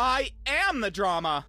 I am the drama!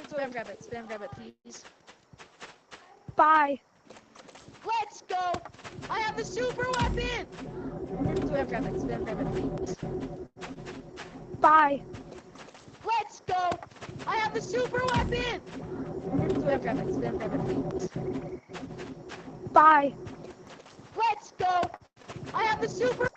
Spam grab it, please. Bye. Let's go! I have the super weapon! Spam grab it, please. Bye. Let's go! I have the super weapon! Spam grab it, please. Bye. Let's go! I have the super...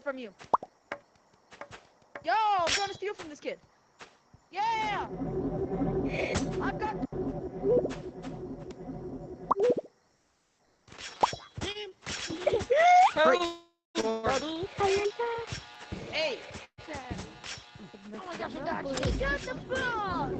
it from you. Yo, I'm trying to steal from this kid. Yeah! I've got... Hey! Oh my gosh, I got you. Shut the fuck!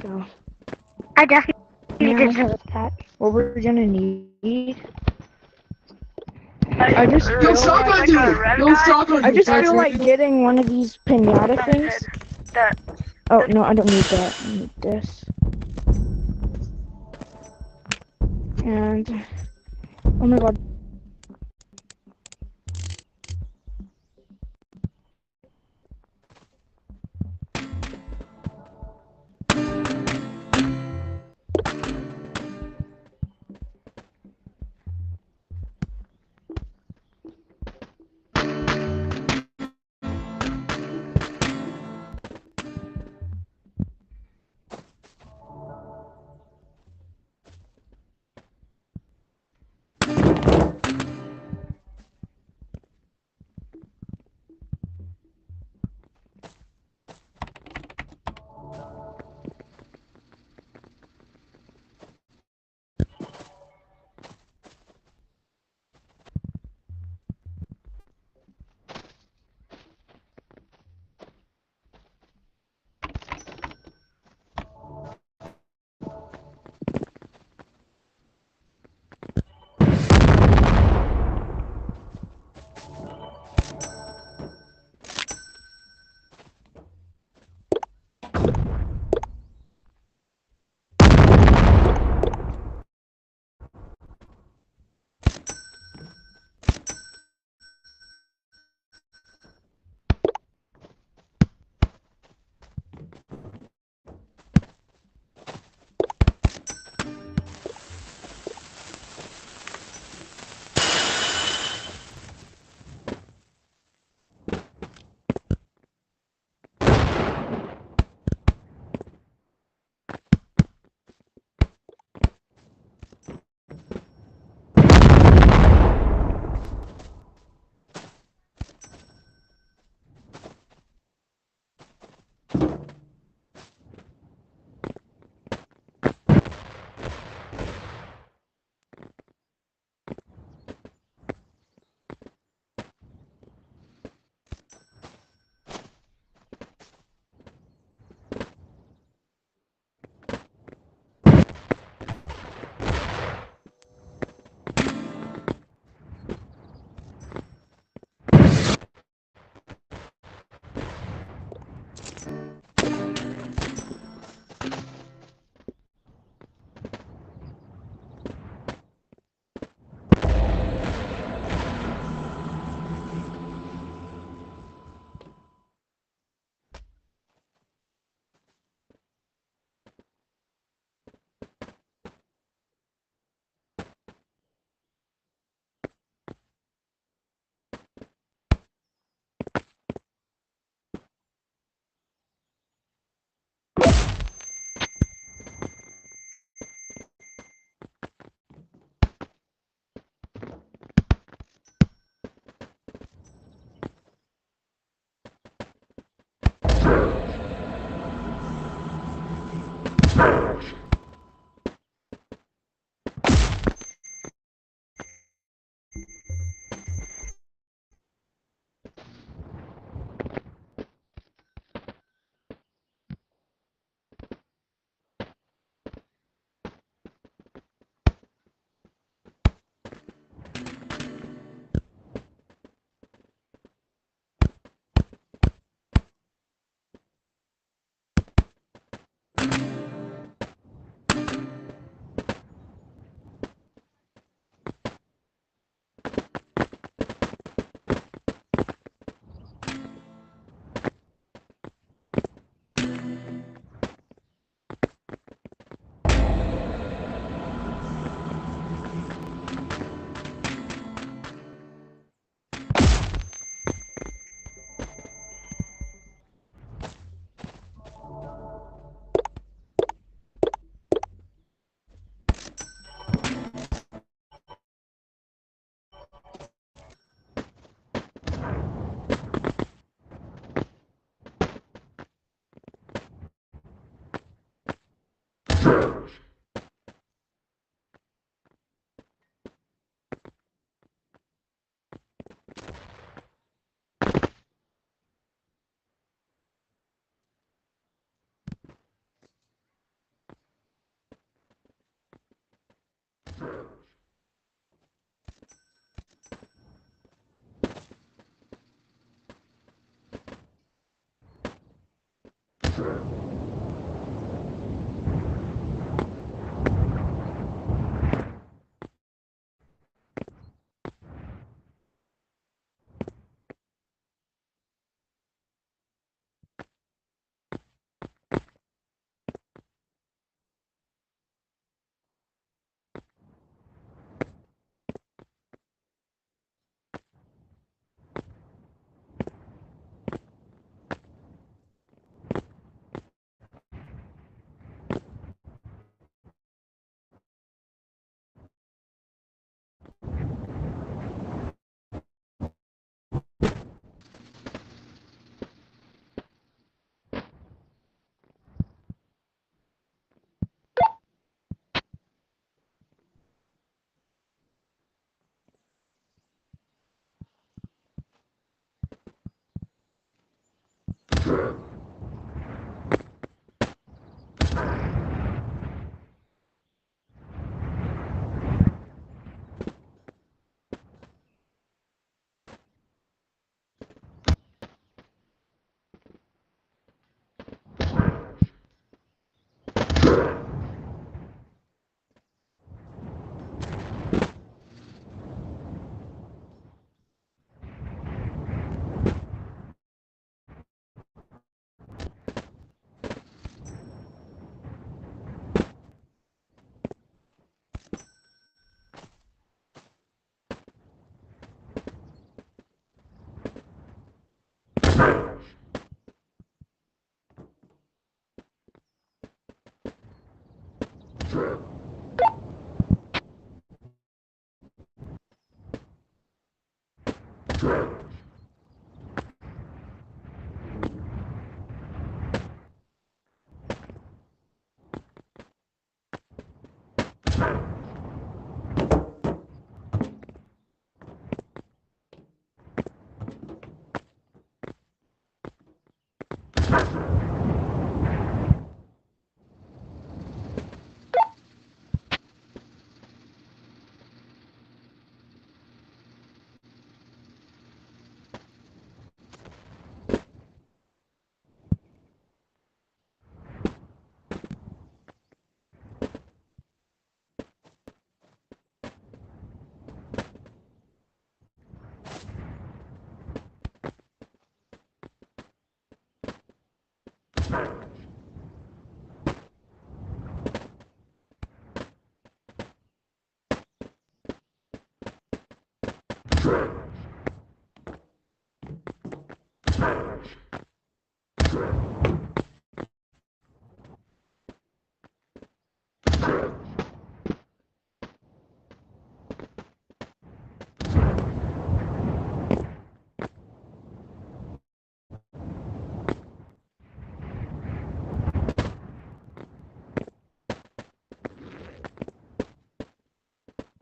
So I definitely deserve that. What we're gonna need. I just Yo, shotgun dude! Yo, shotgun I dude! just feel like getting one of these pinata things. Oh no, I don't need that. I need this. And oh my god.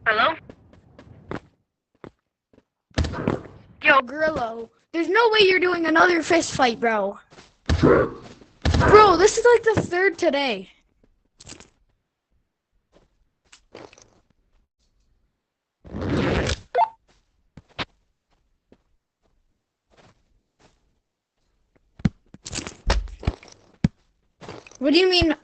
Hello? Yo, Grillo, there's no way you're doing another fist fight, bro. Bro, this is like the third today. What do you mean?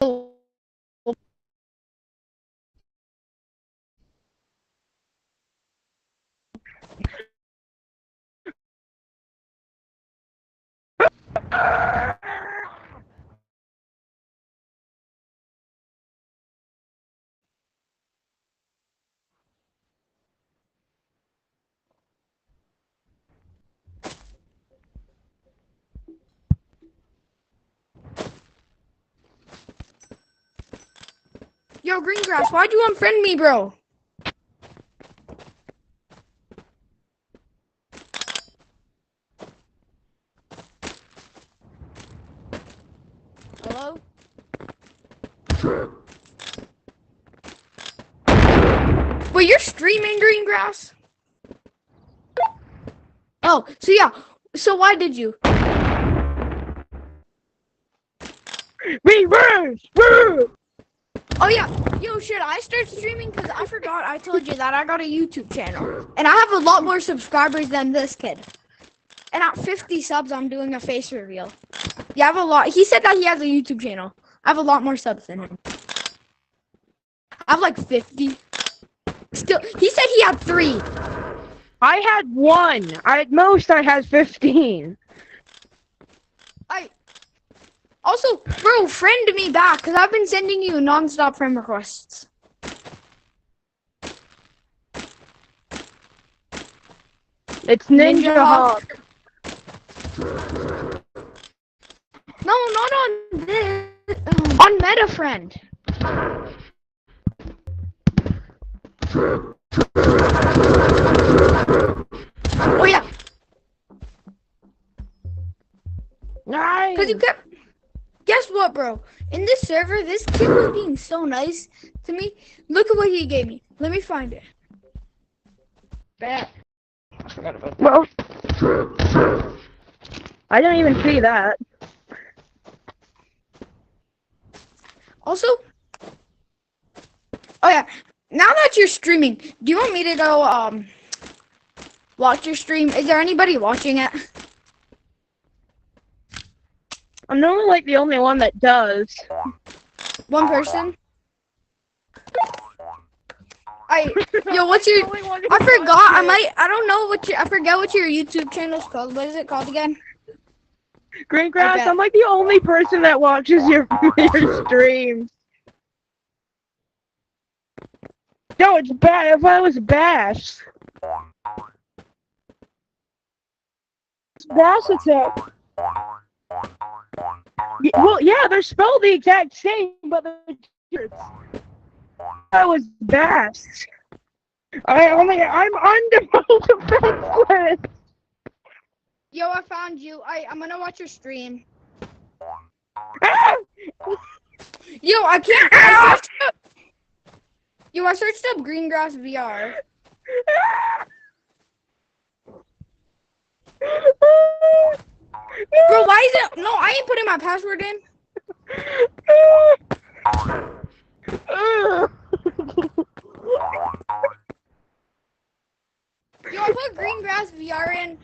Yo, Greengrass, why'd you unfriend me, bro? Hello? Wait, you're streaming Greengrass? Oh, so yeah. So why did you? Reverse! Oh yeah. Yo, should I start streaming? Because I forgot I told you that I got a YouTube channel. And I have a lot more subscribers than this kid. And at 50 subs, I'm doing a face reveal. Yeah, I have a lot. He said that he has a YouTube channel. I have a lot more subs than him. I have like 50. Still, he said he had 3. I had 1. At most, I had 15. Also, bro, friend me back, because I've been sending you non-stop friend requests. It's Ninja Hawk. No, not on this. On Meta Friend. Oh yeah. Nice. Because you kept. Guess what, bro? In this server, this kid was being so nice to me. Look at what he gave me. Let me find it. Back. I forgot about that. Well, I didn't even see that. Also, oh yeah. Now that you're streaming, do you want me to go watch your stream? Is there anybody watching it? I'm normally like the only one that does. One person? Yo, what's your? I forgot. I don't know what your. I forget what your YouTube channel's called. What is it called again? Greengrass, Okay. I'm like the only person that watches your streams. No, it's bad. If I was Bash. Bash attack. Well, yeah, they're spelled the exact same, but they're different. I was Bash. I'm under defenseless. Yo, I found you. I'm gonna watch your stream. Ah! Yo, I can't. I searched up Greengrass VR. Bro, why is it? No, I ain't putting my password in. Yo, I put Greengrass VR in.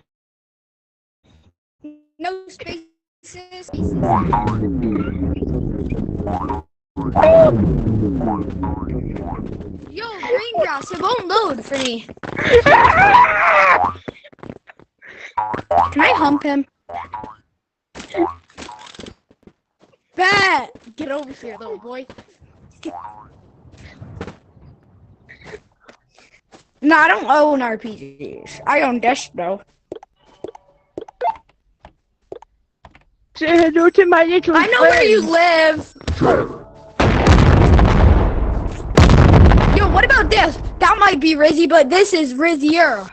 No spaces. Yo, Greengrass, it won't load for me. Can I hump him? Bet! Get over here, little boy. No, I don't own RPGs. I own Death though. Say hello to my little I know where you live. Yo, what about this? That might be Rizzy, but this is Rizzier.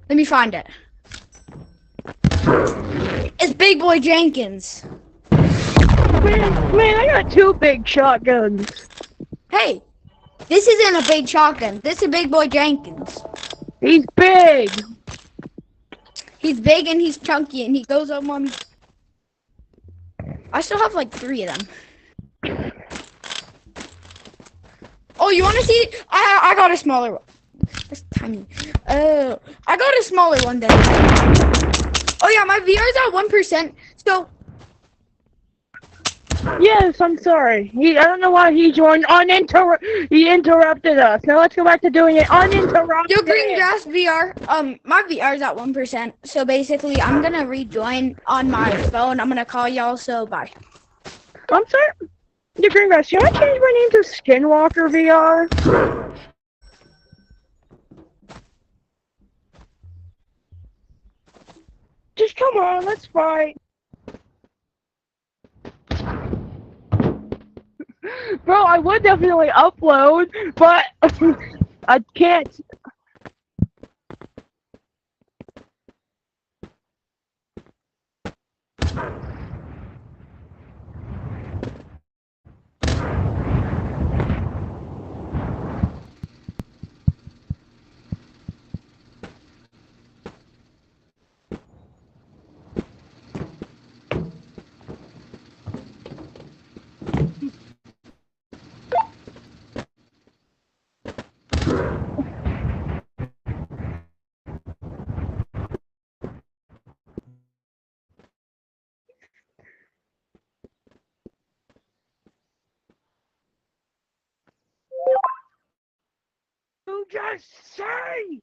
Let me find it. It's Big Boy Jenkins. Man, I got 2 big shotguns. Hey, this isn't a big shotgun. This is Big Boy Jenkins. He's big. He's big and he's chunky and he goes up on me. I still have like 3 of them. Oh, you want to see? I got a smaller one. That's tiny. Oh, I got a smaller one then. Oh yeah, my VR's at 1%. So. Yes, I'm sorry. I don't know why he joined he interrupted us. Now let's go back to doing it uninterrupted. Yo, Greengrass VR. My VR's at 1%. So basically, I'm gonna rejoin on my phone. I'm gonna call y'all. So bye. I'm sorry. Yo, Greengrass, should I change my name to Skinwalker VR? Just come on, let's fight. Bro, I would definitely upload, but I can't. just say?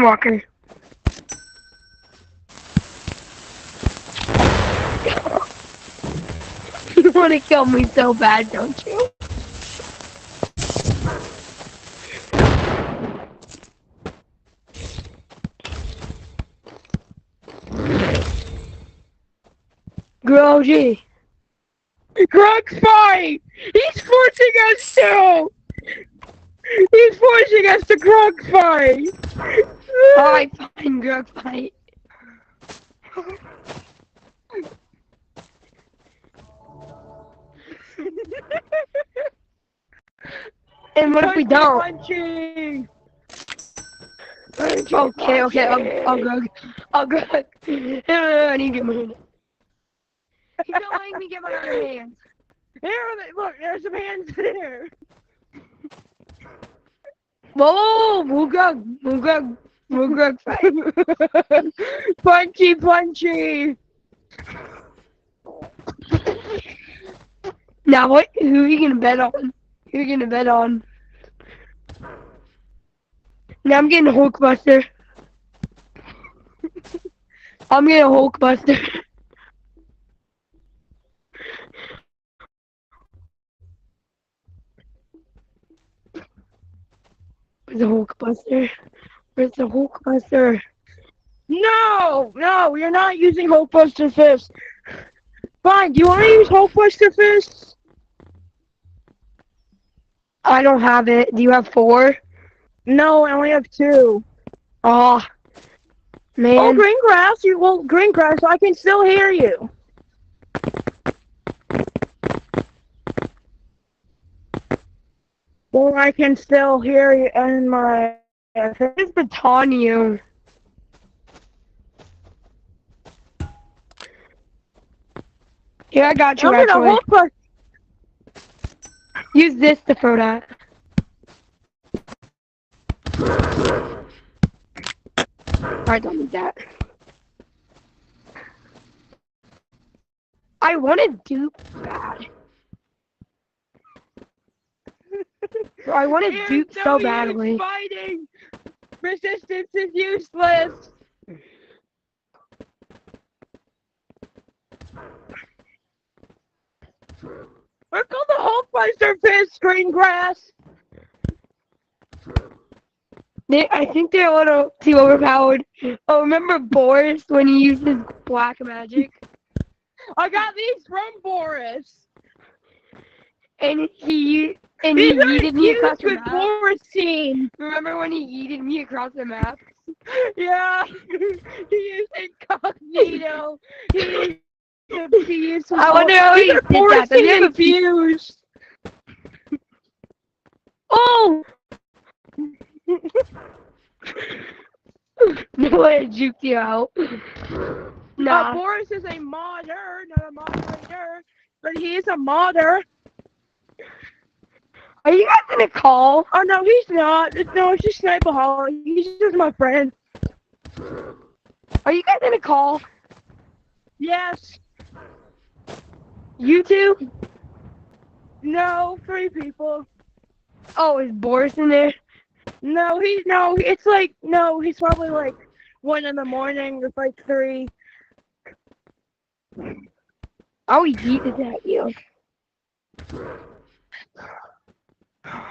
Walker. want to kill me so bad, don't you? Grogy. Grog's fight! He's forcing us to! He's forcing us to Grog fight! Alright, fine, Grog fight. And what if we don't? Punching. Okay, I'll Grog. I'll Grog. I need to get my hand. He's not letting me get my other hands. Here, look, there's some hands there. Whoa, move Grog fight. Punchy. Now what? Who are you gonna bet on? Now I'm getting Hulkbuster. I'm getting Hulkbuster. Where's the Hulkbuster? No, you're not using Hulkbuster Fist. Fine, do you want to use Hulkbuster Fist? I don't have it. Do you have 4? No, I only have 2. Oh, man. Oh, green grass, I can still hear you. Well, I can still hear you in my... Just baton you. Yeah, I got you, actually. Use this to throw that. Alright, don't need that. I want to dupe bad. I want to dupe so badly. Fighting! Resistance is useless! We're called the Hulkbuster Fist, green grass! I think they're a little too overpowered. Oh, remember Boris when he used his black magic? I got these from Boris! And he yeeted me across the map. Boris scene. Remember when he yeeted me across the map? Yeah! He used incognito! He used I wonder how he did that. Then abused! Oh! No, I juked you out. Nah. Boris is a modder, not a moderator, but he is a modder. Are you guys gonna call? Oh no, he's not. No, it's just Sniper Holly. He's just my friend. Are you guys gonna call? Yes. You two? No, 3 people. Oh, is Boris in there? No, he's probably like 1 in the morning with like 3. Oh, he yeeted at you.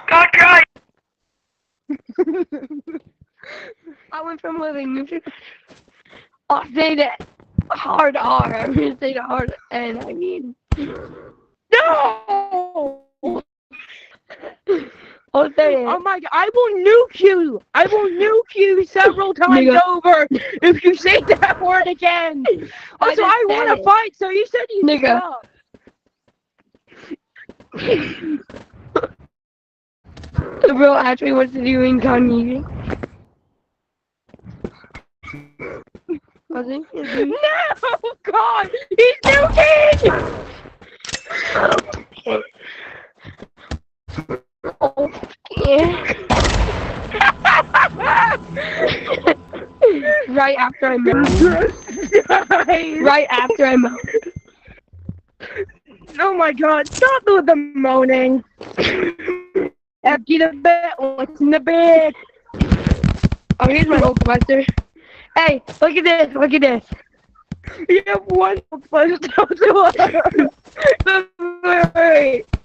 God, God! I went from living. I'll say that hard R. I'm gonna say the hard N. I mean, no! Oh my God! I will nuke you! I will nuke you several times over if you say that word again. Also, I want to fight, so you said you stop. The bro actually wants to do incognito. No, God! He's nuking! Oh, yeah. Right after I moved. Right after I moved. Oh my God! Stop with the moaning. Empty the bed. What's in the bed? Oh, here's my Hulkbuster. Hey, look at this. Look at this. You have one Wait.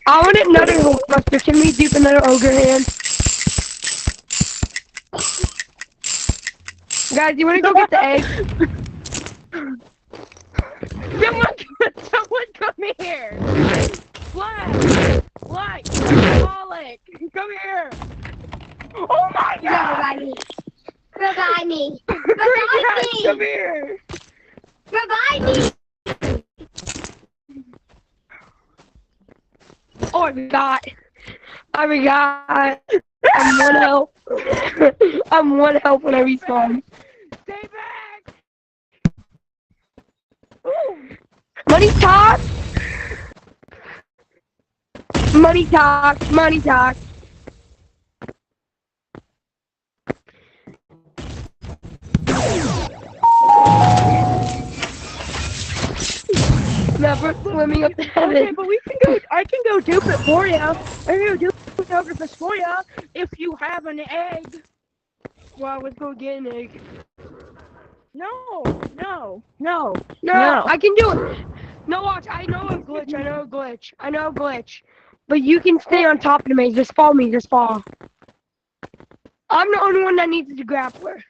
I want another Hulkbuster. Can we dupe another ogre hand? Guys, you wanna go get the egg? Someone come here! Black, alcoholic, come here! Oh my god! Revive me. Come Revive me. here! Revive me. Oh, I forgot. I'm one health. I'm one health when I respawn. Stay back! Money talk! Money talk! Money talk! Never swimming up the heaven. Okay, but we can go. I can go dupe it for you. I can go dupe it for you if you have an egg. Well, let's go get an egg. No. No, I can do it. No, watch. I know a glitch. But you can stay on top of me. Just fall me. Just fall. I'm the only one that needs the grappler.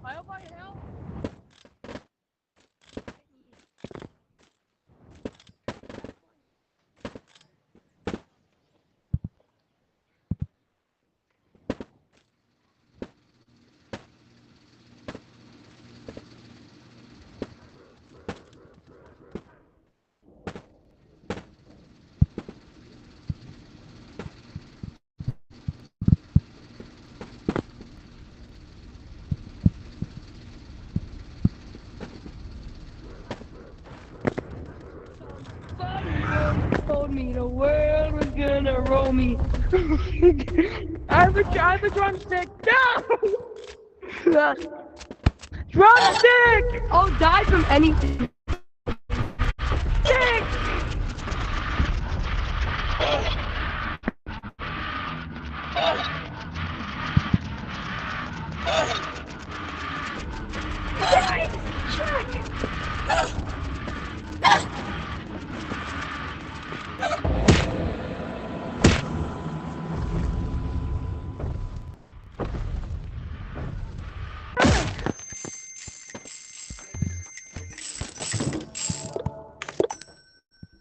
I hope I help. Somebody told me the world was gonna roll me. I have a drumstick. No. Drumstick. I'll die from anything. Stick.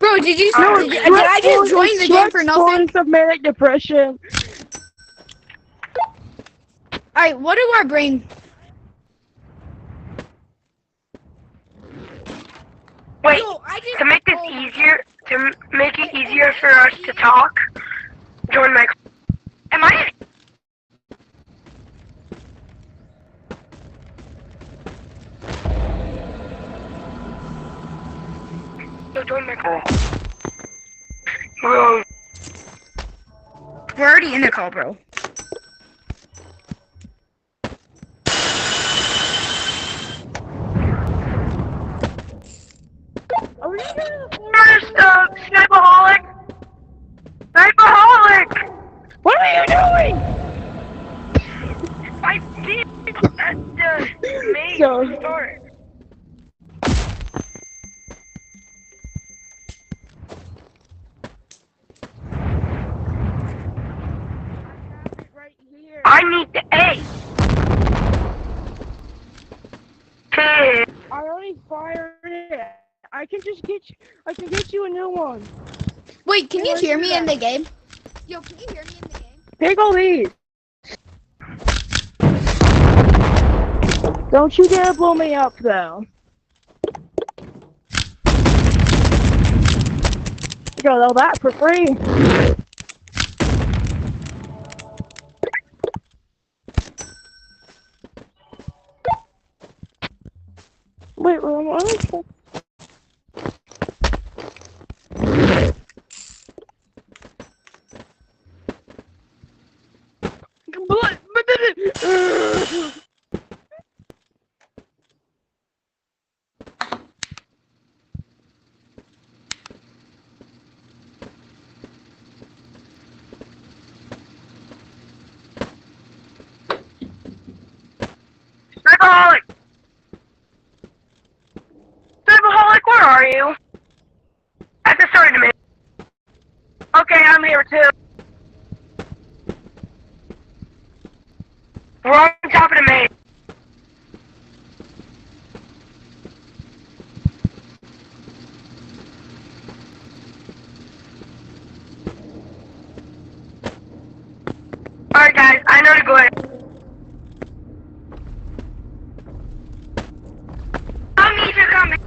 Bro, did I just join the game for nothing? Of manic depression. Alright, what do I bring? Wait, Yo, I just, to make this easier, to make it easier for us to talk, join my. Am I? So join my call. We're already in the call, bro. Are we gonna First, Sniperholic! Sniperholic! What are you doing? I did at the main So- start. Right here. I need the A. Okay. I already fired it. I can get you a new one. Wait, can you Where's hear me that? in the game? Yo, can you hear me in the game? Take all these. Don't you dare blow me up, though. You got all that for free. Wait, what? Superholic! Superholic, where are you? At the start of me. Okay, I'm here too. We're on top of the main. Alright guys, I know to go ahead. Tell me if you're coming.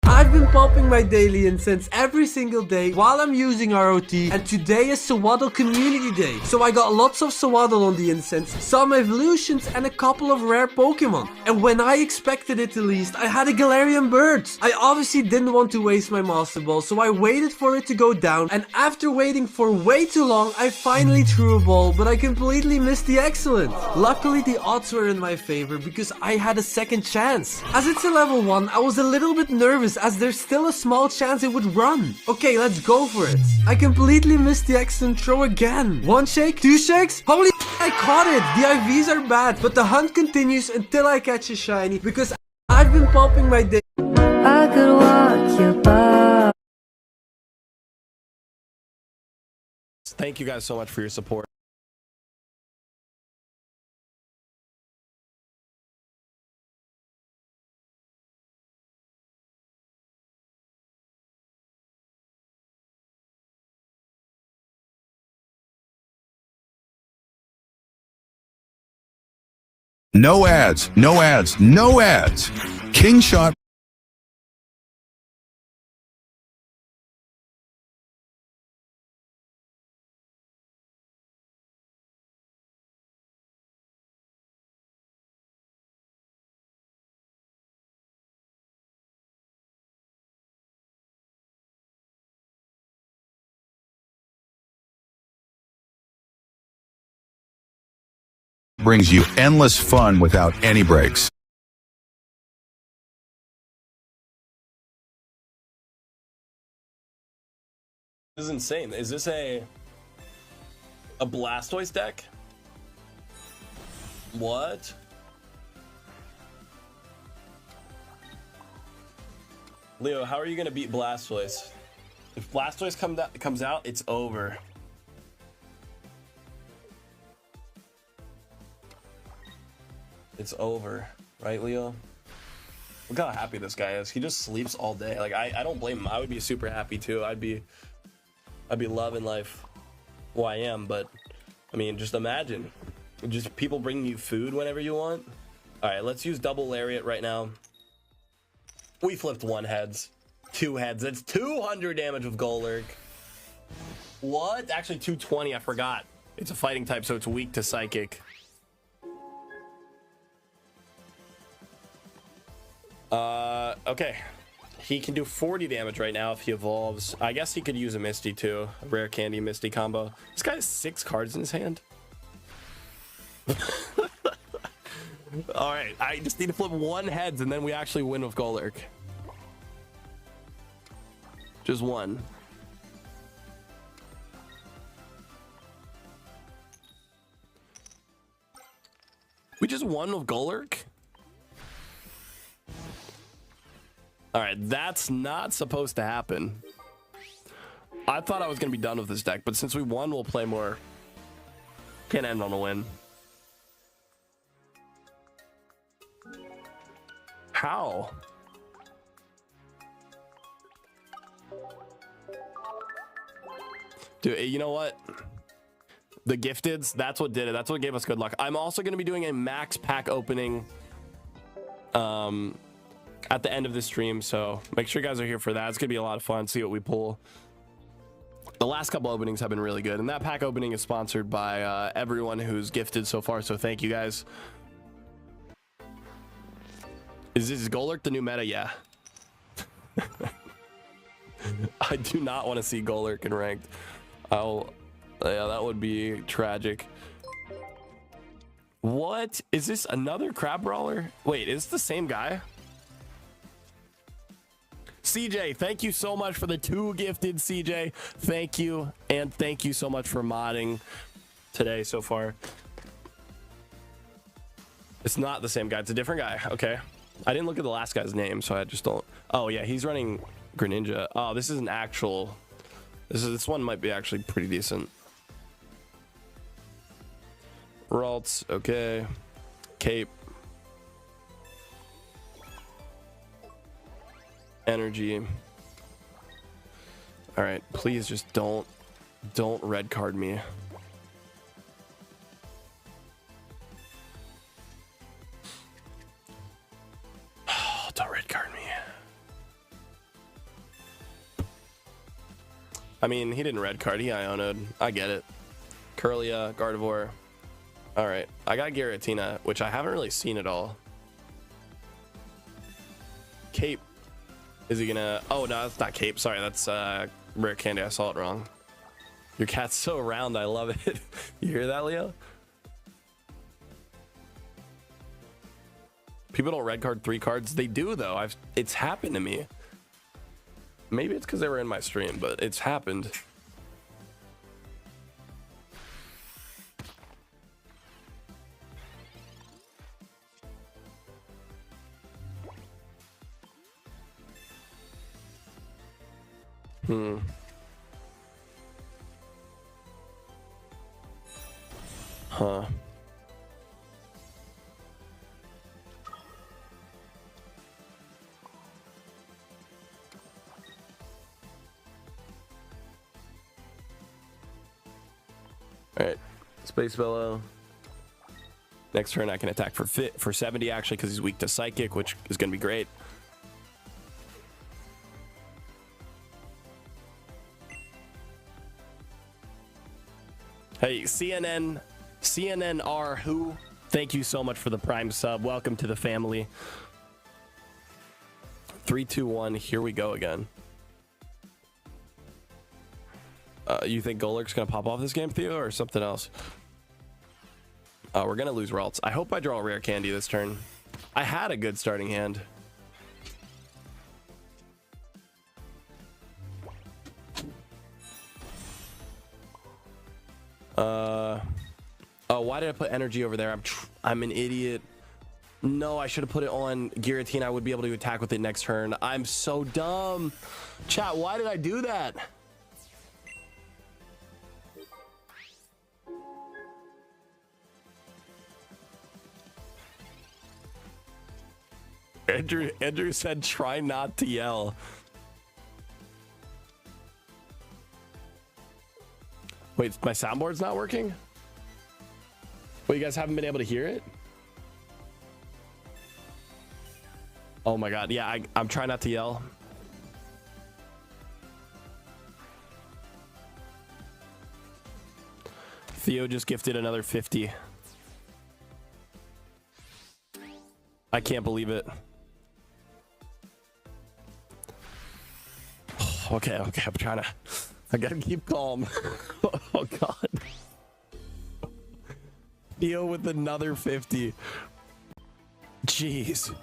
I've been popping my daily incense every single day while I'm using ROT, and today is Sawaddle Community Day. So I got lots of Sawaddle on the incense, some evolutions and a couple of rare Pokemon. And when I expected it the least, I had a Galarian bird. I obviously didn't want to waste my Master Ball, so I waited for it to go down, and after waiting for way too long, I finally threw a ball, but I completely missed the excellent. Luckily the odds were in my favor because I had a second chance. As it's a level 1, I was a little bit nervous as there's still a small chance it would run. Okay, let's go for it. I completely missed the excellent throw again. 1 shake, 2 shakes. Holy I caught it. The IVs are bad, but the hunt continues until I catch a shiny because I've been popping my day. I could walk you by. Thank you guys so much for your support. No ads, no ads, no ads. King Shot. Brings you endless fun without any breaks. This is insane. Is this a Blastoise deck? What? Leo, how are you gonna beat Blastoise? If Blastoise comes out, it's over. It's over, right, Leo? Look how happy this guy is. He just sleeps all day. Like I don't blame him. I would be super happy too. I'd be loving life. Well, I am, but I mean, just imagine, just people bringing you food whenever you want. All right, let's use double lariat right now. We flipped 1 heads, 2 heads. That's 200 damage with Golurk. What? Actually, 220. I forgot. It's a fighting type, so it's weak to psychic. Okay. He can do 40 damage right now if he evolves. I guess he could use a Misty too. A rare candy Misty combo. This guy has 6 cards in his hand. All right. I just need to flip 1 heads and then we actually win with Golurk. Just 1. We just won with Golurk? All right, that's not supposed to happen. I thought I was going to be done with this deck, but since we won, we'll play more. Can't end on a win. How? Dude, you know what? The gifteds, that's what did it. That's what gave us good luck. I'm also going to be doing a max pack opening at the end of the stream, so make sure you guys are here for that. It's gonna be a lot of fun. See what we pull. The last couple openings have been really good, and that pack opening is sponsored by everyone who's gifted so far, so thank you guys. Is Golurk the new meta? Yeah. I do not want to see Golurk in ranked. Yeah, that would be tragic. What is this? Another crab brawler? Wait, is this the same guy? CJ, thank you so much for the 2 gifted, CJ. Thank you, and thank you so much for modding today so far. It's not the same guy. It's a different guy. Okay. I didn't look at the last guy's name, so I just don't. Oh, yeah, he's running Greninja. Oh, this is an actual. This one might be actually pretty decent. Ralts, okay. Cape. Energy. All right, please just don't red card me. Oh, don't red card me. I mean, he didn't red card, he Iono'd. I get it. Curlia, Gardevoir. All right, I got Giratina, which I haven't really seen at all. Cape. Is he gonna? Oh no, that's not Cape. Sorry, that's rare candy. I saw it wrong. Your cat's so round. I love it. You hear that, Leo? People don't red card 3 cards. They do though. It's happened to me. Maybe it's because they were in my stream, but it's happened. Huh. Alright. Space Bellow. Next turn I can attack for 70 actually, because he's weak to Psychic, which is going to be great. Hey, CNNR who? Thank you so much for the Prime sub. Welcome to the family. 3, 2, 1. Here we go again. You think Golurk's gonna pop off this game, Theo, or something else? We're gonna lose Ralts. I hope I draw a rare candy this turn. I had a good starting hand. Oh, why did I put energy over there? I'm an idiot. No, I should have put it on Giratina. I would be able to attack with it next turn. I'm so dumb. Chat, why did I do that? Andrew said, try not to yell. Wait, my soundboard's not working? Wait, you guys haven't been able to hear it? Oh my God. Yeah, I'm trying not to yell. Theo just gifted another 50. I can't believe it. Okay, I'm trying to. I gotta keep calm. Oh God. Theo with another 50. Jeez.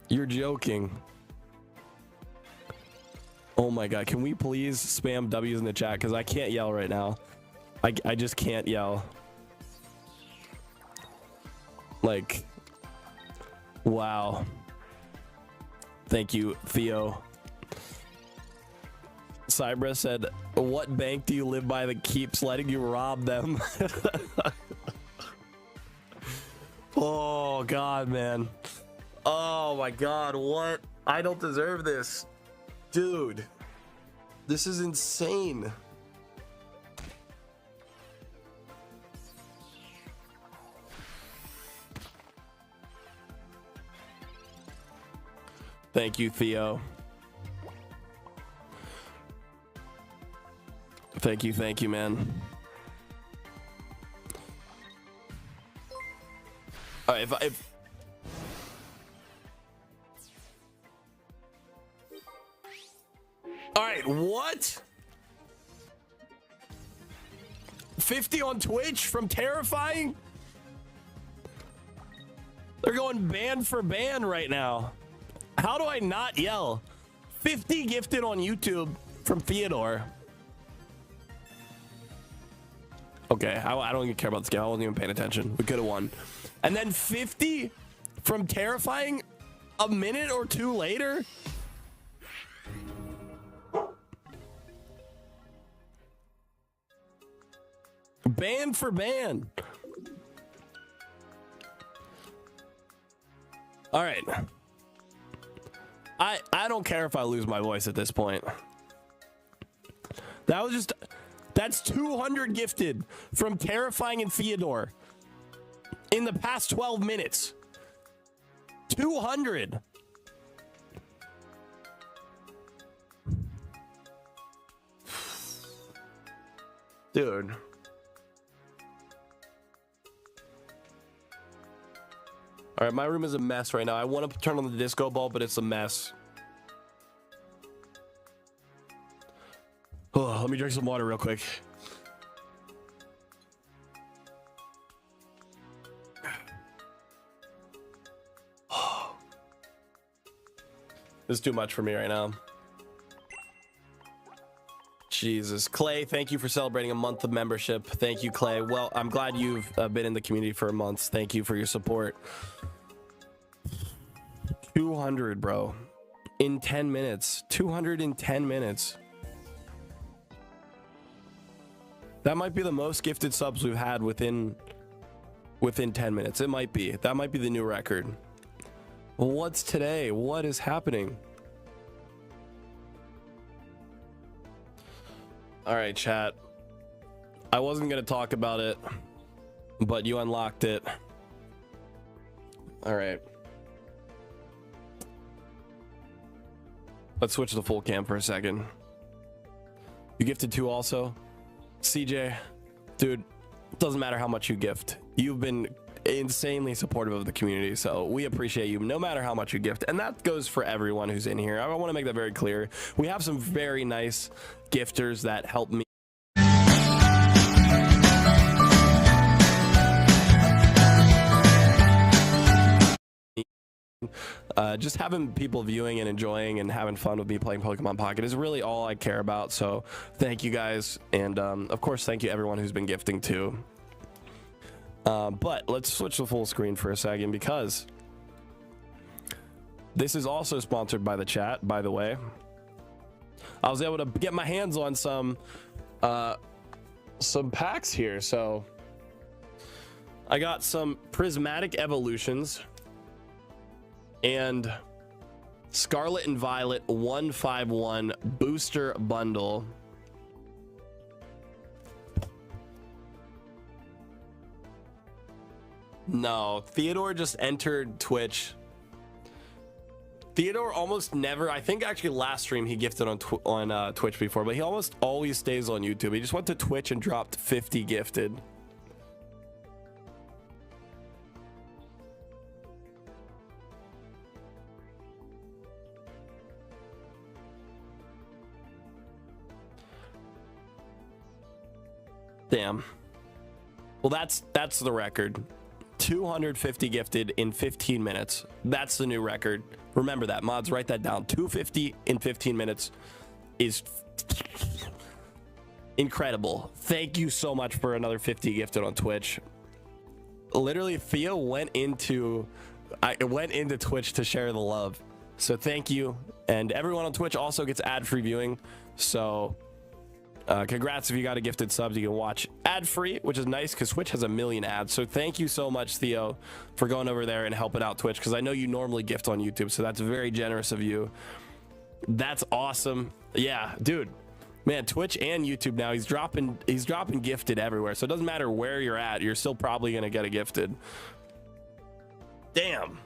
You're joking. Oh my God. Can we please spam W's in the chat? Because I can't yell right now. I just can't yell. Like, wow. Thank you, Theo. Cybra said, what bank do you live by that keeps letting you rob them? Oh God, man. Oh my God, what? I don't deserve this. Dude, this is insane. Thank you, Theo. Thank you, man. All right, if all right, what? 50 on Twitch from Terrifying? They're going ban for ban right now. How do I not yell? 50 gifted on YouTube from Theodore. Okay, I don't even care about this game. I wasn't even paying attention. We could have won. And then 50 from Terrifying a minute or two later? Ban for ban. All right. I don't care if I lose my voice at this point. That was just, that's 200 gifted from Terrifying and Theodore in the past 12 minutes. 200. Dude. All right, my room is a mess right now. I want to turn on the disco ball, but it's a mess. Oh, let me drink some water real quick. This is too much for me right now. Jesus. Clay, thank you for celebrating a month of membership. Thank you, Clay. Well, I'm glad you've been in the community for a month. Thank you for your support. 200, bro. In 10 minutes. 200 in 10 minutes. That might be the most gifted subs we've had within 10 minutes. It might be. That might be the new record. What's today? What is happening? All right, chat. I wasn't going to talk about it, but you unlocked it. All right. Let's switch to full cam for a second. You gifted 2 also? CJ, dude, it doesn't matter how much you gift. You've been insanely supportive of the community, so we appreciate you no matter how much you gift. And that goes for everyone who's in here. I want to make that very clear. We have some very nice gifters that help me. Just having people viewing and enjoying and having fun with me playing Pokemon Pocket is really all I care about. So thank you guys, and of course thank you everyone who's been gifting too. But let's switch to full screen for a second, because this is also sponsored by the chat, by the way. I was able to get my hands on some packs here. So I got some Prismatic Evolutions. And Scarlet and Violet 151 booster bundle. No, Theodore just entered Twitch. Theodore almost never, I think actually last stream he gifted on Twitch before, but he almost always stays on YouTube. He just went to Twitch and dropped 50 gifted. Damn. Well, that's the record. 250 gifted in 15 minutes. That's the new record. Remember that, mods, write that down. 250 in 15 minutes is incredible. Thank you so much for another 50 gifted on Twitch. Literally, Theo went into Twitch to share the love. So thank you. And everyone on Twitch also gets ad-free viewing. So congrats if you got a gifted subs. You can watch ad-free, which is nice because Twitch has a million ads. So thank you so much, Theo, for going over there and helping out Twitch, because I know you normally gift on YouTube, so that's very generous of you. That's awesome. Yeah, dude, man, Twitch and YouTube now, he's dropping gifted everywhere. So it doesn't matter where you're at, you're still probably gonna get a gifted. Damn.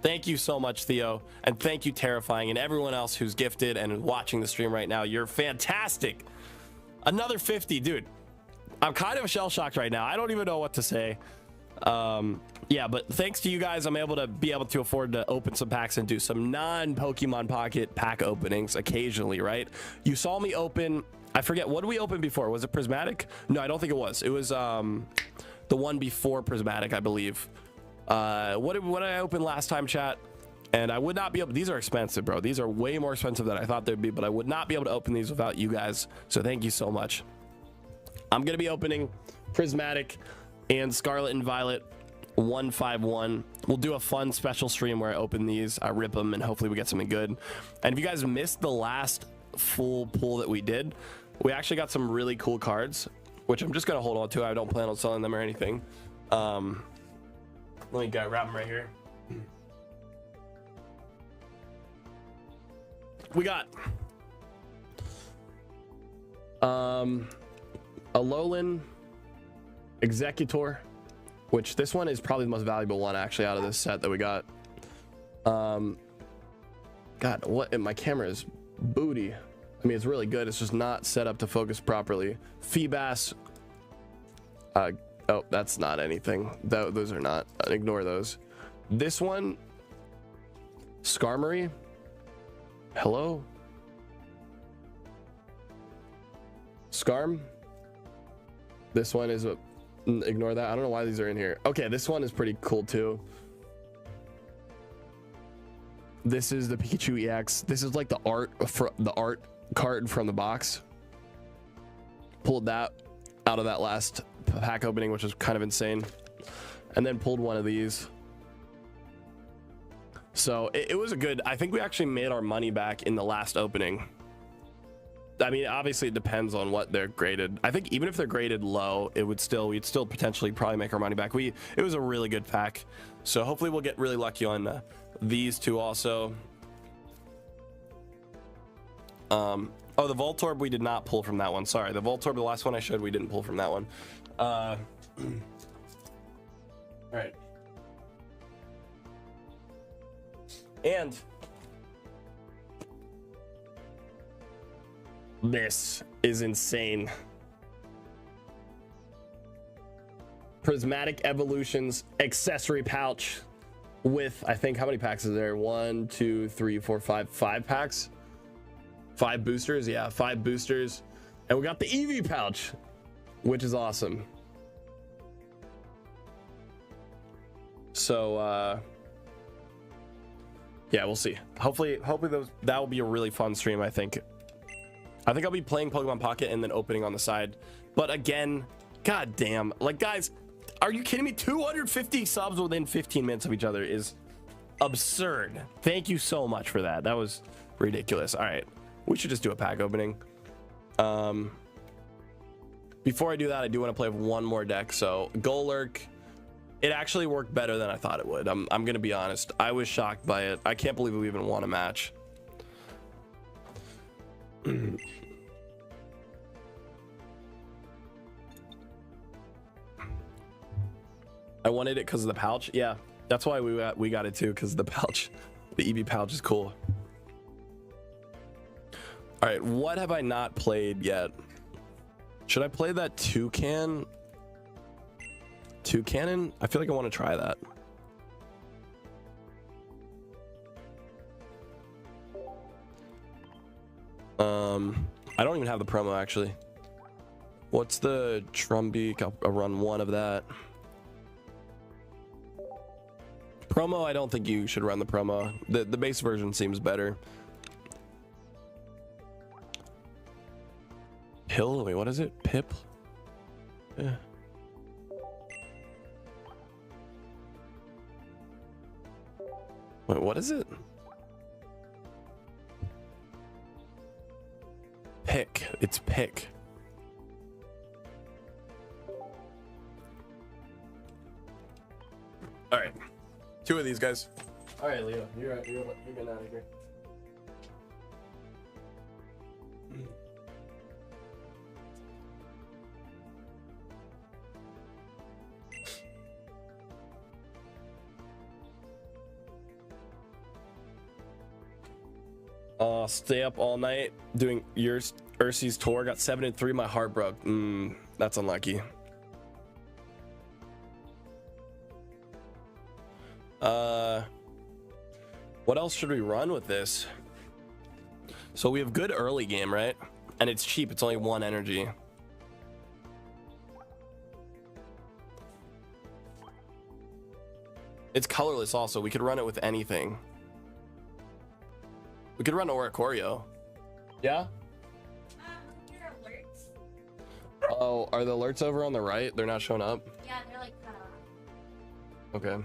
Thank you so much, Theo, and thank you, Terrifying, and everyone else who's gifted and watching the stream right now. You're fantastic. Another 50, dude. I'm kind of shell-shocked right now. I don't even know what to say. Yeah, but thanks to you guys, I'm able to afford to open some packs and do some non-Pokemon Pocket pack openings occasionally, right? You saw me open, I forget, what did we open before? Was it Prismatic? No, I don't think it was. It was the one before Prismatic, I believe. What did I open last time, chat? And I would not be able, these are expensive, bro. These are way more expensive than I thought they'd be, but I would not be able to open these without you guys. So thank you so much. I'm going to be opening Prismatic and Scarlet and Violet 151. We'll do a fun special stream where I open these, I rip them, and hopefully we get something good. And if you guys missed the last full pull that we did, we actually got some really cool cards, which I'm just going to hold on to. I don't plan on selling them or anything. Let me wrap them right here. We got Alolan Executor, which this one is probably the most valuable one actually out of this set that we got. God, what? My camera is booty. I mean, it's really good. It's just not set up to focus properly. Feebas. Oh, that's not anything. Those are not. Ignore those. This one, Skarmory. Hello? Skarm. This one is a, ignore that. I don't know why these are in here. Okay, this one is pretty cool too. This is the Pikachu EX. This is like the art card from the box. Pulled that out of that last pack opening, which was kind of insane. And then pulled one of these. So it was a good, I think we actually made our money back in the last opening. I mean, obviously it depends on what they're graded. I think even if they're graded low, we'd still potentially probably make our money back. It was a really good pack. So hopefully we'll get really lucky on these two also. Oh, the Voltorb we did not pull from that one. Sorry, the Voltorb, the last one I showed, we didn't pull from that one. All right. And this is insane. Prismatic Evolutions accessory pouch with, I think, how many packs is there? 1, 2, 3, 4, 5 packs. 5 boosters. Yeah, 5 boosters. And we got the Eevee pouch, which is awesome. So, yeah, we'll see. Hopefully that will be a really fun stream. I think I'll be playing Pokemon Pocket and then opening on the side. But again, god damn, like, guys, are you kidding me? 250 subs within 15 minutes of each other is absurd. Thank you so much for that. That was ridiculous. All right, we should just do a pack opening. Before I do that, I do want to play with one more deck. So Golurk It actually worked better than I thought it would. I'm gonna be honest. I was shocked by it. I can't believe we even won a match. I wanted it because of the pouch. Yeah, that's why we got it too, because the pouch. The EV pouch is cool. All right, what have I not played yet? Should I play that toucan? Toucanon? I feel like I want to try that. I don't even have the promo actually. What's the Trumbeak? I'll run one of that. Promo, I don't think you should run the promo. The base version seems better. Pill? Wait, what is it? Pip? Yeah. Wait, what is it? Pick. It's pick. All right. 2 of these guys. All right, Leo. You're getting out of here. Stay up all night doing Ursi's tour. Got 7 and 3. My heart broke. That's unlucky. What else should we run with this? So we have good early game, right? And it's cheap. It's only 1 energy. It's colorless also. We could run it with anything. We could run Oricorio. Yeah? Oh, are the alerts over on the right? They're not showing up? Yeah, they're like cut off. Okay.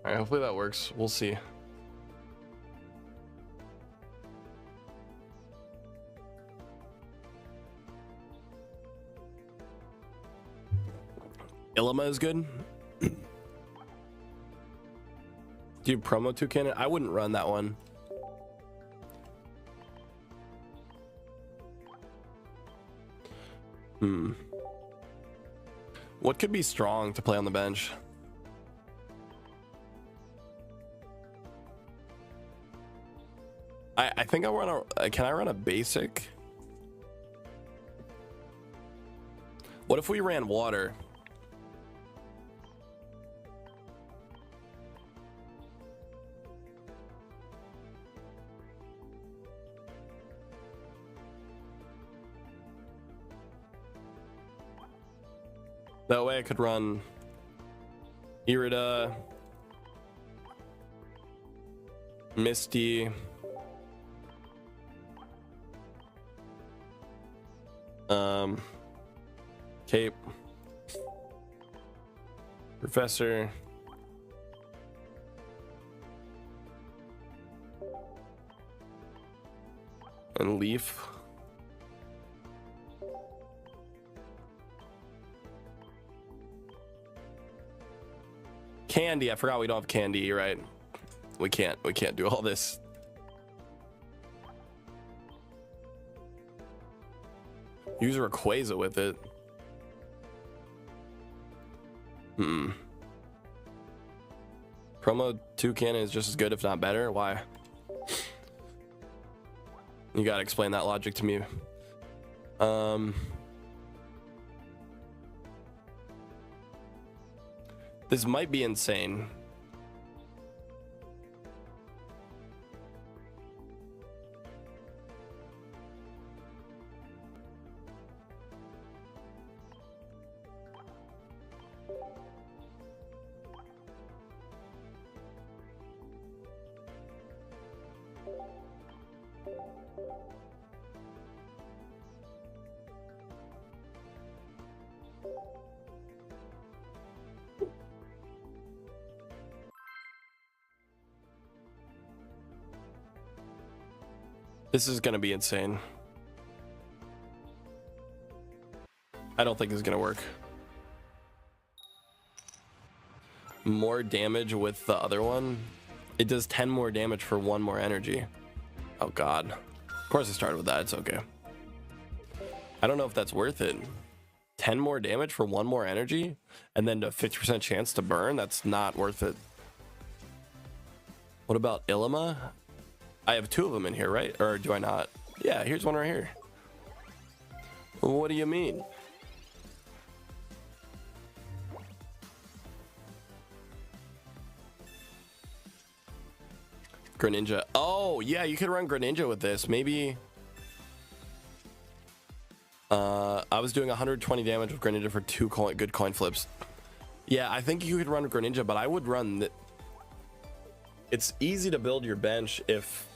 All right, hopefully that works. We'll see. Illima is good. Dude, promo toucan. I wouldn't run that one. What could be strong to play on the bench? I think I run a. Can I run a basic? What if we ran water? That way I could run Irida, Misty, Cape, Professor, and Leaf. Candy, I forgot we don't have Candy, right? We can't do all this. Use Rayquaza with it. Promo toucan is just as good, if not better. Why? You gotta explain that logic to me. This might be insane. This is gonna be insane. I don't think this is gonna work. More damage with the other one. It does 10 more damage for 1 more energy. Oh god. Of course I started with that, it's okay. I don't know if that's worth it. 10 more damage for 1 more energy and then a 50% chance to burn? That's not worth it. What about Illima? I have 2 of them in here, right? Or do I not? Yeah, here's one right here. What do you mean? Greninja. Oh, yeah, you could run Greninja with this. Maybe... I was doing 120 damage with Greninja for 2 good coin flips. Yeah, I think you could run Greninja, but I would run... It's easy to build your bench if...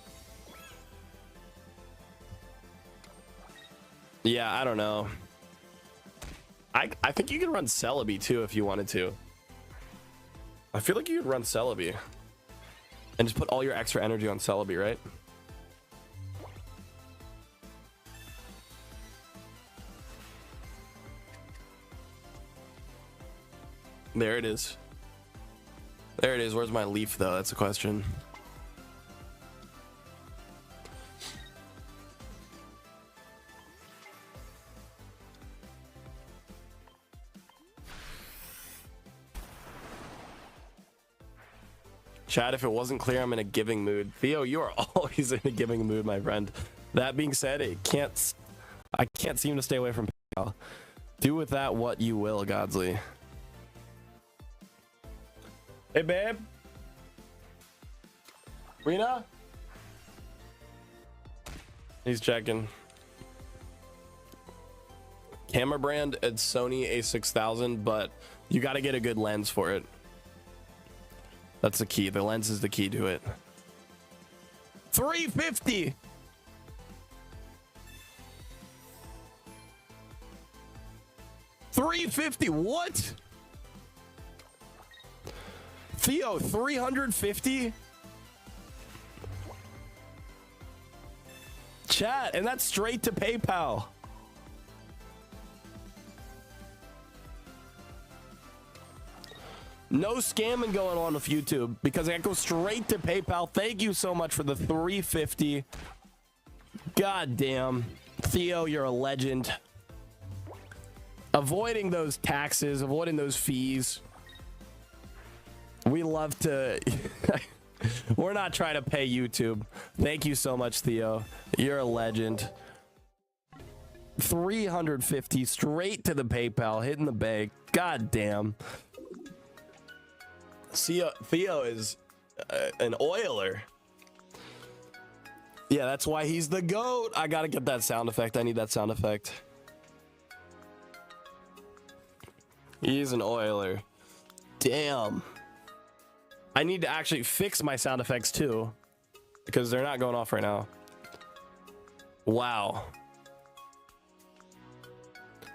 Yeah, I don't know. I think you could run Celebi too if you wanted to. I feel like you could run Celebi. And just put all your extra energy on Celebi, right? There it is. There it is. Where's my leaf, though? That's the question. Chad, if it wasn't clear, I'm in a giving mood. Theo, you are always in a giving mood, my friend. That being said, I can't seem to stay away from PayPal. Do with that what you will, Godsley. Hey, babe. Rena? He's checking. Camera brand, it's Sony a6000, but you got to get a good lens for it. That's the key. The lens is the key to it. 350. $350. What? Theo, 350? Chat, and that's straight to PayPal. No scamming going on with YouTube because I go straight to PayPal. Thank you so much for the 350. God damn. Theo, you're a legend. Avoiding those taxes, avoiding those fees. We love to... We're not trying to pay YouTube. Thank you so much, Theo. You're a legend. 350 straight to the PayPal, hitting the bank. God damn. Theo is an oiler. Yeah, that's why he's the GOAT. I gotta get that sound effect. I need that sound effect. He's an oiler. Damn. I need to actually fix my sound effects too, because they're not going off right now. Wow.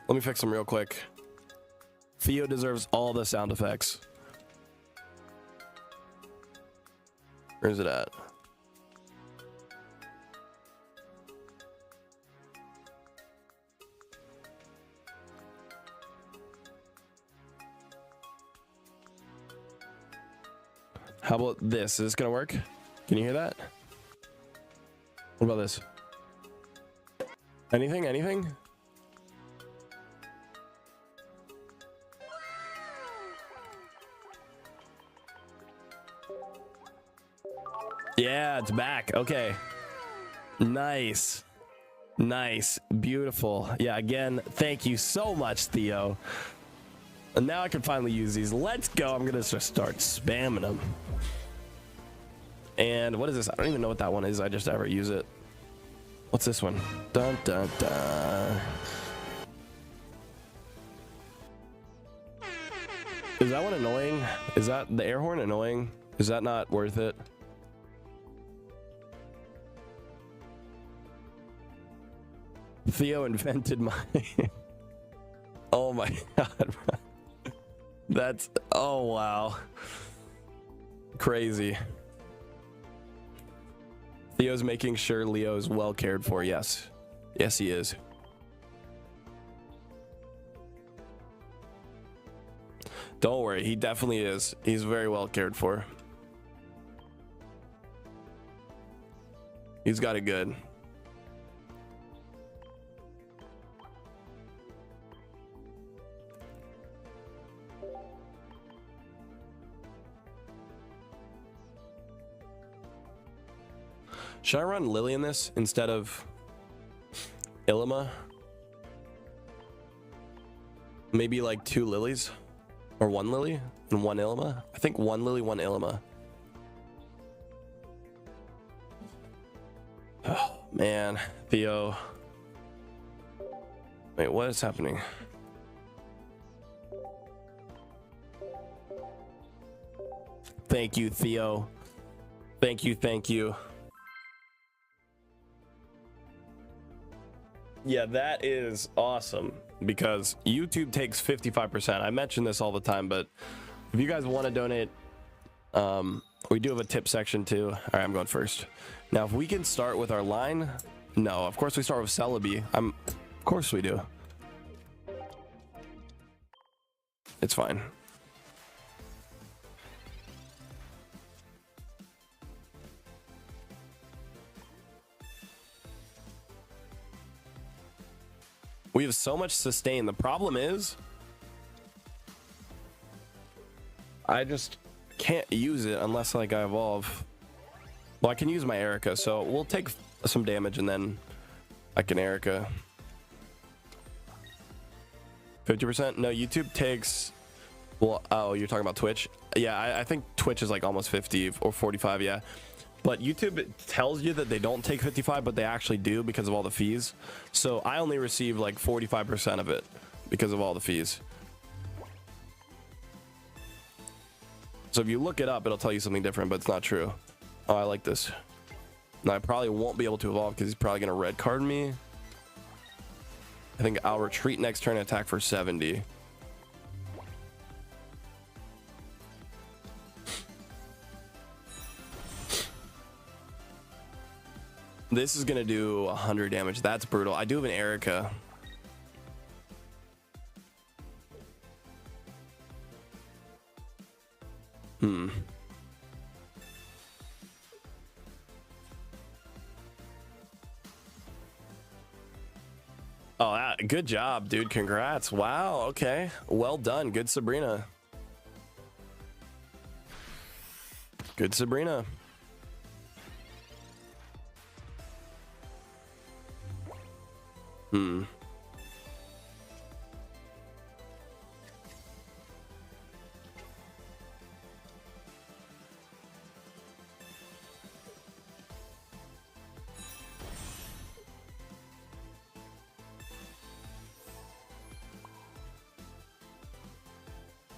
Let me fix them real quick. Theo deserves all the sound effects. Where's it at? How about this? Is this gonna work? Can you hear that? What about this? Anything? Anything? Yeah, it's back. Okay. Nice. Nice. Beautiful. Yeah, again, thank you so much, Theo. And now I can finally use these. Let's go. I'm going to just start spamming them. And what is this? I don't even know what that one is. I just ever use it. What's this one? Dun, dun, dun. Is that one annoying? Is that the air horn annoying? Is that not worth it? Theo invented my... Oh my god. That's... Oh wow. Crazy. Theo's making sure Leo is well cared for. Yes. Yes, he is. Don't worry, he definitely is. He's very well cared for. He's got it good. Should I run Lily in this instead of Illima? Maybe like 2 Lilies? Or 1 Lily and 1 Illima? I think 1 Lily, 1 Illima. Oh, man. Theo. Wait, what is happening? Thank you, Theo. Thank you, thank you. Yeah, that is awesome because YouTube takes 55%. I mention this all the time, but if you guys want to donate, we do have a tip section too. All right, I'm going first. Now, if we can start with our line, no, of course we start with Celebi. Of course we do. It's fine. We have so much sustain. The problem is I just can't use it unless like I evolve. Well, I can use my Erica, so we'll take some damage and then I can Erica. 50%? No, YouTube takes, well, oh, you're talking about Twitch? Yeah, I think Twitch is like almost 50 or 45, yeah. But YouTube tells you that they don't take 55, but they actually do because of all the fees. So I only receive like 45% of it because of all the fees. So if you look it up, it'll tell you something different, but it's not true. Oh, I like this. Now I probably won't be able to evolve because he's probably going to red card me. I think I'll retreat next turn and attack for 70. This is gonna do 100 damage. That's brutal. I do have an Erica. Oh, good job, dude. Congrats. Wow. Okay. Well done. Good Sabrina. Good Sabrina.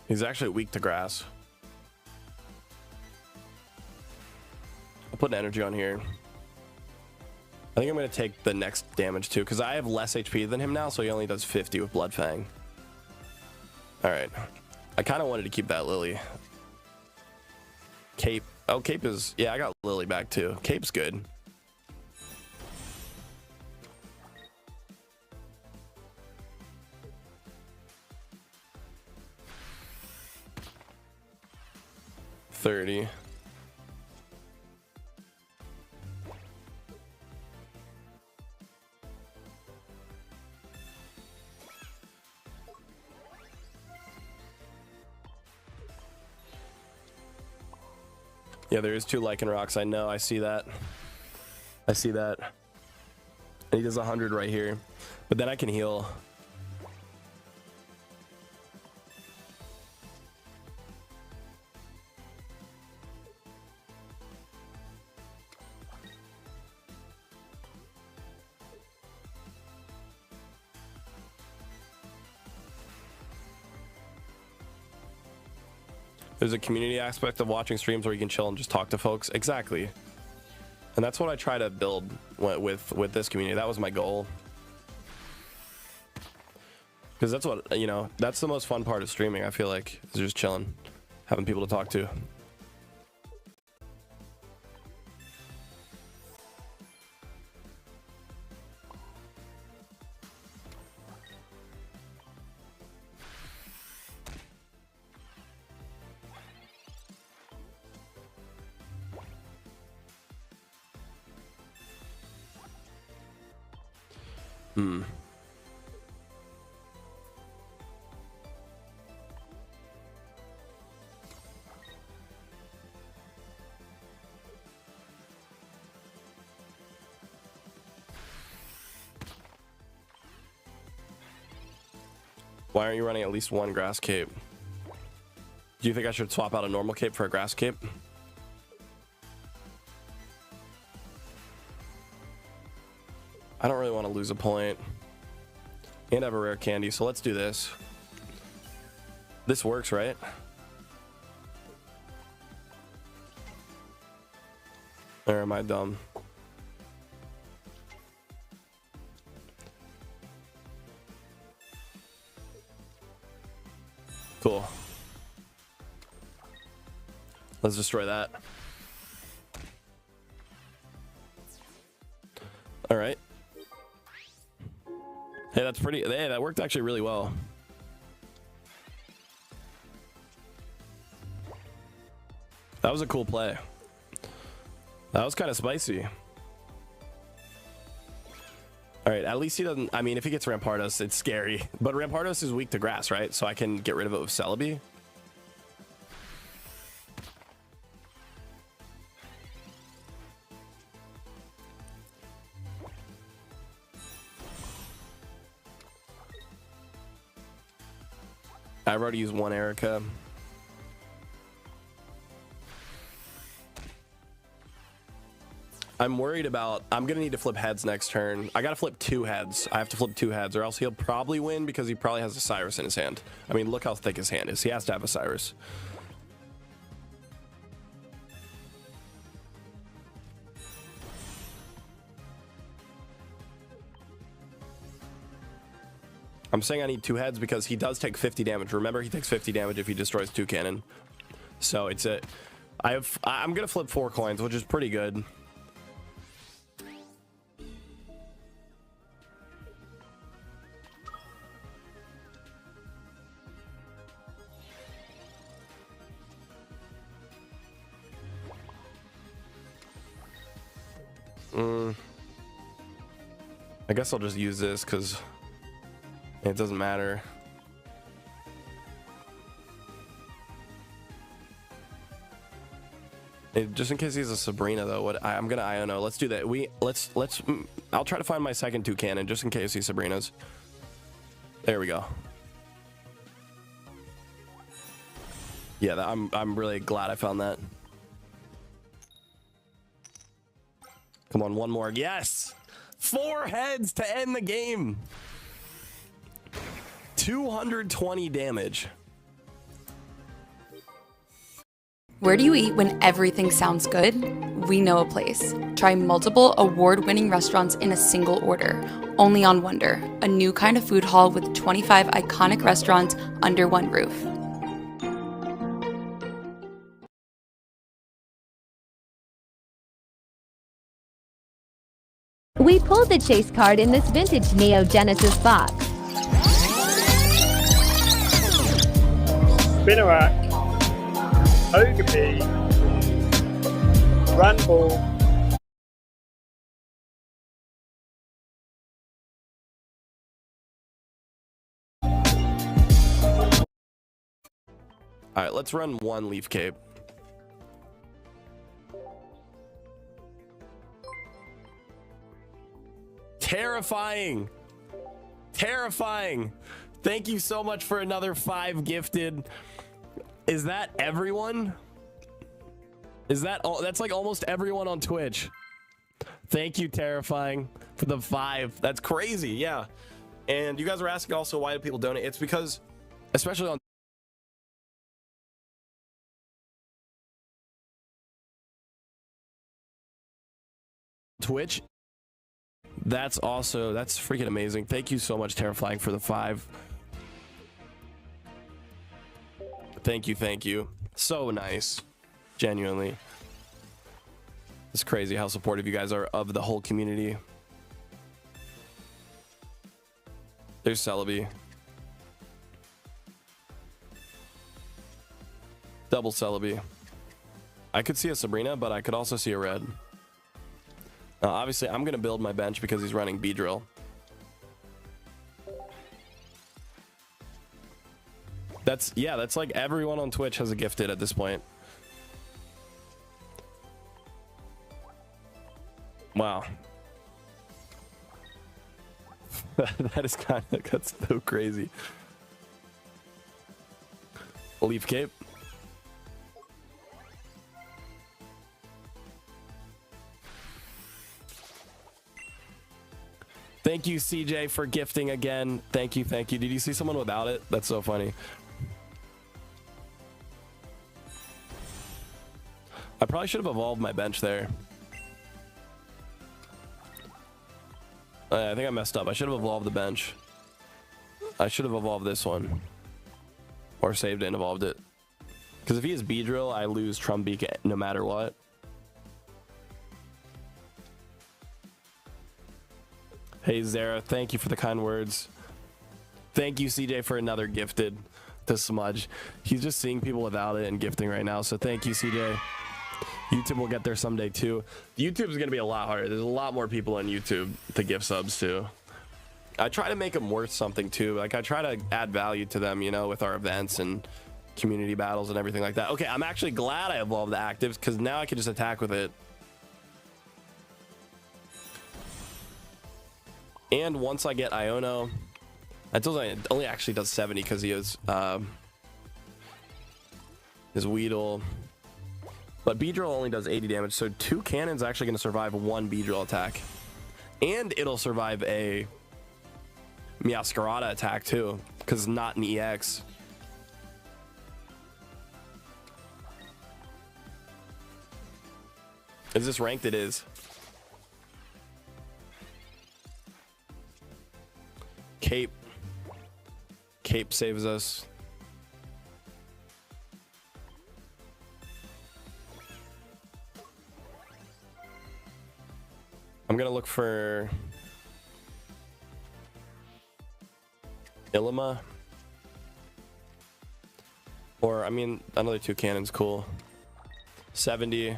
He's actually weak to grass. I'll put an energy on here. I think I'm going to take the next damage too, because I have less HP than him now, so he only does 50 with Blood Fang. Alright. I kind of wanted to keep that Lily. Cape. Oh, Cape is... Yeah, I got Lily back too. Cape's good. $30. Yeah, there is 2 Lycan rocks. I know. I see that. I see that. And he does 100 right here. But then I can heal. There's a community aspect of watching streams where you can chill and just talk to folks. Exactly. And that's what I try to build with this community. That was my goal. Because that's what, you know, that's the most fun part of streaming, I feel like, is just chilling, having people to talk to. Why aren't you running at least one grass cape? Do you think I should swap out a normal cape for a grass cape? I don't really want to lose a point and have a rare candy, so let's do this. This works, right? Or am I dumb? Cool. Let's destroy that. All right. Hey, that's pretty. Hey, that worked actually really well. That was a cool play. That was kind of spicy. All right, at least he doesn't. I mean, if he gets Rampardos, it's scary. But Rampardos is weak to grass, right? So I can get rid of it with Celebi. I've already used one Erica. I'm worried about, I'm gonna need to flip heads next turn. I gotta flip 2 heads. I have to flip 2 heads or else he'll probably win because he probably has a Cyrus in his hand. I mean, look how thick his hand is. He has to have a Cyrus. I'm saying I need 2 heads because he does take 50 damage. Remember, he takes 50 damage if he destroys 2 cannon. So it's a, I'm gonna flip 4 coins, which is pretty good. I guess I'll just use this because it doesn't matter. Just in case he's a Sabrina though, I'm gonna Iono. Let's do that. I'll try to find my second 2 cannon just in case he's Sabrina's. There we go. Yeah, I'm really glad I found that. Come on, one more. Yes! 4 heads to end the game. 220 damage. Where do you eat when everything sounds good? We know a place. Try multiple award-winning restaurants in a single order. Only on Wonder, a new kind of food hall with 25 iconic restaurants under one roof. We pulled the chase card in this vintage Neo Genesis box. Spinarak, Ogaby, Run Ball, All right, let's run 1 Leaf Cape. Terrifying. Terrifying. Thank you so much for another 5 gifted. Is that everyone? Is that all? That's like almost everyone on Twitch. Thank you, Terrifying, for the 5. That's crazy. Yeah. And you guys were asking also, why do people donate? It's because, especially on Twitch, that's freaking amazing. Thank you so much, Terrifying, for the 5. Thank you. So nice. Genuinely. It's crazy how supportive you guys are of the whole community. There's Celebi. Double Celebi. I could see a Sabrina, but I could also see a red. Obviously, I'm going to build my bench because he's running Beedrill. That's like everyone on Twitch has a gifted at this point. Wow. That is that's so crazy. Leaf cape. Thank you, CJ, for gifting again. Thank you, thank you. Did you see someone without it? That's so funny. I probably should have evolved my bench there. I think I messed up. I should have evolved the bench. I should have evolved this one. Or saved it and evolved it. Because if he has Beedrill, I lose Trumbeak no matter what. Hey, Zara, thank you for the kind words. Thank you, CJ, for another gifted to Smudge. He's just seeing people without it and gifting right now. So thank you, CJ. YouTube will get there someday too. YouTube is going to be a lot harder. There's a lot more people on YouTube to give subs to. I try to make them worth something too. Like I try to add value to them, you know, with our events and community battles and everything like that. Okay, I'm actually glad I evolved the actives because now I can just attack with it. And once I get Iono, it only actually does 70 because he has his Weedle. But Beedrill only does 80 damage, so 2 cannons actually going to survive 1 Beedrill attack. And it'll survive a Meowscarada attack too, because it's not an EX. Is this ranked? It is. Cape saves us. I'm gonna look for Ilima. Or, I mean, another 2 cannons, cool. 70.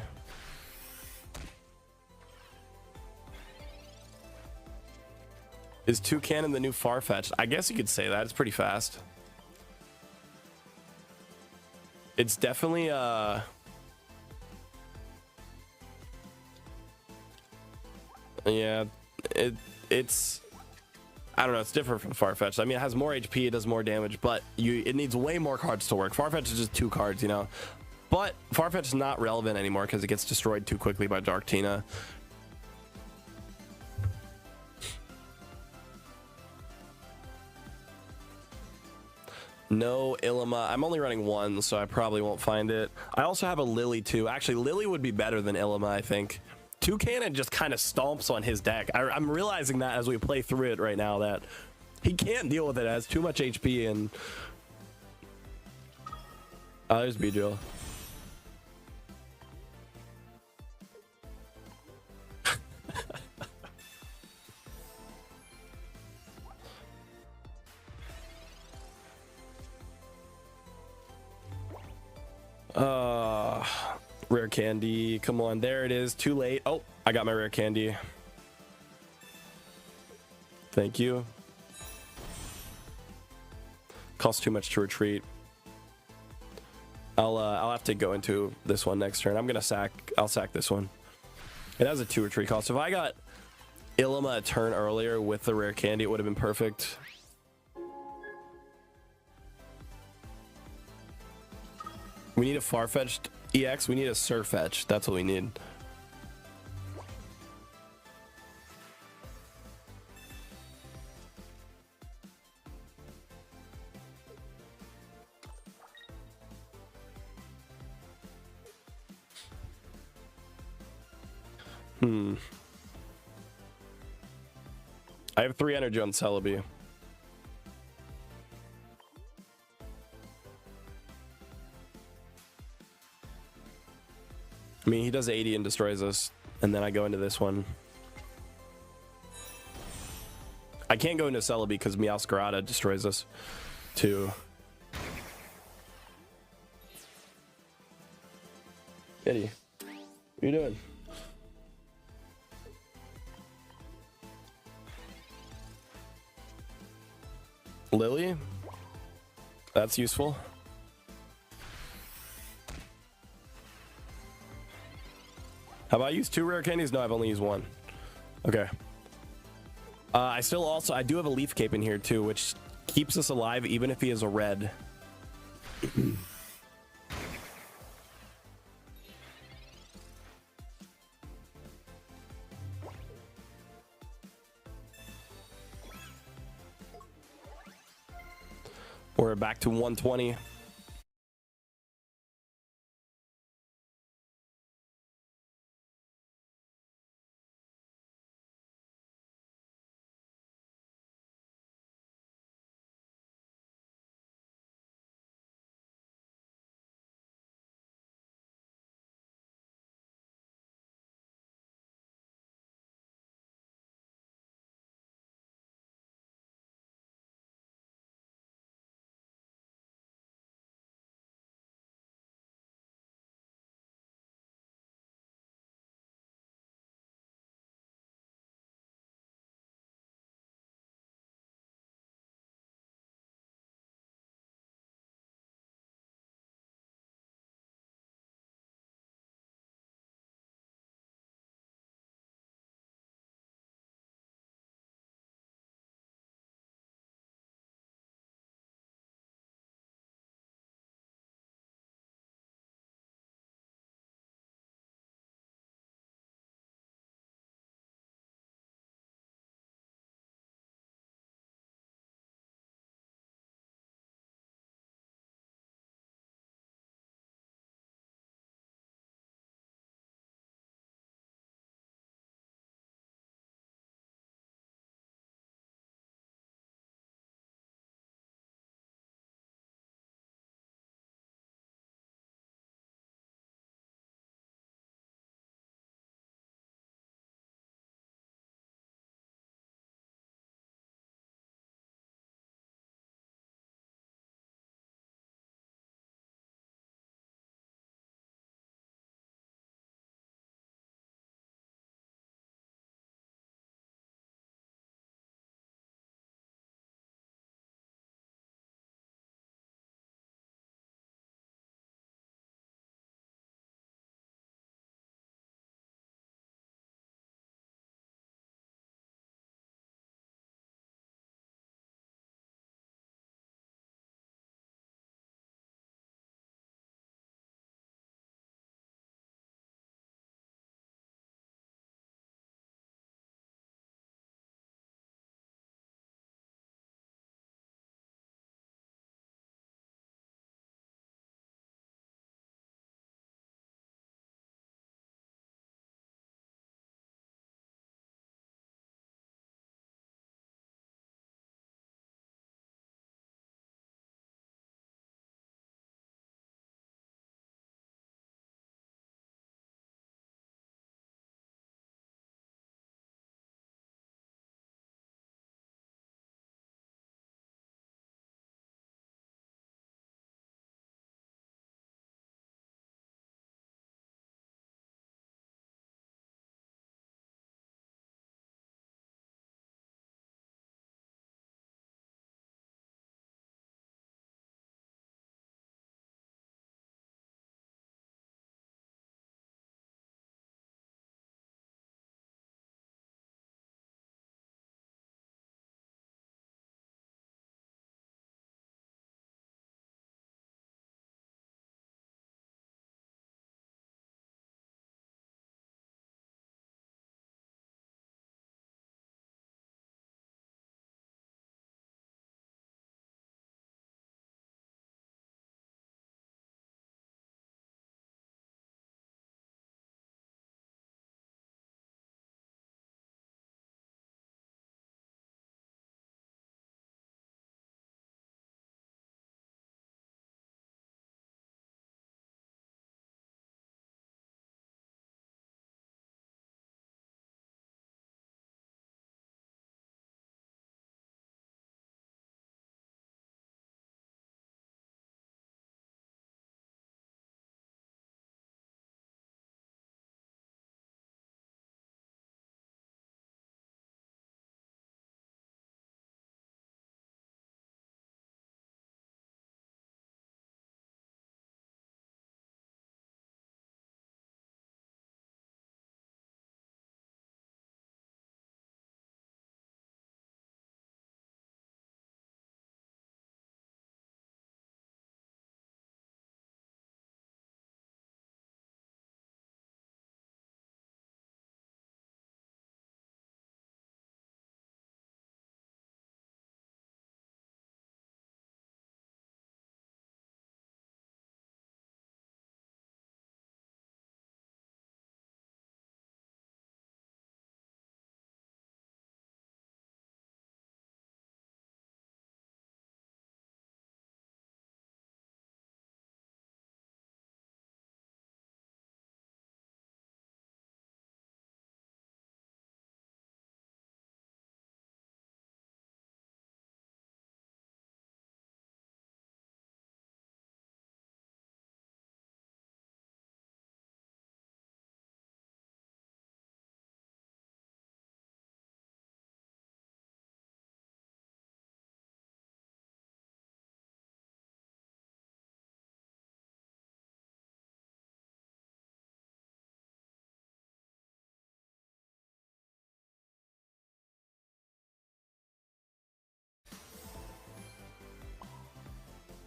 Is 2 cannon the new Farfetch'd? I guess you could say that. It's pretty fast. It's definitely yeah, it's I don't know, it's different from Farfetch'd. I mean, it has more HP, it does more damage, but it needs way more cards to work. Farfetch'd is just 2 cards, you know. But Farfetch'd is not relevant anymore because it gets destroyed too quickly by Dark Tina. No Ilima. I'm only running 1, so I probably won't find it. I also have a Lily too. Actually, Lily would be better than Ilima, I think. 2 cannon just kind of stomps on his deck. I'm realizing that as we play through it right now, that he can't deal with it. It has too much HP and... Oh, there's Beedrill. Rare candy, come on, there it is. Too late. Oh, I got my rare candy. Thank you. Costs too much to retreat. I'll have to go into this one next turn. I'll sack this one. It has a 2 retreat cost. If I got Ilima a turn earlier with the rare candy, it would have been perfect. We need a Farfetch'd EX. We need a Surfetch. That's what we need. I have 3 energy on Celebi. I mean, he does 80 and destroys us, and then I go into this one. I can't go into Celebi because Meowscarada destroys us too. Eddie, what are you doing? Lily? That's useful. Have I used 2 rare candies? No, I've only used 1. Okay. I do have a leaf cape in here too, which keeps us alive even if he is a red. We're back to 120.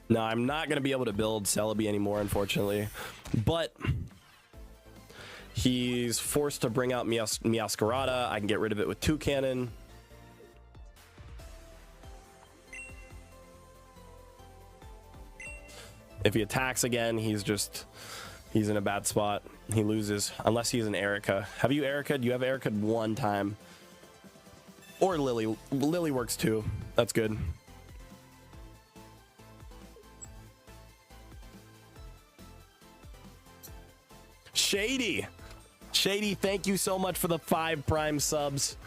No, I'm not going to be able to build Celebi anymore, unfortunately. But he's forced to bring out Meowscarada. I can get rid of it with 2 cannon. If he attacks again, he's in a bad spot. He loses unless he's an Erica. Have you Erica? You have Erica 1 time. Or Lily. Lily works too. That's good. Shady, thank you so much for the 5 Prime subs.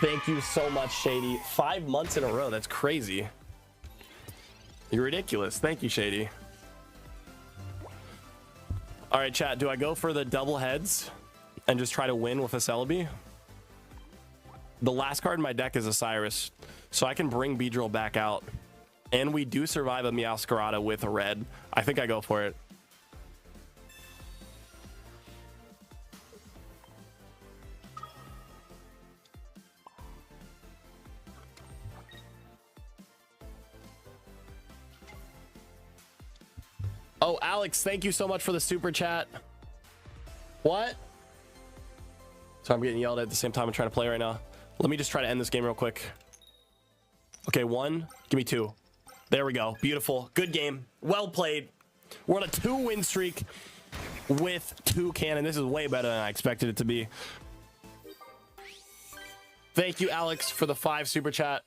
Thank you so much, Shady. 5 months in a row. That's crazy. You're ridiculous. Thank you, Shady. All right, chat. Do I go for the double heads and just try to win with a Celebi? The last card in my deck is a Cyrus, so I can bring Beedrill back out. And we do survive a Meowscarada with a red. I think I go for it. Oh, Alex, thank you so much for the super chat. What? So I'm getting yelled at the same time I'm trying to play right now. Let me just try to end this game real quick. Okay, 1. Give me 2. There we go. Beautiful. Good game. Well played. We're on a 2-win streak with 2 cannon. This is way better than I expected it to be. Thank you, Alex, for the 5 super chat.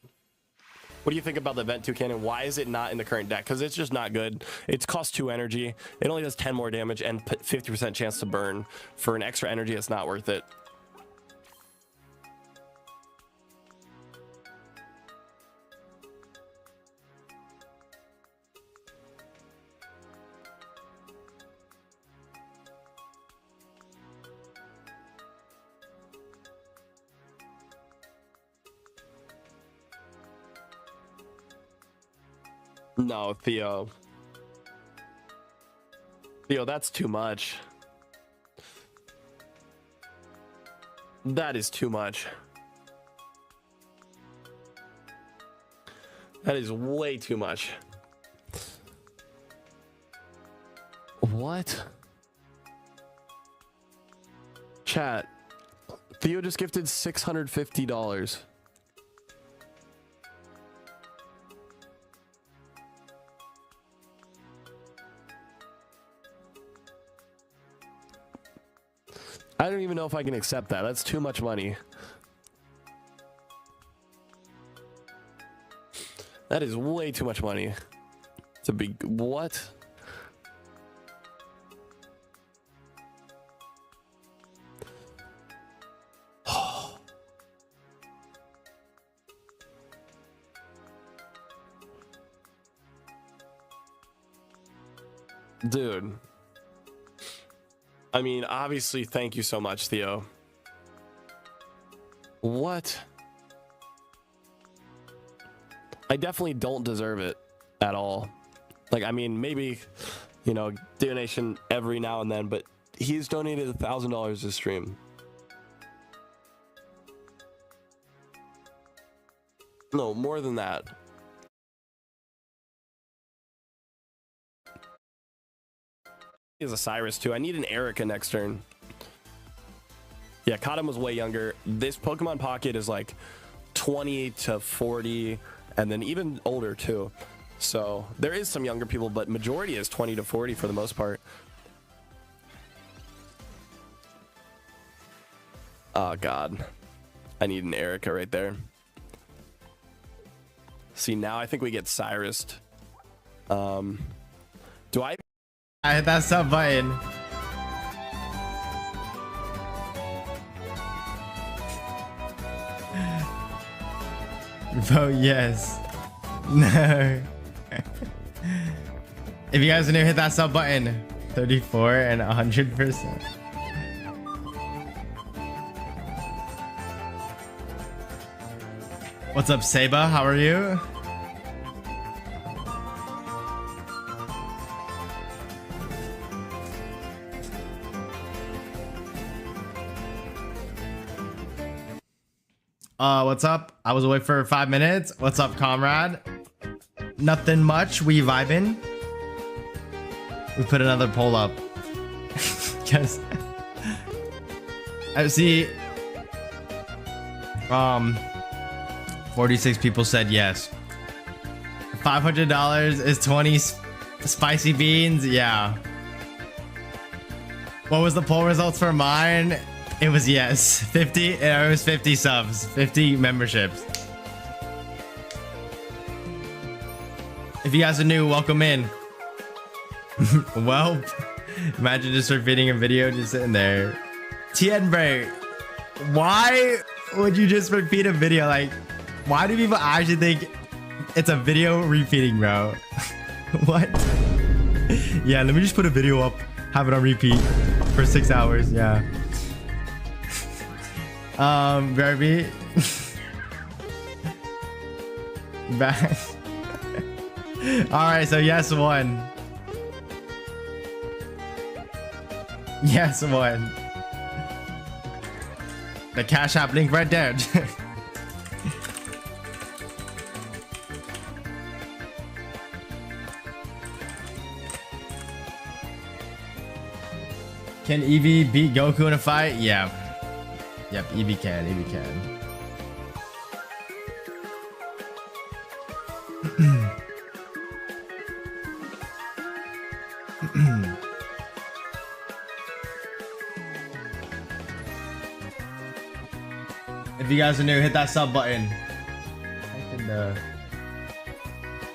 What do you think about the Vent 2 cannon? Why is it not in the current deck? Because it's just not good. It's cost 2 energy. It only does 10 more damage and 50% chance to burn. For an extra energy, it's not worth it. No, Theo. Theo, that's too much. That is too much. That is way too much. What? Chat. Theo just gifted $650. I don't even know if I can accept that. That's too much money. That is way too much money. It's a big... What? Dude. I mean, obviously, thank you so much, Theo. What? I definitely don't deserve it at all. Like, I mean, maybe, you know, donation every now and then, but he's donated $1,000 to stream. No, more than that. Is a Cyrus too. I need an Erica next turn. Yeah, Kadam was way younger. This Pokemon Pocket is like 20 to 40 and then even older too. So there is some younger people, but majority is 20 to 40 for the most part. Oh God, I need an Erica right there. See, now I think we get Cyrused. Do I hit that sub button? Vote yes. No. If you guys are new, hit that sub button. 34 and 100%. What's up, Seba? How are you? What's up? I was away for 5 minutes. What's up, comrade? Nothing much. We vibing. We put another poll up. Because I see 46 people said yes. $500 is 20 spicy beans. Yeah. What was the poll results for mine? It was yes. 50. It was 50 subs. 50 memberships. If you guys are new, welcome in. Well, imagine just repeating a video just sitting there. Tienbray, why would you just repeat a video? Like, why do people actually think it's a video repeating, bro? What? Yeah, let me just put a video up, have it on repeat for 6 hours. Yeah. Barbie. Back. All right, so yes, one. Yes, one. The Cash App link right there. Can Eevee beat Goku in a fight? Yeah. Yep, Eevee can. Eevee can. If you guys are new, hit that sub button.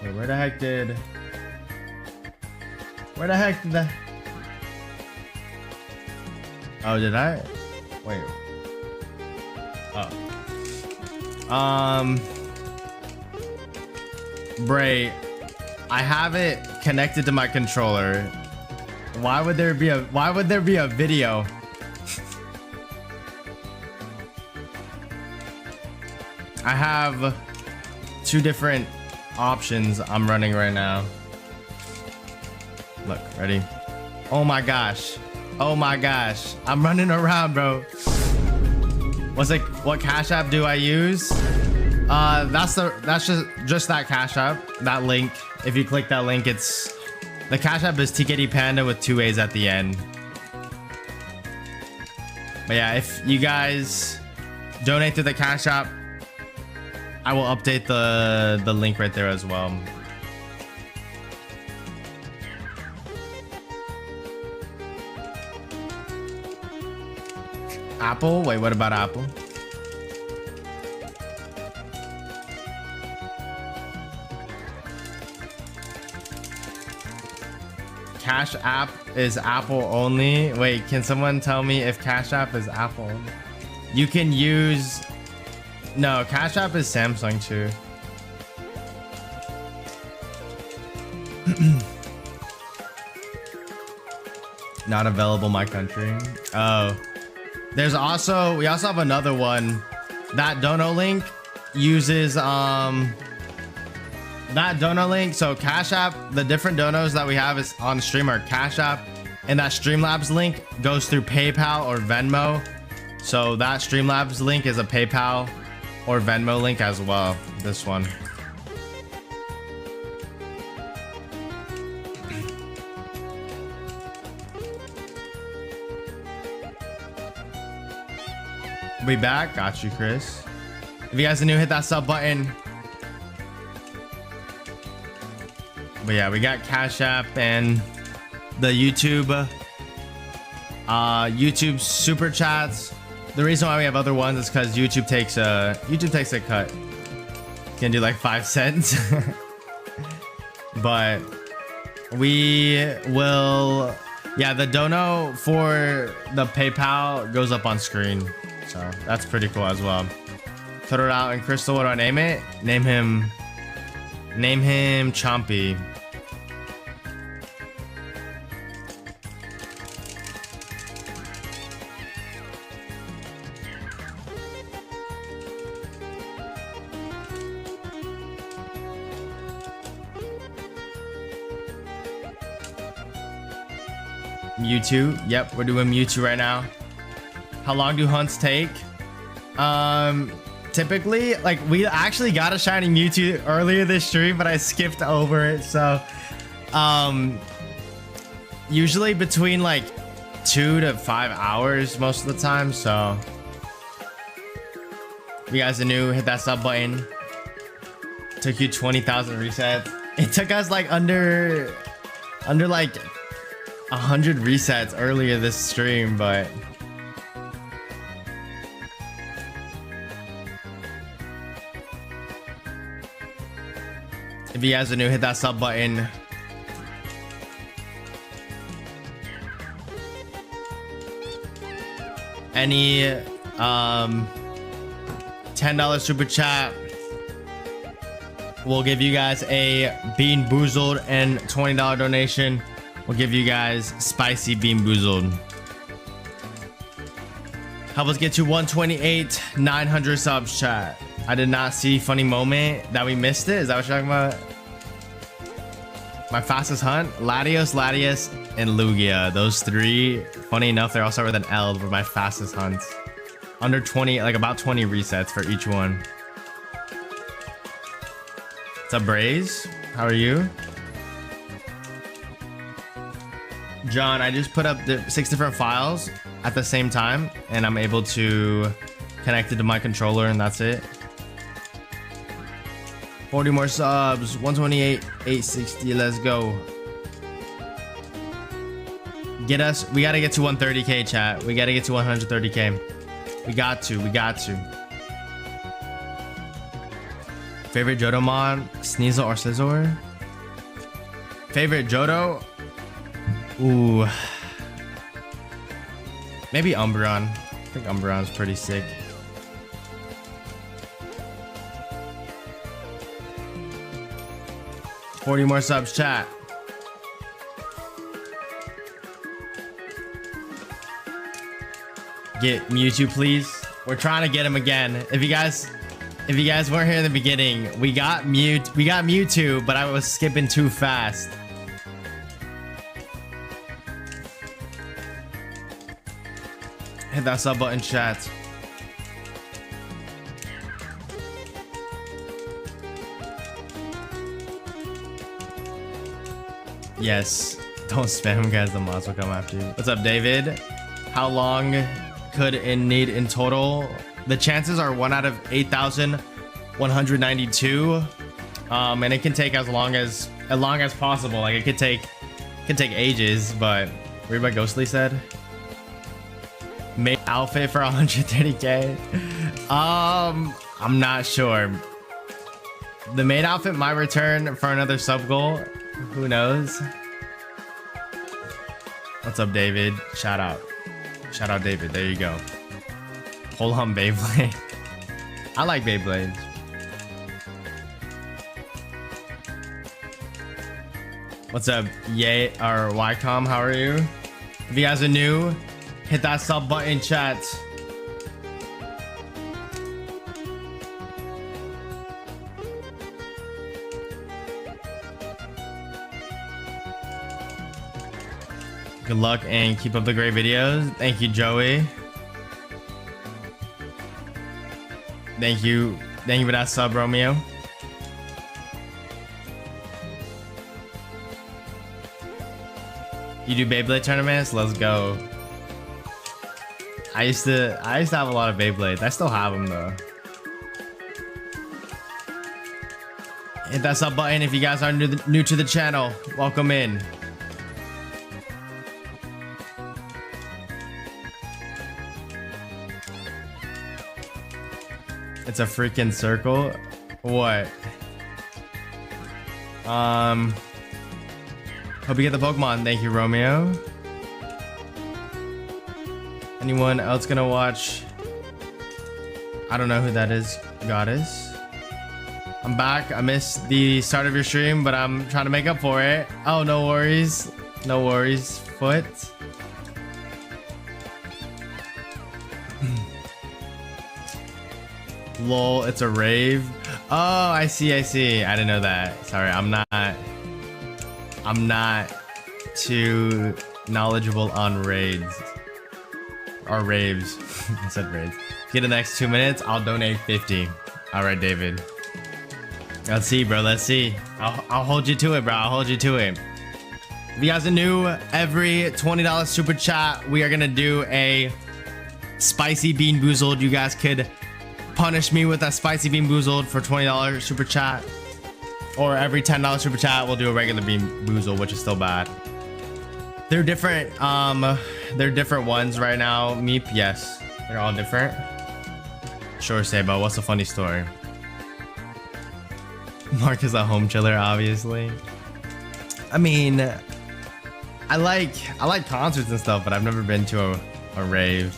Wait, where the heck did the... Oh, did I? Wait. Oh. Bray, I have it connected to my controller. Why would there be a video? I have 2 different options I'm running right now. Look, ready? Oh my gosh. Oh my gosh. I'm running around, bro. What Cash App do I use? That's just that Cash App, that link. If you click that link, it's the Cash App is TKD Panda with 2 A's at the end. But yeah, if you guys donate to the Cash App, I will update the link right there as well. Apple? Wait, what about Apple? Cash App is Apple only. Wait, can someone tell me if Cash App is Apple only? You can use... No, Cash App is Samsung too. Not available in my country. Oh. We also have another one. That dono link uses that dono link. So Cash App, the different donos that we have is on stream are Cash App, and that Streamlabs link goes through PayPal or Venmo. So that Streamlabs link is a PayPal or Venmo link as well. This one. We back. Got you, Chris. If you guys are new, hit that sub button. But yeah, we got Cash App and the YouTube super chats. The reason why we have other ones is because YouTube takes a cut. It's gonna do like 5 cents. But we will, yeah, the dono for the PayPal goes up on screen. So that's pretty cool as well. Put it out. And Crystal, what do I name it? Name him Chompy. Mewtwo. Yep, we're doing Mewtwo right now. How long do hunts take? typically, like, we actually got a shiny Mewtwo earlier this stream, but I skipped over it. So, usually between like 2 to 5 hours most of the time. So, if you guys are new, hit that sub button. Took you 20,000 resets. It took us like under like 100 resets earlier this stream, but if you guys are new, hit that sub button. Any $10 super chat will give you guys a Bean Boozled, and $20 donation will give you guys Spicy Bean Boozled. Help us get to 128, 900 subs, chat. I did not see funny moment that we missed it. Is that what you're talking about? My fastest hunt, Latios, and Lugia. Those three, funny enough, they all start with an L for my fastest hunts. Under 20, like about 20 resets for each one. What's up, Braze? How are you? John, I just put up the 6 different files at the same time, and I'm able to connect it to my controller, and that's it. 40 more subs, 128, 860, let's go. Get us, we gotta get to 130k, chat. We gotta get to 130k. We got to. Favorite Johto mod, Sneasel or Scizor? Favorite Johto? Ooh. Maybe Umbreon. I think Umbreon's pretty sick. $40 more subs, chat. Get Mewtwo, please. We're trying to get him again. If you guys weren't here in the beginning, we got Mewtwo, but I was skipping too fast. Hit that sub button, chat. Yes, don't spam, guys. The mods will come after you. What's up, David? How long could it need in total? The chances are 1 out of 8,192, and it can take as long as possible. Like it could take ages. But read what Ghostly said. Made outfit for 130k. I'm not sure. The main outfit might return for another sub goal. Who knows? What's up, David? Shout out, David. There you go. Hold on, Beyblade. I like Beyblades. What's up, Yay or Ycom? How are you? If you guys are new, hit that sub button, chat. Good luck and keep up the great videos. Thank you, Joey. Thank you for that sub, Romeo. You do Beyblade tournaments? Let's go. I used to have a lot of Beyblades. I still have them though. Hit that sub button if you guys are new to the channel. Welcome in. It's a freaking circle. What? Hope you get the Pokemon. Thank you, Romeo. Anyone else gonna watch? I don't know who that is. Goddess. I'm back. I missed the start of your stream, but I'm trying to make up for it. Oh, no worries. No worries, Foot. Lol, it's a rave. Oh, I see. I didn't know that. Sorry, I'm not too knowledgeable on raids. or raves. I said raves. Get the next 2 minutes, I'll donate 50. All right, David. Let's see, bro. Let's see. I'll hold you to it, bro. I'll hold you to it. If you guys are new, every $20 super chat, we are gonna do a spicy bean boozled. You guys could punish me with a spicy bean boozled for $20 super chat, or every $10 super chat, we'll do a regular bean boozled, which is still bad. They're different. They're different ones right now. Meep, yes, they're all different. Sure, Sabo. What's a funny story? Mark is a home chiller, obviously. I mean, I like concerts and stuff, but I've never been to a rave.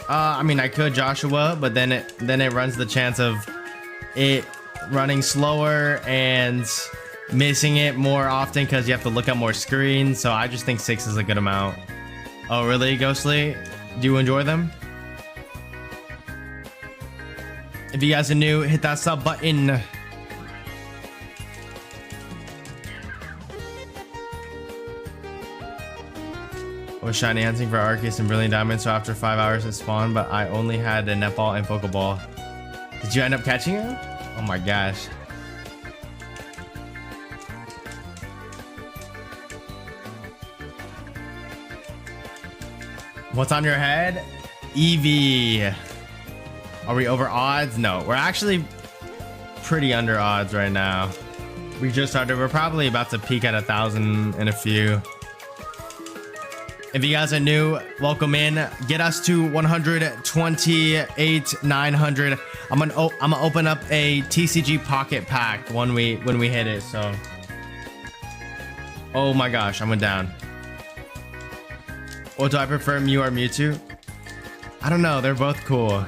I mean, I could, Joshua, but then it runs the chance of it running slower and missing it more often because you have to look at more screens. So I just think 6 is a good amount. Oh, really, Ghostly? Do you enjoy them? If you guys are new, hit that sub button. I was shiny hunting for Arceus and Brilliant Diamond, so after 5 hours it spawned, but I only had a netball and Pokeball. Did you end up catching him? Oh my gosh. What's on your head? Eevee. Are we over odds? No, we're actually pretty under odds right now. We just started. We're probably about to peak at 1,000 in a few. If you guys are new, welcome in. Get us to 128,900. I'm gonna open up a TCG pocket pack when we hit it. So, oh my gosh, I went down. What do I prefer, Mew or Mewtwo? I don't know. They're both cool.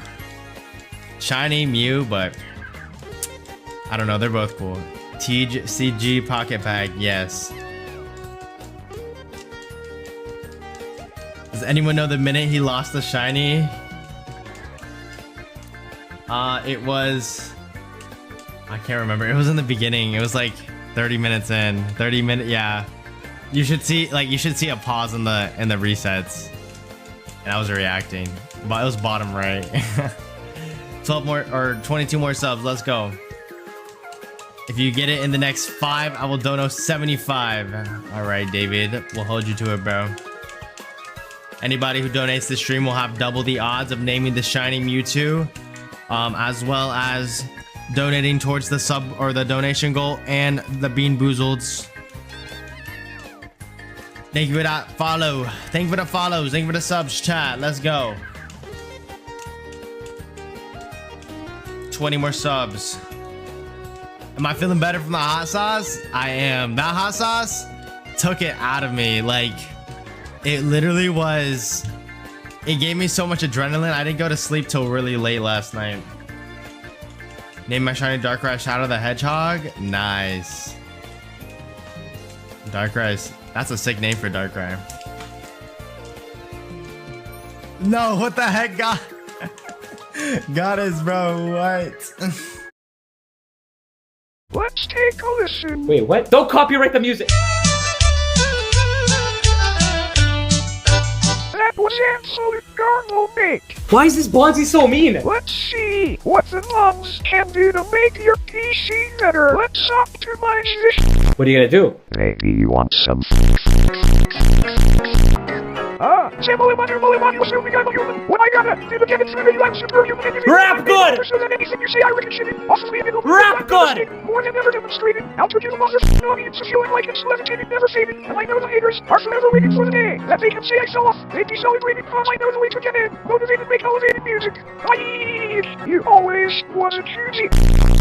Shiny Mew, but I don't know. They're both cool. TCG pocket pack, yes. Does anyone know the minute he lost the shiny? It was, I can't remember. It was in the beginning. It was like 30 minutes in. 30 minutes, yeah. You should see a pause in the resets. And I was reacting. But it was bottom right. 12 more or 22 more subs. Let's go. If you get it in the next 5, I will dono 75. All right, David. We'll hold you to it, bro. Anybody who donates the stream will have double the odds of naming the shiny Mewtwo, as well as donating towards the sub or the donation goal and the Bean Boozleds. Thank you for that follow. Thank you for the follows. Thank you for the subs, chat. Let's go. 20 more subs. Am I feeling better from the hot sauce? I am. That hot sauce took it out of me. Like, it literally was, it gave me so much adrenaline. I didn't go to sleep till really late last night. Name my shiny Darkrai Shadow the Hedgehog. Nice. Darkrai, that's a sick name for Darkrai. No, what the heck, God? Got us, bro. What? Let's take a listen. Wait, what? Don't copyright the music. That was absolute garbage. Why is this Bonzi so mean? Let's see what the lungs can do to make your PC better. Let's optimize this. What are you gonna do? Maybe you want some. Rap good! Rap good! More than ever demonstrated, how to do the monsters and audiences feeling like it's levitated, never faded. And I know the haters are forever waiting for the day that they can say I sell off. They'd be celebrating because I know the way to get in. Motivated, make elevated music. You always was a cutie.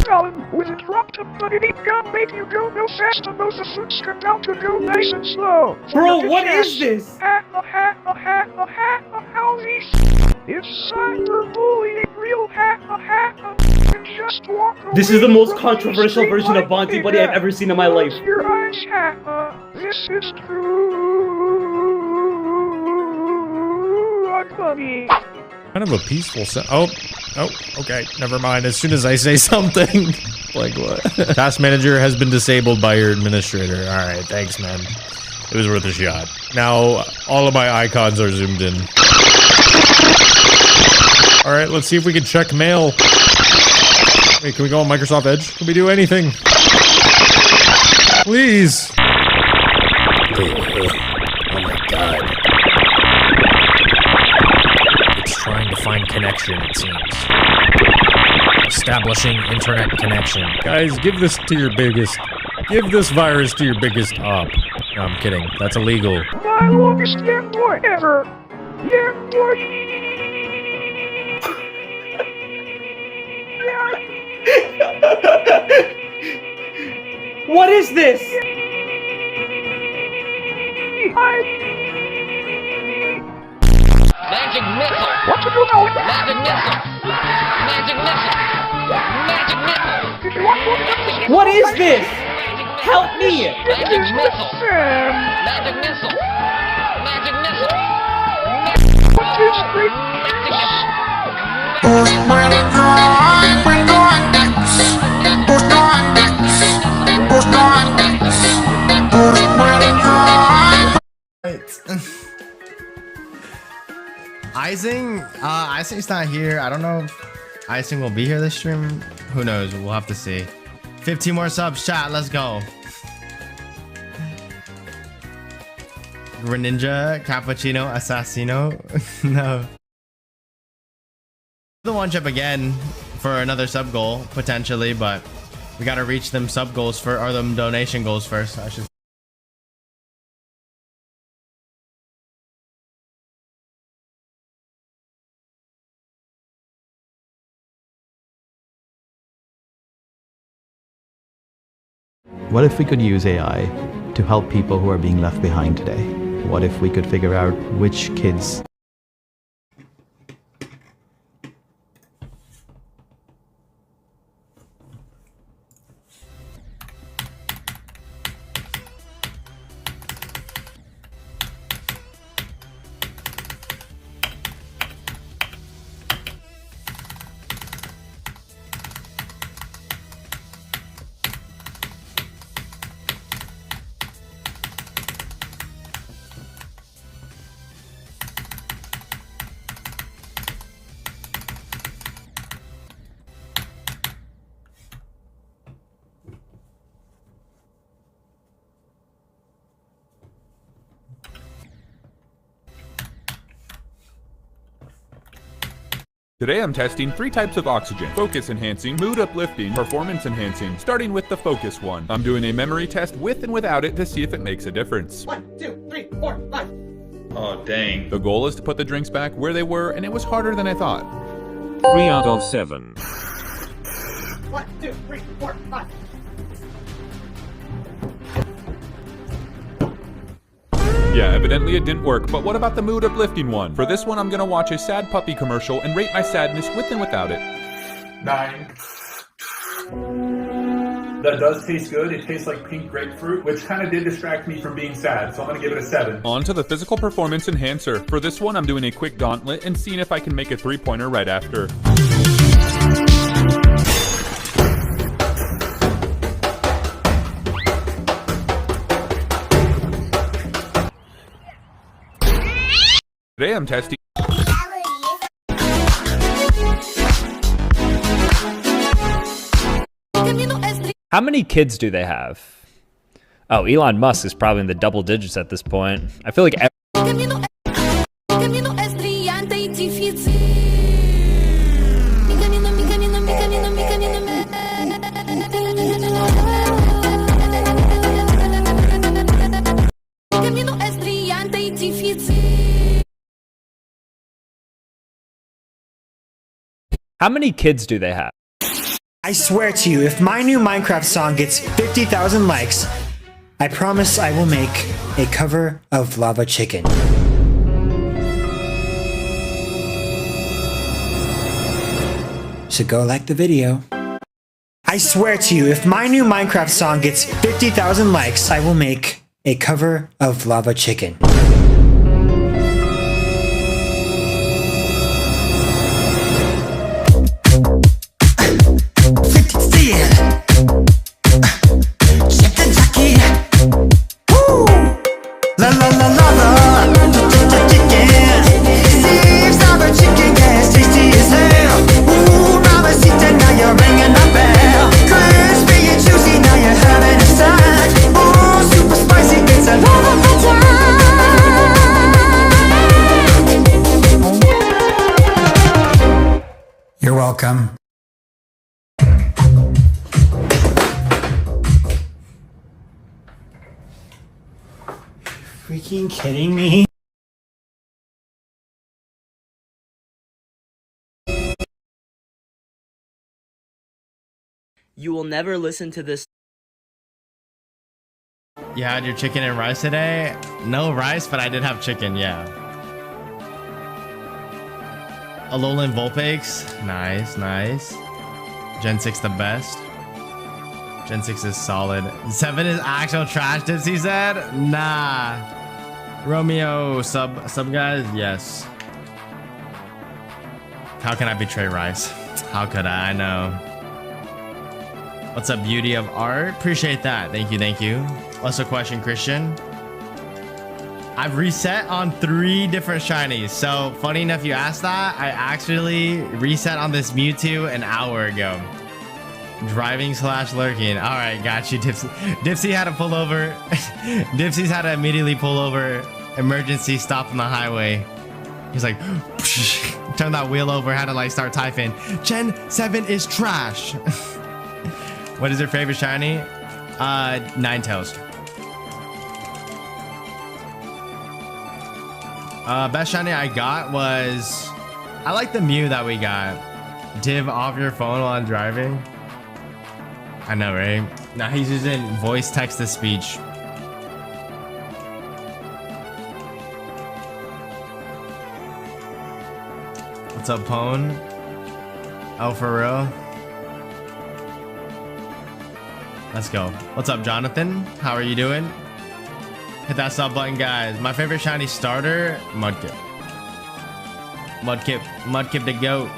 Colin, with it dropped up, but it ain't gonna make you go no fast and those the fruits come down to go nice and slow. Bro, what is this? How these it's cyberbullying real just walk away. This is the most controversial version of Bonzi Buddy I've ever seen in my life. Your eyes this is true. Funny. Kind of a peaceful sound. Oh, okay. Never mind. As soon as I say something, Like what? Task manager has been disabled by your administrator. All right, thanks, man. It was worth a shot. Now all of my icons are zoomed in. All right, let's see if we can check mail. Wait, can we go on Microsoft Edge? Can we do anything? Please. Oh my god. It's trying to find connection, it seems. Establishing internet connection. Guys, give this to your biggest. Give this virus to your biggest op. No, I'm kidding. That's illegal. My longest yet forever. Yet for What is this? Magic missile. What do you know? Magic missile. Magic missile. Magic missile. What is this? Help me! Magic missile. Magic missile. Magic missile. What is this? Ising's not here. I don't know if Ising will be here this stream. Who knows? We'll have to see. 15 more subs, chat. Let's go. Greninja, Cappuccino, Assassino. No. The one chip again for another sub goal, potentially, but we gotta reach them sub goals for, or them donation goals first, I should say. What if we could use AI to help people who are being left behind today? What if we could figure out which kids Today I'm testing 3 types of oxygen: focus enhancing, mood uplifting, performance enhancing, starting with the focus one. I'm doing a memory test with and without it to see if it makes a difference. 1, 2, 3, 4, 5. Oh dang. The goal is to put the drinks back where they were, and it was harder than I thought. 3 out of 7. 1, 2, 3, 4, 5. Yeah, evidently it didn't work, but what about the mood uplifting one? For this one, I'm gonna watch a sad puppy commercial and rate my sadness with and without it. 9. That does taste good. It tastes like pink grapefruit, which kind of did distract me from being sad, so I'm gonna give it a 7. On to the physical performance enhancer. For this one, I'm doing a quick gauntlet and seeing if I can make a 3-pointer right after. Today I'm testing. How many kids do they have? Oh, Elon Musk is probably in the double digits at this point. I feel like how many kids do they have? I swear to you, if my new Minecraft song gets 50,000 likes, I promise I will make a cover of Lava Chicken. So go like the video. I swear to you, if my new Minecraft song gets 50,000 likes, I will make a cover of Lava Chicken. freaking kidding me? You will never listen to this. You had your chicken and rice today? No rice, but I did have chicken, yeah. Alolan Vulpix. Nice, nice. Gen 6 the best. Gen 6 is solid. 7 is actual trash, Dipsy said? Nah. Romeo, sub guys? Yes. How can I betray rice? How could I know? What's up, beauty of art? Appreciate that. Thank you, thank you. What's the question, Christian? I've reset on 3 different shinies. So funny enough you asked that. I actually reset on this Mewtwo an hour ago. Driving / lurking. All right, got you, Dipsy. Dipsy had to pull over. Dipsy's had to immediately pull over. Emergency stop on the highway. He's like, turn that wheel over. Had to like start typing. Gen 7 is trash. What is your favorite shiny? Ninetales. Best shiny I got was, I like the Mew that we got. Div off your phone while driving. I know, right? Now he's using voice text to speech. What's up, Pone? Oh, for real? Let's go. What's up, Jonathan? How are you doing? Hit that sub button, guys. My favorite shiny starter, Mudkip. Mudkip the goat.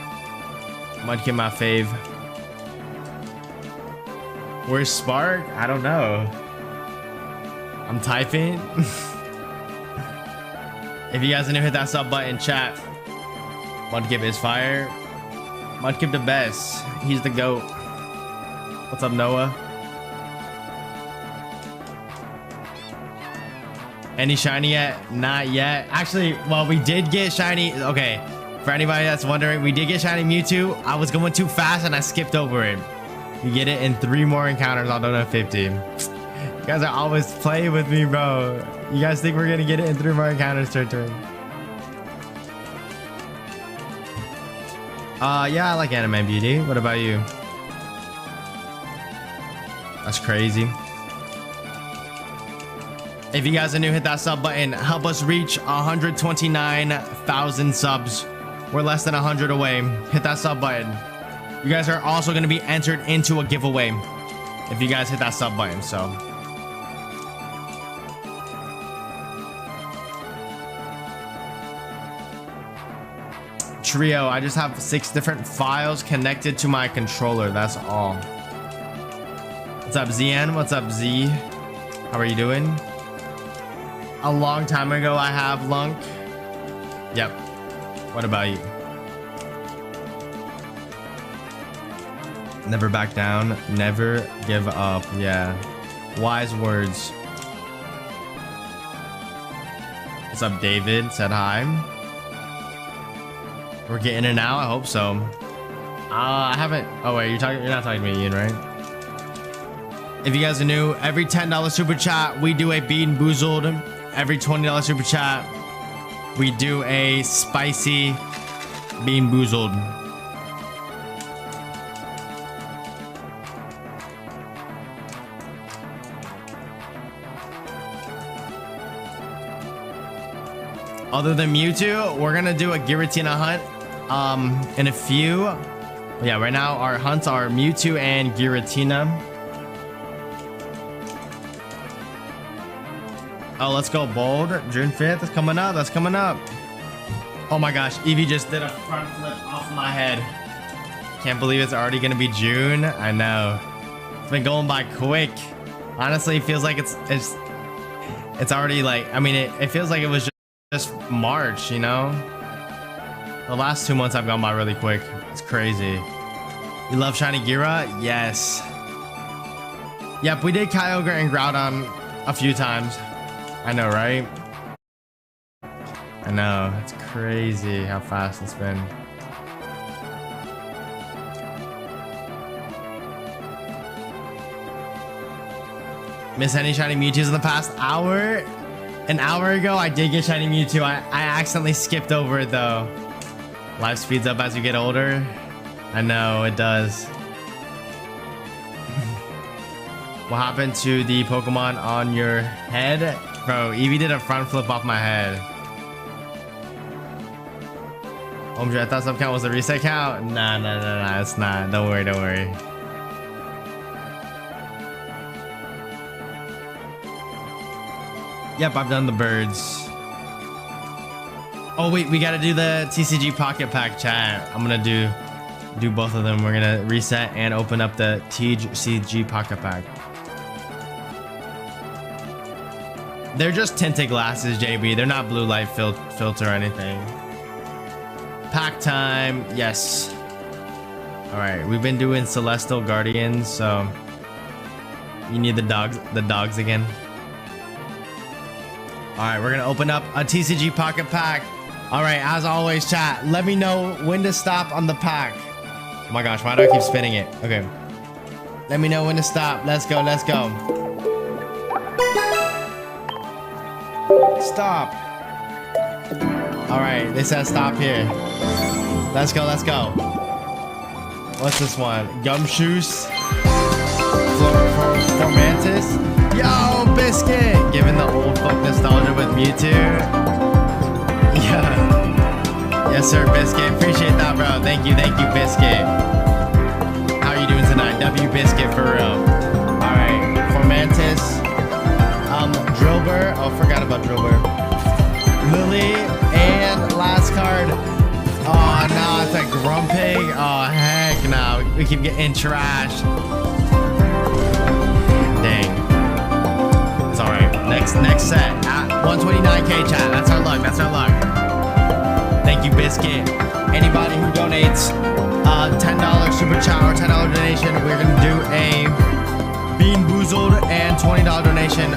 Mudkip my fave. Where's Spark? I don't know. I'm typing. If you guys are new, hit that sub button, chat. Mudkip is fire. Mudkip the best. He's the goat. What's up, Noah? Any shiny yet? Not yet. Actually, well, we did get shiny. Okay, for anybody that's wondering, we did get shiny Mewtwo. I was going too fast and I skipped over it. You get it in 3 more encounters on Donut 50. You guys are always playing with me, bro. You guys think we're gonna get it in 3 more encounters per turn? Yeah, I like Anime Beauty. What about you? That's crazy. If you guys are new, hit that sub button. Help us reach 129,000 subs. We're less than 100 away. Hit that sub button. You guys are also going to be entered into a giveaway if you guys hit that sub button. So Trio, I just have 6 different files connected to my controller. That's all. What's up, ZN? What's up, Z? How are you doing? A long time ago, I have Lunk. Yep. What about you? Never back down. Never give up. Yeah. Wise words. What's up, David? Said hi. We're getting it now. I hope so. I haven't. Oh wait, you're not talking to me, Ian, right? If you guys are new, every $10 super chat, we do a Bean Boozled. Every $20 super chat, we do a spicy Bean Boozled. Other than Mewtwo, we're gonna do a Giratina hunt in a few. Yeah, right now our hunts are Mewtwo and Giratina. Oh, let's go bold. June 5th is coming up. That's coming up. Oh my gosh, Evie just did a front flip off my head. Can't believe it's already gonna be June. I know. It's been going by quick. Honestly, it feels like it's already like, I mean, it feels like it was just March, you know? The last 2 months have gone by really quick. It's crazy. You love shiny Gira? Yes. Yep, we did Kyogre and Groudon a few times. I know, right? I know. It's crazy how fast it's been. Miss any shiny Mewtwo's in the past hour? An hour ago, I did get shiny Mewtwo. I accidentally skipped over it though. Life speeds up as you get older. I know, it does. What happened to the Pokemon on your head? Bro, Eevee did a front flip off my head. I thought sub count was the reset count. Nah, it's not. Don't worry. Yep, I've done the birds. Oh wait, we gotta do the TCG Pocket Pack, chat. I'm gonna do both of them. We're gonna reset and open up the TCG Pocket Pack. They're just tinted glasses, JB. They're not blue light filter or anything. Pack time, yes. All right, we've been doing Celestial Guardians, so you need the dogs again. All right, we're gonna open up a TCG Pocket Pack. All right, as always, chat, let me know when to stop on the pack. Oh my gosh, why do I keep spinning it? Okay. Let me know when to stop. Let's go. Stop. All right, they said stop here. Let's go. What's this one? Gumshoes. Formantis. Yo, Biscuit. Giving the old folk nostalgia with Mewtwo. Yeah. Yes, sir, Biscuit. Appreciate that, bro. Thank you, Biscuit. How are you doing tonight? W Biscuit for real. All right, Formantis. Drillbur. Oh, forgot about Drillbur. Lily, and last card. Oh, no, it's a Grumpig. Oh, heck no. We keep getting trashed. Dang. It's all right. Next set. At 129K, chat. That's our luck. Thank you, Biscuit. Anybody who donates $10 super chat or $10 donation, we're going to do a Bean Boozled, and $20 donation.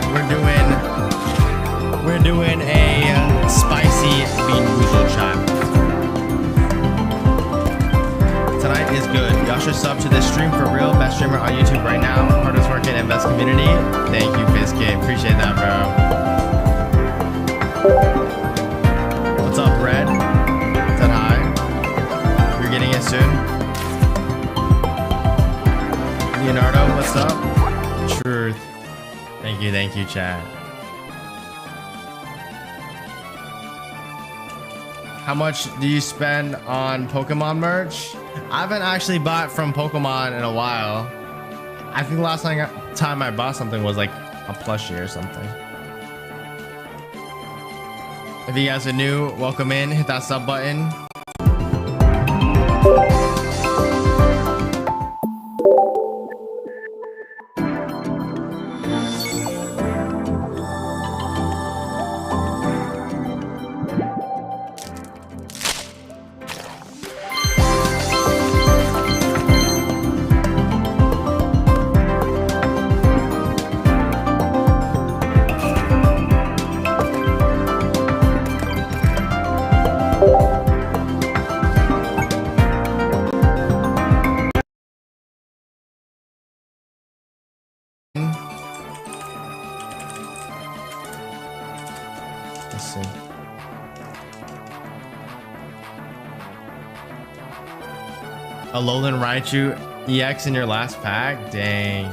We're doing a spicy Bean Boozled shot. Tonight is good. Y'all should sub to this stream for real. Best streamer on YouTube right now. Hardest working and best community. Thank you, Biscuit. Appreciate that, bro. What's up, Red? Said hi. You're getting it soon. Leonardo, what's up? Truth. Thank you, chat. How much do you spend on Pokemon merch? I haven't actually bought from Pokemon in a while. I think the last time I bought something was like a plushie or something. If you guys are new, welcome in. Hit that sub button. Alolan Raichu EX in your last pack? Dang.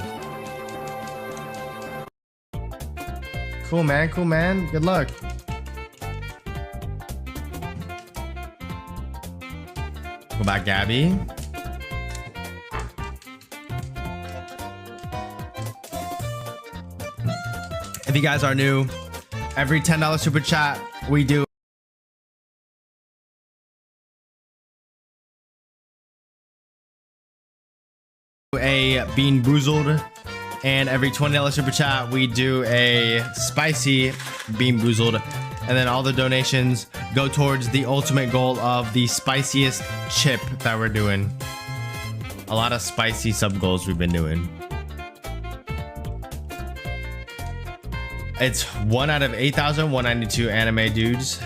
Cool, man. Good luck. Go back, Gabby. If you guys are new, every $10 super chat we do a Bean Boozled, and every $20 super chat we do a spicy Bean Boozled, and then all the donations go towards the ultimate goal of the spiciest chip that we're doing. A lot of spicy sub goals we've been doing. It's 1 out of 8,192 anime dudes.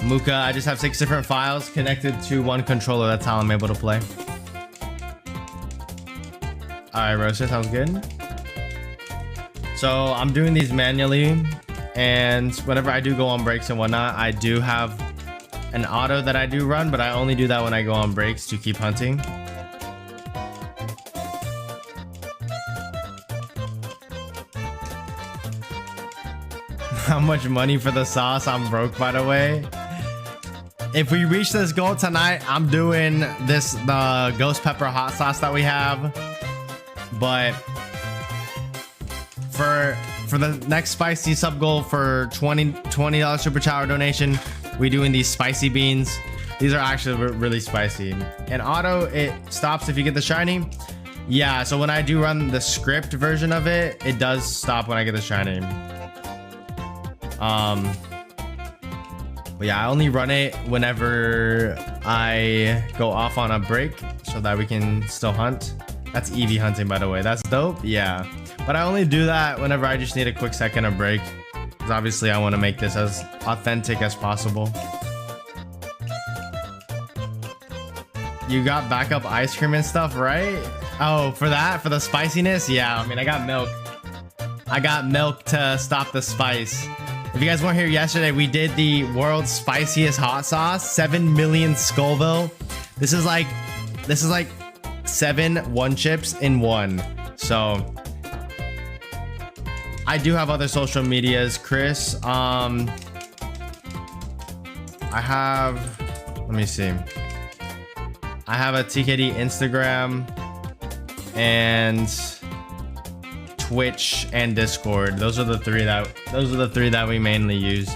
Muka, I just have 6 different files connected to one controller. That's how I'm able to play. All right, Roaster, sounds good. So I'm doing these manually, and whenever I do go on breaks and whatnot, I do have an auto that I do run, but I only do that when I go on breaks to keep hunting. How much money for the sauce? I'm broke, by the way. If we reach this goal tonight, I'm doing the ghost pepper hot sauce that we have. But for the next spicy sub goal for $20 super chat or donation, we're doing these spicy beans. These are actually really spicy. And auto, it stops if you get the shiny. Yeah, so when I do run the script version of it, it does stop when I get the shiny. But yeah, I only run it whenever I go off on a break so that we can still hunt. That's EV hunting, by the way. That's dope. Yeah, but I only do that whenever I just need a quick second of break, because obviously I want to make this as authentic as possible. You got backup ice cream and stuff, right? Oh, for the spiciness? Yeah, I mean, I got milk. I got milk to stop the spice. If you guys weren't here yesterday, we did the world's spiciest hot sauce, 7 million Scoville. This is like 7 one chips in one. So I do have other social medias, Chris. I have, let me see. I have a TKD Instagram and Twitch and Discord. Those are the three that we mainly use.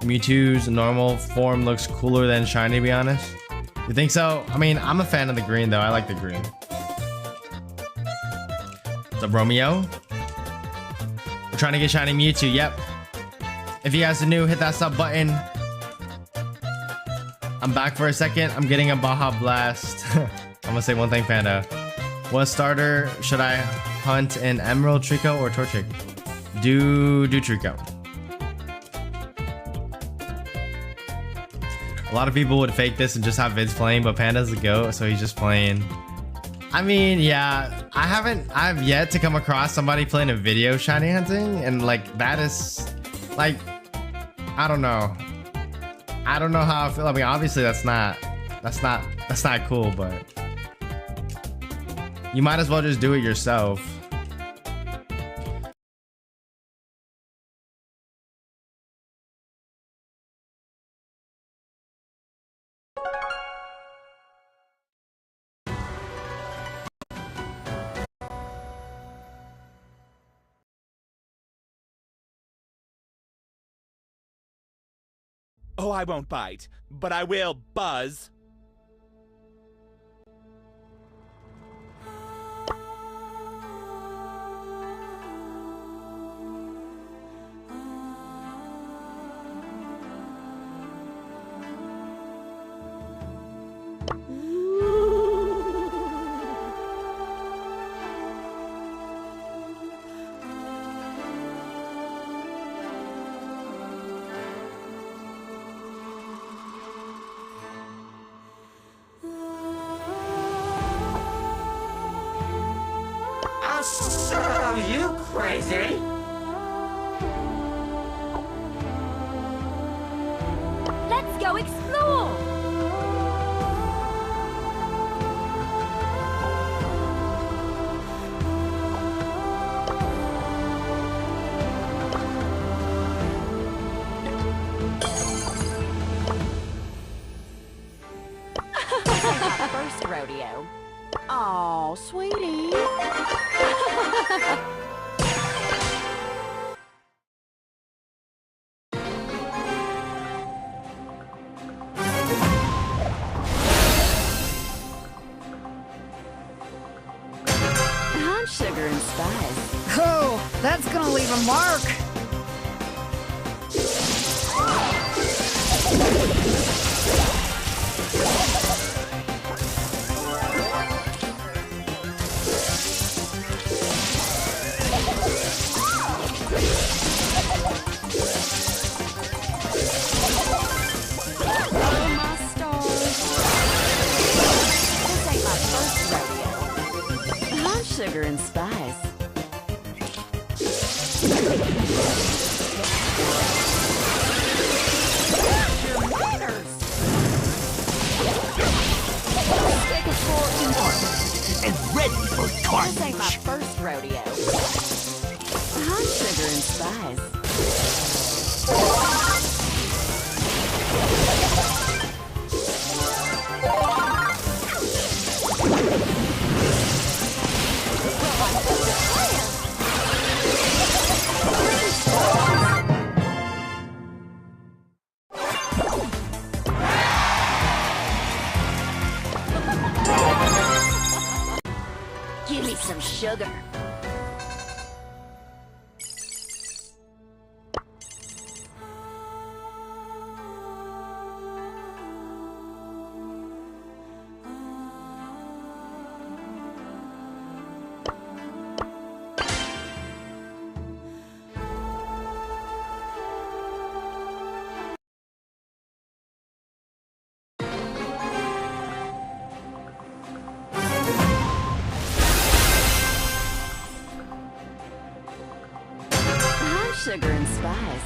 Mewtwo's normal form looks cooler than shiny, to be honest. You think so? I mean, I'm a fan of the green though. I like the green. What's up, Romeo? We're trying to get shiny Mewtwo. Yep. If you guys are new, hit that sub button. I'm back for a second. I'm getting a Baja Blast. I'm gonna say one thing, Panda. What starter should I hunt in Emerald, Trico, or Torchic? Do Trico. A lot of people would fake this and just have vids playing, but Panda's the GOAT, so he's just playing. I mean, yeah, I've yet to come across somebody playing a video shiny hunting, and like that is like, I don't know how I feel. I mean, obviously that's not cool, but you might as well just do it yourself. Oh, I won't bite, but I will buzz. Are you crazy? Let's go explore! First rodeo. Oh, sweetie. I'm sugar and spice. Oh, that's gonna leave a mark. Sugar and spice. Your manners. Take a fork And ready for carnage. This ain't my first rodeo. Hot sugar and spice. Give me some sugar. Sugar and spice.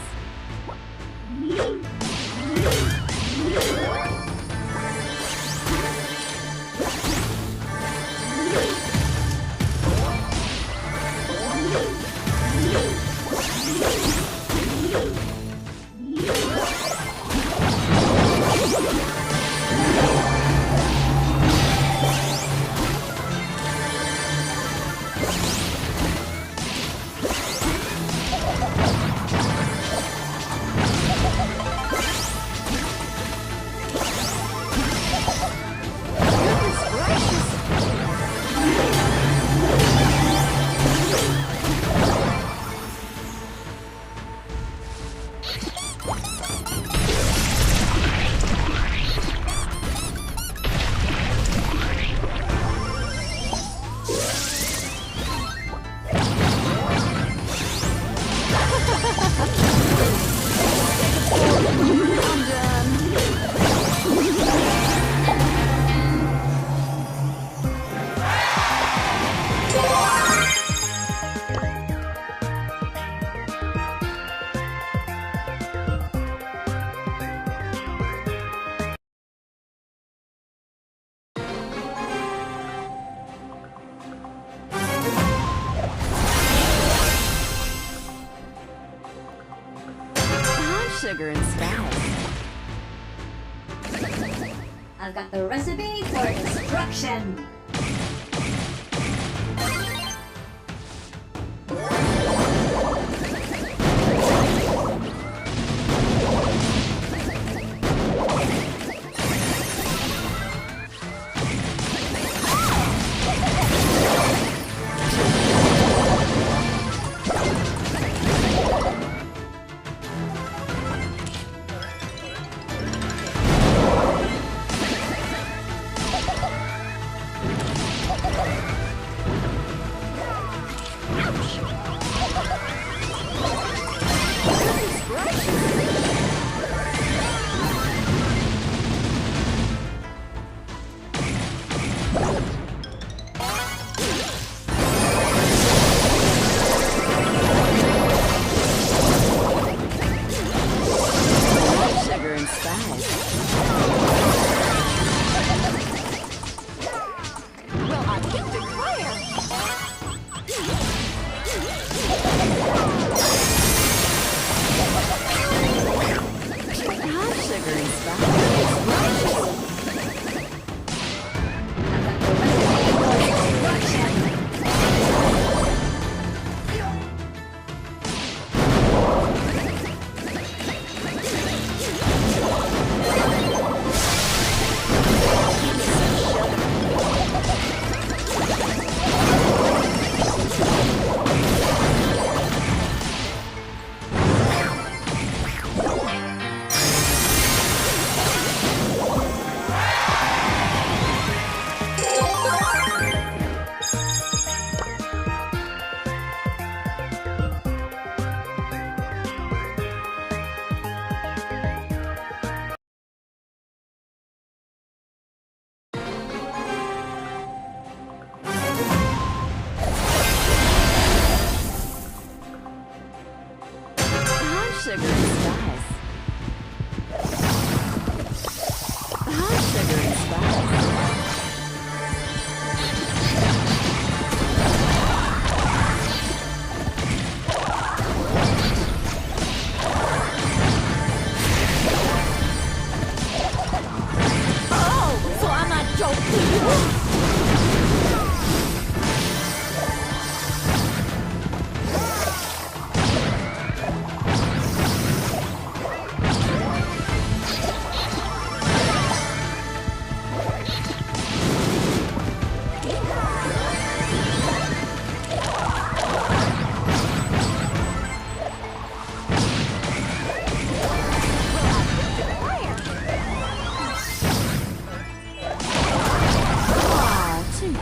Sugar and spice. I've got the recipe for destruction.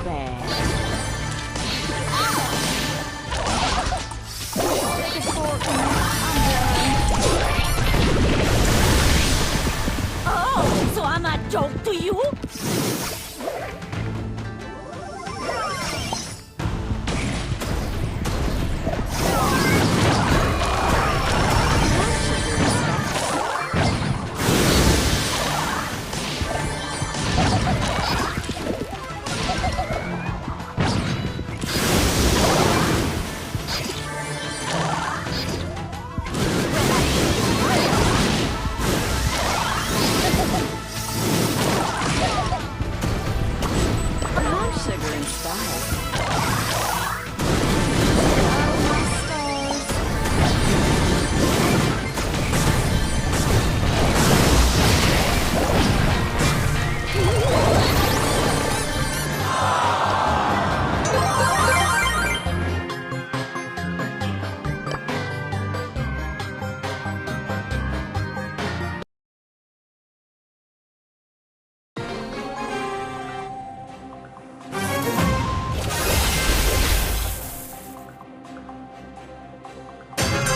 bad. Oh, so I'm a joke to you?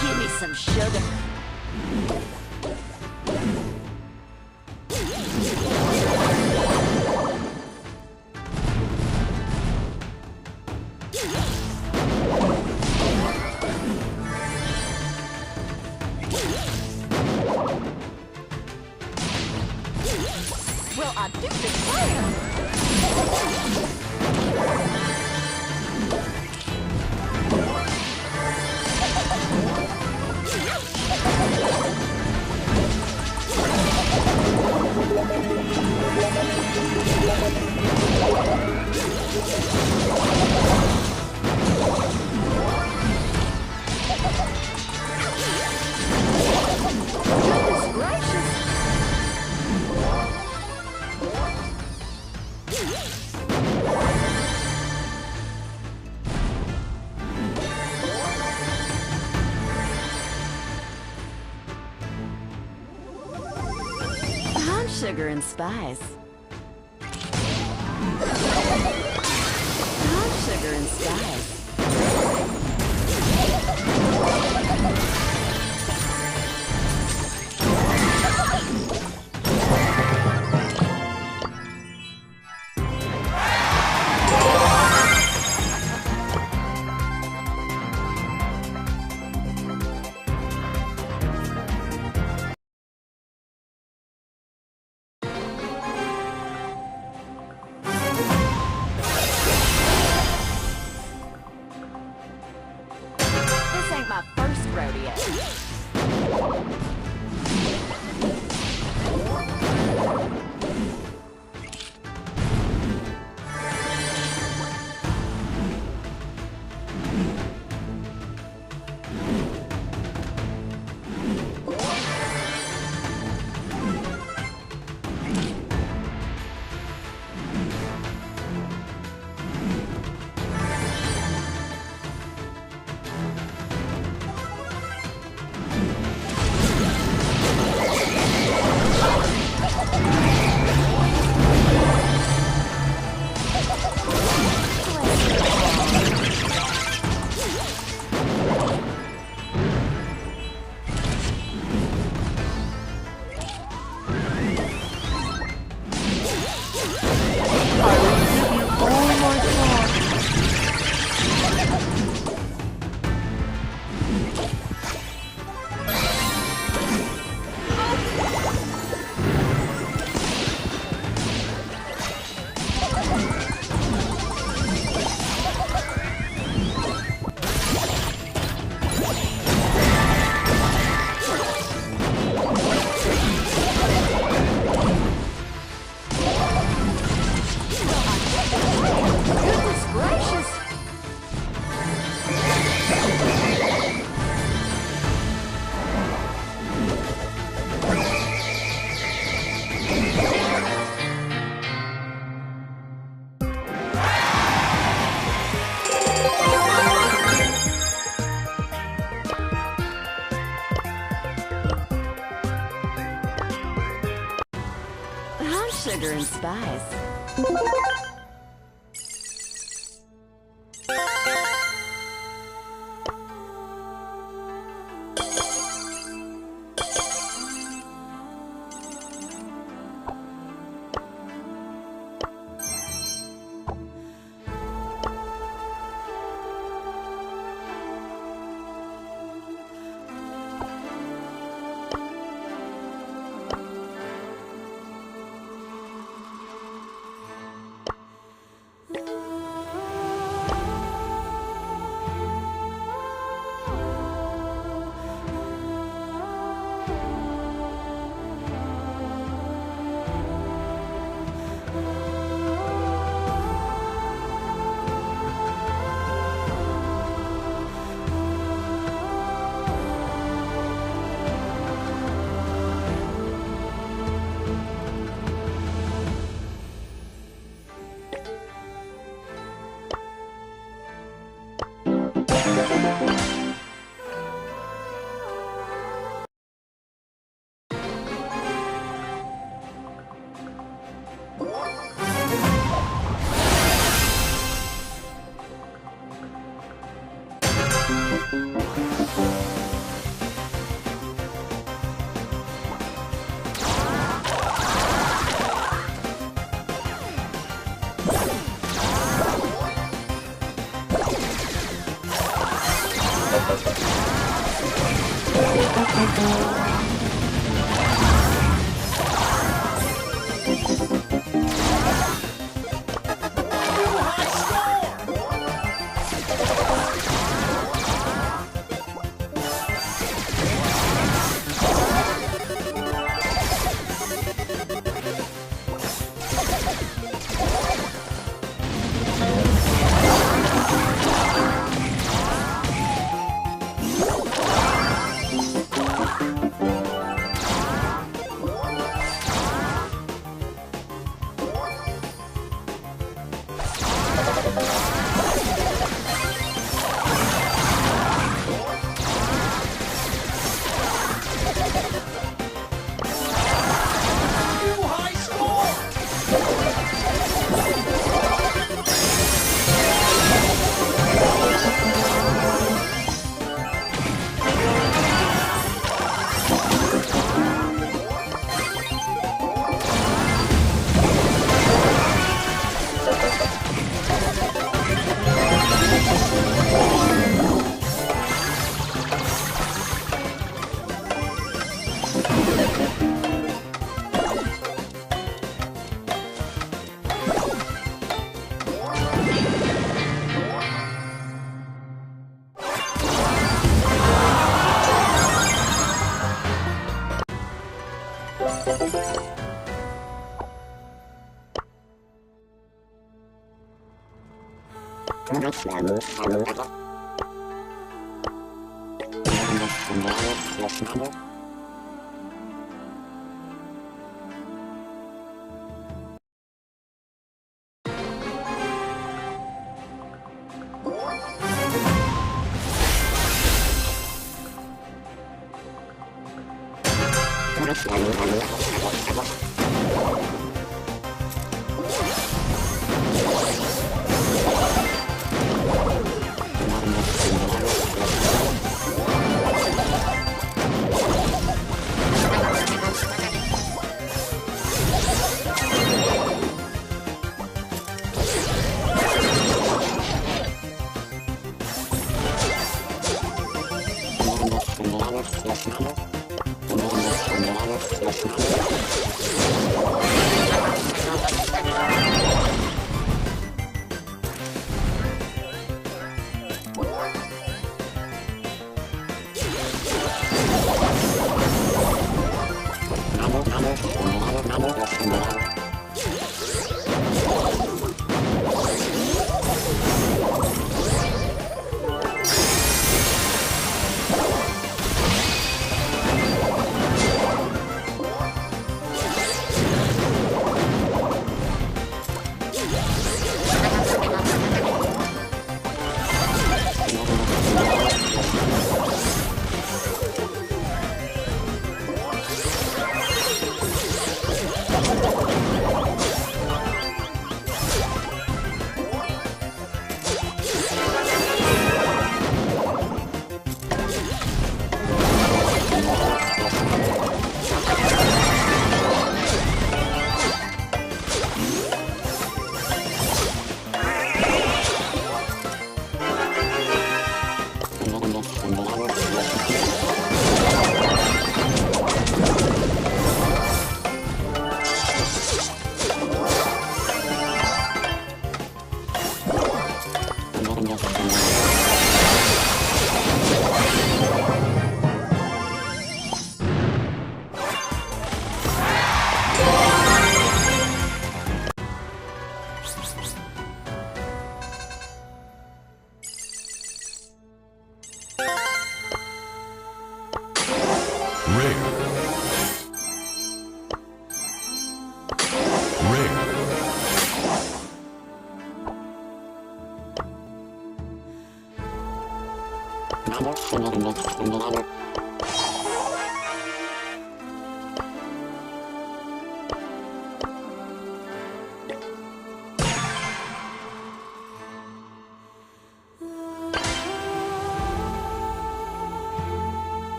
Give me some sugar. Well, I do sugar and spice. Hot sugar and spice. My first rodeo. Sugar and spice.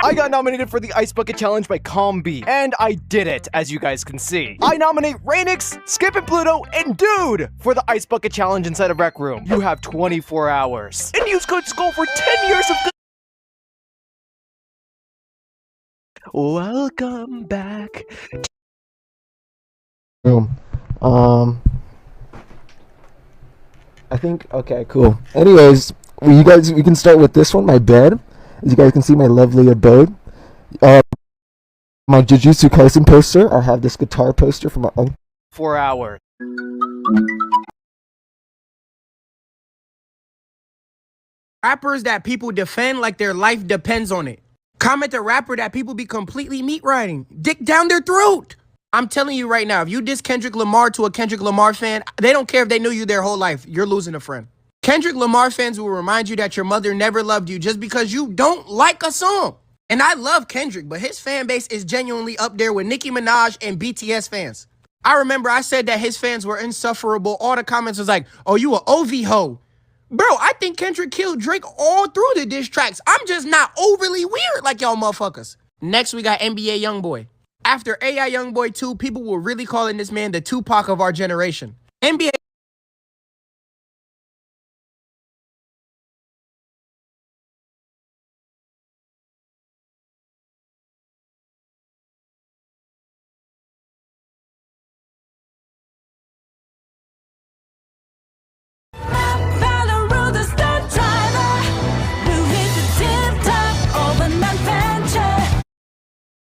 I got nominated for the Ice Bucket Challenge by Combi, and I did it, as you guys can see. I nominate Rainix, Skip and Pluto, and Dude for the Ice Bucket Challenge inside of Rec Room. You have 24 hours. And use code SKULL for 10 years of good. Welcome back. Boom. I think, okay, cool. Anyways, we can start with this one, my bed. As you guys can see, my lovely abode. My Jujutsu Kaisen poster. I have this guitar poster from my uncle. 4 hours. Rappers that people defend like their life depends on it. Comment a rapper that people be completely meat riding. Dick down their throat. I'm telling you right now, if you diss Kendrick Lamar to a Kendrick Lamar fan, they don't care if they knew you their whole life. You're losing a friend. Kendrick Lamar fans will remind you that your mother never loved you just because you don't like a song. And I love Kendrick, but his fan base is genuinely up there with Nicki Minaj and BTS fans. I remember I said that his fans were insufferable. All the comments was like, oh, you a OV hoe. Bro, I think Kendrick killed Drake all through the diss tracks. I'm just not overly weird like y'all motherfuckers. Next, we got NBA Youngboy. After AI Youngboy 2, people were really calling this man the Tupac of our generation. NBA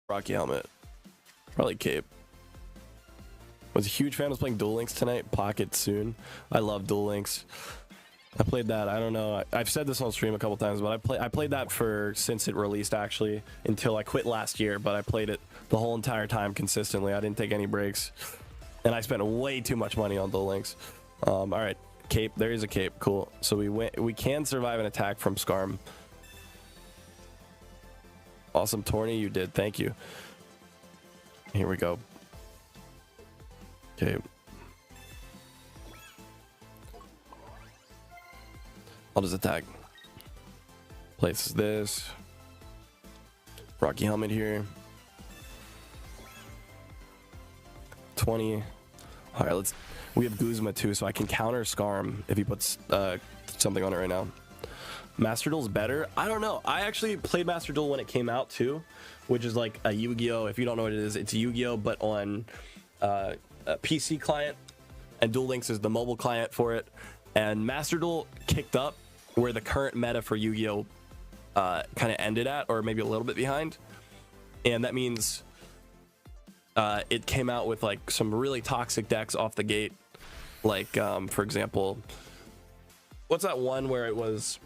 Rocky helmet. Probably cape. Was a huge fan of playing Duel Links tonight. Pocket soon. I love Duel Links. I played that. I don't know. I've said this on stream a couple times, but I played that since it released actually until I quit last year. But I played it the whole entire time consistently. I didn't take any breaks, and I spent way too much money on Duel Links. All right, cape. There is a cape. Cool. So we can survive an attack from Skarm. Awesome, Torny, you did. Thank you. Here we go. Okay. I'll just attack. Place this. Rocky helmet here. 20. All right, we have Guzma too, so I can counter Skarm if he puts something on it right now. Master Duel's better. I don't know. I actually played Master Duel when it came out too, which is like a Yu-Gi-Oh. If you don't know what it is, it's Yu-Gi-Oh but on a PC client, and Duel Links is the mobile client for it. And Master Duel kicked up where the current meta for Yu-Gi-Oh kind of ended at, or maybe a little bit behind, and that means it came out with like some really toxic decks off the gate, like for example, what's that one where it was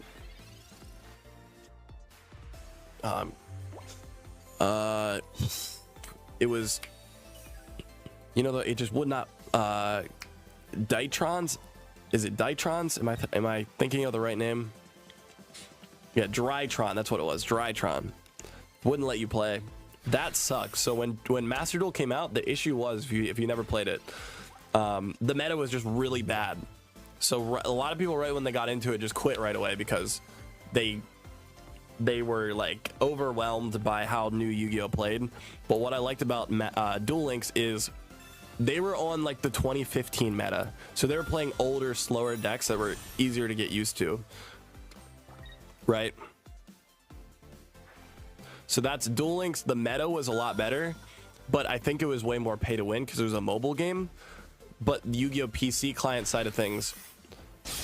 it was, you know, it just would not Ditrons. Is it Ditrons? Am I thinking of the right name? Yeah, Drytron. That's what it was. Drytron wouldn't let you play. That sucks. So when Master Duel came out, the issue was, if you never played it, the meta was just really bad. So a lot of people right when they got into it just quit right away because they were like overwhelmed by how new Yu-Gi-Oh played. But what I liked about Duel Links is they were on like the 2015 meta, so they were playing older, slower decks that were easier to get used to, right? So that's Duel Links. The meta was a lot better, but I think it was way more pay to win because it was a mobile game. But the Yu-Gi-Oh PC client side of things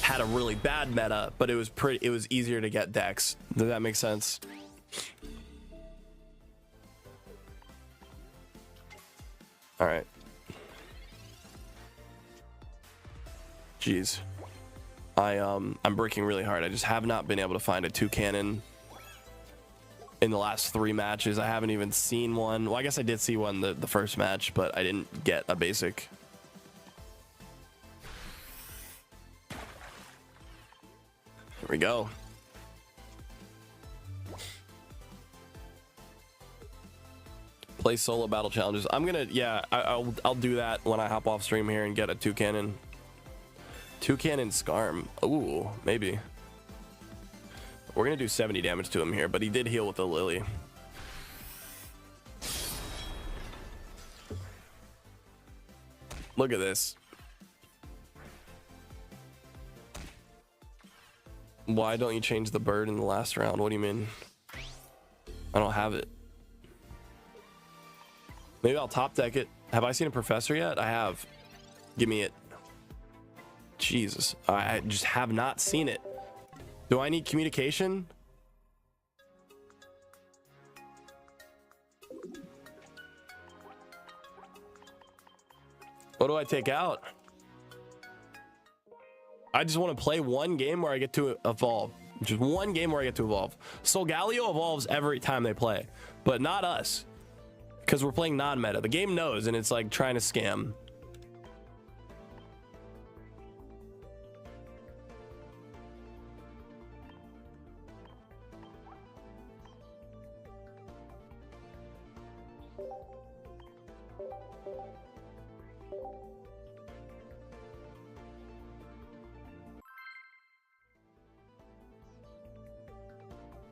had a really bad meta, but it was easier to get decks. Does that make sense? All right. Jeez. I'm breaking really hard. I just have not been able to find a 2-cannon in the last 3 matches. I haven't even seen one. Well, I guess I did see one the first match, but I didn't get a basic. Here we go. Play solo battle challenges. I'm gonna, yeah, I'll do that when I hop off stream here and get a 2-cannon. 2-cannon Skarm. Ooh, maybe. We're gonna do 70 damage to him here, but he did heal with the Lily. Look at this. Why don't you change the bird in the last round? What do you mean? I don't have it. Maybe I'll top deck it. Have I seen a professor yet? I have. Give me it. Jesus, I just have not seen it. Do I need communication? What do I take out? I just want to play one game where I get to evolve. Just one game where I get to evolve. Solgaleo evolves every time they play, but not us. Because we're playing non-meta. The game knows, and it's like trying to scam.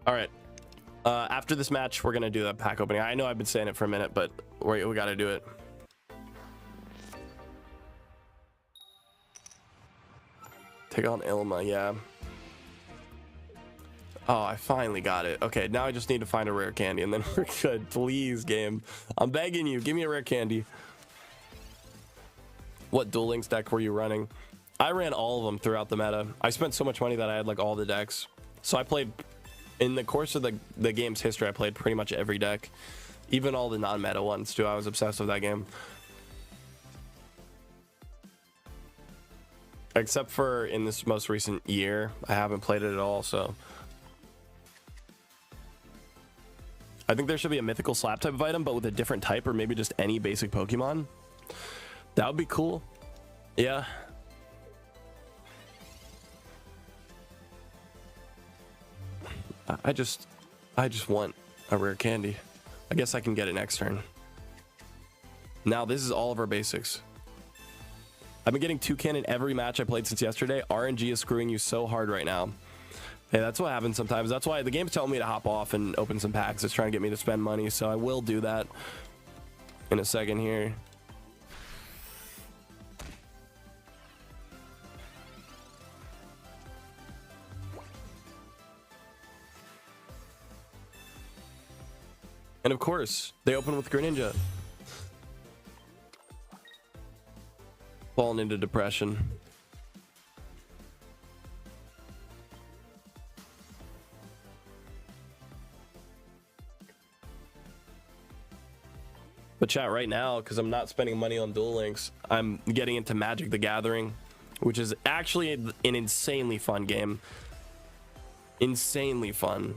All right. After this match, we're gonna do that pack opening. I know I've been saying it for a minute, but we gotta do it. Take on Ilma, yeah. Oh, I finally got it. Okay, now I just need to find a rare candy, and then we're good. Please, game. I'm begging you, give me a rare candy. What Duel Links deck were you running? I ran all of them throughout the meta. I spent so much money that I had like all the decks. So I played. In the course of the game's history, I played pretty much every deck, even all the non-meta ones too. I was obsessed with that game. Except for in this most recent year, I haven't played it at all, so. I think there should be a mythical slap type of item, but with a different type, or maybe just any basic Pokemon. That would be cool. Yeah. I just want a rare candy. I guess I can get it next turn. Now this is all of our basics. I've been getting 2-cannon every match I played since yesterday. RNG is screwing you so hard right now. Hey, that's what happens sometimes. That's why the game's telling me to hop off and open some packs. It's trying to get me to spend money, so I will do that in a second here. And of course, they open with Greninja. Falling into depression. But chat, right now, because I'm not spending money on Duel Links, I'm getting into Magic the Gathering, which is actually an insanely fun game. Insanely fun.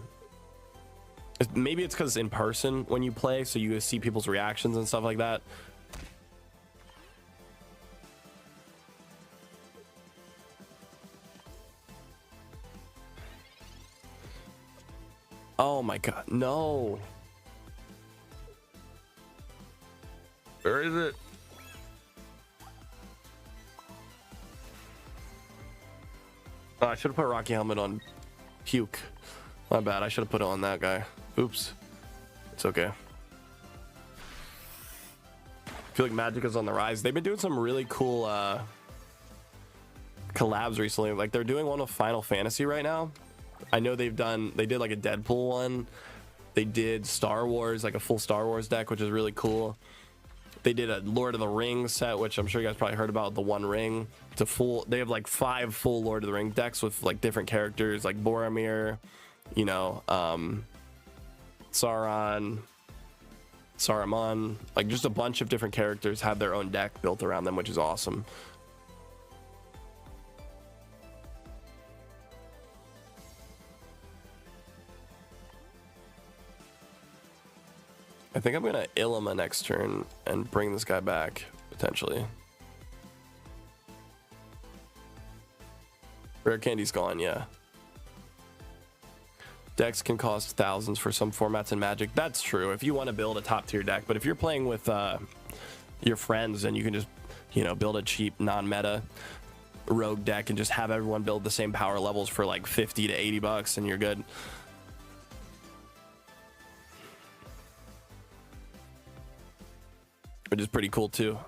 Maybe it's because it's in person when you play, so you see people's reactions and stuff like that. Oh my god, no. Where is it? Oh, I should have put Rocky Helmet on Puke. My bad, I should have put it on that guy. Oops. It's okay. I feel like Magic is on the rise. They've been doing some really cool collabs recently. Like they're doing one with Final Fantasy right now. I know they did like a Deadpool one. They did Star Wars, like a full Star Wars deck, which is really cool. They did a Lord of the Rings set, which I'm sure you guys probably heard about, the One Ring. It's a full, they have like 5 full Lord of the Rings decks with like different characters like Boromir, you know, Sauron, Saruman, like just a bunch of different characters have their own deck built around them, which is awesome. I think I'm gonna Ilima next turn and bring this guy back, potentially. Rare Candy's gone, yeah. Decks can cost thousands for some formats in Magic. That's true, if you want to build a top tier deck. But if you're playing with your friends and you can just, you know, build a cheap non-meta rogue deck and just have everyone build the same power levels for like 50 to 80 bucks and you're good. Which is pretty cool too.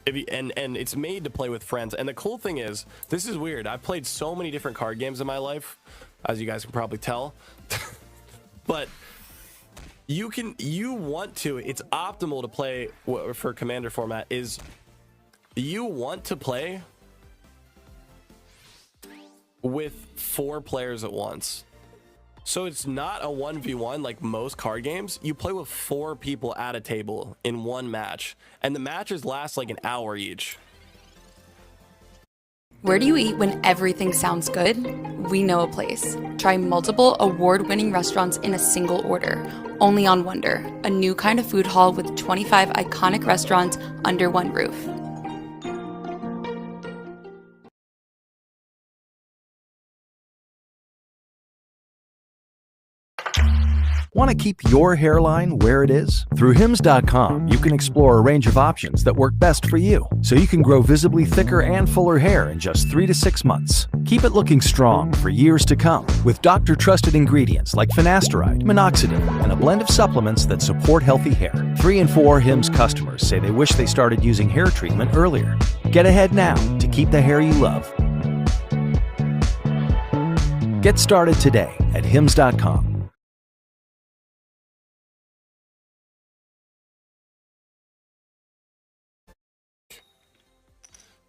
And it's made to play with friends. And the cool thing is, this is weird. I've played so many different card games in my life, as you guys can probably tell. But you want to, it's optimal to play for Commander format is you want to play with 4 players at once. So it's not a 1v1 like most card games. You play with 4 people at a table in one match, and the matches last like an hour each. Where do you eat when everything sounds good? We know a place. Try multiple award-winning restaurants in a single order. Only on Wonder, a new kind of food hall with 25 iconic restaurants under one roof. Want to keep your hairline where it is? Through Hims.com, you can explore a range of options that work best for you, so you can grow visibly thicker and fuller hair in just 3 to 6 months. Keep it looking strong for years to come with doctor-trusted ingredients like finasteride, minoxidil, and a blend of supplements that support healthy hair. 3 in 4 Hims customers say they wish they started using hair treatment earlier. Get ahead now to keep the hair you love. Get started today at Hims.com.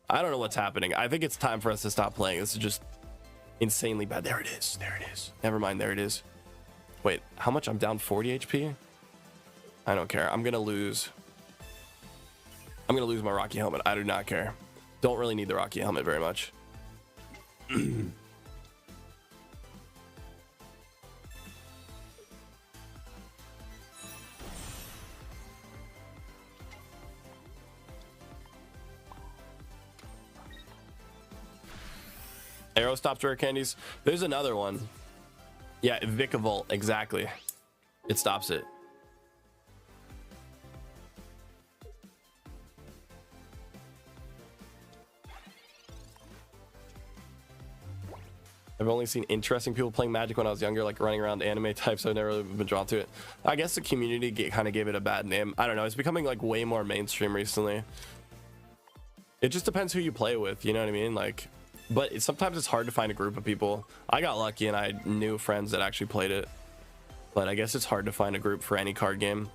I don't know what's happening. I think it's time for us to stop playing. This is just insanely bad. There it is. There it is. Never mind. There it is. Wait, how much? I'm down 40 HP? I don't care. I'm going to lose. I'm going to lose my Rocky Helmet. I do not care. Don't really need the Rocky Helmet very much. Arrow stops rare candies. There's another one. Yeah, Vikavolt, exactly. It stops it. I've only seen interesting people playing Magic when I was younger, like running around anime types. I've never really been drawn to it. I guess the community kind of gave it a bad name. I don't know. It's becoming like way more mainstream recently. It just depends who you play with. You know what I mean? Like, but sometimes it's hard to find a group of people. I got lucky and I knew friends that actually played it. But I guess it's hard to find a group for any card game.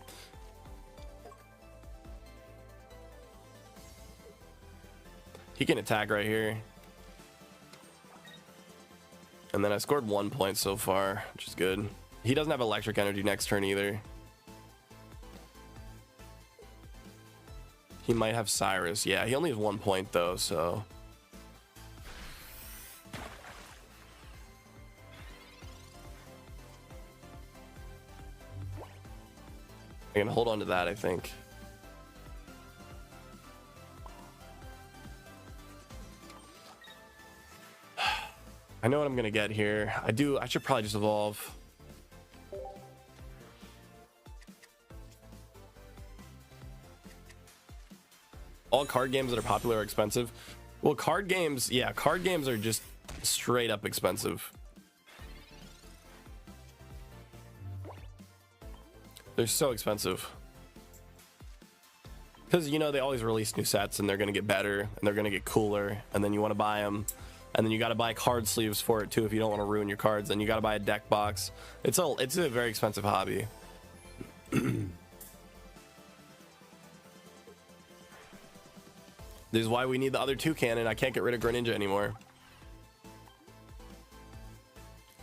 He can attack right here. And then I scored 1 point so far, which is good. He doesn't have electric energy next turn either. He might have Cyrus. Yeah, he only has 1 point though, so. I'm gonna hold on to that, I think. I know what I'm gonna get here. I should probably just evolve. All card games that are popular are expensive. Well, card games, yeah, card games are just straight up expensive. They're so expensive. Because, you know, they always release new sets and they're going to get better and they're going to get cooler. And then you want to buy them. And then you got to buy card sleeves for it too if you don't want to ruin your cards. Then you got to buy a deck box. It's a very expensive hobby. This is why we need the other 2 cannon. I can't get rid of Greninja anymore.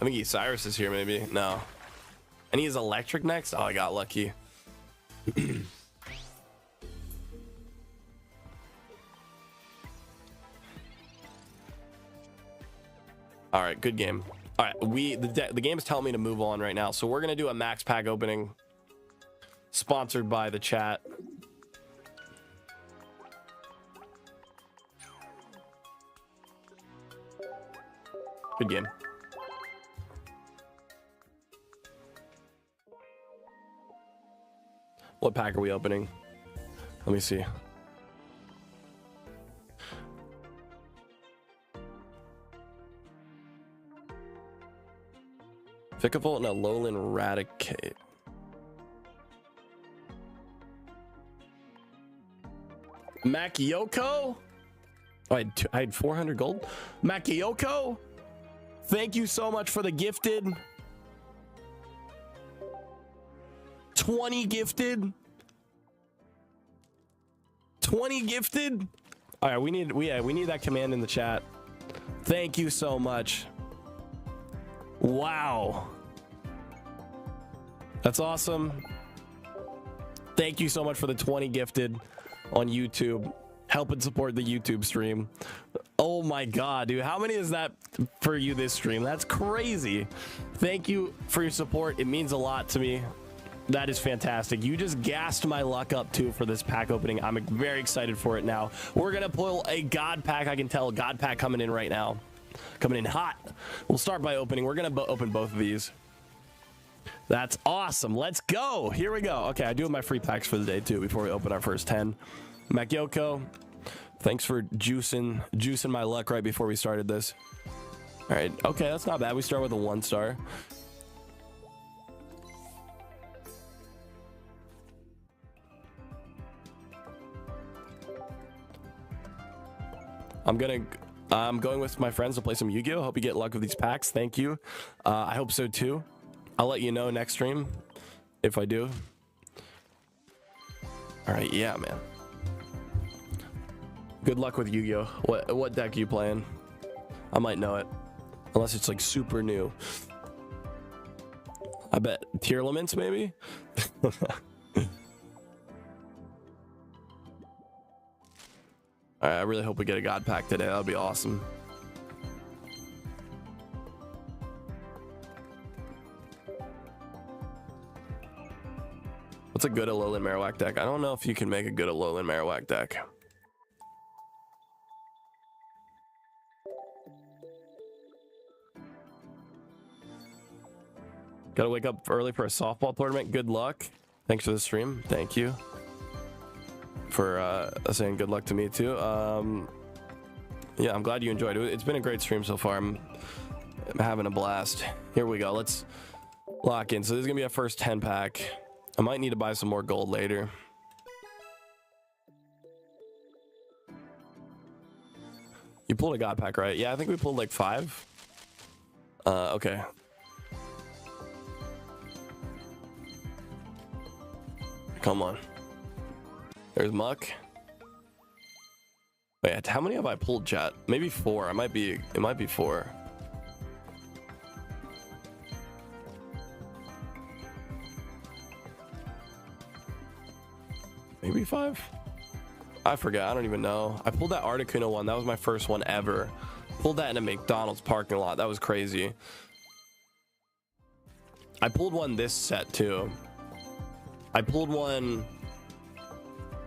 I think Cyrus is here maybe. No. And he has electric next? Oh, I got lucky. All right, good game. All right, the game is telling me to move on right now. So we're going to do a max pack opening sponsored by the chat. Good game. What pack are we opening? Let me see. Vikavolt and a Alolan Raticate. Makiyoko? Oh, I had 400 gold. Makiyoko? Thank you so much for the gifted. 20 gifted. 20 gifted. All right, we need that command in the chat. Thank you so much. Wow. That's awesome. Thank you so much for the 20 gifted on YouTube. Helping support the YouTube stream. Oh my god, dude. How many is that for you this stream? That's crazy. Thank you for your support. It means a lot to me. That is fantastic. You just gassed my luck up too for this pack opening. I'm very excited for it now. We're gonna pull a god pack. I can tell god pack coming in right now. Coming in hot. We'll start by opening. We're gonna open both of these. That's awesome. Let's go. Here we go. Okay, I do have my free packs for the day too before we open our first 10. Makiyoko, thanks for juicing my luck right before we started this. All right, okay, that's not bad. We start with a 1-star. I'm going with my friends to play some Yu-Gi-Oh! Hope you get luck with these packs. Thank you. I hope so too. I'll let you know next stream if I do. All right, yeah, man. Good luck with Yu-Gi-Oh! What deck are you playing? I might know it, unless it's like super new. I bet Tier Elements maybe. All right, I really hope we get a god pack today. That would be awesome. What's a good Alolan Marowak deck? I don't know if you can make a good Alolan Marowak deck. Gotta wake up early for a softball tournament. Good luck. Thanks for the stream. Thank you for saying good luck to me too. Yeah, I'm glad you enjoyed it. It's been a great stream so far. I'm having a blast. Here we go. Let's lock in. So this is gonna be our first 10 pack. I might need to buy some more gold later. You pulled a god pack, right? Yeah, I think we pulled like 5. Okay. Come on. There's Muck. Wait, how many have I pulled, chat? Maybe 4. It might be 4. Maybe 5? I forget. I don't even know. I pulled that Articuno one. That was my first one ever. Pulled that in a McDonald's parking lot. That was crazy. I pulled one this set too. I pulled one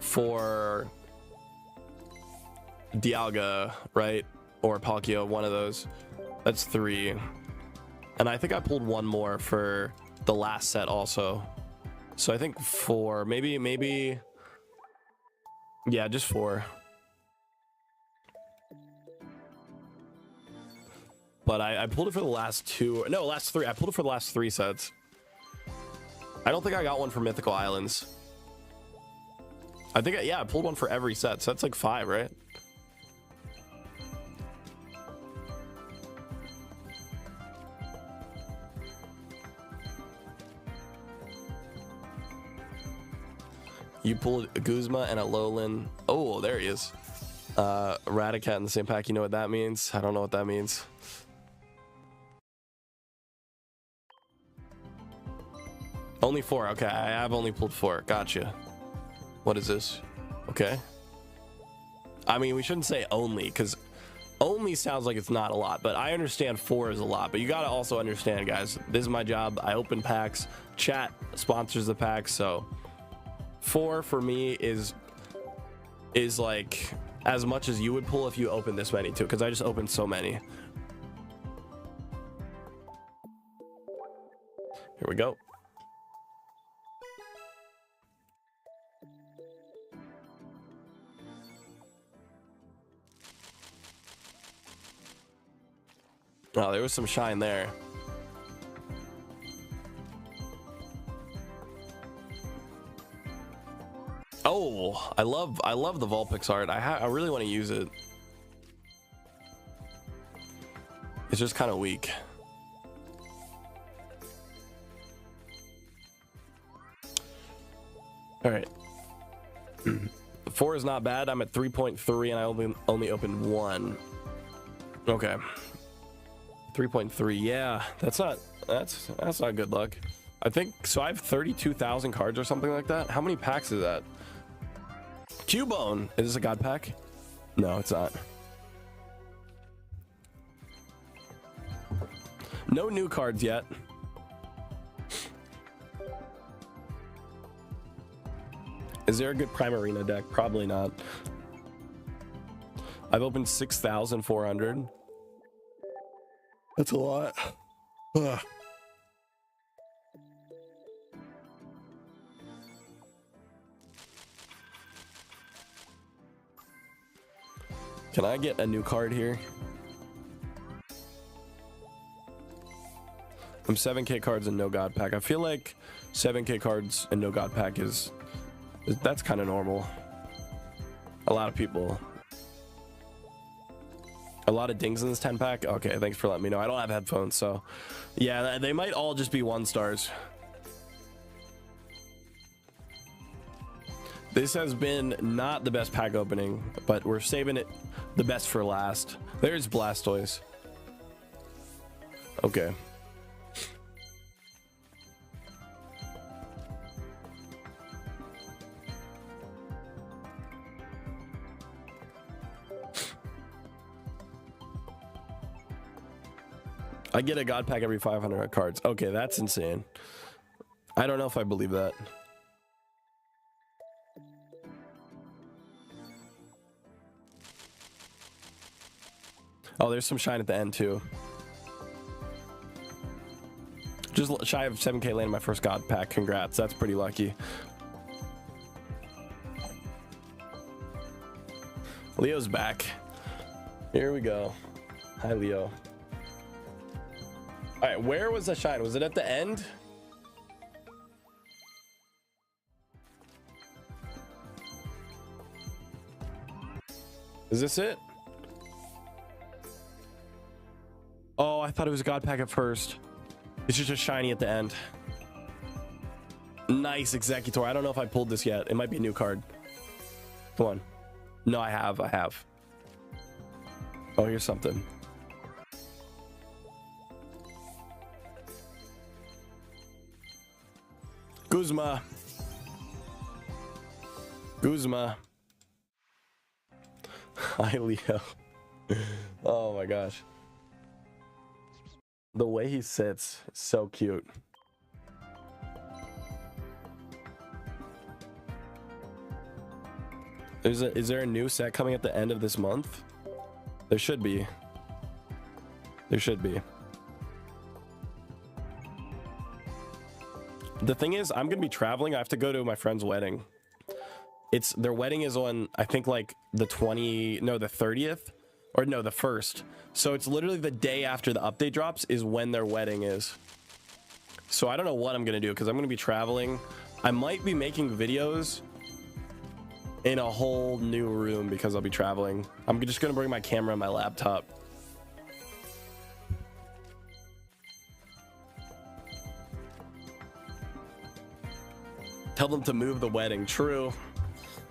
for Dialga, right? Or Palkia, one of those. That's 3. And I think I pulled one more for the last set also. So I think 4. Maybe. Yeah, just 4. But I pulled it for the last 2. No, last 3. I pulled it for the last 3 sets. I don't think I got one for Mythical Islands. I think, yeah, I pulled one for every set. So that's like 5, right? You pulled a Guzma and a Alolan. Oh, there he is. Raticat in the same pack. You know what that means? I don't know what that means. Only 4. Okay, I have only pulled 4. Gotcha. What is this? Okay. I mean, we shouldn't say only, because only sounds like it's not a lot, but I understand 4 is a lot. But you got to also understand, guys, this is my job. I open packs. Chat sponsors the packs, so 4 for me is like as much as you would pull if you opened this many too, because I just opened so many. Here we go. Oh, there was some shine there. Oh, I love the Vulpix art. I really want to use it. It's just kind of weak. All right. 4 is not bad. I'm at 3.3 and I only opened 1. Okay. 3.3. Yeah, that's not good luck. I think so. I have 32,000 cards or something like that. How many packs is that? Cubone. Is this a god pack? No, it's not. No new cards yet. Is there a good Primarina deck? Probably not. I've opened 6,400. That's a lot. Ugh. Can I get a new card here? I'm 7k cards and no god pack. I feel like 7k cards and no god pack that's kind of normal. A lot of people. A lot of dings in this 10 pack. Okay, thanks for letting me know. I don't have headphones, so yeah, they might all just be 1-stars. This has been not the best pack opening, but we're saving it the best for last. There's Blastoise. Okay. I get a god pack every 500 cards. Okay, that's insane. I don't know if I believe that. Oh, there's some shine at the end too. Just shy of 7k landing my first god pack. Congrats, that's pretty lucky. Leo's back. Here we go. Hi, Leo. All right, where was the shine? Was it at the end? Is this it? Oh, I thought it was a god pack at first. It's just a shiny at the end. Nice Executor. I don't know if I pulled this yet. It might be a new card. Come on. No, I have. Oh, here's something. Guzma. Hi, Leo. Oh my gosh. The way he sits is so cute. Is there a new set coming at the end of this month? There should be. The thing is, I'm gonna be traveling. I have to go to my friend's wedding. Their wedding is on, I think, like the 30th, or no, the 1st. So it's literally the day after the update drops is when their wedding is. So I don't know what I'm gonna do because I'm gonna be traveling. I might be making videos in a whole new room because I'll be traveling. I'm just gonna bring my camera and my laptop. Tell them to move the wedding. True.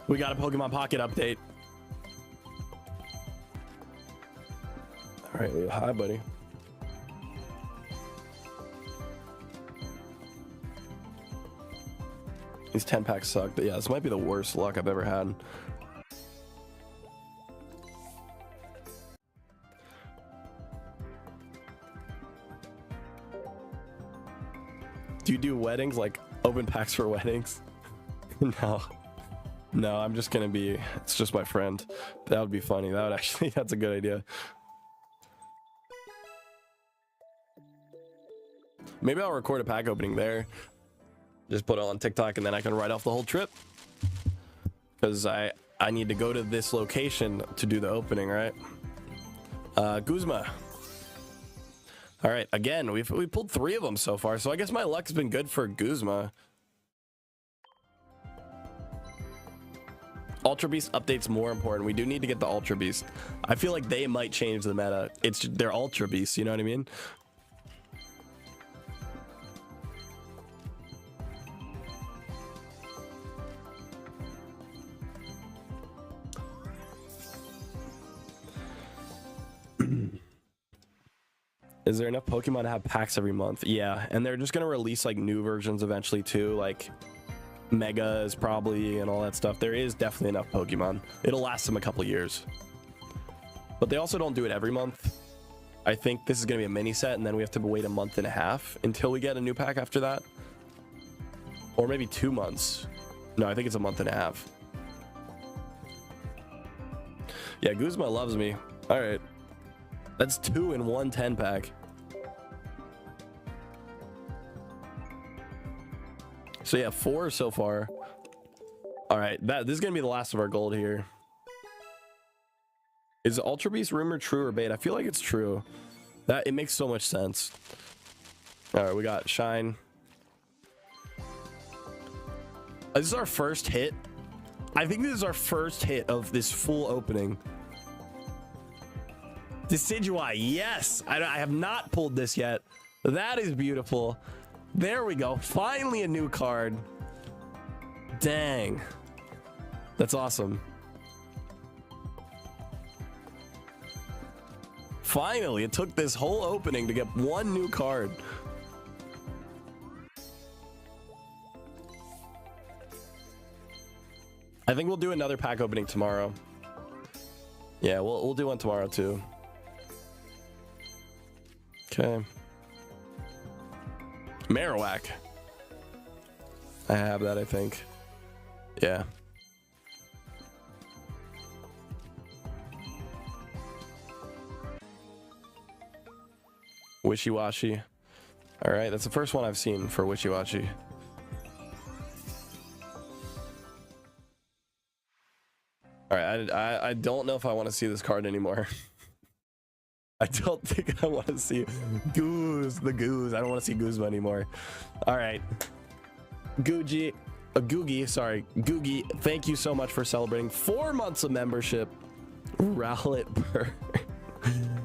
We got a Pokemon Pocket update. All right, Leo. Hi, buddy. These 10 packs suck, but yeah, this might be the worst luck I've ever had. Do you do weddings, like open packs for weddings? No, I'm just gonna be, it's just my friend. That would be funny. That would actually, that's a good idea. Maybe I'll record a pack opening there. Just put it on TikTok and then I can write off the whole trip. Because I need to go to this location to do the opening, right? Guzma. All right, again, we pulled 3 of them so far, so I guess my luck's been good for Guzma. Ultra Beast update's more important. We do need to get the Ultra Beast. I feel like they might change the meta. They're Ultra Beasts, you know what I mean? Is there enough Pokemon to have packs every month? Yeah, and they're just gonna release like new versions eventually too, like Megas probably and all that stuff. There is definitely enough Pokemon. It'll last them a couple years. But they also don't do it every month. I think this is gonna be a mini set and then we have to wait a month and a half until we get a new pack after that. Or maybe 2 months. No, I think it's a month and a half. Yeah, Guzma loves me. All right. That's 2 in one 10 pack. So yeah, 4 so far. All right, this is gonna be the last of our gold here. Is Ultra Beast rumor true or bait? I feel like it's true. It makes so much sense. All right, we got Shine. This is our first hit. I think this is our first hit of this full opening. Decidueye, yes! I have not pulled this yet. That is beautiful. There we go. Finally a new card. Dang. That's awesome. Finally, it took this whole opening to get one new card. I think we'll do another pack opening tomorrow. Yeah, we'll do one tomorrow too. Okay. Marowak. I have that, I think. Yeah. Wishy-washy. All right, that's the first one I've seen for Wishy-washy. All right, I don't know if I want to see this card anymore. I don't think I want to see the Goose. I don't want to see Guzma anymore. All right. Googie, thank you so much for celebrating 4 months of membership. Rowlet Bird.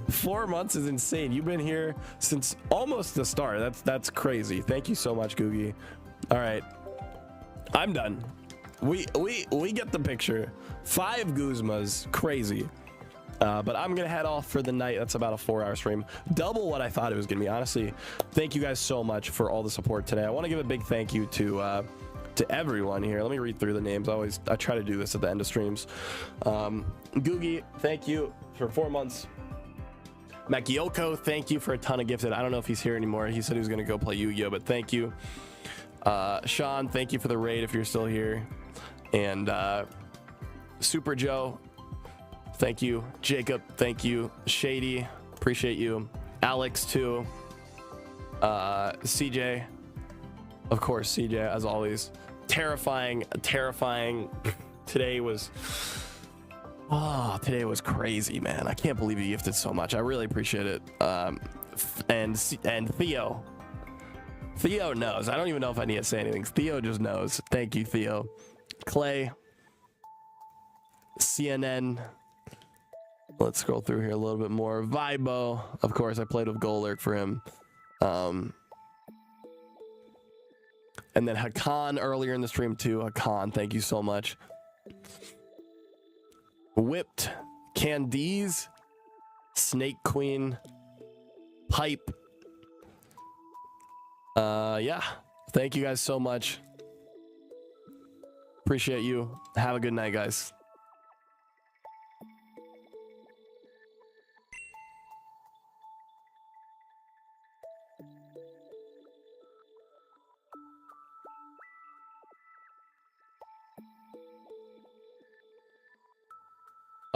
4 months is insane. You've been here since almost the start. That's crazy. Thank you so much, Googie. All right. I'm done. We get the picture. 5 Guzmas, crazy. But I'm gonna head off for the night. That's about a 4-hour stream, double what I thought it was gonna be. Honestly, thank you guys so much for all the support today. I want to give a big thank you to everyone here. Let me read through the names. I try to do this at the end of streams. Googie, thank you for 4 months. Makioko, thank you for a ton of gifted. I don't know if he's here anymore. He said he was gonna go play Yu-Gi-Oh, but thank you. Sean, thank you for the raid if you're still here. And Super Joe, thank you. Jacob, thank you. Shady, appreciate you. Alex too. CJ, of course, CJ as always. Terrifying. Today was crazy, man. I can't believe you gifted so much. I really appreciate it. And Theo knows. I don't even know if I need to say anything. Theo just knows. Thank you, Theo. Clay, CNN. Let's scroll through here a little bit more. Vibo, of course, I played with Golurk for him. And then Hakan earlier in the stream too. Hakan, thank you so much. Whipped, Candice, Snake Queen, Pipe. Yeah, thank you guys so much. Appreciate you. Have a good night, guys.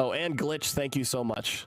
Oh, and Glitch, thank you so much.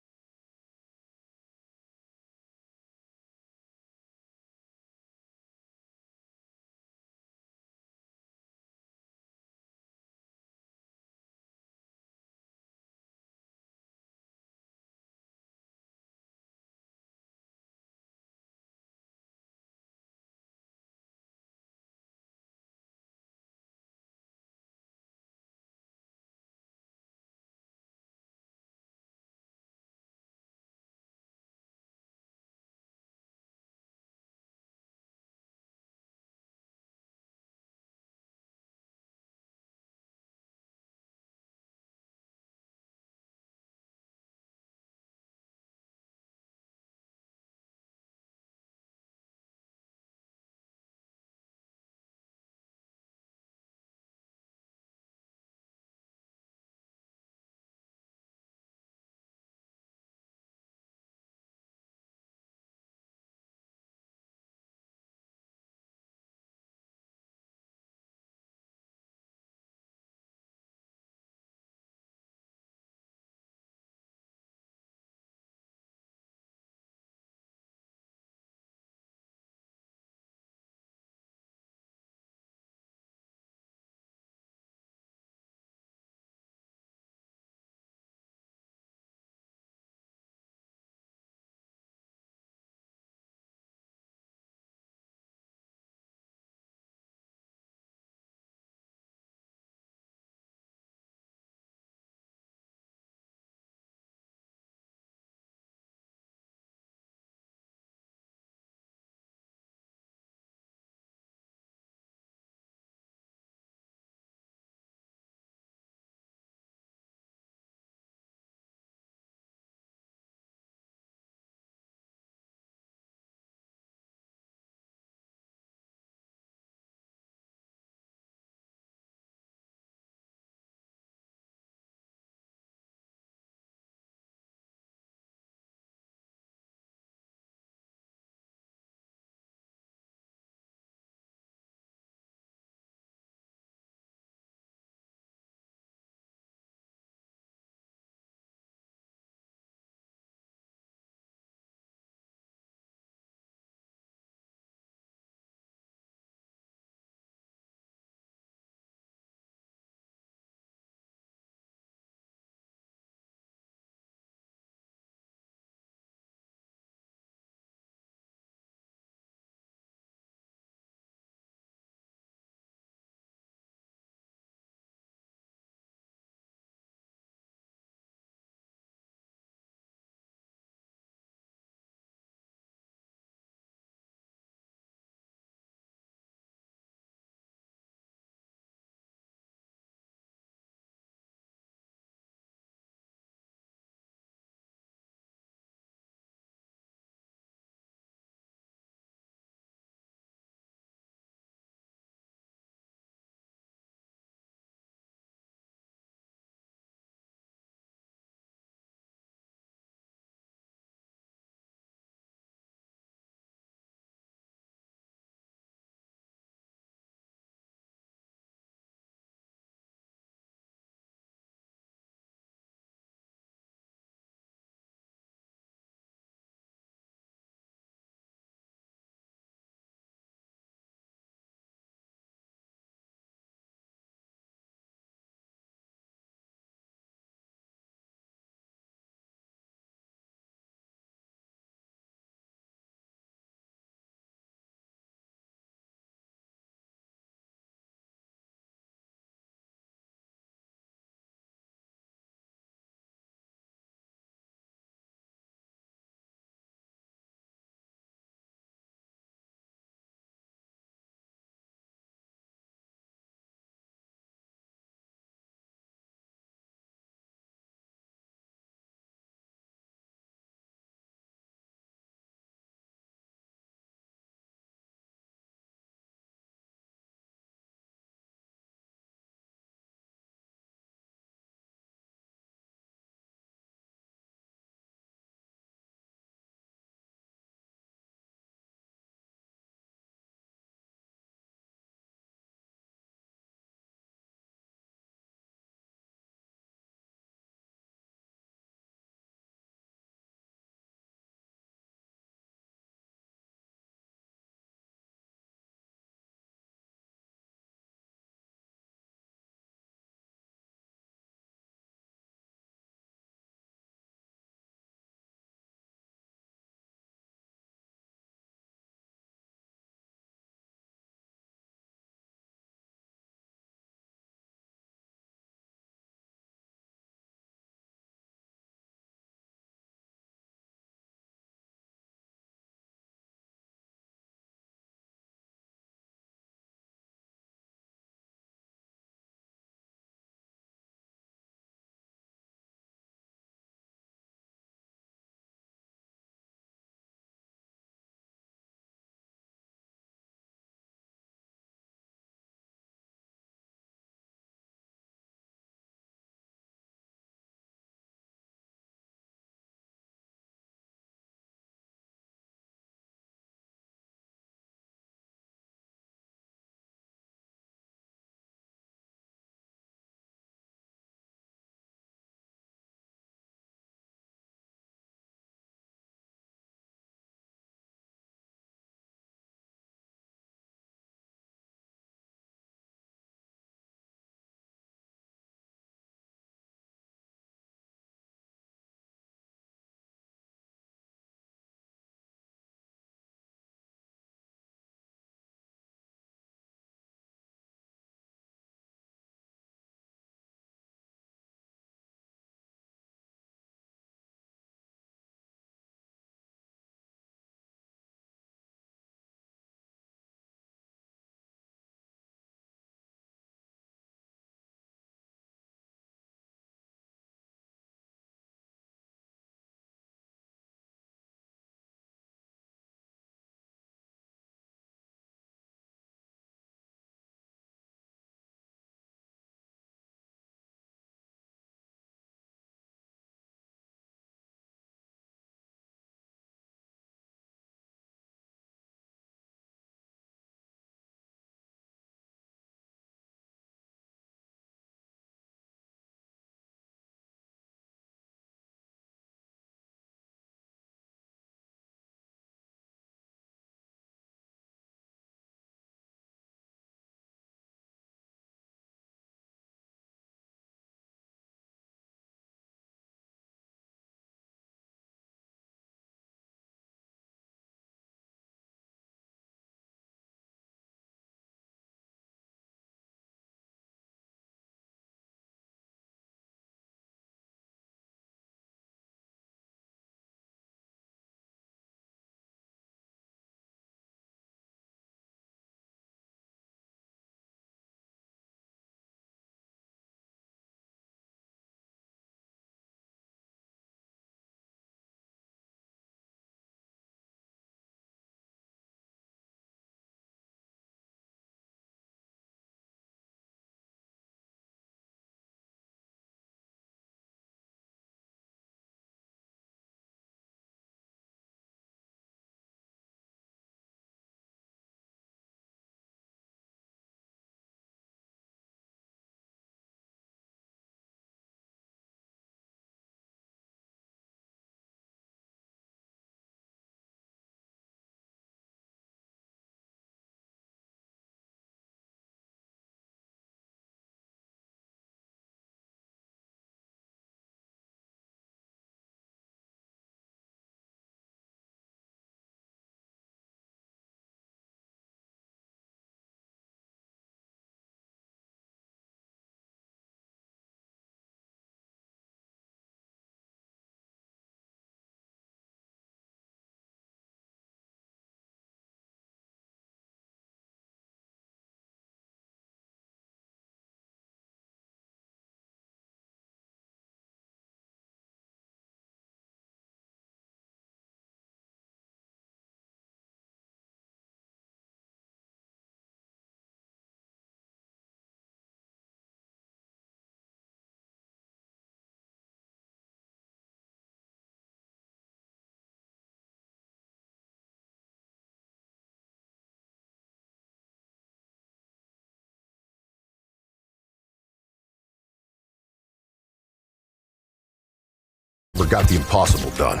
got the impossible done.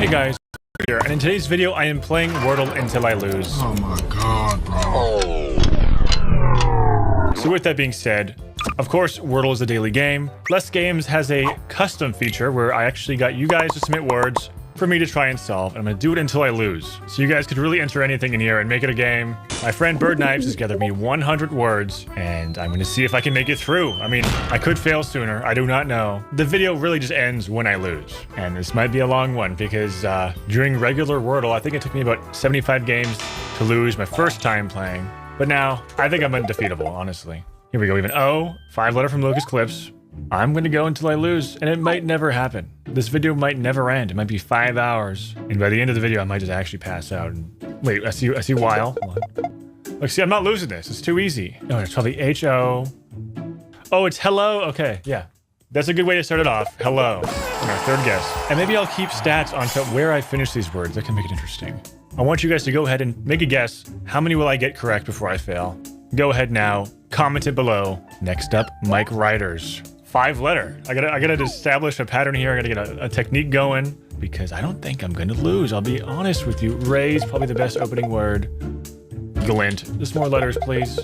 Hey guys, here, and in today's video I am playing Wordle until I lose. Oh my god, bro. So with that being said, of course Wordle is a daily game. Less Games has a custom feature where I actually got you guys to submit words for me to try and solve, and I'm gonna do it until I lose. So you guys could really enter anything in here and make it a game. My friend Bird Knives has gathered me 100 words, and I'm gonna see if I can make it through. I mean, I could fail sooner, I do not know. The video really just ends when I lose, and this might be a long one because during regular Wordle, I think it took me about 75 games to lose my first time playing. But now, I think I'm undefeatable, honestly. Here we go, even O, 5-letter from Lucas Clips. I'm gonna go until I lose, and it might never happen. This video might never end. It might be 5 hours, and by the end of the video, I might just actually pass out. And wait, I see while. Look, see, I'm not losing this. It's too easy. No, it's probably H-O. Oh, it's hello. Okay, yeah, that's a good way to start it off. Hello. And our third guess, and maybe I'll keep stats on where I finish these words. That can make it interesting. I want you guys to go ahead and make a guess. How many will I get correct before I fail? Go ahead now. Comment it below. Next up, Mike Riders. 5-letter. I gotta establish a pattern here. I gotta get a technique going because I don't think I'm gonna lose. I'll be honest with you. Ray's probably the best opening word. Glint. Just more letters, please.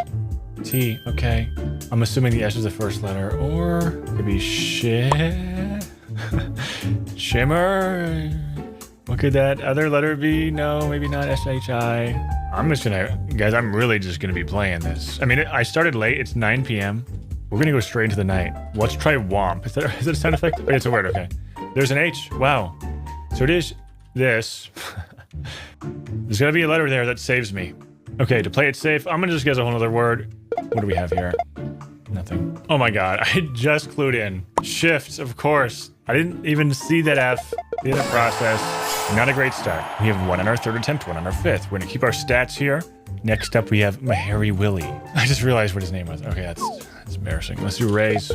T. Okay. I'm assuming the S is the first letter, or it could be shimmer. What could that other letter be? No, maybe not S-H-I. I'm just gonna, guys, I'm really just gonna be playing this. I mean, I started late. It's 9 p.m. We're gonna go straight into the night. Let's try Womp. Is that a sound effect? Oh, it's a word, okay. There's an H, wow. So it is this. There's gotta be a letter there that saves me. Okay, to play it safe, I'm gonna just guess a whole other word. What do we have here? Nothing. Oh my god, I just clued in. Shift, of course. I didn't even see that F in the process. Not a great start. We have 1 on our 3rd attempt, 1 on our 5th. We're gonna keep our stats here. Next up, we have Mahari Willie. I just realized what his name was. Okay, that's embarrassing. Let's do Rays.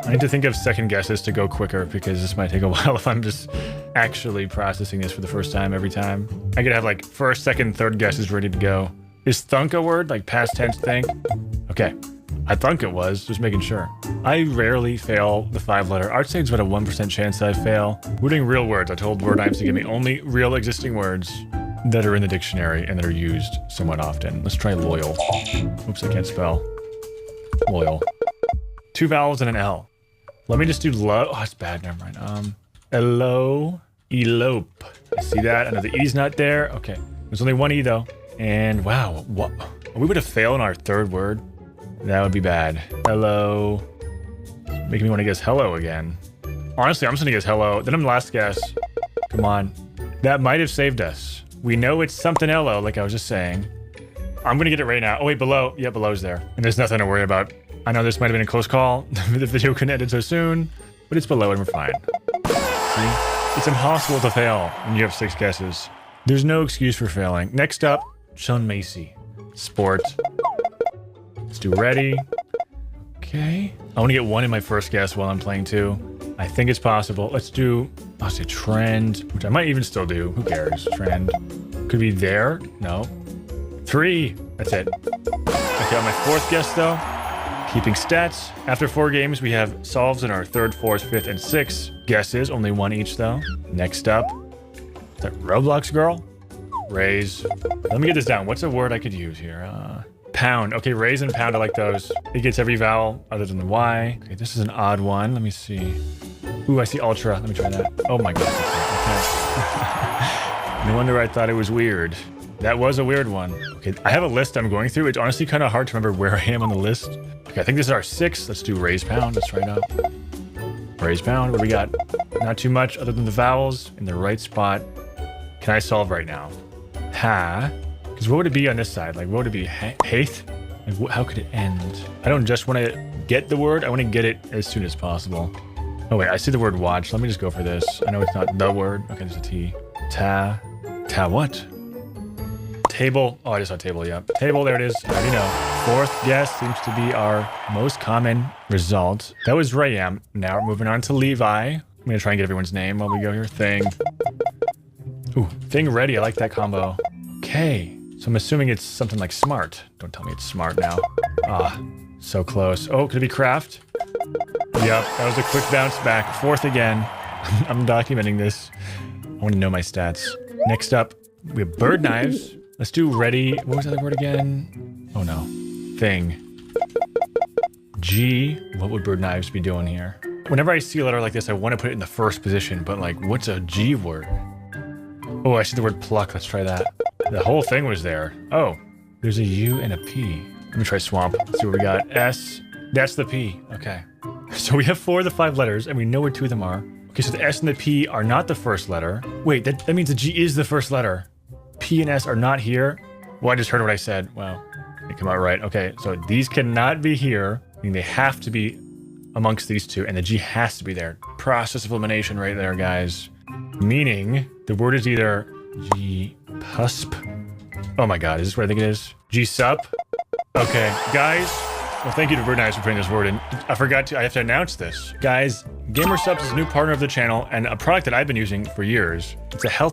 I need to think of second guesses to go quicker because this might take a while if I'm just actually processing this for the first time every time. I could have like first, second, third guesses ready to go. Is thunk a word? Like past tense think? Okay. I thunk it was, just making sure. I rarely fail the 5-letter. I'd say it's about a 1% chance that I fail. We're doing real words. I told Word Knives to give me only real existing words that are in the dictionary and that are used somewhat often. Let's try loyal. Oops, I can't spell. Loyal. 2 vowels and an L. Let me just do low. Oh, it's bad. Never mind. Elo. Elope. I see that. I know the E's not there. Okay. There's only 1 E though. And wow, what? We would have failed on our 3rd word. That would be bad. Hello. Making me want to guess hello again. Honestly, I'm just gonna guess hello. Then I'm last guess. Come on. That might have saved us. We know it's something hello, like I was just saying. I'm gonna get it right now. Oh wait, below. Yeah, below's there. And there's nothing to worry about. I know this might have been a close call. The video couldn't edit so soon, but it's below and we're fine. See? It's impossible to fail when you have 6 guesses. There's no excuse for failing. Next up, Sean Macy. Sport. Let's do ready. Okay. I want to get 1 in my first guess while I'm playing too. I think it's possible. Let's do, I'll say trend, which I might even still do. Who cares? Trend. Could be there. No. 3. That's it. Okay, on my 4th guess though. Keeping stats. After 4 games, we have solves in our 3rd, 4th, 5th, and 6th guesses. Only 1 each though. Next up. Is that Roblox girl? Raise. Let me get this down. What's a word I could use here? Pound. Okay, raise and pound, I like those. It gets every vowel other than the Y. Okay, this is an odd one. Let me see. Ooh, I see ultra. Let me try that. Oh my god. Okay. No wonder I thought it was weird. That was a weird one. Okay, I have a list I'm going through. It's honestly kind of hard to remember where I am on the list. Okay, I think this is our 6th. Let's do raise pound. Let's try it out. Raise pound. What do we got? Not too much other than the vowels in the right spot. Can I solve right now? Ha. Because what would it be on this side? Like, what would it be? Haith? Like, how could it end? I don't just want to get the word. I want to get it as soon as possible. Oh, wait. I see the word watch. Let me just go for this. I know it's not the word. Okay, there's a T. Ta. Ta what? Table. Oh, I just saw table. Yeah. Table. There it is. I already know. 4th guess seems to be our most common result. That was Rayam. Now we're moving on to Levi. I'm going to try and get everyone's name while we go here. Thing. Ooh. Thing ready. I like that combo. Okay. So I'm assuming it's something like smart. Don't tell me it's smart now. Ah, so close. Oh, could it be craft? Yep, that was a quick bounce back. 4th again. I'm documenting this. I want to know my stats. Next up, we have bird knives. Let's do ready. What was the other word again? Oh no. Thing. G. What would bird knives be doing here? Whenever I see a letter like this, I want to put it in the first position, but like, what's a G word? Oh, I see the word pluck. Let's try that. The whole thing was there. Oh, there's a U and a P. Let me try swamp. Let's see what we got. S. That's the P. Okay. So we have 4 of the 5 letters, and we know where 2 of them are. Okay, so the S and the P are not the first letter. Wait, that means the G is the first letter. P and S are not here. Well, I just heard what I said. Wow. They come out right. Okay, so these cannot be here. I mean, they have to be amongst these 2, and the G has to be there. Process of elimination right there, guys. Meaning, the word is either G pusp. Oh my god, is this what I think it is? G sup? Okay, guys. Well, thank you to Bird Knives for putting this word in. I have to announce this. Guys, Gamer Subs is a new partner of the channel and a product that I've been using for years. It's a health.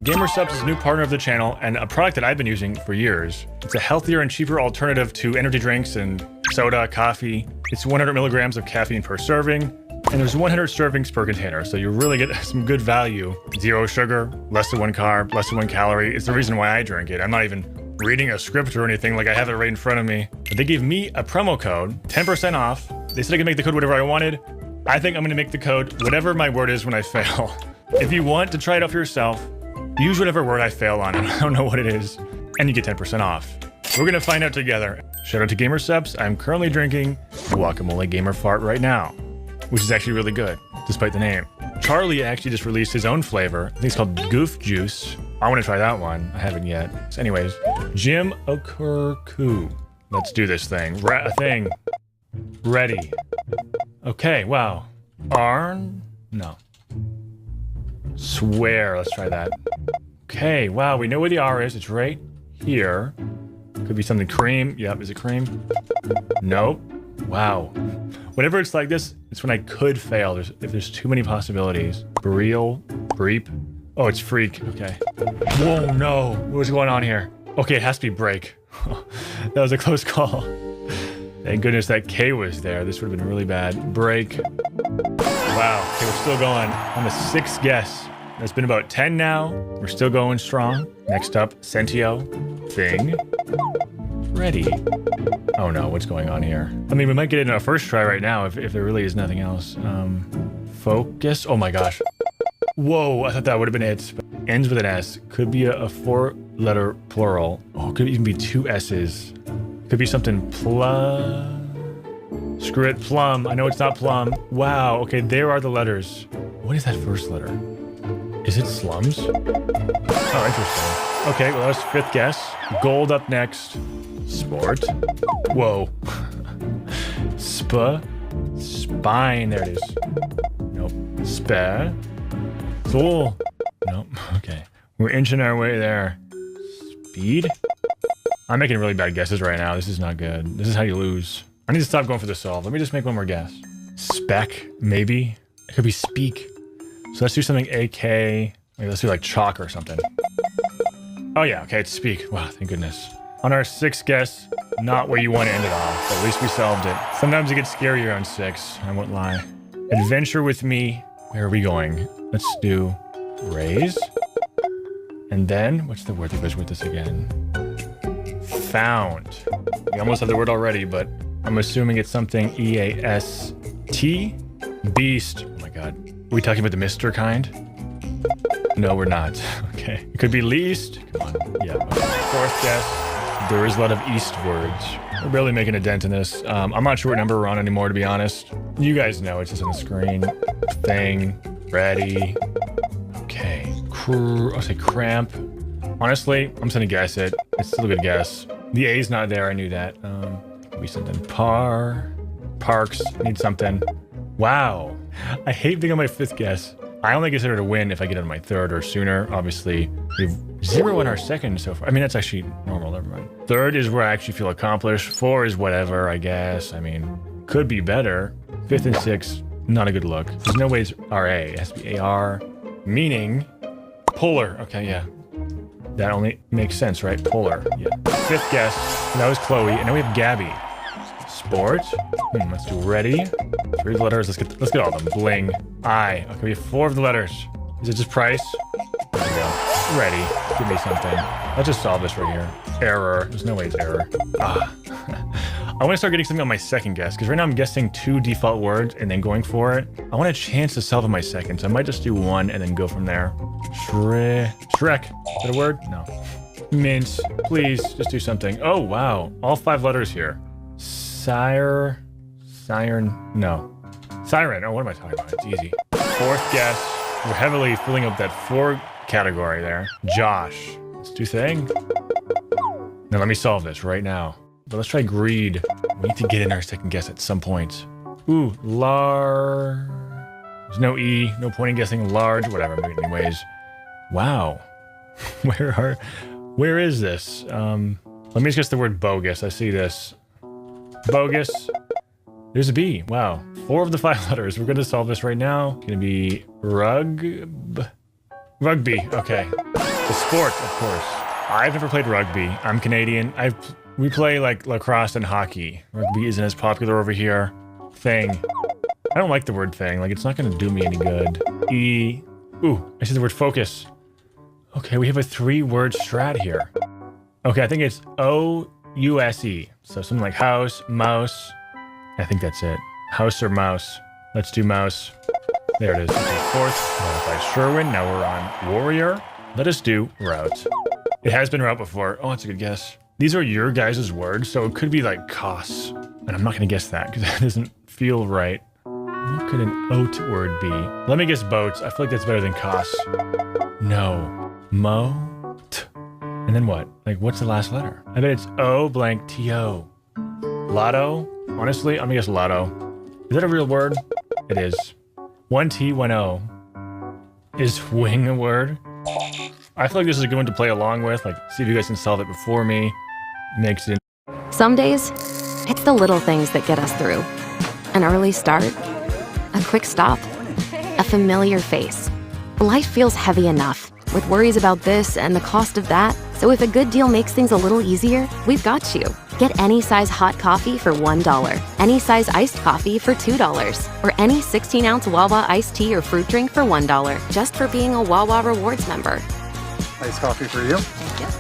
Gamer Subs is a new partner of the channel and a product that I've been using for years. It's a healthier and cheaper alternative to energy drinks and soda, coffee. It's 100 milligrams of caffeine per serving, and there's 100 servings per container, so you really get some good value. 0 sugar, less than 1 carb, less than 1 calorie. It's the reason why I drink it. I'm not even reading a script or anything, like I have it right in front of me. But they gave me a promo code, 10% off. They said I could make the code whatever I wanted. I think I'm gonna make the code whatever my word is when I fail. If you want to try it out for yourself, use whatever word I fail on. I don't know what it is. And you get 10% off. We're gonna find out together. Shout out to Gamer Subs. I'm currently drinking Guacamole Gamer Fart right now, which is actually really good, despite the name. Charlie actually just released his own flavor. I think it's called Goof Juice. I want to try that one. I haven't yet. So anyways, Jim Okurku. Let's do this thing. Ready. Okay, wow. Arn? No. Swear. Let's try that. Okay, wow. We know where the R is. It's right here. Could be something cream. Yep, is it cream? Nope. Wow. Whenever it's like this, it's when I could fail. If there's too many possibilities. Breal. Breep. Oh, it's freak. Okay. Whoa, no. What's going on here? Okay, it has to be break. That was a close call. Thank goodness that K was there. This would have been really bad. Break. Wow. Okay, we're still going on the 6th guess. It's been about 10 now. We're still going strong. Next up, Sentio. Thing. Ready. Oh no, what's going on here? I mean, we might get it in our first try right now if there really is nothing else. Focus. Oh my gosh. Whoa, I thought that would have been it. Ends with an S. Could be a 4-letter plural. Oh, could even be 2 S's. Could be something Screw it, plum. I know it's not plum. Wow, okay, there are the letters. What is that first letter? Is it slums? Oh, interesting. Okay, well, that was 5th guess. Gold up next. Sport. Whoa. Spine. There it is. Nope. Soul. Nope. Okay. We're inching our way there. Speed. I'm making really bad guesses right now. This is not good. This is how you lose. I need to stop going for the solve. Let me just make one more guess. Spec, maybe? It could be speak. So let's do something AK. Maybe let's do like chalk or something. Oh yeah, okay, it's speak. Wow, thank goodness. On our 6th guess, not where you want to end it off, but at least we solved it. Sometimes it gets scarier on 6, I won't lie. Adventure with me. Where are we going? Let's do raise. And then, what's the word that goes with this again? Found. We almost have the word already, but I'm assuming it's something EAST. Beast. Oh my god. Are we talking about the Mr. kind? No, we're not. Okay. It could be least. Come on. Yeah. Okay. 4th guess. There is a lot of East words. We're barely making a dent in this. I'm not sure what number we're on anymore, to be honest. You guys know it's just on the screen. Thing. Ready. Okay. I'll say cramp. Honestly, I'm just gonna guess it. It's still a good guess. The A's not there. I knew that. Maybe something. Parks. Need something. Wow. I hate being on my 5th guess. I only consider it a win if I get on my 3rd or sooner. Obviously, we've 0 in our 2nd so far. I mean, that's actually normal. Never mind. 3rd is where I actually feel accomplished. 4 is whatever, I guess. I mean, could be better. 5th and 6th, not a good look. There's no way it's RA. It has to be AR. Meaning, polar. Okay, yeah. That only makes sense, right? Polar. Yeah. 5th guess. That was Chloe. And now we have Gabby. Sport. Let's do ready. 3 letters. Let's get all of them. Bling. I. Okay, we have 4 of the letters. Is it just price? There we go. Ready. Give me something. Let's just solve this right here. Error. There's no way it's error. I want to start getting something on my 2nd guess, because right now I'm guessing 2 default words and then going for it. I want a chance to solve on my 2nd, so I might just do 1 and then go from there. Shrek. Is that a word? No. Mint. Please, just do something. Oh, wow. All 5 letters here. Siren. No. Siren. Oh, what am I talking about? It's easy. 4th guess. We're heavily filling up that 4 category there. Josh. Let's do thing. Now let me solve this right now. But let's try greed. We need to get in our 2nd guess at some point. Ooh, There's no E, no point in guessing. Large, whatever. I'm doing it anyways. Wow. Where is this? Let me just guess the word bogus. I see this. Bogus. There's a B. Wow. 4 of the 5 letters. We're going to solve this right now. Going to be rugby. Okay. The sport, of course. I've never played rugby. I'm Canadian. We play like lacrosse and hockey. Rugby isn't as popular over here. Thing. I don't like the word thing. Like, it's not going to do me any good. E. Ooh, I see the word focus. Okay, we have a 3-word strat here. Okay, I think it's O-U-S-E. So something like house, mouse. I think that's it. House or mouse. Let's do mouse. There it is. Okay, 4th. Modified Sherwin. Now we're on warrior. Let us do route. It has been route before. Oh, that's a good guess. These are your guys' words, so it could be like costs. And I'm not going to guess that because that doesn't feel right. What could an OUTT word be? Let me guess boats. I feel like that's better than costs. No. Mo-t. And then what? Like, what's the last letter? I bet it's O-blank-T-O. Lotto? Honestly, I'm going to guess lotto. Is that a real word? It is. 1 T, 1 O. Is wing a word? I feel like this is a good one to play along with. Like, see if you guys can solve it before me. Makes it. Some days, it's the little things that get us through. An early start, a quick stop, a familiar face. Life feels heavy enough, with worries about this and the cost of that. So if a good deal makes things a little easier, we've got you. Get any size hot coffee for $1, any size iced coffee for $2, or any 16-ounce Wawa iced tea or fruit drink for $1, just for being a Wawa Rewards member. Nice coffee for you.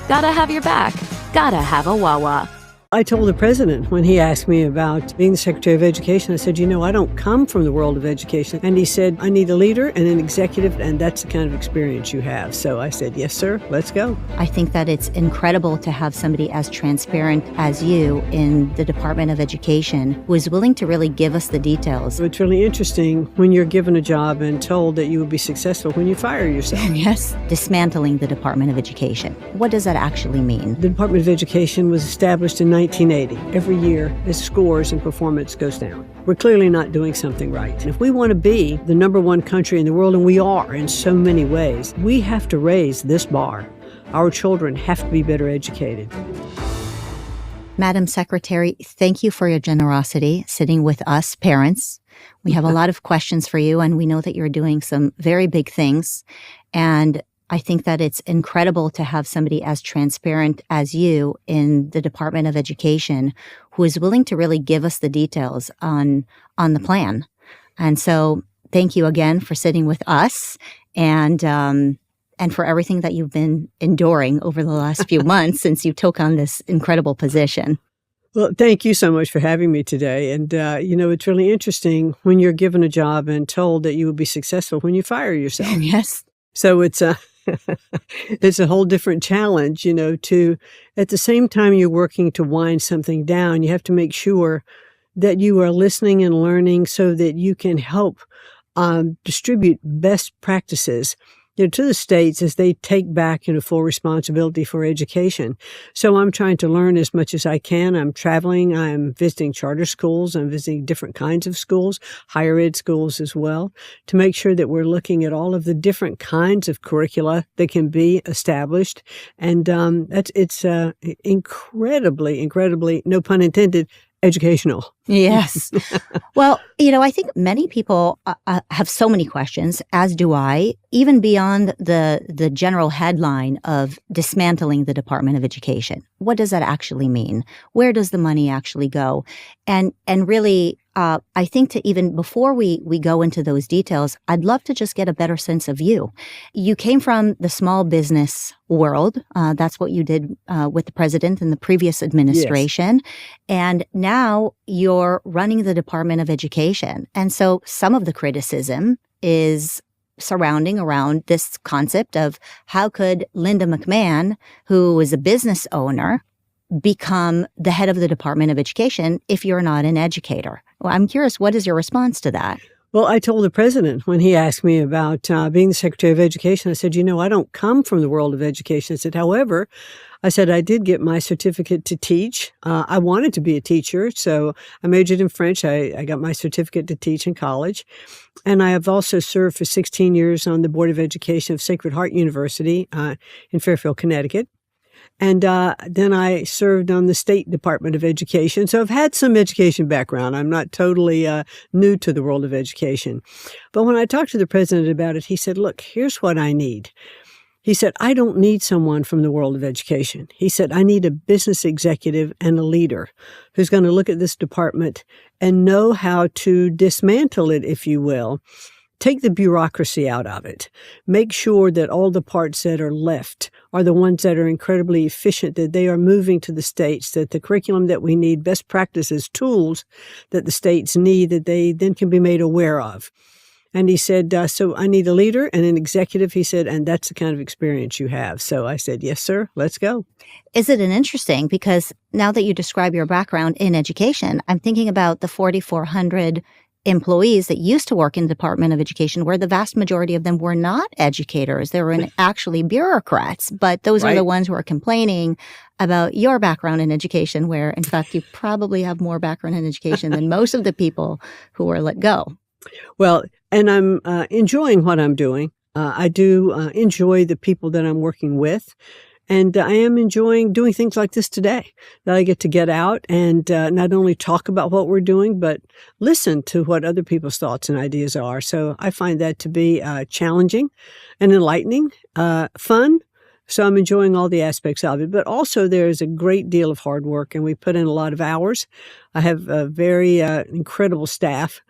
Gotta have your back. Gotta have a Wawa. I told the president when he asked me about being the Secretary of Education, I said, you know, I don't come from the world of education. And he said, I need a leader and an executive, and that's the kind of experience you have. So I said, yes, sir, let's go. I think that it's incredible to have somebody as transparent as you in the Department of Education who is willing to really give us the details. It's really interesting when you're given a job and told that you will be successful when you fire yourself. Yes. Dismantling the Department of Education. What does that actually mean? The Department of Education was established in 1980. Every year, as scores and performance goes down. We're clearly not doing something right. And if we want to be the #1 country in the world, and we are in so many ways, we have to raise this bar. Our children have to be better educated. Madam Secretary, thank you for your generosity sitting with us parents. We have a lot of questions for you, and we know that you're doing some very big things. And I think that it's incredible to have somebody as transparent as you in the Department of Education who is willing to really give us the details on the plan. And so thank you again for sitting with us and for everything that you've been enduring over the last few months since you took on this incredible position. Well, thank you so much for having me today. And, you know, it's really interesting when you're given a job and told that you will be successful when you fire yourself. Yes. So it's it's a whole different challenge, you know, to at the same time you're working to wind something down, you have to make sure that you are listening and learning so that you can help distribute best practices to the states as they take back, full responsibility for education. So I'm trying to learn as much as I can. I'm traveling. I'm visiting charter schools. I'm visiting different kinds of schools, higher ed schools as well, to make sure that we're looking at all of the different kinds of curricula that can be established. And it's incredibly, no pun intended, educational. Yes. Well, I think many people have so many questions, as do I, even beyond the general headline of dismantling the Department of Education. What does that actually mean? Where does the money actually go? And really, I think to even before we go into those details, I'd love to just get a better sense of you. You came from the small business world. That's what you did with the president in the previous administration. Yes. And now you're running the Department of Education. And so some of the criticism is surrounding around this concept of how could Linda McMahon, who is a business owner, become the head of the Department of Education if you're not an educator? Well, I'm curious, what is your response to that? Well, I told the president when he asked me about being the Secretary of Education, I said, I don't come from the world of education. I said, however, I did get my certificate to teach. I wanted to be a teacher, so I majored in French. I got my certificate to teach in college. And I have also served for 16 years on the Board of Education of Sacred Heart University in Fairfield, Connecticut. And then I served on the State Department of Education. So I've had some education background. I'm not totally new to the world of education. But when I talked to the president about it, he said, look, here's what I need. He said, I don't need someone from the world of education. He said, I need a business executive and a leader who's going to look at this department and know how to dismantle it, if you will. Take the bureaucracy out of it. Make sure that all the parts that are left are the ones that are incredibly efficient, that they are moving to the states, that the curriculum that we need, best practices, tools that the states need, that they then can be made aware of. And he said, so I need a leader and an executive, he said, and that's the kind of experience you have. So I said, yes, sir, let's go. Is it an interesting, because now that you describe your background in education, I'm thinking about the 4,400 employees that used to work in the Department of Education, where the vast majority of them were not educators. They were actually bureaucrats. But those are the ones who are complaining about your background in education, where, in fact, you probably have more background in education than most of the people who were let go. Well, and I'm enjoying what I'm doing. I do enjoy the people that I'm working with. And I am enjoying doing things like this today, that I get to get out and not only talk about what we're doing, but listen to what other people's thoughts and ideas are. So I find that to be challenging and enlightening, fun. So I'm enjoying all the aspects of it. But also there's a great deal of hard work, and we put in a lot of hours. I have a very incredible staff,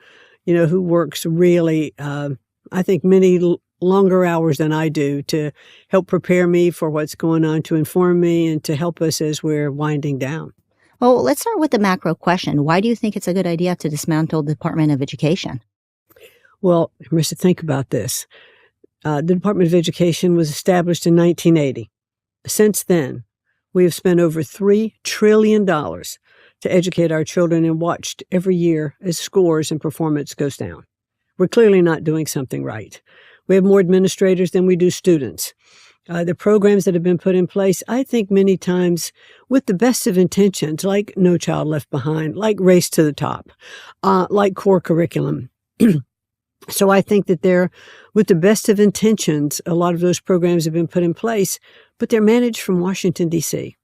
who works really, I think, many longer hours than I do to help prepare me for what's going on, to inform me, and to help us as we're winding down. Well, let's start with the macro question. Why do you think it's a good idea to dismantle the Department of Education? Well, Marissa, think about this. The Department of Education was established in 1980. Since then, we have spent over $3 trillion to educate our children and watched every year as scores and performance goes down. We're clearly not doing something right. We have more administrators than we do students. The programs that have been put in place, I think many times with the best of intentions, like No Child Left Behind, like Race to the Top, like core curriculum. So I think that with the best of intentions, a lot of those programs have been put in place, but they're managed from Washington, D.C.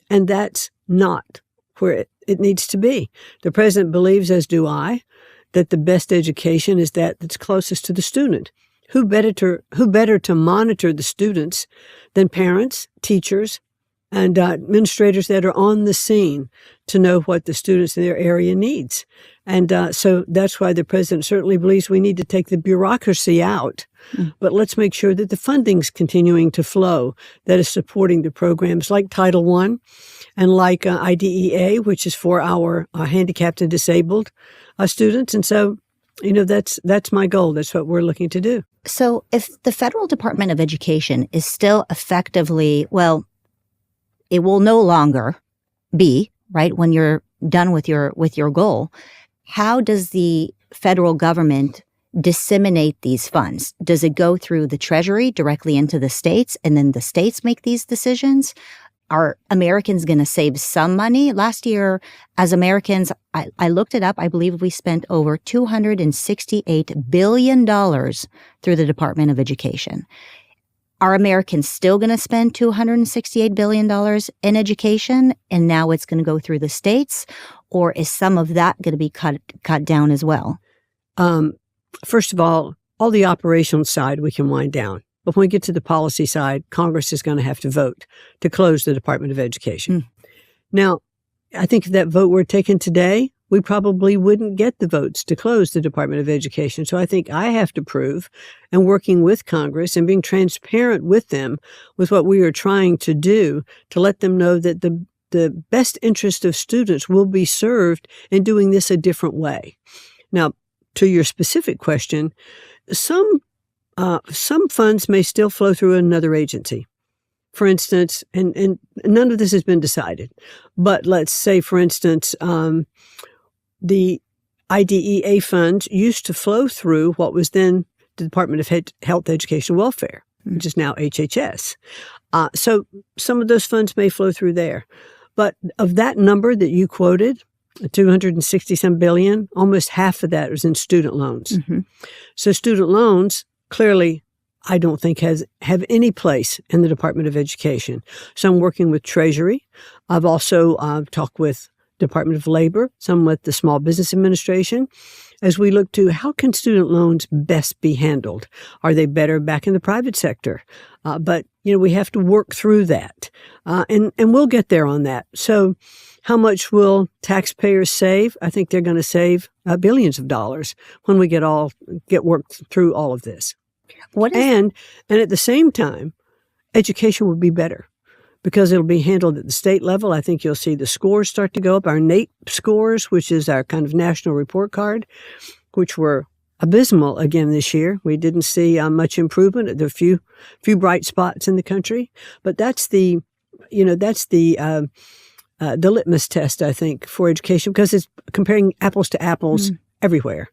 And that's not where it needs to be. The president believes, as do I, that the best education is that's closest to the student. Who better to monitor the students than parents, teachers, and administrators that are on the scene to know what the students in their area needs. And so that's why the president certainly believes we need to take the bureaucracy out. But let's make sure that the funding's continuing to flow that is supporting the programs like Title I and like IDEA, which is for our handicapped and disabled students. And so, that's my goal. That's what we're looking to do. So if the federal Department of Education is still effectively, well, it will no longer be, right, when you're done with your goal, how does the federal government disseminate these funds? Does it go through the Treasury directly into the states, and then the states make these decisions? Are Americans going to save some money? Last year, as Americans, I looked it up. I believe we spent over $268 billion through the Department of Education. Are Americans still going to spend $268 billion in education, and now it's going to go through the states? Or is some of that going to be cut down as well? First of all the operational side we can wind down. But when we get to the policy side, Congress is going to have to vote to close the Department of Education. Now, I think if that vote were taken today, we probably wouldn't get the votes to close the Department of Education. So I think I have to prove, and working with Congress and being transparent with them with what we are trying to do, to let them know that the best interest of students will be served in doing this a different way. Now, to your specific question, some funds may still flow through another agency. For instance, and none of this has been decided, but let's say, for instance, the IDEA funds used to flow through what was then the Department of Health, Education, and Welfare, which is now HHS. So some of those funds may flow through there. But of that number that you quoted, 260-some billion, almost half of that was in student loans. So student loans, clearly, I don't think have any place in the Department of Education. So I'm working with Treasury. I've also talked with Department of Labor, some with the Small Business Administration, as we look to how can student loans best be handled? Are they better back in the private sector? But, we have to work through that. And we'll get there on that. So how much will taxpayers save? I think they're going to save billions of dollars when we get worked through all of this. And at the same time, education will be better because it'll be handled at the state level. I think you'll see the scores start to go up. Our NAEP scores, which is our kind of national report card, which were abysmal again this year. We didn't see much improvement. There are a few bright spots in the country, but that's the litmus test, I think, for education, because it's comparing apples to apples everywhere.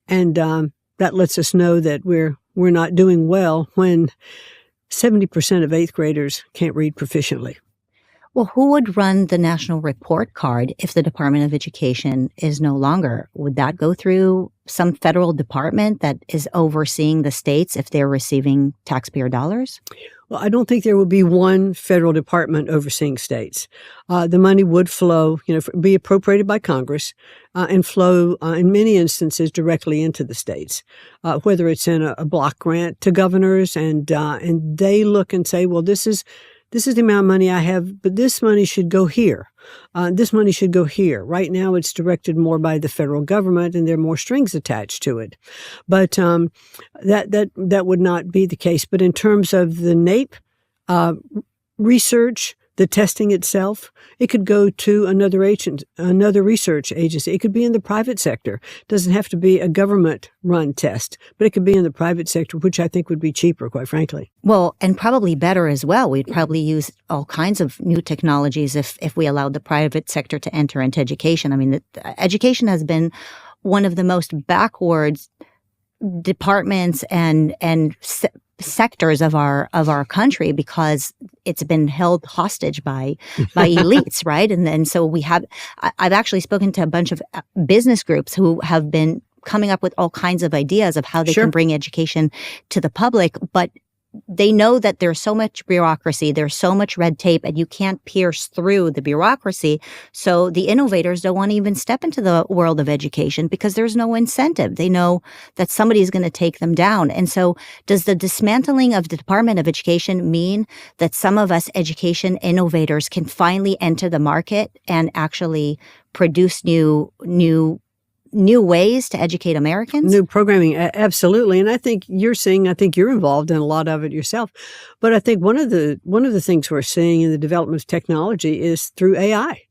And that lets us know that we're not doing well when 70% of eighth graders can't read proficiently. Well, who would run the national report card if the Department of Education is no longer? Would that go through some federal department that is overseeing the states if they're receiving taxpayer dollars? Well, I don't think there will be one federal department overseeing states. The money would flow, be appropriated by Congress and flow in many instances directly into the states, whether it's in a block grant to governors and they look and say, well, this is the amount of money I have, but this money should go here. This money should go here. Right now, it's directed more by the federal government, and there are more strings attached to it. But that would not be the case. But in terms of the NAEP research, the testing itself, it could go to another research agency. It could be in the private sector. It doesn't have to be a government-run test, but it could be in the private sector, which I think would be cheaper, quite frankly. Well, and probably better as well. We'd probably use all kinds of new technologies if we allowed the private sector to enter into education. I mean, education has been one of the most backwards departments and sectors of our country because it's been held hostage by elites, right? And then so I've actually spoken to a bunch of business groups who have been coming up with all kinds of ideas of how they can bring education to the public, but they know that there's so much bureaucracy, there's so much red tape, and you can't pierce through the bureaucracy. So the innovators don't want to even step into the world of education because there's no incentive. They know that somebody is going to take them down. And so does the dismantling of the Department of Education mean that some of us education innovators can finally enter the market and actually produce new ways to educate Americans? New programming, absolutely. And I think you're involved in a lot of it yourself. But I think one of the things we're seeing in the development of technology is through AI.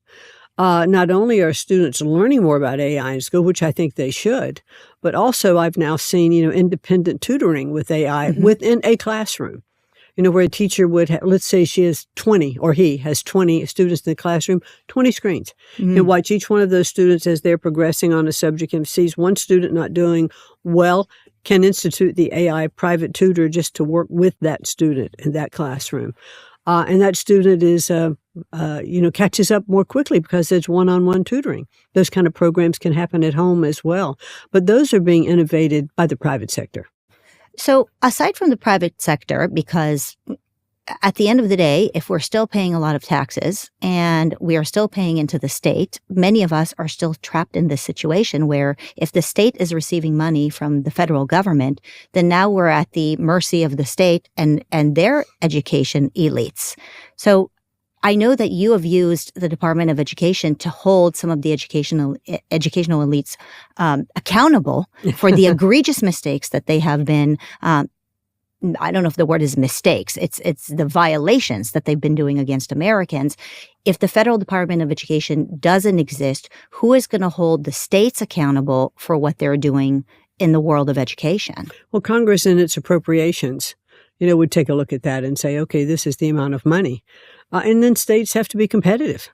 Not only are students learning more about AI in school, which I think they should, but also I've now seen, independent tutoring with AI within a classroom. Where a teacher would have, let's say she has 20 or he has 20 students in the classroom, 20 screens. And watch each one of those students as they're progressing on a subject and sees one student not doing well, can institute the AI private tutor just to work with that student in that classroom. And that student is, catches up more quickly because there's one-on-one tutoring. Those kind of programs can happen at home as well. But those are being innovated by the private sector. So aside from the private sector, because at the end of the day, if we're still paying a lot of taxes and we are still paying into the state, many of us are still trapped in this situation where if the state is receiving money from the federal government, then now we're at the mercy of the state and their education elites. So I know that you have used the Department of Education to hold some of the educational elites accountable for the egregious mistakes that they have been I don't know if the word is mistakes. It's the violations that they've been doing against Americans. If the federal Department of Education doesn't exist, who is going to hold the states accountable for what they're doing in the world of education? Well, Congress in its appropriations, would take a look at that and say, okay, this is the amount of money. And then states have to be competitive.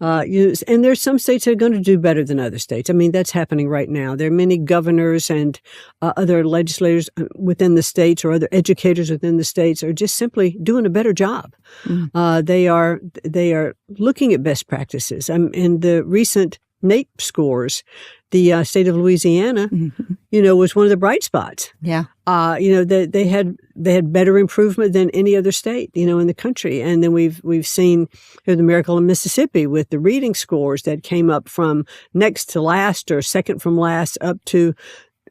And there's some states that are going to do better than other states. I mean, that's happening right now. There are many governors and other legislators within the states or other educators within the states are just simply doing a better job. They are looking at best practices. In the recent NAEP scores, the state of Louisiana, was one of the bright spots. Yeah. They had better improvement than any other state, in the country. And then we've seen the miracle in Mississippi with the reading scores that came up from next to last or second from last up to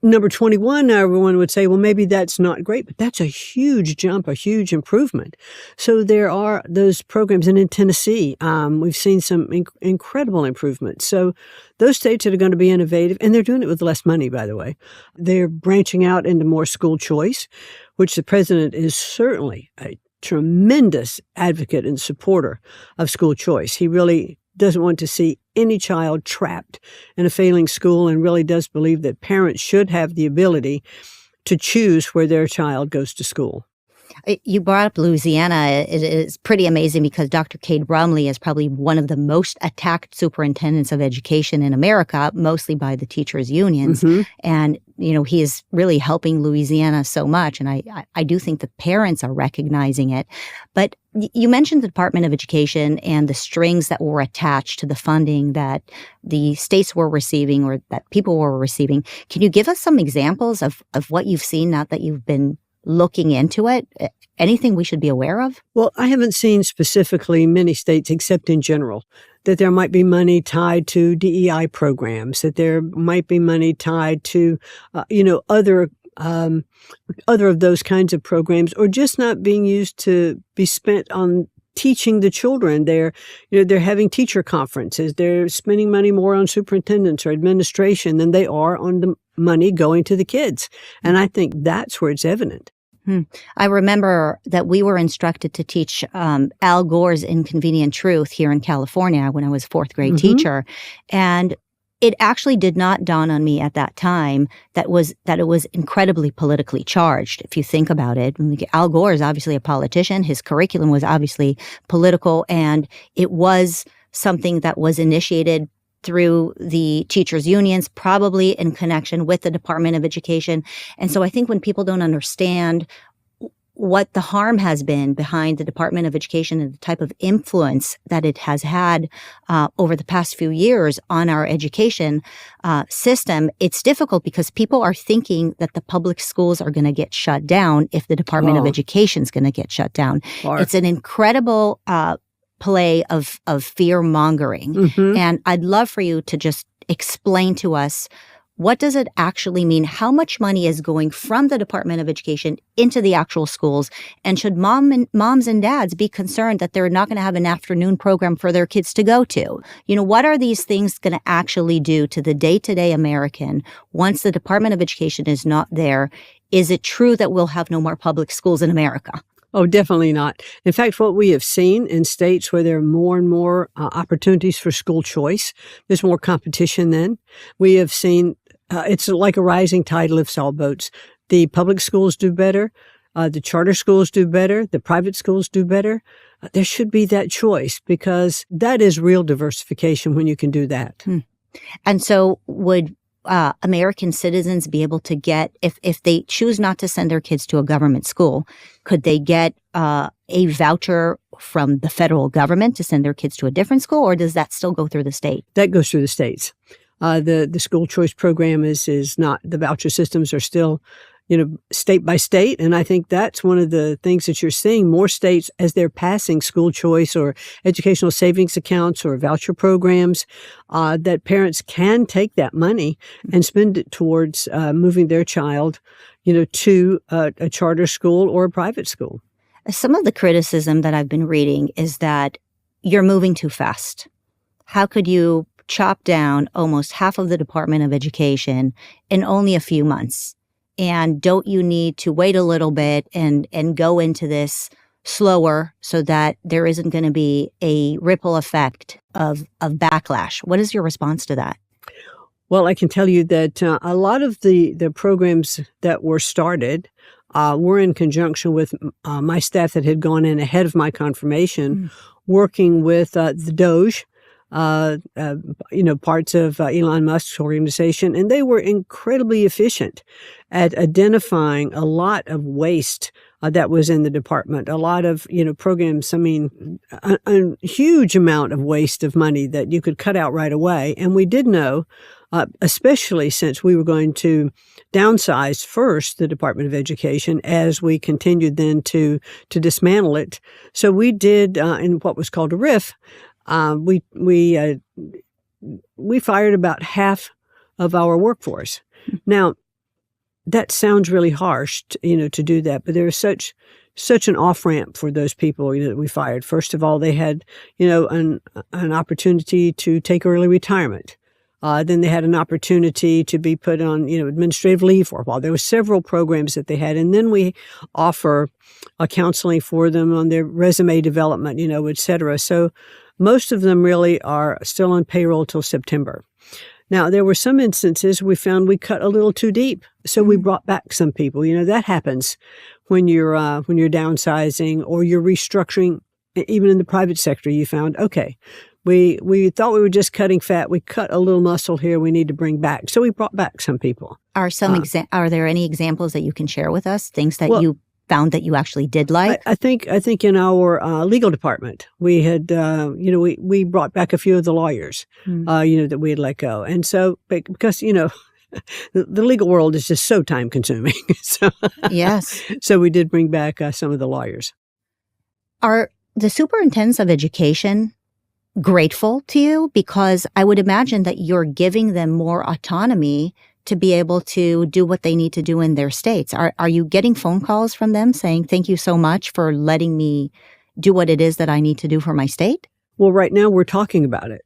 number 21. Now everyone would say, well, maybe that's not great, but that's a huge jump, a huge improvement. So there are those programs. And in Tennessee, we've seen some incredible improvements. So those states that are going to be innovative, and they're doing it with less money, by the way, they're branching out into more school choice, which the president is certainly a tremendous advocate and supporter of school choice. He really doesn't want to see any child trapped in a failing school and really does believe that parents should have the ability to choose where their child goes to school. You brought up Louisiana. It is pretty amazing because Dr. Cade Brumley is probably one of the most attacked superintendents of education in America, mostly by the teachers' unions. And, he is really helping Louisiana so much. And I do think the parents are recognizing it. But you mentioned the Department of Education and the strings that were attached to the funding that the states were receiving or that people were receiving. Can you give us some examples of what you've seen now that you've been looking into it? Anything we should be aware of? Well, I haven't seen specifically many states, except in general, that there might be money tied to DEI programs, that there might be money tied to, other of those kinds of programs, or just not being used to be spent on teaching the children. They're having teacher conferences. They're spending money more on superintendents or administration than they are on the money going to the kids. And I think that's where it's evident. I remember that we were instructed to teach Al Gore's Inconvenient Truth here in California when I was a fourth grade teacher. And it actually did not dawn on me at that time that it was incredibly politically charged. If you think about it, Al Gore is obviously a politician. His curriculum was obviously political, and it was something that was initiated through the teachers' unions, probably in connection with the Department of Education. And so I think when people don't understand what the harm has been behind the Department of Education and the type of influence that it has had over the past few years on our education system, it's difficult because people are thinking that the public schools are going to get shut down if the Department of Education is going to get shut down. It's an incredible play of fear mongering. And I'd love for you to just explain to us, what does it actually mean? How much money is going from the Department of Education into the actual schools? And should moms and dads be concerned that they're not going to have an afternoon program for their kids to go to? What are these things going to actually do to the day-to-day American once the Department of Education is not there? Is it true that we'll have no more public schools in America? Oh, definitely not. In fact, what we have seen in states where there are more and more opportunities for school choice, there's more competition then. We have seen it's like a rising tide lifts all boats. The public schools do better. The charter schools do better. The private schools do better. There should be that choice because that is real diversification when you can do that. And so would American citizens be able to get, if they choose not to send their kids to a government school, could they get a voucher from the federal government to send their kids to a different school, or does that still go through the state? That goes through the states. The school choice program is not, the voucher systems are still, state by state. And I think that's one of the things that you're seeing more states as they're passing school choice or educational savings accounts or voucher programs, that parents can take that money and spend it towards moving their child, to a charter school or a private school. Some of the criticism that I've been reading is that you're moving too fast. How could you chop down almost half of the Department of Education in only a few months? And don't you need to wait a little bit and go into this slower so that there isn't going to be a ripple effect of backlash? What is your response to that? Well, I can tell you that a lot of the programs that were started were in conjunction with my staff that had gone in ahead of my confirmation, working with the DOJ, parts of Elon Musk's organization, and they were incredibly efficient at identifying a lot of waste that was in the department, a lot of, programs, a huge amount of waste of money that you could cut out right away. And we did know, especially since we were going to downsize first the Department of Education as we continued then to dismantle it. So we did, in what was called a RIF, we fired about half of our workforce. Now, that sounds really harsh, to do that, but there was such an off-ramp for those people, that we fired. First of all, they had, an opportunity to take early retirement. Then they had an opportunity to be put on, administrative leave for a while. There were several programs that they had. And then we offer counseling for them on their resume development, et cetera. So most of them really are still on payroll till September. Now, there were some instances we found we cut a little too deep. So we brought back some people. That happens when you're downsizing or you're restructuring. Even in the private sector, you found, okay, we thought we were just cutting fat. We cut a little muscle here we need to bring back. So we brought back some people. Are there any examples that you can share with us? Things that you found that you actually did like? I think in our legal department, we had, we brought back a few of the lawyers, that we had let go. And so, because, the legal world is just so time consuming. Yes. So we did bring back some of the lawyers. Are the superintendents of education grateful to you? Because I would imagine that you're giving them more autonomy to be able to do what they need to do in their states. Are you getting phone calls from them saying, thank you so much for letting me do what it is that I need to do for my state? Well, right now we're talking about it.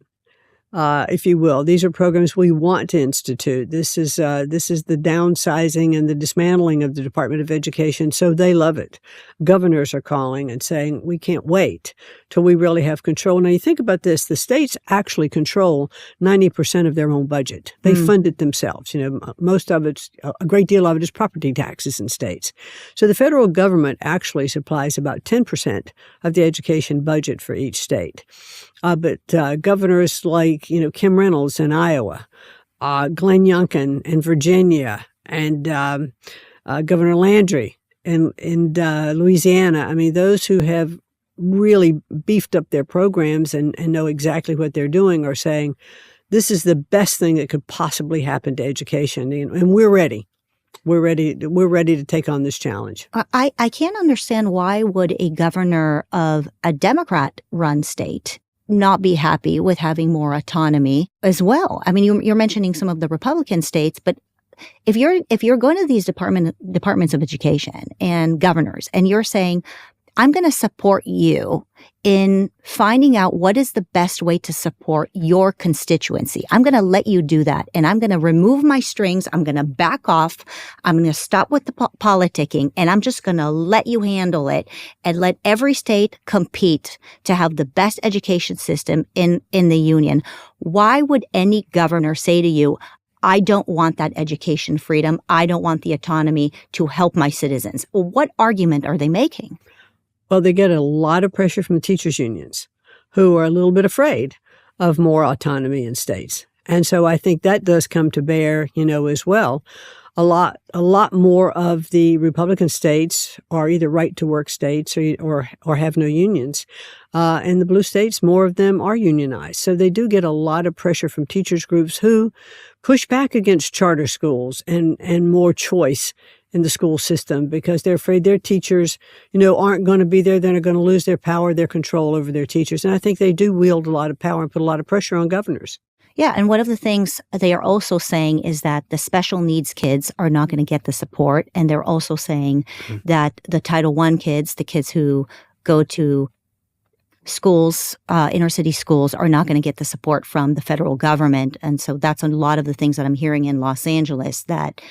If you will. These are programs we want to institute. This is the downsizing and the dismantling of the Department of Education, so they love it. Governors are calling and saying, we can't wait till we really have control. Now, you think about this. The states actually control 90% of their own budget. They fund it themselves. Most of it, a great deal of it is property taxes in states. So the federal government actually supplies about 10% of the education budget for each state. But governors like, Kim Reynolds in Iowa, Glenn Youngkin in Virginia, and Governor Landry in Louisiana. Those who have really beefed up their programs and know exactly what they're doing are saying, this is the best thing that could possibly happen to education. And we're ready. We're ready to take on this challenge. I can't understand why would a governor of a Democrat-run state not be happy with having more autonomy as well. You're mentioning some of the Republican states, but if you're going to these departments of education and governors and you're saying, I'm going to support you in finding out what is the best way to support your constituency. I'm going to let you do that. And I'm going to remove my strings. I'm going to back off. I'm going to stop with the politicking. And I'm just going to let you handle it and let every state compete to have the best education system in the union. Why would any governor say to you, I don't want that education freedom. I don't want the autonomy to help my citizens? Well, what argument are they making? Well, they get a lot of pressure from the teachers' unions, who are a little bit afraid of more autonomy in states. And so I think that does come to bear, as well. A lot more of the Republican states are either right-to-work states or have no unions. And the blue states, more of them are unionized. So they do get a lot of pressure from teachers groups who push back against charter schools and more choice in the school system because they're afraid their teachers, aren't going to be there. They're going to lose their power, their control over their teachers. And I think they do wield a lot of power and put a lot of pressure on governors. Yeah, and one of the things they are also saying is that the special needs kids are not going to get the support. And they're also saying that the Title I kids, the kids who go to schools, inner city schools, are not going to get the support from the federal government. And so that's a lot of the things that I'm hearing in Los Angeles, that,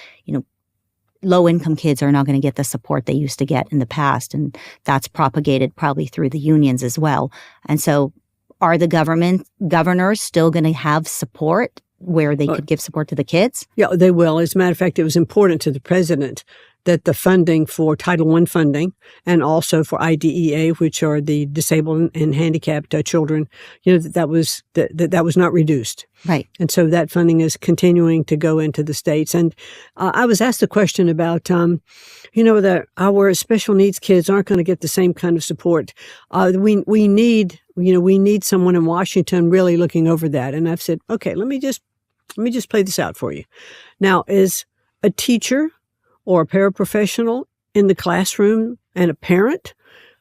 low-income kids are not going to get the support they used to get in the past. And that's propagated probably through the unions as well. And so are the governors still going to have support where they could give support to the kids? Yeah, they will. As a matter of fact, it was important to the president that the funding for Title I funding and also for IDEA, which are the disabled and handicapped children, that was not reduced. Right. And so that funding is continuing to go into the states. And I was asked a question about, that our special needs kids aren't going to get the same kind of support. We need someone in Washington really looking over that. And I've said, okay, let me just play this out for you. Now, is a teacher or a paraprofessional in the classroom and a parent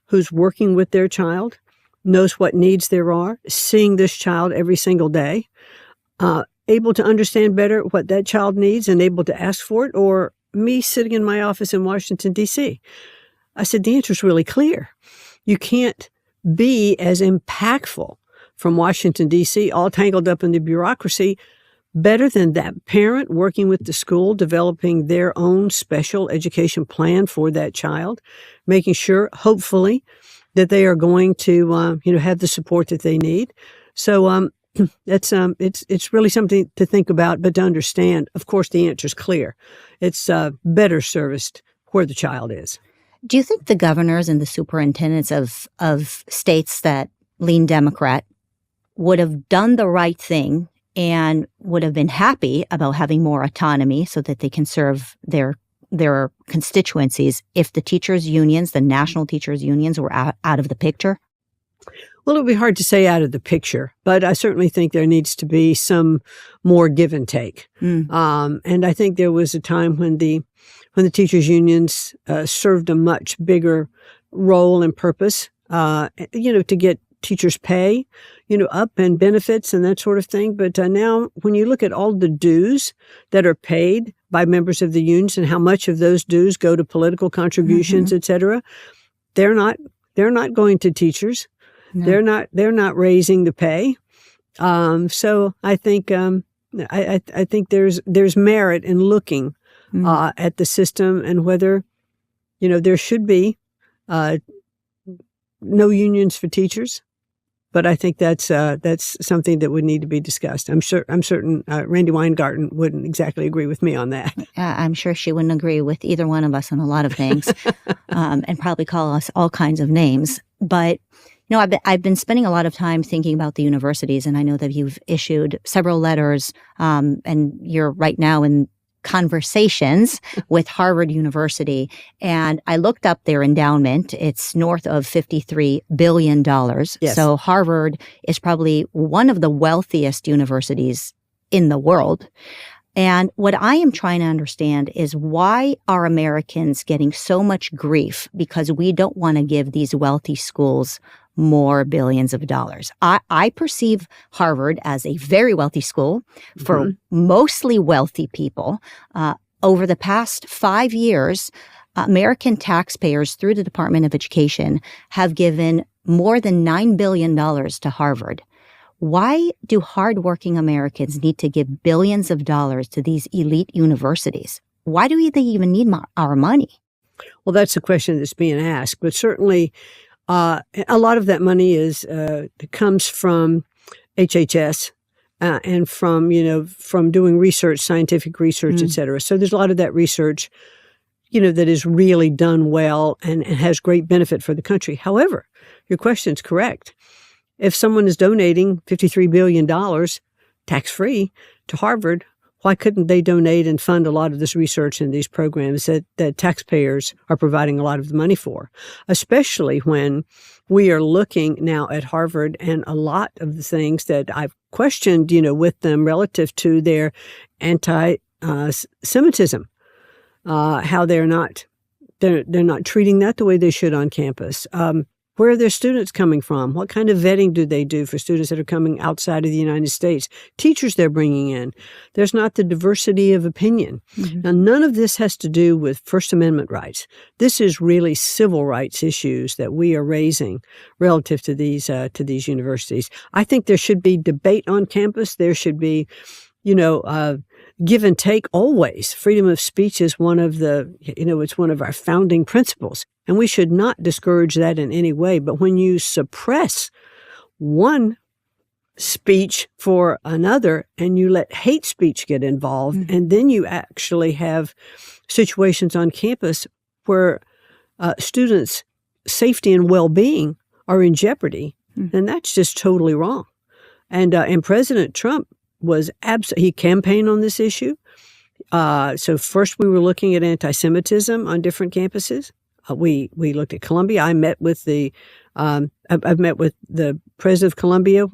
who's working with their child, knows what needs there are, seeing this child every single day, able to understand better what that child needs and able to ask for it, or me sitting in my office in Washington, D.C.? I said, the answer is really clear. You can't be as impactful from Washington, D.C., all tangled up in the bureaucracy, better than that parent working with the school, developing their own special education plan for that child, making sure, hopefully, that they are going to, have the support that they need. So it's really something to think about, but to understand. Of course, the answer is clear. It's better serviced where the child is. Do you think the governors and the superintendents of states that lean Democrat would have done the right thing and would have been happy about having more autonomy so that they can serve their constituencies if the teachers' unions, the national teachers' unions, were out of the picture? Well, it would be hard to say out of the picture, but I certainly think there needs to be some more give and take. And I think there was a time when the teachers' unions served a much bigger role and purpose, to get teachers' pay, up and benefits and that sort of thing. But now when you look at all the dues that are paid by members of the unions and how much of those dues go to political contributions, et cetera, they're not going to teachers. No. They're not raising the pay. So I think, I think there's merit in looking at the system and whether, there should be no unions for teachers. But I think that's something that would need to be discussed. I'm certain Randy Weingarten wouldn't exactly agree with me on that. I'm sure she wouldn't agree with either one of us on a lot of things, and probably call us all kinds of names. But I've been spending a lot of time thinking about the universities, and I know that you've issued several letters, and you're right now in conversations with Harvard University. And I looked up their endowment. It's north of $53 billion. Yes. So Harvard is probably one of the wealthiest universities in the world. And what I am trying to understand is why are Americans getting so much grief because we don't want to give these wealthy schools more billions of dollars. I perceive Harvard as a very wealthy school for mostly wealthy people. Over the past 5 years, American taxpayers through the Department of Education have given more than $9 billion to Harvard. Why do hardworking Americans need to give billions of dollars to these elite universities? Why do they even need our money? Well, that's a question that's being asked, but certainly a lot of that money comes from HHS and from doing research, scientific research, et cetera. So there's a lot of that research, that is really done well and has great benefit for the country. However, your question's correct. If someone is donating $53 billion tax-free to Harvard, why couldn't they donate and fund a lot of this research and these programs that taxpayers are providing a lot of the money for, especially when we are looking now at Harvard and a lot of the things that I've questioned, with them relative to their anti-Semitism, how they're not treating that the way they should on campus. Where are their students coming from? What kind of vetting do they do for students that are coming outside of the United States? Teachers they're bringing in. There's not the diversity of opinion. Mm-hmm. Now, none of this has to do with First Amendment rights. This is really civil rights issues that we are raising relative to these universities. I think there should be debate on campus. There should be, give and take always. Freedom of speech is one of it's one of our founding principles. And we should not discourage that in any way. But when you suppress one speech for another and you let hate speech get involved, mm-hmm. and then you actually have situations on campus where students' safety and well-being are in jeopardy, mm-hmm. then that's just totally wrong. And President Trump he campaigned on this issue. So first we were looking at anti-Semitism on different campuses. We looked at Columbia. I met with I've met with the president of Columbia,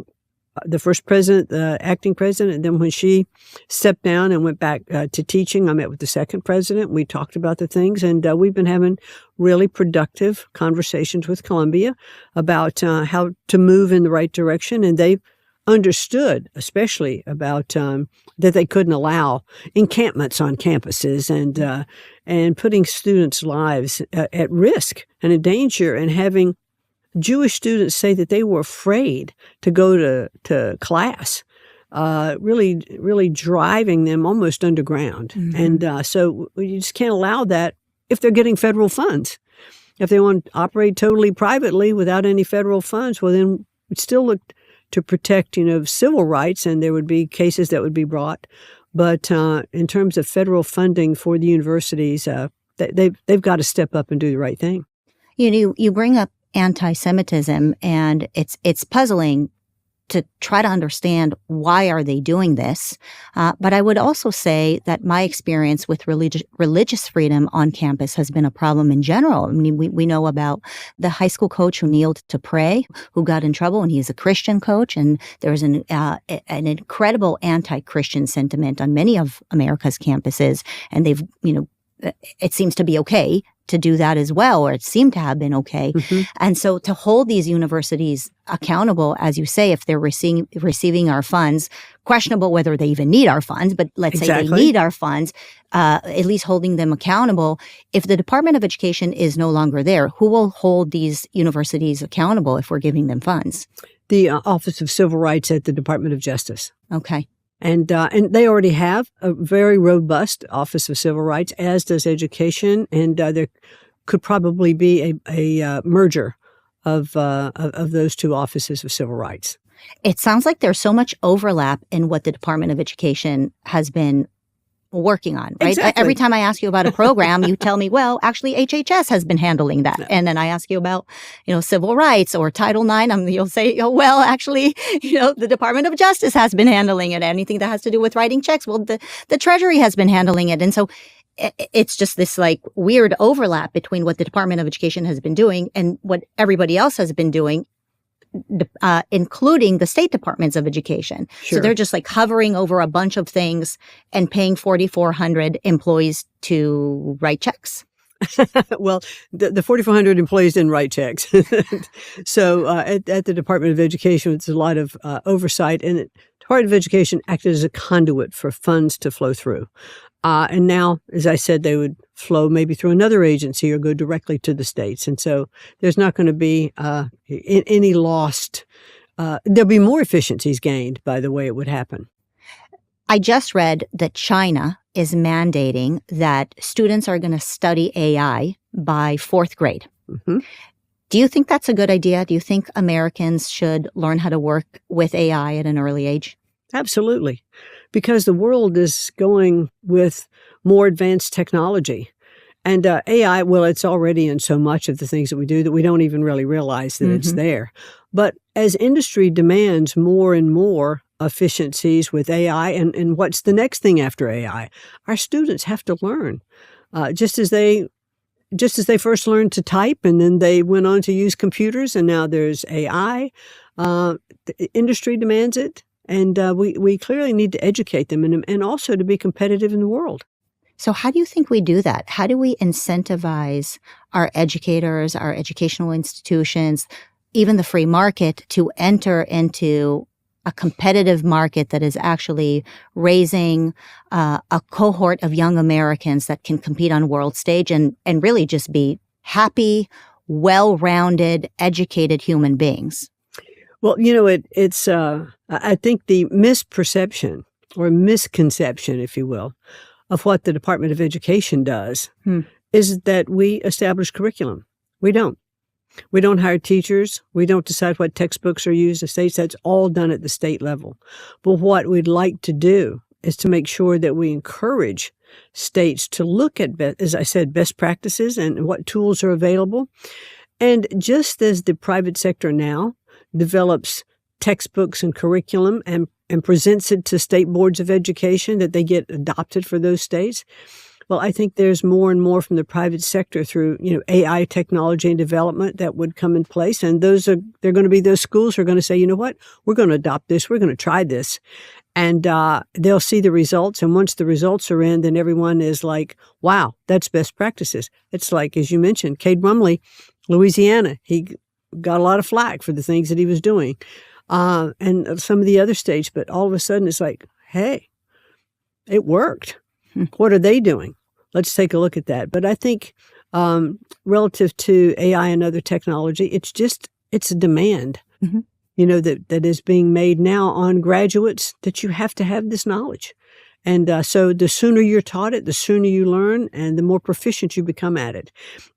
the first president, the acting president, and then when she stepped down and went back to teaching, I met with the second president. We talked about the things, and we've been having really productive conversations with Columbia about how to move in the right direction, and they understood, especially about that they couldn't allow encampments on campuses and putting students' lives at risk and in danger, and having Jewish students say that they were afraid to go to class, really driving them almost underground. Mm-hmm. And so you just can't allow that if they're getting federal funds. If they want to operate totally privately without any federal funds, well, then we'd still look to protect, civil rights, and there would be cases that would be brought. But in terms of federal funding for the universities, they've got to step up and do the right thing. You bring up anti-Semitism, and it's puzzling to try to understand why are they doing this. But I would also say that my experience with religious freedom on campus has been a problem in general. I mean, we know about the high school coach who kneeled to pray, who got in trouble, and he's a Christian coach. And there's an incredible anti-Christian sentiment on many of America's campuses. And they've, it seems to be okay to do that as well, or it seemed to have been okay. Mm-hmm. And so to hold these universities accountable, as you say, if they're receiving our funds, questionable whether they even need our funds, but let's say they need our funds, at least holding them accountable. If the Department of Education is no longer there, who will hold these universities accountable if we're giving them funds? The Office of Civil Rights at the Department of Justice. Okay. And they already have a very robust Office of Civil Rights, as does education. And there could probably be a merger of those two offices of civil rights. It sounds like there's so much overlap in what the Department of Education has been working on, right? Exactly. Every time I ask you about a program, you tell me, well, actually HHS has been handling that. And then I ask you about, civil rights or Title IX, you'll say, oh, well, actually, the Department of Justice has been handling it. Anything that has to do with writing checks, well, the Treasury has been handling it. And so it's just this weird overlap between what the Department of Education has been doing and what everybody else has been doing, including the state departments of education. Sure. So they're just hovering over a bunch of things and paying 4,400 employees to write checks. Well, the 4,400 employees didn't write checks. So at the Department of Education, it's a lot of oversight, and the Department of Education acted as a conduit for funds to flow through. And now, as I said, they would flow maybe through another agency or go directly to the states. And so there's not going to be any lost. There'll be more efficiencies gained by the way it would happen. I just read that China is mandating that students are going to study AI by 4th grade. Mm-hmm. Do you think that's a good idea? Do you think Americans should learn how to work with AI at an early age? Absolutely. Because the world is going with more advanced technology. And AI, well, it's already in so much of the things that we do that we don't even really realize that it's there. But as industry demands more and more efficiencies with AI. And what's the next thing after AI? Our students have to learn. Just as they first learned to type and then they went on to use computers and now there's AI, the industry demands it. And we clearly need to educate them and also to be competitive in the world. So how do you think we do that? How do we incentivize our educators, our educational institutions, even the free market to enter into a competitive market that is actually raising a cohort of young Americans that can compete on world stage and really just be happy, well-rounded, educated human beings? Well, it's I think the misperception or misconception, if you will, of what the Department of Education does is that we establish curriculum. We don't. We don't hire teachers. We don't decide what textbooks are used in states. That's all done at the state level. But what we'd like to do is to make sure that we encourage states to look at, as I said, best practices and what tools are available. And just as the private sector now develops textbooks and curriculum and presents it to state boards of education that they get adopted for those states. Well, I think there's more and more from the private sector through, AI technology and development that would come in place. And they're going to be those schools who are going to say, you know what, we're going to adopt this. We're going to try this. And they'll see the results. And once the results are in, then everyone is like, wow, that's best practices. It's like, as you mentioned, Cade Rumley, Louisiana, he got a lot of flack for the things that he was doing. And some of the other states, but all of a sudden it's like, hey, it worked. What are they doing? Let's take a look at that. But I think relative to AI and other technology, it's a demand, that is being made now on graduates that you have to have this knowledge. And so the sooner you're taught it, the sooner you learn and the more proficient you become at it.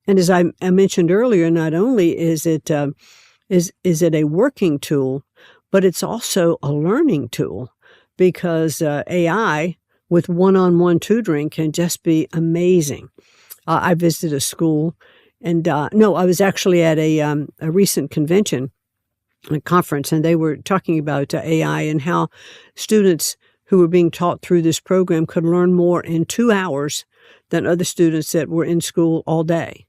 And as I mentioned earlier, not only is it a working tool, but it's also a learning tool because AI with one-on-one tutoring can just be amazing. I visited a school and I was actually at a recent convention, a conference, and they were talking about AI and how students who were being taught through this program could learn more in 2 hours than other students that were in school all day.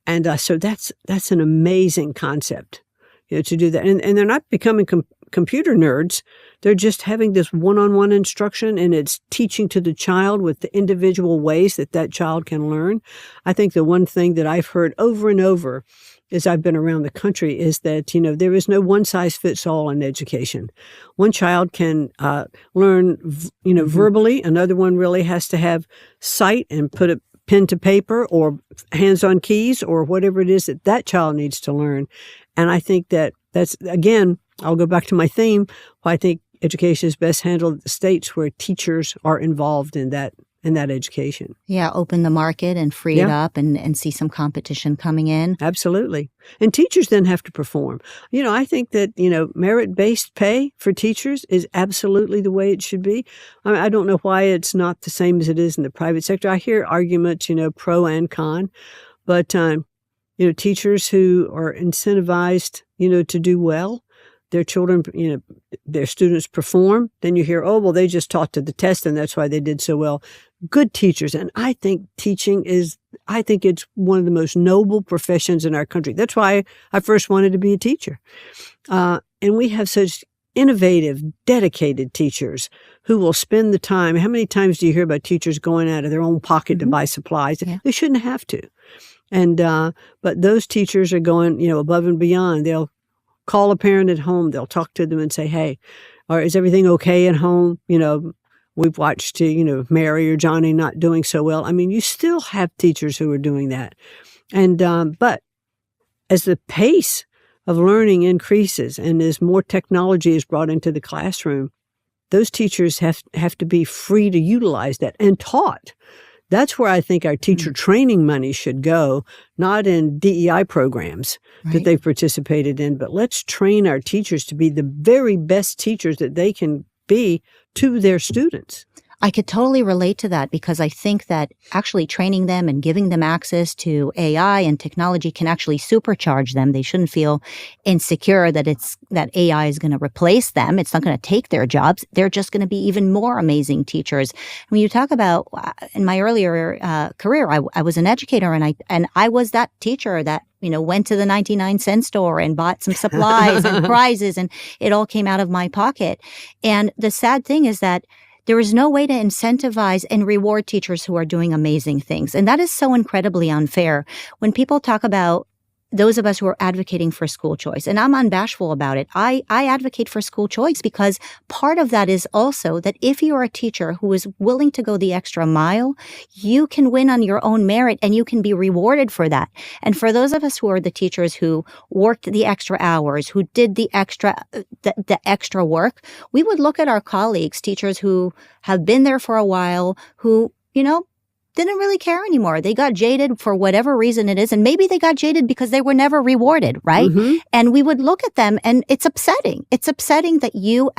And so that's an amazing concept, to do that. And they're not becoming computer nerds. They're just having this one-on-one instruction, and it's teaching to the child with the individual ways that child can learn. I think the one thing that I've heard over and over as I've been around the country is that, there is no one-size-fits-all in education. One child can learn, verbally. Another one really has to have sight and put a pen to paper or hands on keys or whatever it is that child needs to learn. And I think that's, again, I'll go back to my theme. I think education is best handled at the states where teachers are involved in that education. Yeah, open the market and free it up and see some competition coming in. Absolutely. And teachers then have to perform. I think that, merit-based pay for teachers is absolutely the way it should be. I don't know why it's not the same as it is in the private sector. I hear arguments, pro and con, but, teachers who are incentivized, to do well, their children, their students perform, then you hear, oh, well, they just taught to the test and that's why they did so well. Good teachers. And I think teaching it's one of the most noble professions in our country. That's why I first wanted to be a teacher. And we have such innovative, dedicated teachers who will spend the time. How many times do you hear about teachers going out of their own pocket to buy supplies? Yeah. They shouldn't have to. And, but those teachers are going, above and beyond. They'll call a parent at home. They'll talk to them and say, hey, is everything okay at home? We've watched, Mary or Johnny not doing so well. I mean, you still have teachers who are doing that. And, but as the pace of learning increases and as more technology is brought into the classroom, those teachers have to be free to utilize that and taught. That's where I think our teacher training money should go, not in DEI programs that they've participated in, but let's train our teachers to be the very best teachers that they can be to their students. I could totally relate to that because I think that actually training them and giving them access to AI and technology can actually supercharge them. They shouldn't feel insecure that that AI is going to replace them. It's not going to take their jobs. They're just going to be even more amazing teachers. When you talk about in my earlier career, I was an educator and I was that teacher that went to the 99-cent store and bought some supplies and prizes, and it all came out of my pocket. And the sad thing is that there is no way to incentivize and reward teachers who are doing amazing things. And that is so incredibly unfair. When people talk about those of us who are advocating for school choice, and I'm unbashful about it, I advocate for school choice because part of that is also that if you are a teacher who is willing to go the extra mile, you can win on your own merit and you can be rewarded for that. And for those of us who are the teachers who worked the extra hours, who did the extra work, we would look at our colleagues, teachers who have been there for a while, who, didn't really care anymore. They got jaded for whatever reason it is. And maybe they got jaded because they were never rewarded, right? Mm-hmm. And we would look at them and it's upsetting. It's upsetting that you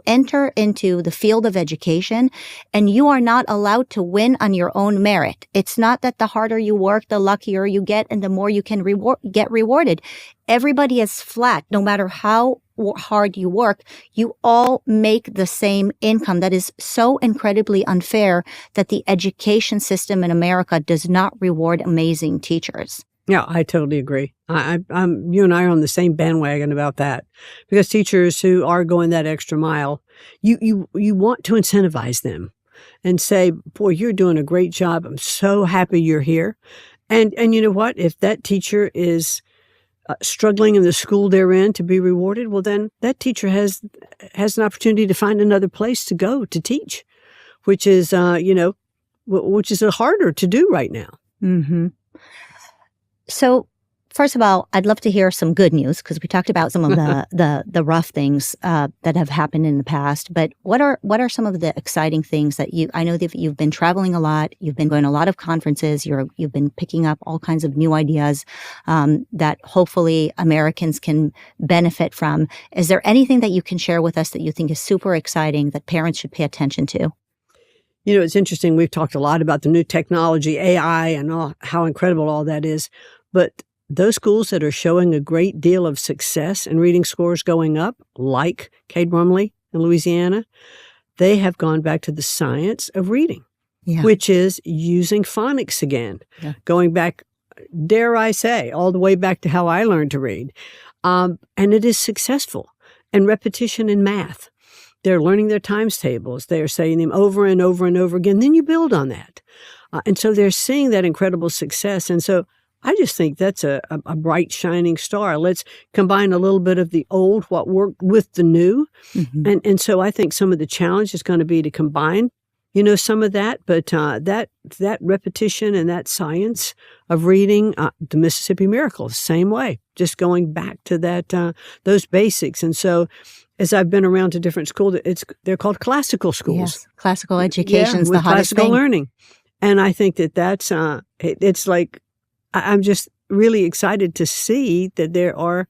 enter into the field of education and you are not allowed to win on your own merit. It's not that the harder you work, the luckier you get and the more you can get rewarded. Everybody is flat, no matter how hard you work, you all make the same income. That is so incredibly unfair that the education system in America does not reward amazing teachers. Yeah, I totally agree. I'm you and I are on the same bandwagon about that because teachers who are going that extra mile, you want to incentivize them and say, boy, you're doing a great job. I'm so happy you're here. And you know what? If that teacher is struggling in the school they're in to be rewarded, well, then that teacher has an opportunity to find another place to go to teach, which is, which is harder to do right now. Mm-hmm. So, first of all, I'd love to hear some good news because we talked about some of the rough things that have happened in the past. But what are some of the exciting things that I know that you've been traveling a lot, you've been going to a lot of conferences, you've been picking up all kinds of new ideas that hopefully Americans can benefit from. Is there anything that you can share with us that you think is super exciting that parents should pay attention to? It's interesting. We've talked a lot about the new technology, AI, and how incredible all that is. But those schools that are showing a great deal of success and reading scores going up, like Cade Brumley in Louisiana, they have gone back to the science of reading, which is using phonics again, going back, dare I say, all the way back to how I learned to read. And it is successful. And repetition in math. They're learning their times tables. They're saying them over and over and over again. Then you build on that. And so they're seeing that incredible success. And so I just think that's a bright, shining star. Let's combine a little bit of the old, what worked, with the new. Mm-hmm. And so I think some of the challenge is going to be to combine, some of that. But that repetition and that science of reading, the Mississippi Miracle, same way, just going back to that those basics. And so as I've been around to different schools, they're called classical schools. Yes, classical education is the hottest classical thing. Learning. And I think that's it's like, I'm just really excited to see that there are,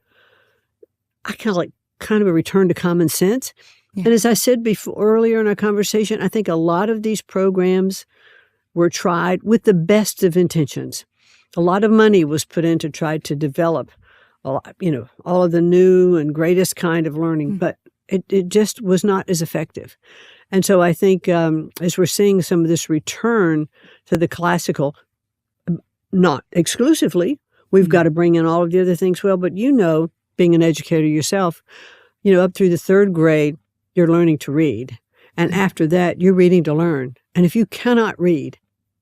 kind of a return to common sense. Yeah. And as I said before earlier in our conversation, I think a lot of these programs were tried with the best of intentions. A lot of money was put in to try to develop, all of the new and greatest kind of learning, but it just was not as effective. And so I think as we're seeing some of this return to the classical, not exclusively, we've got to bring in all of the other things. Well, but being an educator yourself, up through the third grade, you're learning to read. And after that, you're reading to learn. And if you cannot read,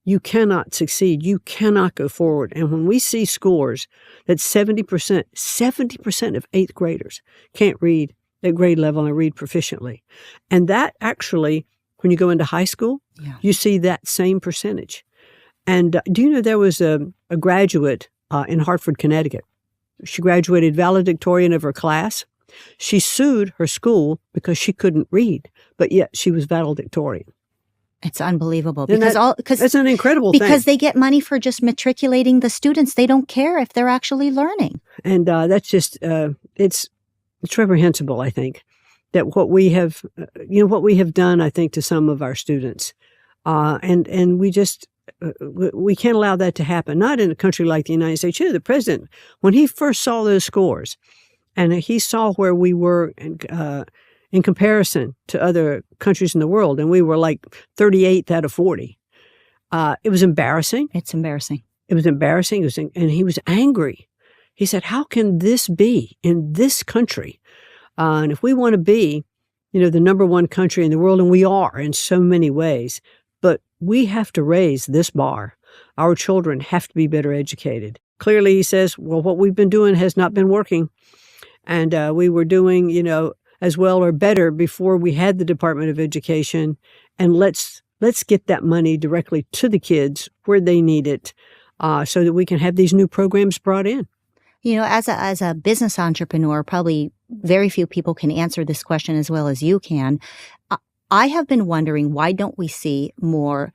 you cannot succeed. You cannot go forward. And when we see scores that 70% of eighth graders can't read at grade level and read proficiently. And that actually, when you go into high school, you see that same percentage. And do you know there was a graduate in Hartford, Connecticut? She graduated valedictorian of her class. She sued her school because she couldn't read, but yet she was valedictorian. It's unbelievable because that's an incredible thing. Because they get money for just matriculating the students. They don't care if they're actually learning. And that's just it's reprehensible, I think. that what we have, what we have done, I think, to some of our students. And we just, we can't allow that to happen. Not in a country like the United States. The president, when he first saw those scores and he saw where we were in comparison to other countries in the world, and we were like 38th out of 40, it was embarrassing. It's embarrassing. It was embarrassing. And he was angry. He said, how can this be in this country? And if we want to be, the number one country in the world, and we are in so many ways, but we have to raise this bar. Our children have to be better educated. Clearly, he says, well, what we've been doing has not been working. And we were doing, as well or better before we had the Department of Education. And let's get that money directly to the kids where they need it, so that we can have these new programs brought in. As a business entrepreneur, probably very few people can answer this question as well as you can. I have been wondering, why don't we see more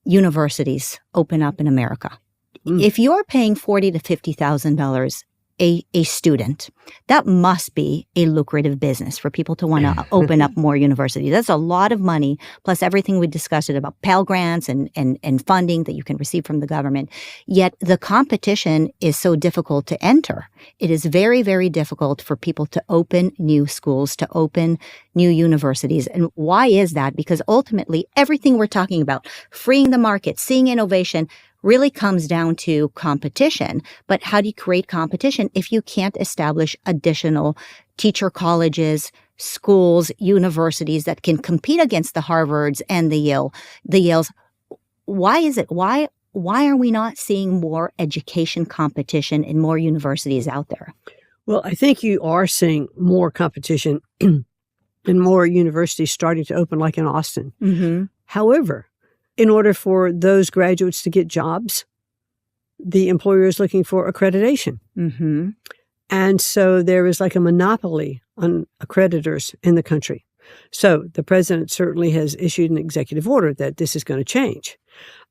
universities open up in America? If you're paying $40,000 to $50,000 a student, that must be a lucrative business for people to want to open up more universities. That's a lot of money, plus everything we discussed about Pell Grants and funding that you can receive from the government. Yet the competition is so difficult to enter. It is very, very difficult for people to open new schools, to open new universities. And why is that? Because ultimately, everything we're talking about, freeing the market, seeing innovation, really comes down to competition. But how do you create competition if you can't establish additional teacher colleges, schools, universities that can compete against the Harvards and the Yales? Why is it? Why are we not seeing more education competition and more universities out there? Well, I think you are seeing more competition and more universities starting to open, like in Austin. Mm-hmm. However, in order for those graduates to get jobs, the employer is looking for accreditation. Mm-hmm. And so there is like a monopoly on accreditors in the country. So the president certainly has issued an executive order that this is going to change.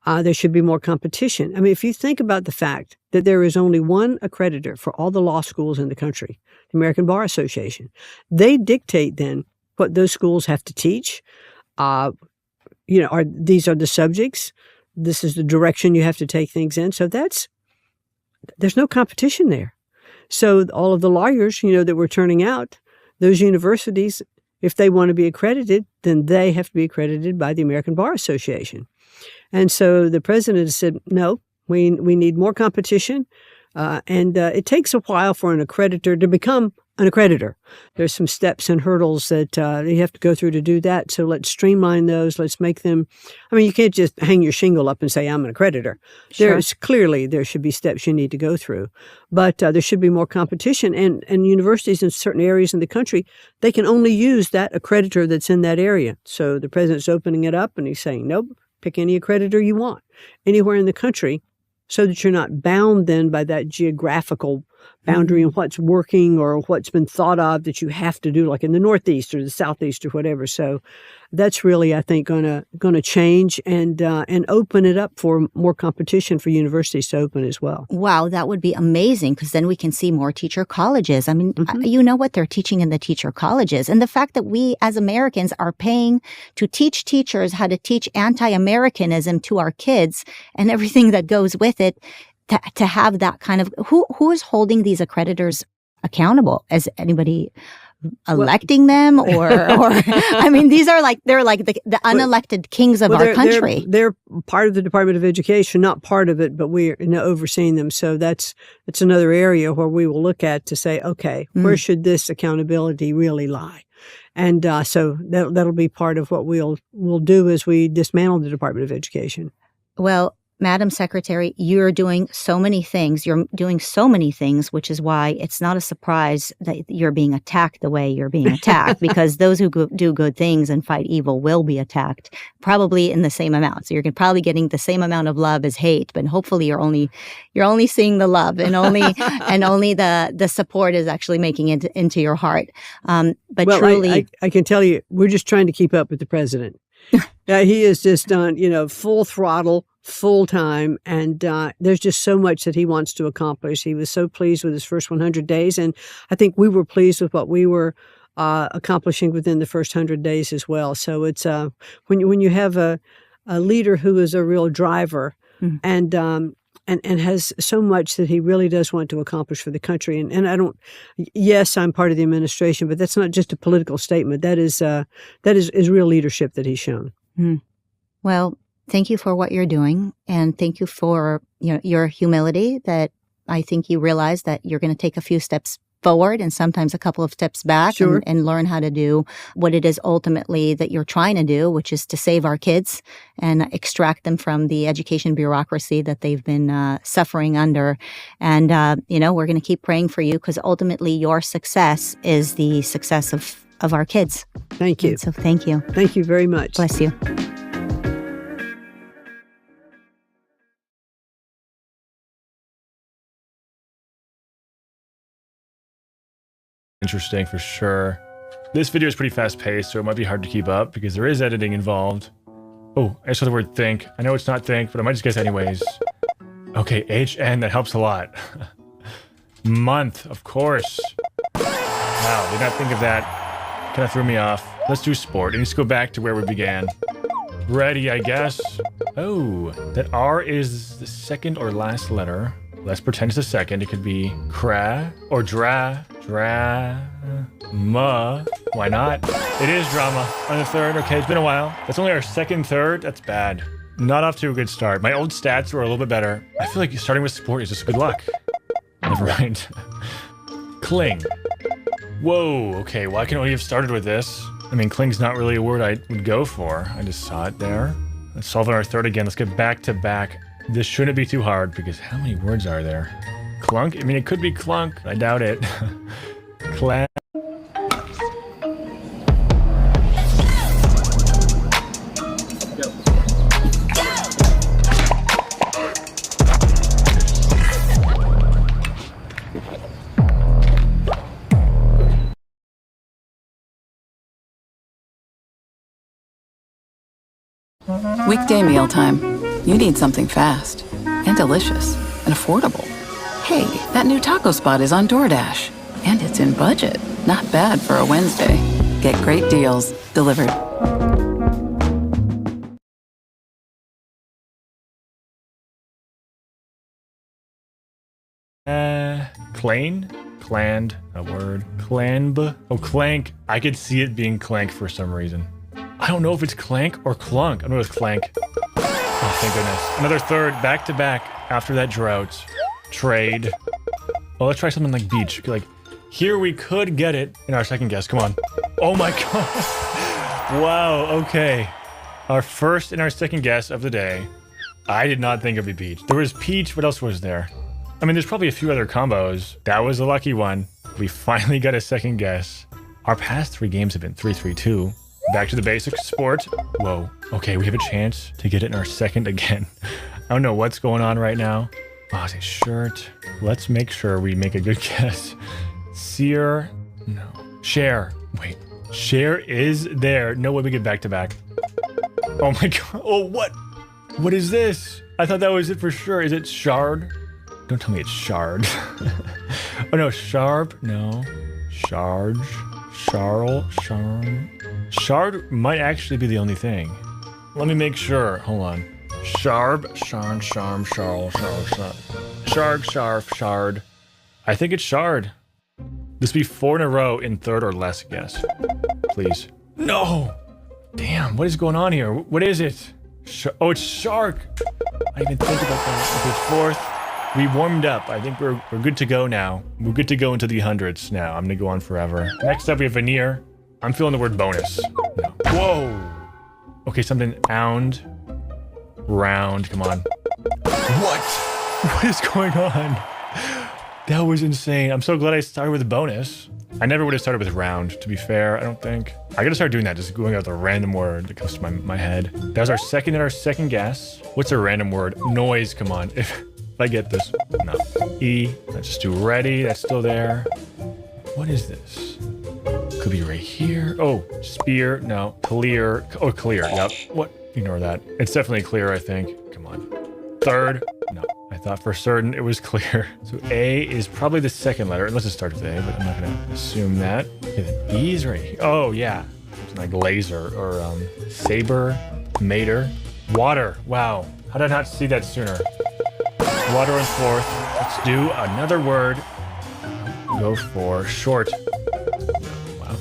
There should be more competition. I mean, if you think about the fact that there is only one accreditor for all the law schools in the country, the American Bar Association, they dictate then what those schools have to teach. These are the subjects. This is the direction you have to take things in. So there's no competition there. So all of the lawyers, that we're turning out, those universities, if they want to be accredited, then they have to be accredited by the American Bar Association. And so the president has said, no, we need more competition. And it takes a while for an accreditor to become an accreditor. There's some steps and hurdles that you have to go through to do that. So let's streamline those. Let's make them. I mean, you can't just hang your shingle up and say, I'm an accreditor. Sure. There should be steps you need to go through. But there should be more competition. And universities in certain areas in the country, they can only use that accreditor that's in that area. So the president's opening it up and he's saying, nope, pick any accreditor you want anywhere in the country, so that you're not bound then by that geographical boundary and what's working or what's been thought of that you have to do, like in the Northeast or the Southeast or whatever. So that's really, I think, going to change and open it up for more competition for universities to open as well. Wow, that would be amazing, because then we can see more teacher colleges. I mean, you know what they're teaching in the teacher colleges. And the fact that we as Americans are paying to teach teachers how to teach anti-Americanism to our kids and everything that goes with it, to have that kind of, who is holding these accreditors accountable? Is anybody electing them or I mean, they're like the unelected kings of our country. They're part of the Department of Education, not part of it, but we're overseeing them. So it's another area where we will look at to say, okay, where should this accountability really lie? And so that'll be part of what we'll do as we dismantle the Department of Education. Well, Madam Secretary, you're doing so many things. You're doing so many things, which is why it's not a surprise that you're being attacked the way you're being attacked, because those who do good things and fight evil will be attacked, probably in the same amount. So you're probably getting the same amount of love as hate, but hopefully you're only seeing the love and only the support is actually making it into your heart. But truly, I can tell you, we're just trying to keep up with the president. He is just done, full throttle, full time. And there's just so much that he wants to accomplish. He was so pleased with his first 100 days. And I think we were pleased with what we were accomplishing within the first 100 days as well. So it's when you have a leader who is a real driver and has so much that he really does want to accomplish for the country. And I don't. Yes, I'm part of the administration, but that's not just a political statement. That is real leadership that he's shown. Well, thank you for what you're doing, and thank you for your humility. That I think you realize that you're going to take a few steps forward and sometimes a couple of steps back and learn how to do what it is ultimately that you're trying to do, which is to save our kids and extract them from the education bureaucracy that they've been suffering under. And, we're going to keep praying for you because ultimately your success is the success of our kids. Thank you. And so thank you. Thank you very much. Bless you. Interesting for sure. This video is pretty fast paced, so it might be hard to keep up because there is editing involved. Oh, I saw the word think. I know it's not think, but I might just guess anyways. Okay, HN, that helps a lot. Month, of course. Wow, did not think of that. Kind of threw me off. Let's do sport. It needs to go back to where we began. Ready, I guess. Oh, that R is the second or last letter. Let's pretend it's the second. It could be cra or dra. Ma. Why not? It is drama on the third. Okay, it's been a while. That's only our second third. That's bad. Not off to a good start. My old stats were a little bit better. I feel like starting with sport is just good luck. Never mind. Cling. Whoa, okay, why can't we have started with this? I mean, cling's not really a word I would go for. I just saw it there. Let's solve our third again. Let's get back to back. This shouldn't be too hard because how many words are there? Clunk? I mean, it could be clunk. I doubt it. Clan. Weekday mealtime. You need something fast and delicious and affordable. Hey, that new taco spot is on DoorDash. And it's in budget. Not bad for a Wednesday. Get great deals delivered. Clane? Claned, a word. Clanb. Oh, clank. I could see it being clank for some reason. I don't know if it's clank or clunk. I know it's clank. Oh, thank goodness. Another third, back to back after that drought. Trade. Oh, let's try something like beach. Like, here we could get it in our second guess. Come on. Oh my god. Wow, okay. Our first and our second guess of the day. I did not think it'd be beach. There was peach. What else was there? I mean, there's probably a few other combos. That was a lucky one. We finally got a second guess. Our past 3 games have been 3-3-2. Back to the basics. Sport. Whoa. Okay, we have a chance to get it in our second again. I don't know what's going on right now. Oh, it's a shirt. Let's make sure we make a good guess. Sear. No. Share. Wait. Share is there. No way we get back to back. Oh my god. Oh, what? What is this? I thought that was it for sure. Is it shard? Don't tell me it's shard. Oh no, sharp. No. Charge. Charl. Charm. Shard might actually be the only thing. Let me make sure. Hold on. Sharp. Sharn. Sharm. Charl. Charl. Shark. Sharp. Shard. I think it's shard. This will be 4 in a row in third or less guess. Please. No! Damn, what is going on here? What is it? Oh, it's shark! I didn't even think about that. Okay, fourth. We warmed up. I think we're good to go now. We're good to go into the hundreds now. I'm gonna go on forever. Next up, we have veneer. I'm feeling the word bonus. No. Whoa! Okay, something ound. Round, come on. What? What is going on? That was insane. I'm so glad I started with a bonus. I never would have started with round, to be fair, I don't think. I gotta start doing that, just going out the random word that comes to my head. That was our second guess. What's a random word? Noise, come on. If I get this. No. E. Let's just do ready. That's still there. What is this? Could be right here. Oh, spear. No. Clear. Oh, clear. Yep. What? Ignore that. It's definitely clear, I think. Come on. Third. No, I thought for certain it was clear. So A is probably the second letter, unless it starts with A, but I'm not gonna assume that. Okay, then E is right here. Oh yeah, it's like laser or saber, mater, water. Wow, how did I not see that sooner? Water on fourth. Let's do another word. Go for short. Wow.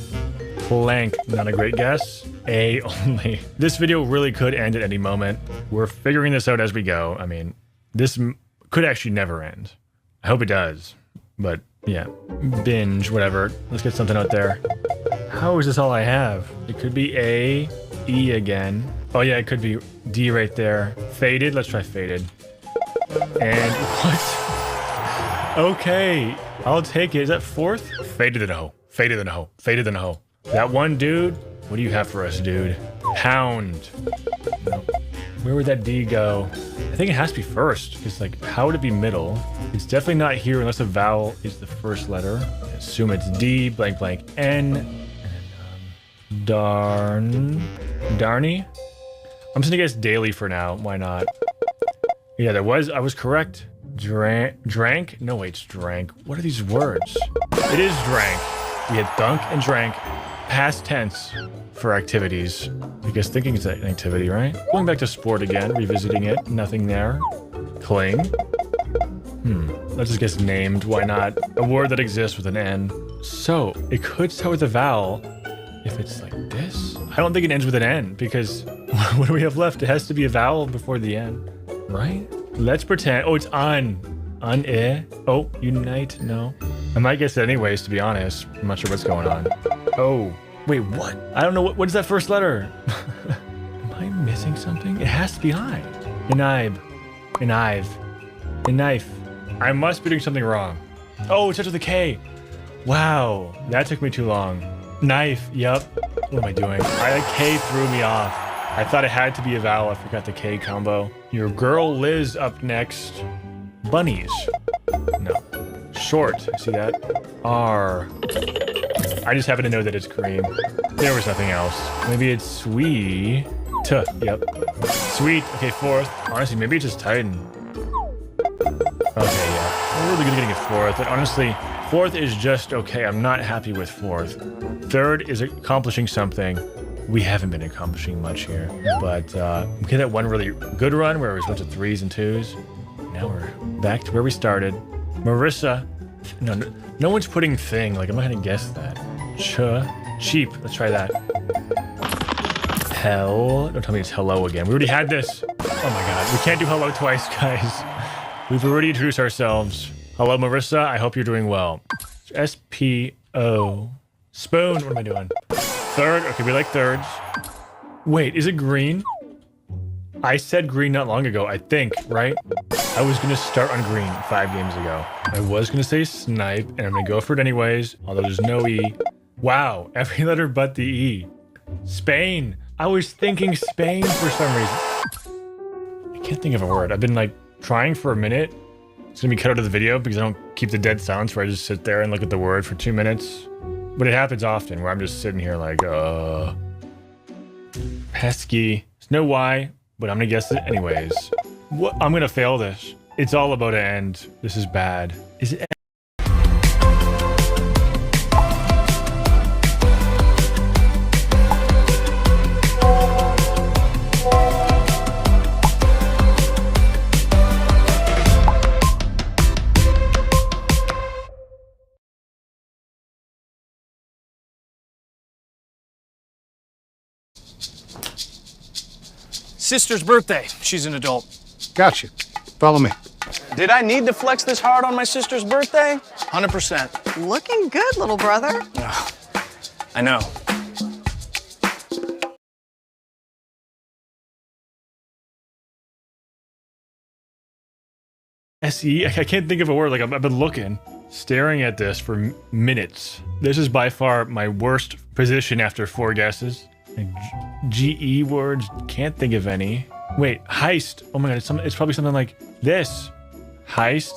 Blank, not a great guess. A only. This video really could end at any moment. We're figuring this out as we go. I mean, this could actually never end. I hope it does. But yeah, binge, whatever. Let's get something out there. How is this all I have? It could be A, E again. Oh yeah, it could be D right there. Faded, let's try faded. And what? Okay, I'll take it. Is that fourth? Faded in a hoe. Faded in a hoe. Faded in a hoe. That one dude? What do you have for us, dude? Pound. No. Where would that D go? I think it has to be first. It's like, how would it be middle? It's definitely not here unless a vowel is the first letter. I assume it's D, blank, blank, N. And darn. Darny? I'm just gonna guess daily for now. Why not? Yeah, I was correct. Drank? No, wait, it's drank. What are these words? It is drank. We had thunk and drank. Past tense for activities. I guess thinking is an activity, right? Going back to sport again, revisiting it. Nothing there. Cling. Let's just guess named. Why not? A word that exists with an N. So, it could start with a vowel if it's like this. I don't think it ends with an N because what do we have left? It has to be a vowel before the N, right? Let's pretend. Oh, it's on. Oh, unite? No. I might guess it anyways, to be honest. I'm not sure what's going on. Oh, wait, what? I don't know. What is that first letter? Am I missing something? It has to be I. Enibe. Knife. I must be doing something wrong. Oh, it starts with a K. Wow, that took me too long. Knife, yup. What am I doing? K threw me off. I thought it had to be a vowel. I forgot the K combo. Your girl Liz up next. Bunnies. No. Short. See that? R. I just happen to know that it's cream. There was nothing else. Maybe it's sweet. Yep. Sweet. Okay, fourth. Honestly, maybe it's just Titan. Okay, yeah. I'm really good at getting a fourth. But honestly, fourth is just okay. I'm not happy with fourth. Third is accomplishing something. We haven't been accomplishing much here. But we had that one really good run where it was a bunch of 3s and 2s. Now we're back to where we started. Marissa. No one's putting thing. Like, I'm not gonna guess that. Cheap. Let's try that. Hell. Don't tell me it's hello again. We already had this. Oh my god. We can't do hello twice, guys. We've already introduced ourselves. Hello, Marissa. I hope you're doing well. S-P-O. Spoon. What am I doing? Third. Okay, we like thirds. Wait, is it green? I said green not long ago, I think, right? I was gonna start on green 5 games ago. I was gonna say snipe, and I'm gonna go for it anyways, although there's no E. Wow, every letter but the E. Spain. I was thinking Spain for some reason. I can't think of a word. I've been like trying for a minute. It's gonna be cut out of the video because I don't keep the dead silence where I just sit there and look at the word for 2 minutes. But it happens often where I'm just sitting here like, pesky. There's no Y, but I'm gonna guess it anyways. What? I'm gonna fail this. It's all about to end. This is bad. Is it? Sister's birthday. She's an adult. Gotcha. Follow me. Did I need to flex this hard on my sister's birthday? 100%. Looking good, little brother. I know. S-E? I can't think of a word. Like, I've been looking, staring at this for minutes. This is by far my worst position after 4 guesses. G-E words, can't think of any. Wait, heist. Oh my god, it's probably something like this. Heist,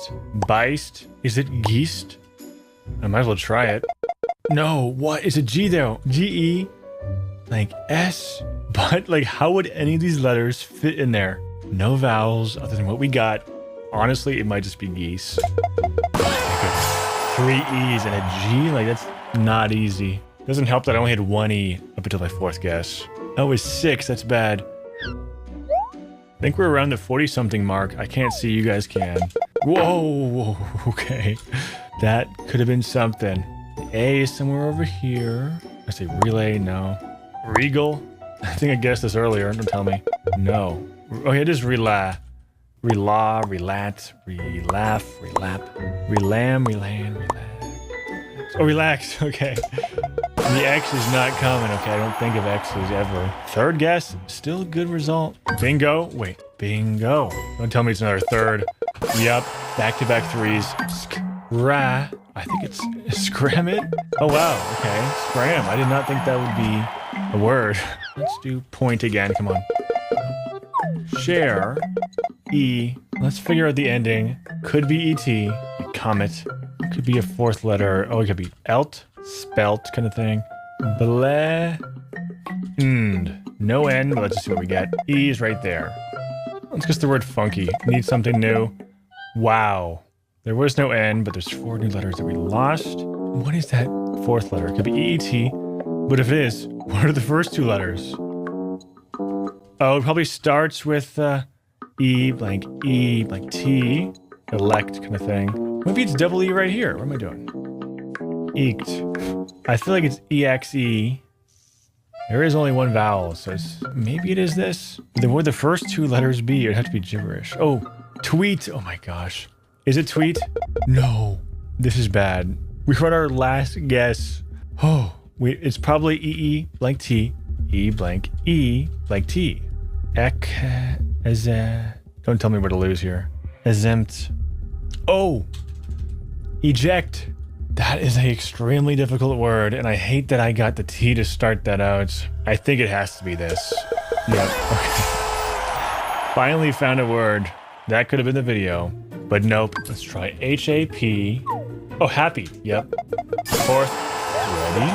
beist. Is it geist? I might as well try it. No, what? Is it G though? G-E, like S. But like, how would any of these letters fit in there? No vowels other than what we got. Honestly, it might just be geese. Oh, 3 E's and a G? Like, that's not easy. Doesn't help that I only had 1 E up until my 4th guess. Oh, it was 6. That's bad. I think we're around the 40-something mark. I can't see. You guys can. Whoa. Okay. That could have been something. A is somewhere over here. I say relay. No. Regal. I think I guessed this earlier. Don't tell me. No. Oh, yeah, it is relay. Rela, relat, relaugh, relap, relam, relan, relax. Oh, relax. Okay. The X is not coming. Okay, I don't think of X's ever. 3rd guess, still a good result. Bingo. Wait, bingo. Don't tell me it's another 3rd. Yep, back-to-back 3s. Scra. I think it's scram it. Oh, wow. Okay, scram. I did not think that would be a word. Let's do point again. Come on. Share. E. Let's figure out the ending. Could be ET. Comet. Could be a 4th letter. Oh, it could be elt. Spelt kind of thing. Ble. No N, but let's just see what we get. E is right there. Let's guess the word funky. Need something new. Wow. There was no N, but there's 4 new letters that we lost. What is that 4th letter? It could be EET. But if it is, what are the first 2 letters? Oh, it probably starts with E blank T. Elect kind of thing. Maybe it's double E right here. What am I doing? Eeked. I feel like it's EXE. There is only 1 vowel, so maybe it is this. Then would the first 2 letters be? It'd have to be gibberish. Oh, tweet. Oh my gosh. Is it tweet? No. This is bad. We heard our last guess. Oh, it's probably EE blank T. E blank E blank T. Don't tell me where to lose here. Exempt. Oh, eject. That is an extremely difficult word, and I hate that I got the T to start that out. I think it has to be this. Yep. Okay. Finally found a word. That could have been the video, but nope. Let's try HAP. Oh, happy. Yep. 4th. Ready?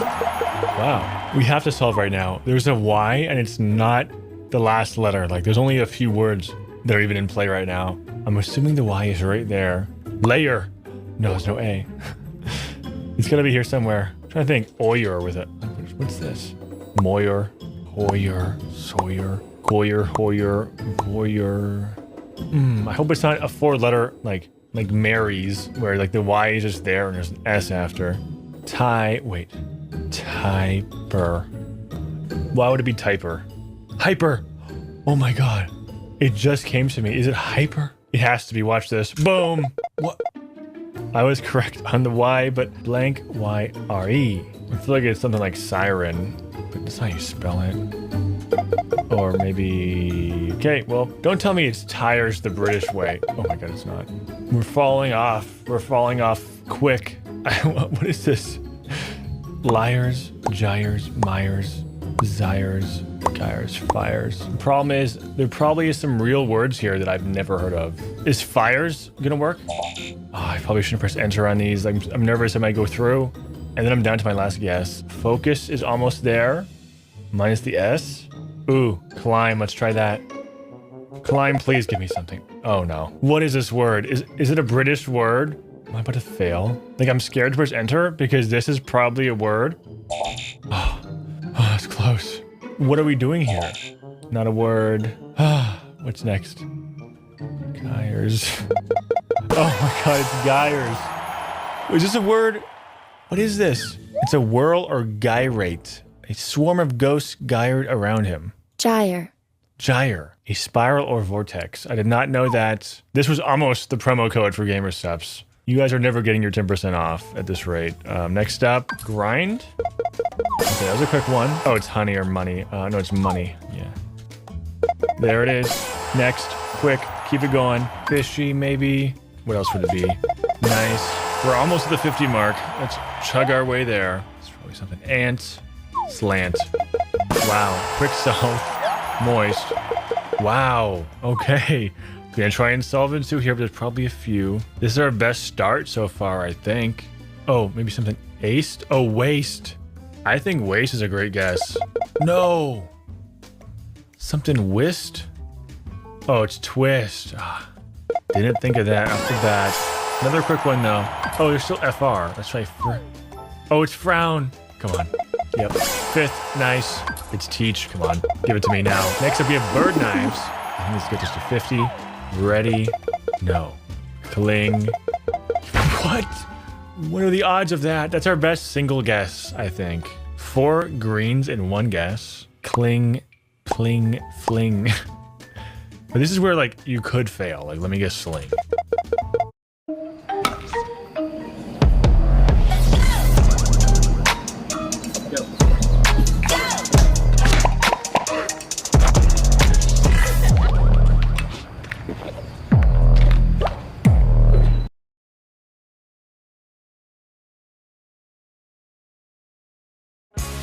Wow. We have to solve right now. There's a Y, and it's not the last letter. Like, there's only a few words that are even in play right now. I'm assuming the Y is right there. Layer. No, there's no A. It's gonna be here somewhere. I'm trying to think. Oyer with it. What's this? Moyer. Hoyer. Sawyer. Goyer. Hoyer. Voyer. I hope it's not a 4-letter like Mary's, where like the Y is just there and there's an S after. Wait. Typer. Why would it be typer? Hyper. Oh my god. It just came to me. Is it hyper? It has to be. Watch this. Boom. What? I was correct on the Y, but blank Y-R-E. I feel like it's something like siren, but that's how you spell it. Or maybe... Okay, well, don't tell me it's tires the British way. Oh my god, it's not. We're falling off. We're falling off quick. What is this? Liars, gyres, Myers, Zyres, gyres, fires. The problem is, there probably is some real words here that I've never heard of. Is fires gonna work? Oh, I probably shouldn't press enter on these. I'm nervous I might go through. And then I'm down to my last guess. Focus is almost there. Minus the S. Ooh, climb. Let's try that. Climb, please give me something. Oh no. What is this word? Is it a British word? Am I about to fail? Like, I'm scared to press enter because this is probably a word. Oh, that's close. What are we doing here? Not a word. What's next? Gyres. Oh my god, it's gyres. Is this a word? What is this? It's a whirl or gyrate. A swarm of ghosts gyred around him. Gyre. Gyre. A spiral or vortex. I did not know that. This was almost the promo code for GamerSups. You guys are never getting your 10% off at this rate. Next up, grind. Okay, that was a quick one. Oh, it's honey or money. No, it's money. Yeah. There it is. Next, quick, keep it going. Fishy, maybe. What else would it be? Nice. We're almost at the 50 mark. Let's chug our way there. It's probably something. Ant. Slant. Wow. Quick solve. Moist. Wow. Okay. Gonna try and solve it too here, but there's probably a few. This is our best start so far, I think. Oh, maybe something aced? Oh, waste. I think waste is a great guess. No. Something whist? Oh, it's twist. Ah, didn't think of that off the bat. Another quick one though. Oh, there's still FR. Let's try oh, it's frown. Come on. Yep. Fifth, nice. It's teach. Come on, give it to me now. Next up, we have bird knives. I think let's get this to 50. Ready? No. Cling. What? What are the odds of that? That's our best single guess, I think. 4 greens in 1 guess. Cling, pling, fling. But this is where, like, you could fail. Like, let me guess sling.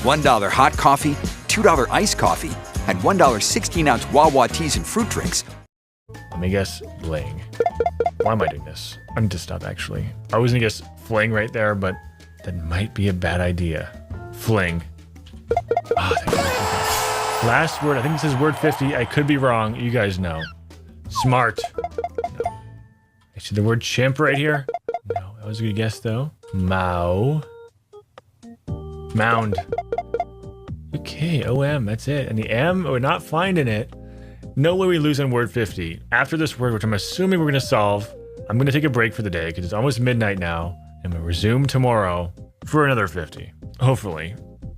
$1 hot coffee, $2 iced coffee, and $1 16-ounce Wawa teas and fruit drinks. Let me guess bling. Why am I doing this? I need to stop, actually. I was gonna guess fling right there, but that might be a bad idea. Fling. Oh, last word, I think this is word 50. I could be wrong. You guys know. Smart. No. I see the word chimp right here. No, that was a good guess, though. Mound. Okay, OM, that's it. And the M, we're not finding it. No way we lose on word 50. After this word, which I'm assuming we're gonna solve, I'm gonna take a break for the day because it's almost midnight now, and we'll resume tomorrow for another 50. Hopefully.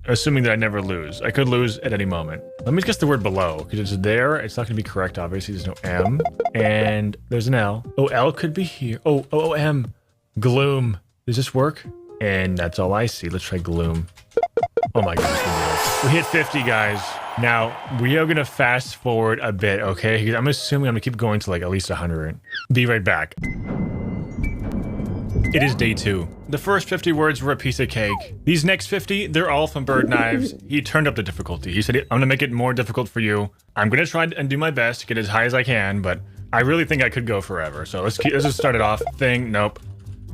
Assuming that I never lose. I could lose at any moment. Let me guess the word below, because it's there. It's not gonna be correct, obviously. There's no M. And there's an L. Oh, L could be here. Oh, M. Gloom. Does this work? And that's all I see. Let's try gloom. Oh my gosh, we hit 50, guys. Now, we are going to fast forward a bit, okay? Because I'm assuming I'm going to keep going to like at least 100. Be right back. It is day 2. The first 50 words were a piece of cake. These next 50, they're all from Bird Knives. He turned up the difficulty. He said, I'm going to make it more difficult for you. I'm going to try and do my best to get as high as I can, but I really think I could go forever. So let's just start it off. Thing, nope.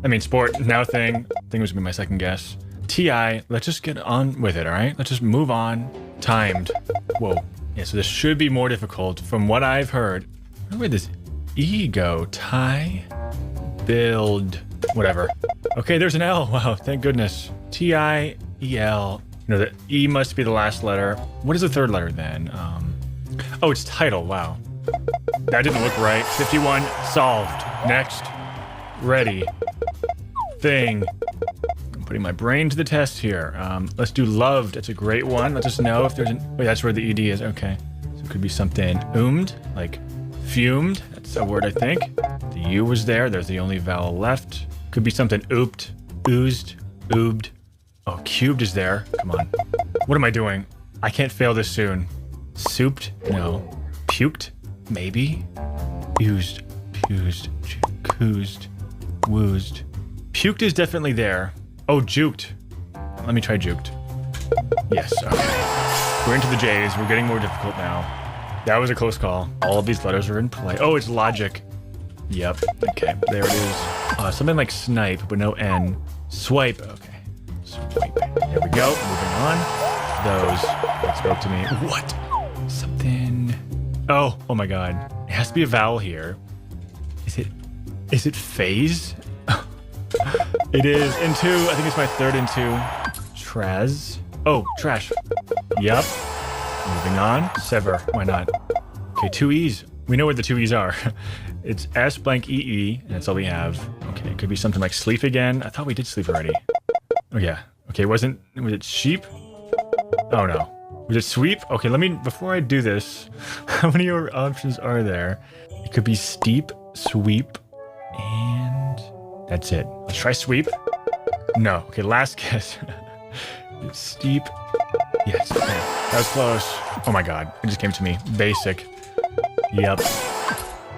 I mean, sport, now thing. Thing was going to be my second guess. TI, let's just get on with it, all right? Let's just move on. Timed. Whoa. Yeah, so this should be more difficult from what I've heard. Where did this E go? Tie, build, whatever. Okay, there's an L. Wow, thank goodness. T-I-E-L. No, the E must be the last letter. What is the third letter then? Oh, it's title. Wow. That didn't look right. 51, solved. Next. Ready. Thing. Putting my brain to the test here. Let's do loved. It's a great one. Let us know if there's an... Wait, that's where the ED is. Okay. So it could be something like fumed. That's a word, I think. The U was there. There's the only vowel left. Could be something ooped, oozed, oobed. Oh, cubed is there. Come on. What am I doing? I can't fail this soon. Souped? No. Puked? Maybe. Oozed, pused, coozed, woozed. Puked is definitely there. Oh, juked. Let me try juked. Yes, okay. We're into the J's. We're getting more difficult now. That was a close call. All of these letters are in play. Oh, it's logic. Yep. Okay, there it is. Something like snipe, but no N. Swipe. Okay. Swipe. There we go. Moving on. Those. That spoke to me. What? Something. Oh my God. It has to be a vowel here. Is it phase? It is in 2. I think it's my third in 2. Traz. Oh, trash. Yep. Moving on. Sever. Why not? Okay, 2 E's. We know where the 2 E's are. It's S blank EE, and that's all we have. Okay, it could be something like sleep again. I thought we did sleep already. Oh yeah. Okay, was it sheep? Oh no. Was it sweep? Okay, before I do this, how many options are there? It could be steep, sweep, and that's it. Let's try sweep. No. Okay, last guess. Steep. Yes. Okay. That was close. Oh my God. It just came to me. Basic. Yep.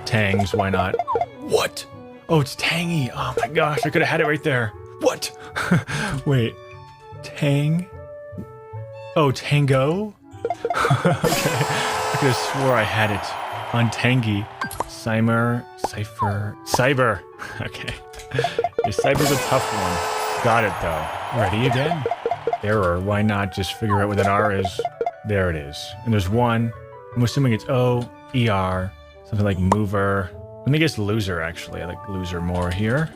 Tangs. Why not? What? Oh, it's tangy. Oh my gosh. I could have had it right there. What? Wait. Tang? Oh, tango? Okay. I could have swore I had it on tangy. Cymer. Cipher. Cyber. Okay. Cyber's a tough one. Got it though. Ready again? Error. Why not just figure out what an R is? There it is. And there's 1. I'm assuming it's O, ER, Something like mover. Let me guess loser, actually. I like loser more here.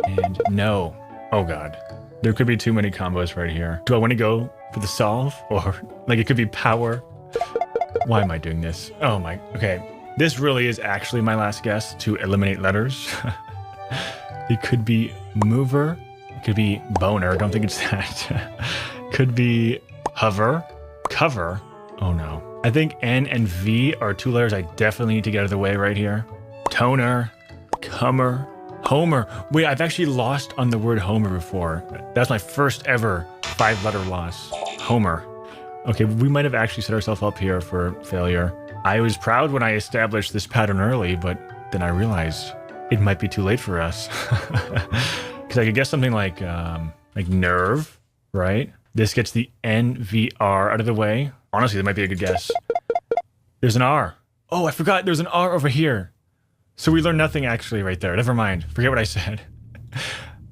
And no. Oh god. There could be too many combos right here. Do I want to go for the solve? Or like it could be power? Why am I doing this? Oh my, okay. This really is actually my last guess to eliminate letters. It could be mover. It could be boner. Don't think it's that. Could be hover. Cover. Oh no. I think N and V are 2 letters I definitely need to get out of the way right here. Toner. Comer. Homer. Wait, I've actually lost on the word Homer before. That's my first ever 5-letter loss. Homer. Okay, we might have actually set ourselves up here for failure. I was proud when I established this pattern early, but then I realized it might be too late for us. Because I could guess something like nerve, right? This gets the NVR out of the way. Honestly, that might be a good guess. There's an R. Oh, I forgot there's an R over here. So we learned nothing actually right there. Never mind. Forget what I said.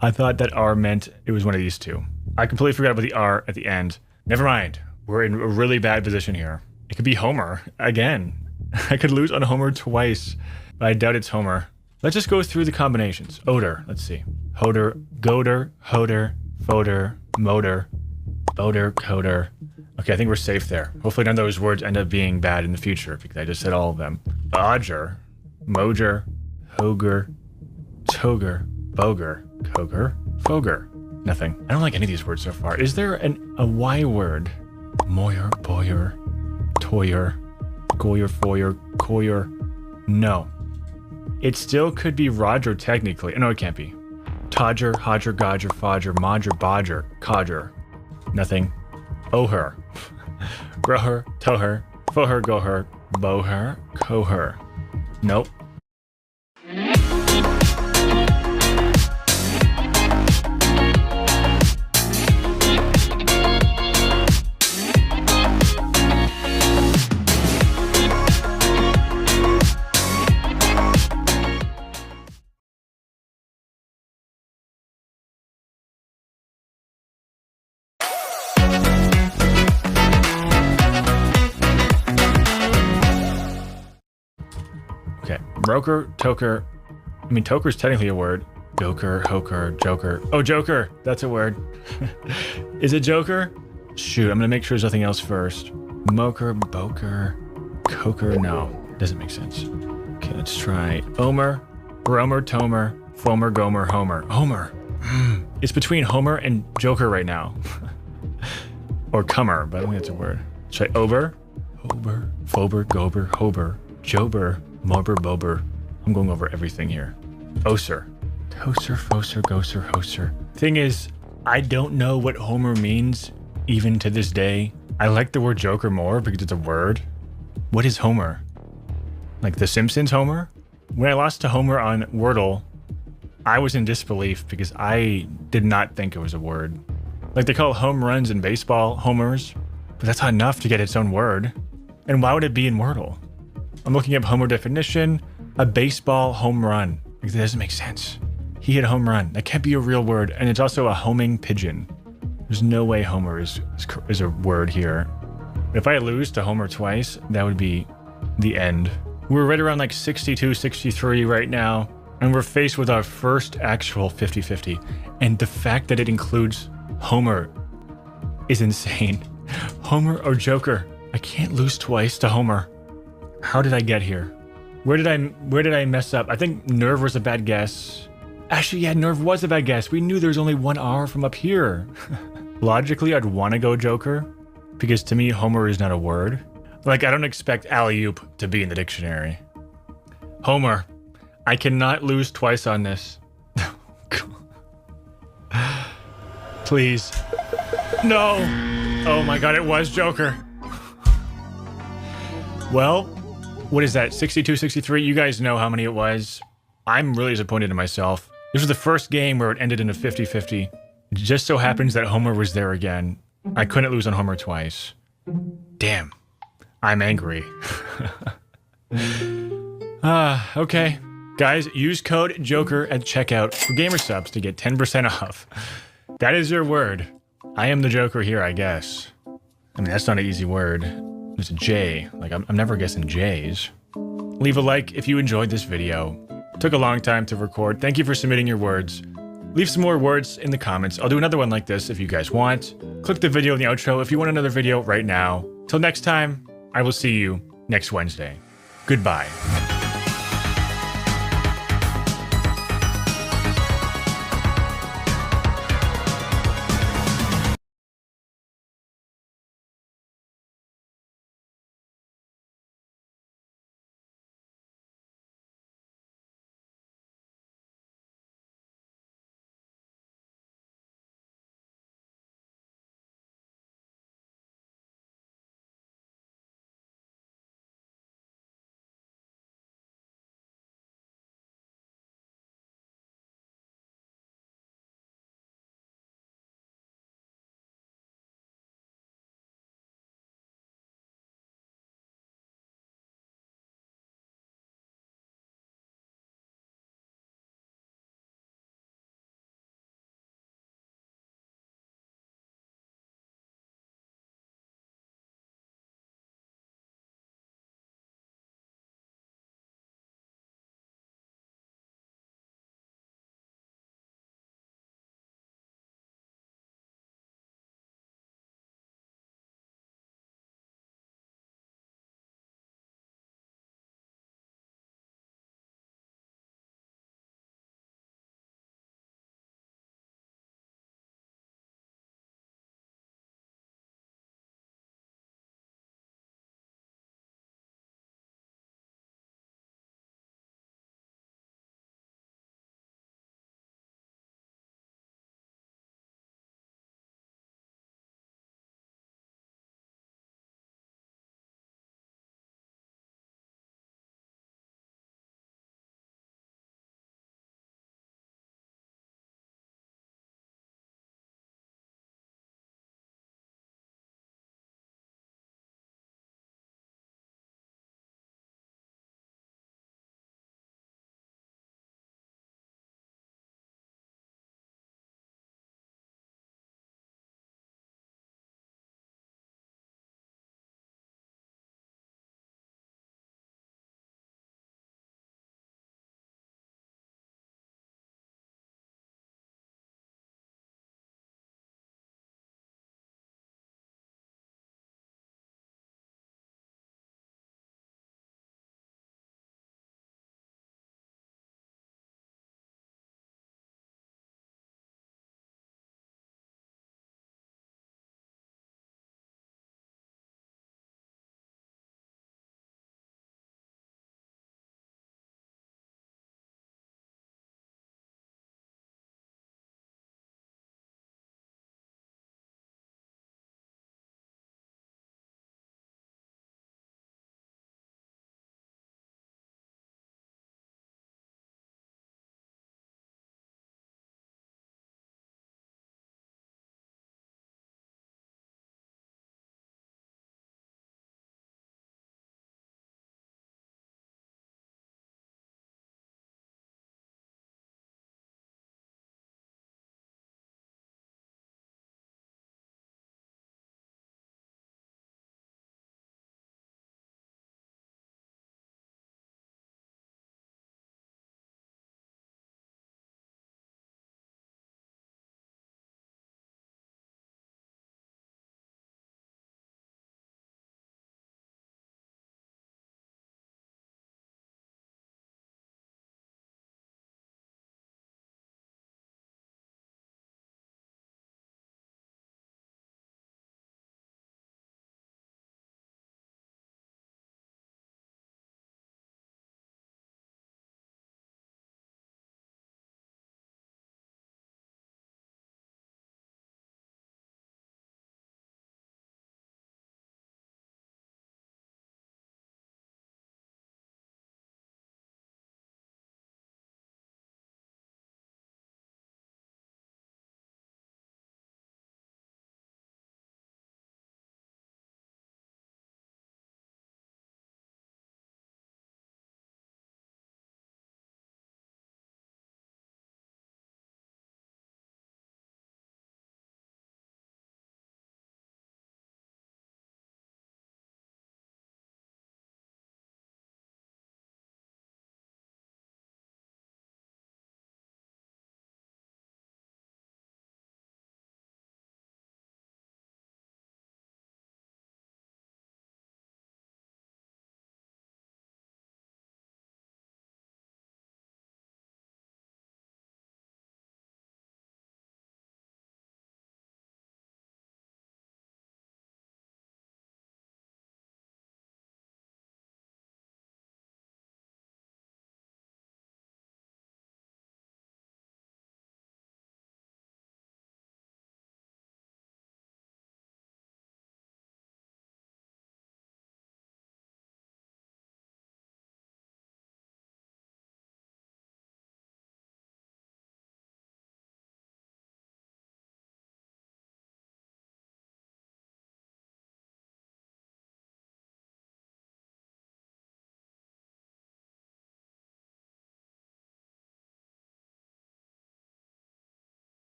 I thought that R meant it was one of these two. I completely forgot about the R at the end. Never mind. We're in a really bad position here. It could be Homer again. I could lose on Homer twice, but I doubt it's Homer. Let's just go through the combinations. Odor, let's see. Hoder, goder, hoder, foder, motor, odor, coder. Okay, I think we're safe there. Hopefully none of those words end up being bad in the future because I just said all of them. Bodger, moger, hoger, toger, boger, coger, foger. Nothing. I don't like any of these words so far. Is there a Y word? Moyer, boyer, toyer, goyer, foyer, coyer. No. It still could be Roger technically. No, it can't be. Todger, Hodger, Godger, Fodger, Modger, Bodger, Codger. Nothing. Oher. Groher, toher, foher, goher, boher, coher. Nope. Okay, broker, toker. I mean, toker's technically a word. Joker, hoker, joker. Oh, joker, that's a word. Is it joker? Shoot, I'm gonna make sure there's nothing else first. Moker, boker, coker. No, doesn't make sense. Okay, let's try Omer, Romer, Tomer, Fomer, Gomer, Homer. Homer. It's between Homer and Joker right now. Or Comer, but I don't think that's a word. Try Ober, Hober, Fober, Gober, Hober, Jober, Mober, Bober. I'm going over everything here. Oser. Toser, Foser, Goser, Hoser. Thing is, I don't know what Homer means, even to this day. I like the word Joker more because it's a word. What is Homer? Like The Simpsons Homer? When I lost to Homer on Wordle, I was in disbelief because I did not think it was a word. Like they call home runs in baseball homers, but that's not enough to get its own word. And why would it be in Wordle? I'm looking up Homer definition, a baseball home run. Like, that doesn't make sense. He hit a home run. That can't be a real word. And it's also a homing pigeon. There's no way Homer is a word here. If I lose to Homer twice, that would be the end. We're right around like 62, 63 right now. And we're faced with our first actual 50-50. And the fact that it includes Homer is insane. Homer or Joker? I can't lose twice to Homer. How did I get here? Where did I mess up? I think nerve was a bad guess. Actually, yeah, nerve was a bad guess. We knew there was only one R from up here. Logically, I'd want to go Joker because to me, Homer is not a word. Like, I don't expect alley-oop to be in the dictionary. Homer. I cannot lose twice on this. Please. No. Oh my god, it was Joker. Well, what is that? 62, 63? You guys know how many it was. I'm really disappointed in myself. This was the first game where it ended in a 50-50. It just so happens that Homer was there again. I couldn't lose on Homer twice. Damn. I'm angry. Okay. Guys, use code JOKER at checkout for gamer subs to get 10% off. That is your word. I am the Joker here, I guess. I mean, that's not an easy word. It's a J. Like, I'm never guessing J's. Leave a like if you enjoyed this video. Took a long time to record. Thank you for submitting your words. Leave some more words in the comments. I'll do another one like this if you guys want. Click the video in the outro if you want another video right now. Till next time, I will see you next Wednesday. Goodbye.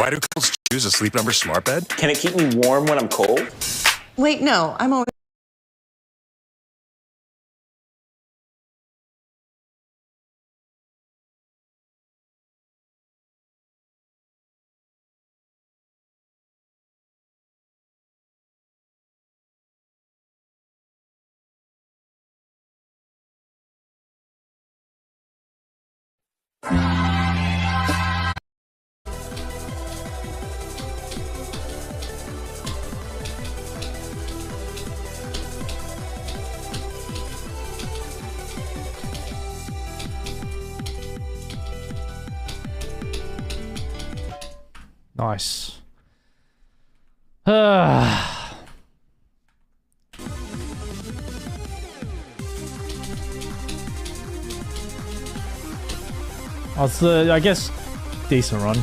Why do couples choose a Sleep Number smart bed? Can it keep me warm when I'm cold? Wait, no, I'm always. Nice. I guess decent run.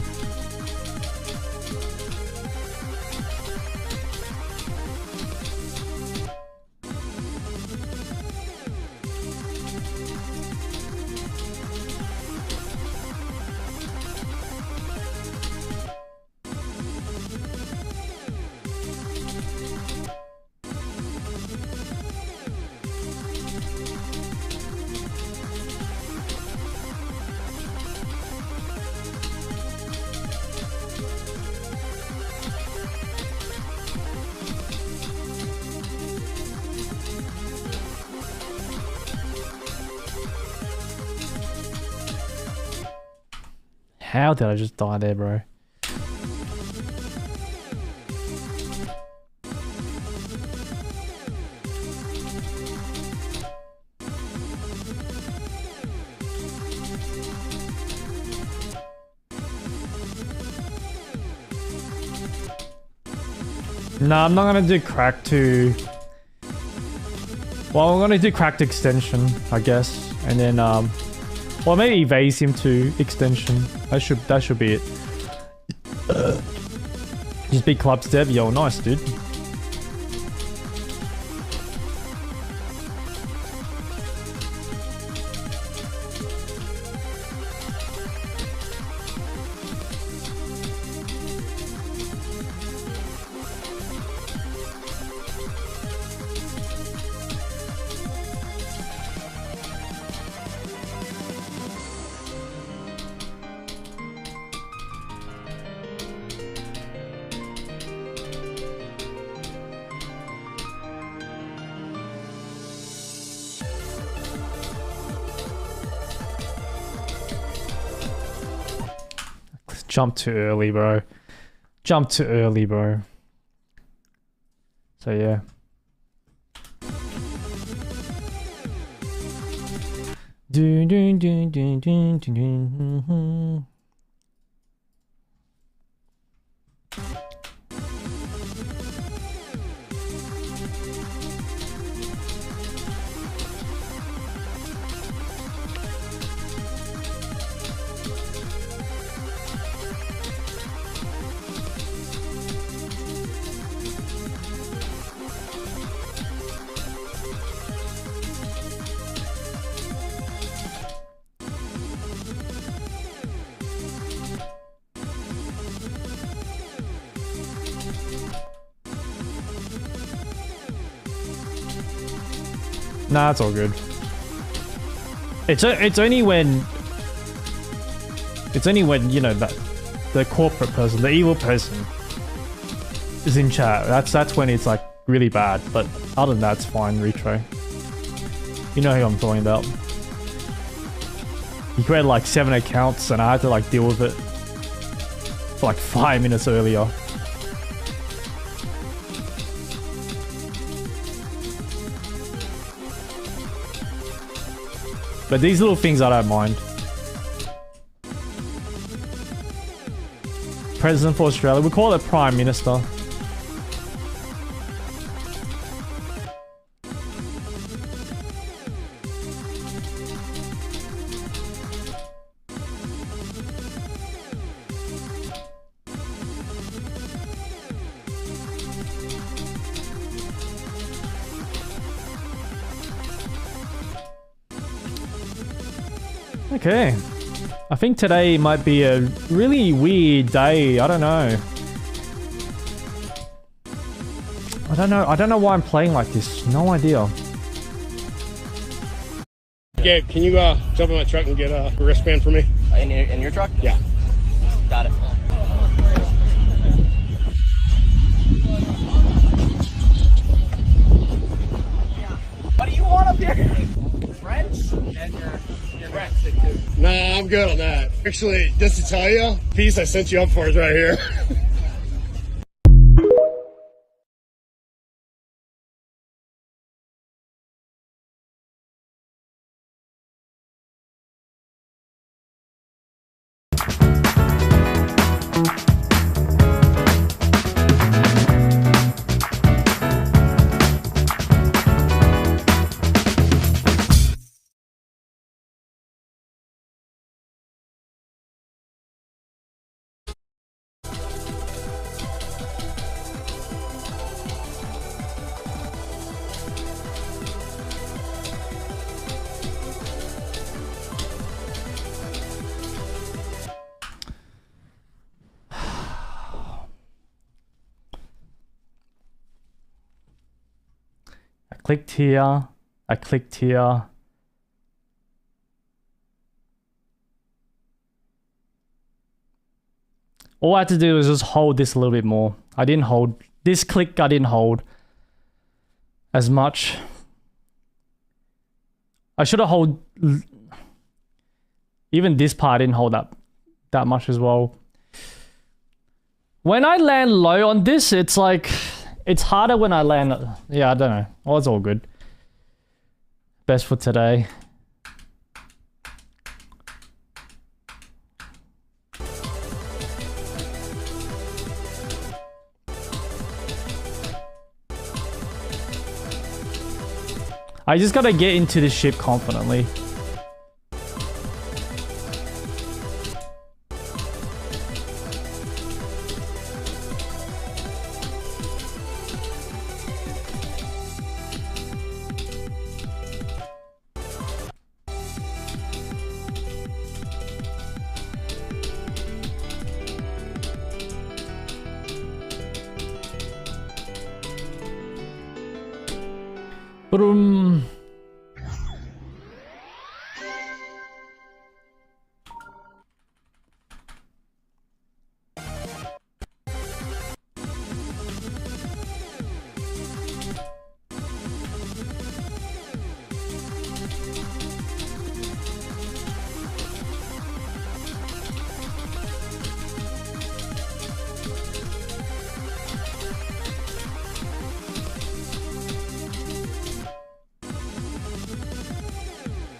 How did I just die there, bro? No, I'm not gonna do cracked to... Well, I'm gonna do cracked extension, I guess. And then, well, maybe evase him to extension. That should be it. Just big club step. Yo, nice, dude. Jump too early, bro. Jump too early, bro. So yeah. Do do do do do do do. Nah, it's all good. It's only when you know that the corporate person, the evil person, is in chat. That's when it's like really bad. But other than that, it's fine. Retro. You know who I'm talking about. He created like 7 accounts, and I had to like deal with it for like 5 minutes earlier. But these little things I don't mind. President for Australia. We call it Prime Minister. Okay. I think today might be a really weird day. I don't know. I don't know why I'm playing like this. No idea. Gabe, can you jump in my truck and get a wristband for me? In your truck? Yeah. Got it. What do you want up here? French? And your breadstick too. Nah, I'm good on that. Actually, just to tell you, the piece I sent you up for is right here. Clicked here. I clicked here. All I had to do was just hold this a little bit more. I didn't hold this click. I didn't hold as much. I should have held even this part. I didn't hold that much as well. When I land low on this, it's like it's harder when I land. Yeah, I don't know. Oh, it's all good. Best for today. I just gotta get into the ship confidently. Boom.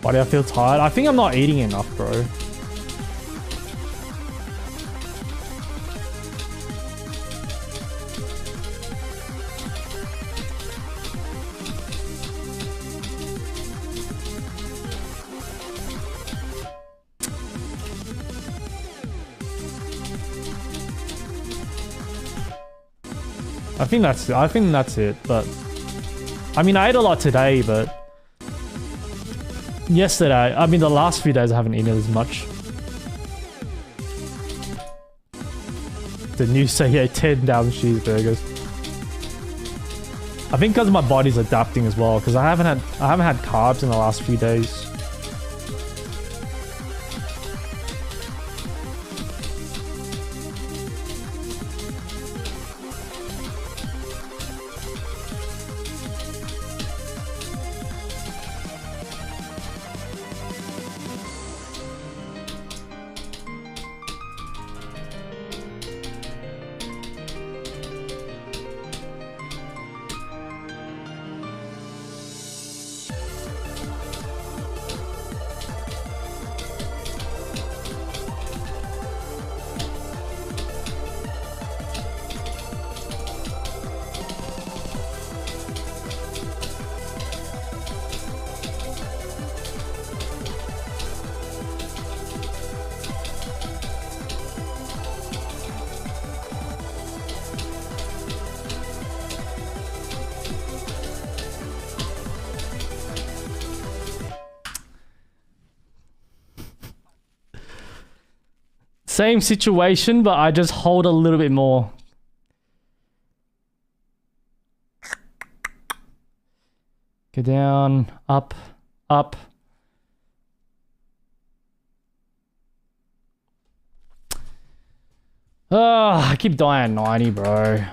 Why do I feel tired? I think I'm not eating enough, bro. I think that's it, but I mean I ate a lot today, but yesterday, I mean the last few days I haven't eaten as much. The new say 10 down cheeseburgers. I think because my body's adapting as well, because I haven't had carbs in the last few days. Same situation, but I just hold a little bit more. Go down, up, up. Oh, I keep dying 90, bro.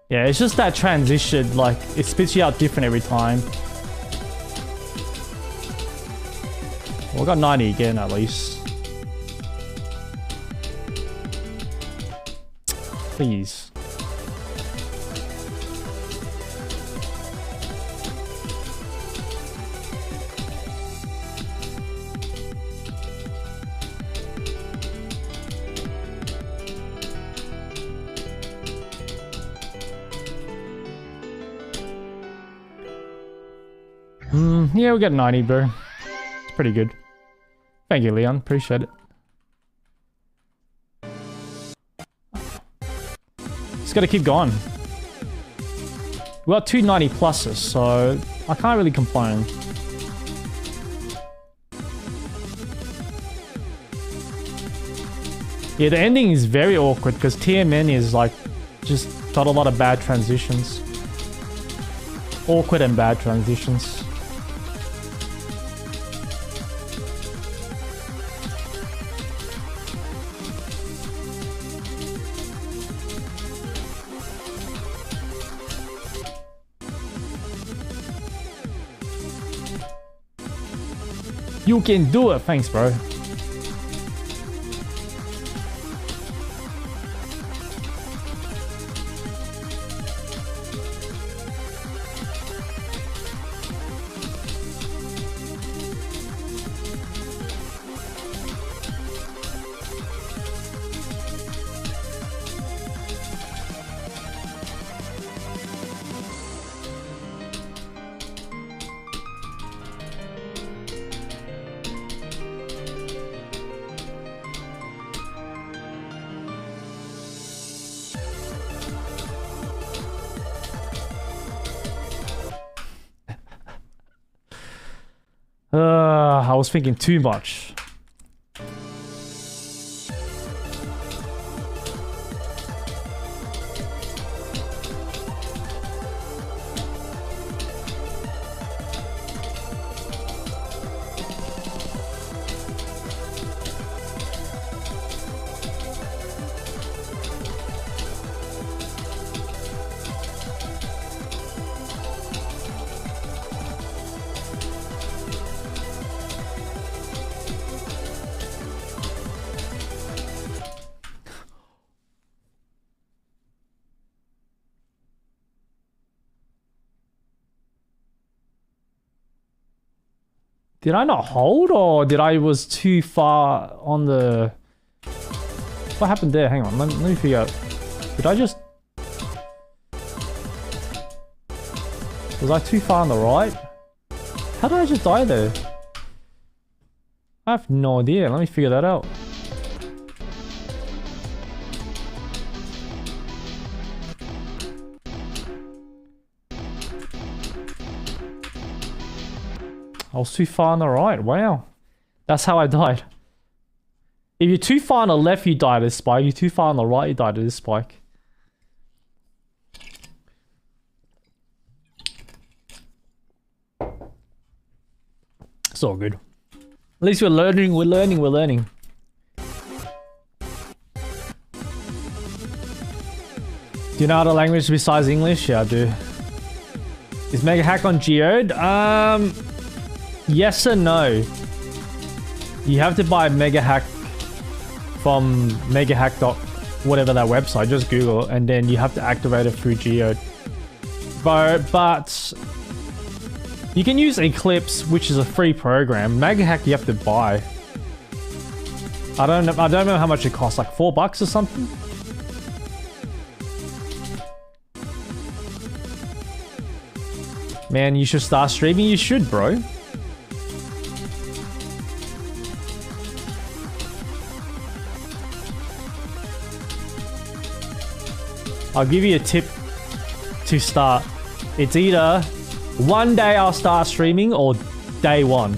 Yeah, it's just that transition, like, it spits you out different every time. Well, we got 90 again, at least. Please. Yeah, we got 90, bro. It's pretty good. Thank you, Leon. Appreciate it. Just gotta keep going. We got 290 pluses, so I can't really complain. Yeah, the ending is very awkward because TMN is like just got a lot of bad transitions. Awkward and bad transitions. You can do it. Thanks, bro. I was thinking too much. Did I not hold, or did I was too far on the... What happened there? Hang on, let me figure out. Did I just... Was I too far on the right? How did I just die there? I have no idea. Let me figure that out. I was too far on the right. Wow. That's how I died. If you're too far on the left, you die to this spike. If you're too far on the right, you die to this spike. It's all good. At least we're learning, we're learning, we're learning. Do you know other language besides English? Yeah, I do. Is Mega Hack on Geode? Yes and no. You have to buy Mega Hack from megahack. Whatever that website, just Google, and then you have to activate it through Geode. But you can use Eclipse, which is a free program. Mega Hack you have to buy. I don't know how much it costs, like $4 or something. Man, you should start streaming. You should, bro. I'll give you a tip to start. It's either one day I'll start streaming or day one.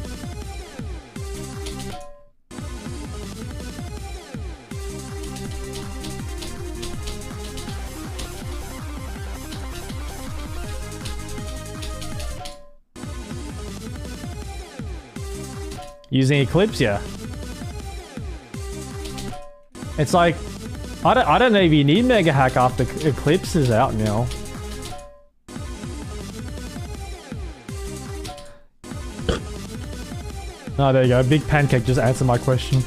Using Eclipse, yeah. It's like, I don't know if you need Mega Hack after Eclipse is out now. Oh, there you go. Big Pancake just answered my question.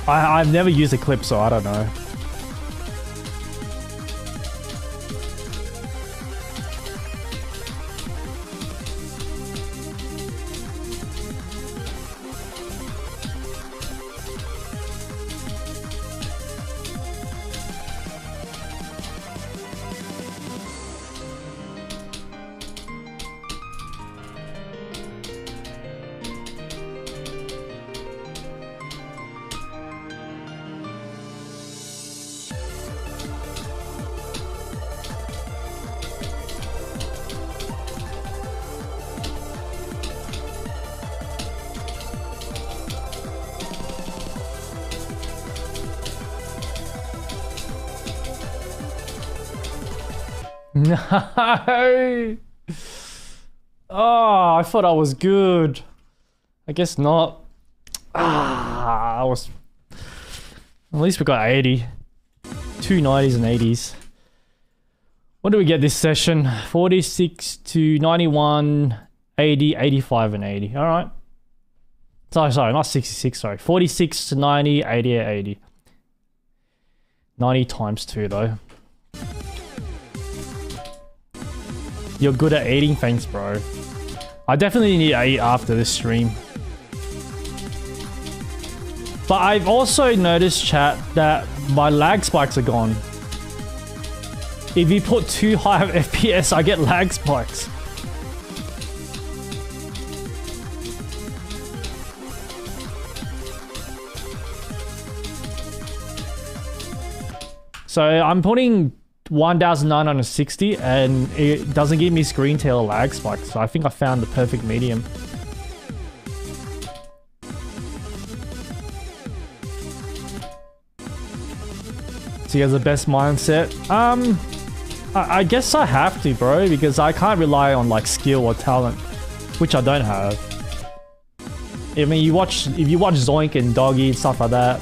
I've never used Eclipse, so I don't know. No! Oh, I thought I was good. I guess not. Ah, I was... At least we got 80. 2 90s and 80s. What do we get this session? 46 to 91, 80, 85 and 80. Alright. Sorry, not 66, sorry. 46 to 90, 80, 80. 90 times 2 though. You're good at eating, thanks bro. I definitely need to eat after this stream. But I've also noticed, chat, that my lag spikes are gone. If you put too high of FPS, I get lag spikes. So I'm putting 1960 and it doesn't give me screen tail lag spike, so I think I found the perfect medium. So he has the best mindset. I guess I have to, bro, because I can't rely on like skill or talent, which I don't have. I mean, if you watch Zoink and Doggy and stuff like that,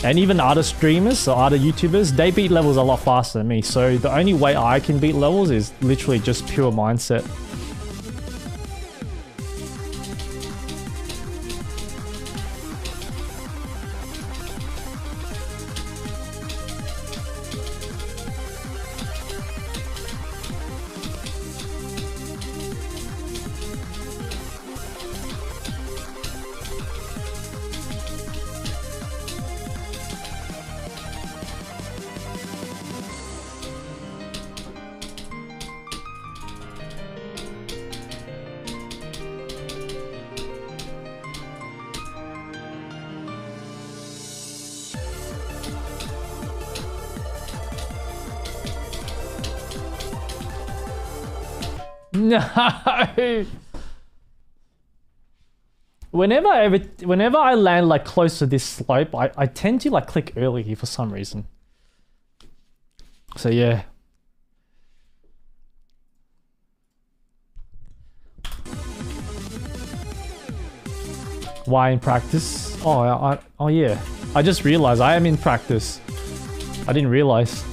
and even other streamers or other YouTubers, they beat levels a lot faster than me. So the only way I can beat levels is literally just pure mindset. No. Whenever I land like close to this slope, I tend to like click early for some reason. So yeah. Why in practice? Oh yeah. I just realized I am in practice. I didn't realize.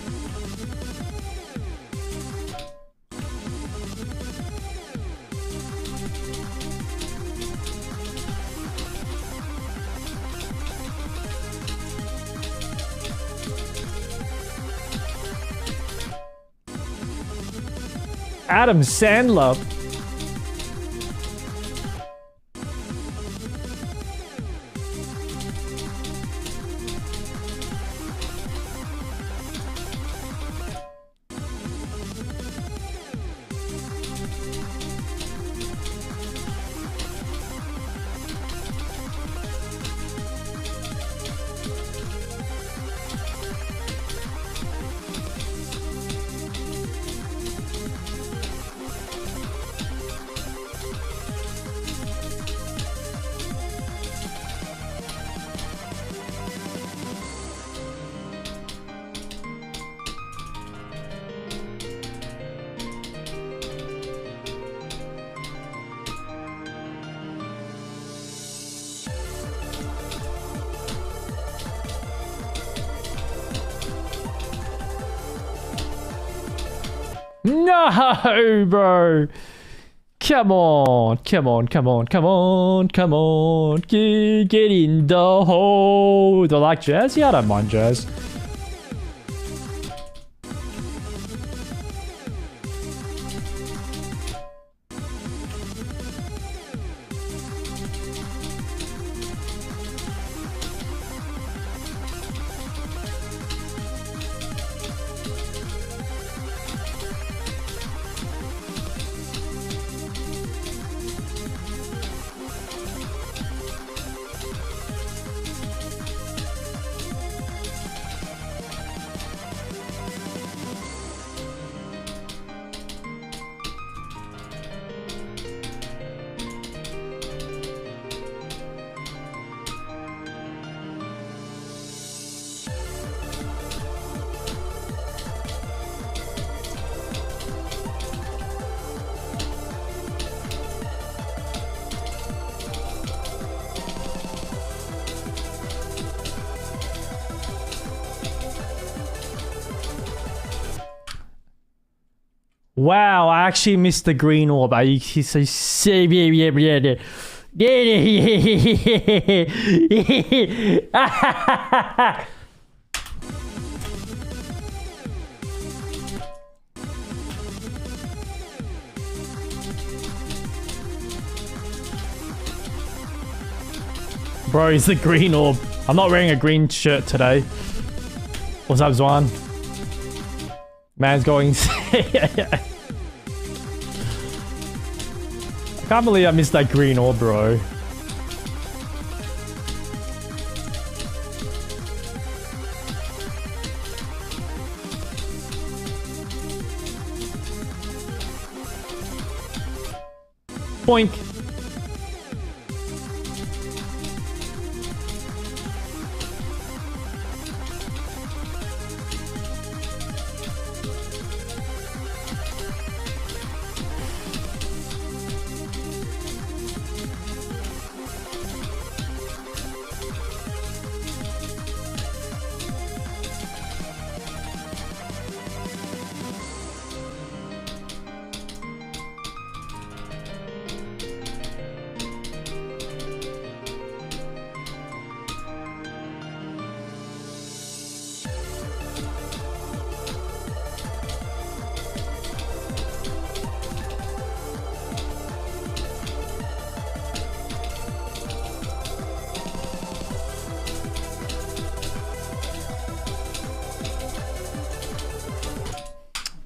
Adam Sandler. No, bro. Come on. Come on. Come on. Come on. Come on. Get in the hole. Do I like jazz? Yeah, I don't mind jazz. Wow, I actually missed the green orb. He's so Bro, it's the green orb. I'm not wearing a green shirt today. What's up, Zwan? Man's going... I can't believe I missed that green orb, bro. Boink.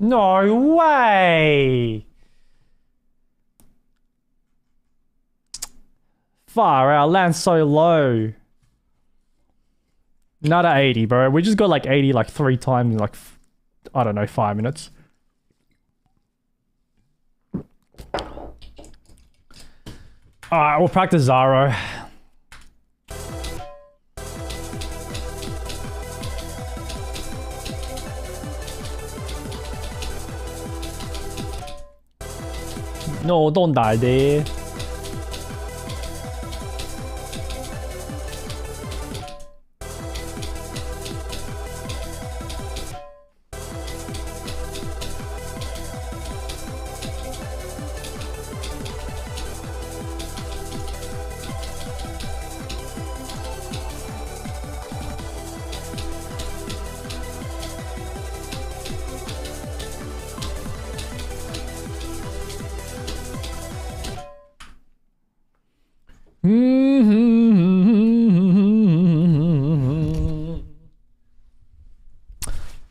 No way! Far out, land so low. Not at 80, bro. We just got like 80 like 3 times in like, I don't know, 5 minutes. Alright, we'll practice Zaro. No, don't die there.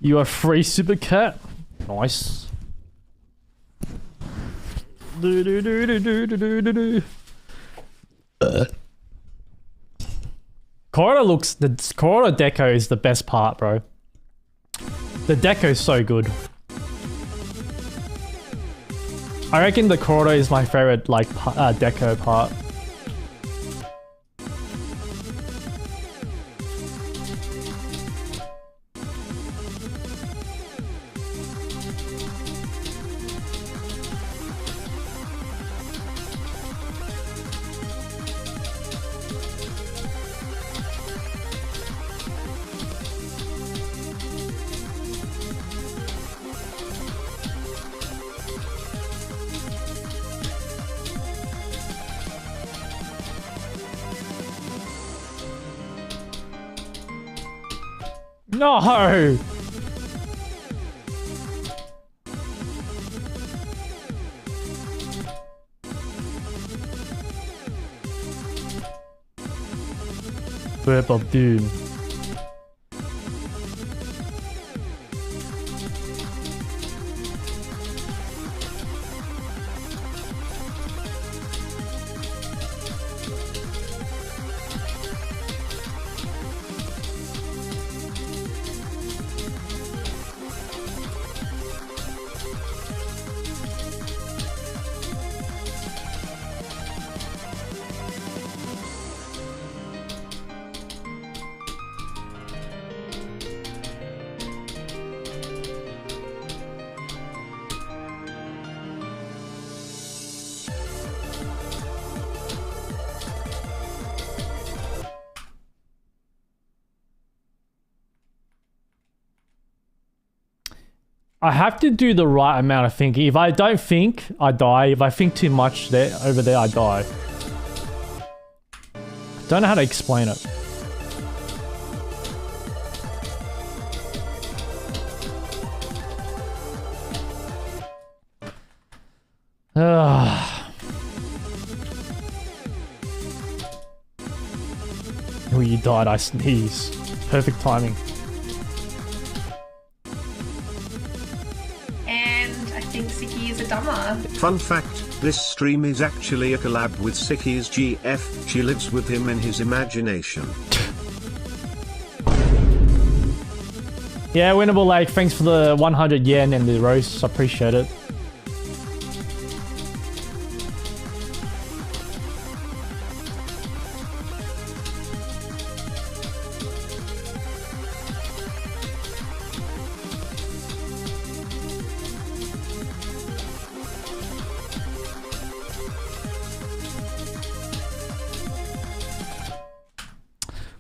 You are free, Super Cat. Nice. Corridor looks... The corridor deco is the best part, bro. The deco is so good. I reckon the corridor is my favorite, like, deco part. No! Verb of Doom. I have to do the right amount of thinking. If I don't think, I die. If I think too much over there, I die. Don't know how to explain it. Oh, you died. I sneeze. Perfect timing. Fun fact, this stream is actually a collab with Sicky's GF. She lives with him in his imagination. Yeah, Winnable Lake, thanks for the 100 yen and the roast. I appreciate it.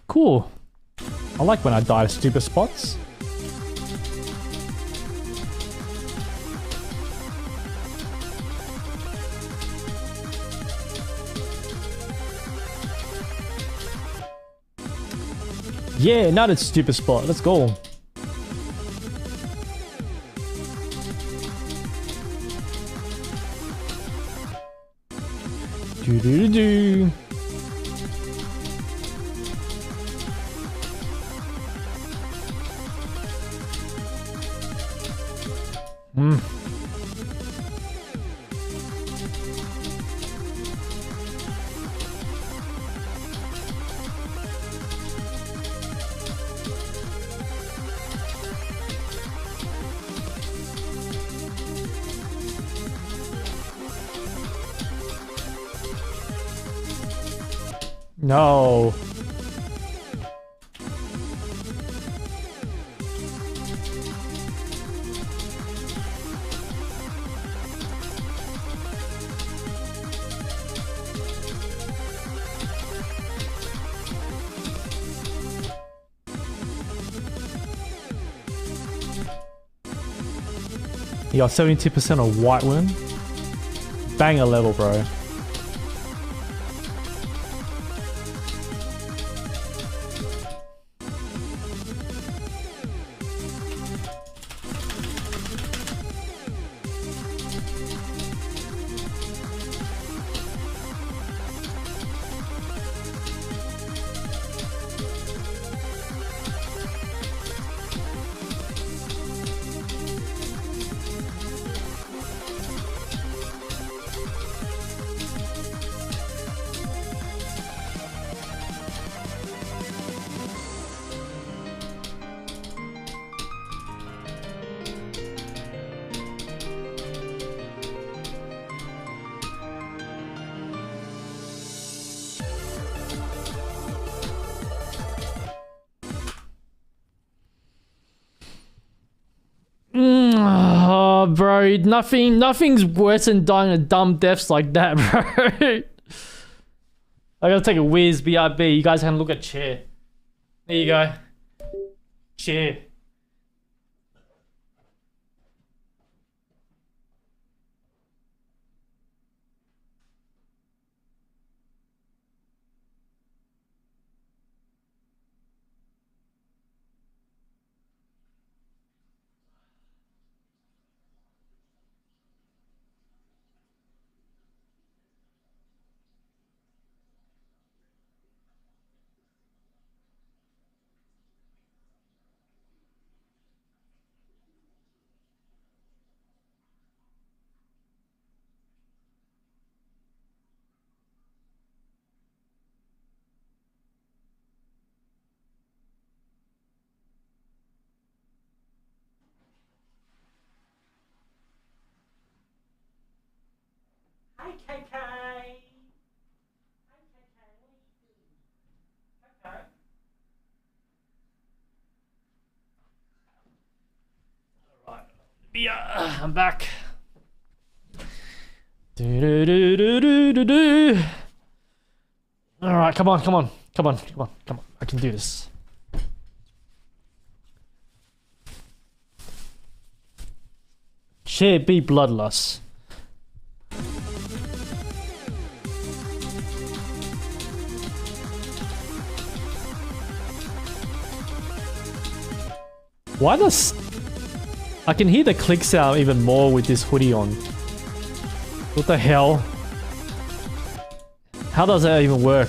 Cool. I like when I die to stupid spots. Yeah, another stupid spot. Let's go. Do. No. You got 72% of white win. Banger level, bro. Oh, bro, nothing's worse than dying of dumb deaths like that, bro. I gotta take a whiz, BRB. You guys can look at chair. There you go. Chair. Yeah, I'm back. Do. All right, come on. I can do this. Share be bloodlust. Why does... I can hear the click sound even more with this hoodie on. What the hell? How does that even work?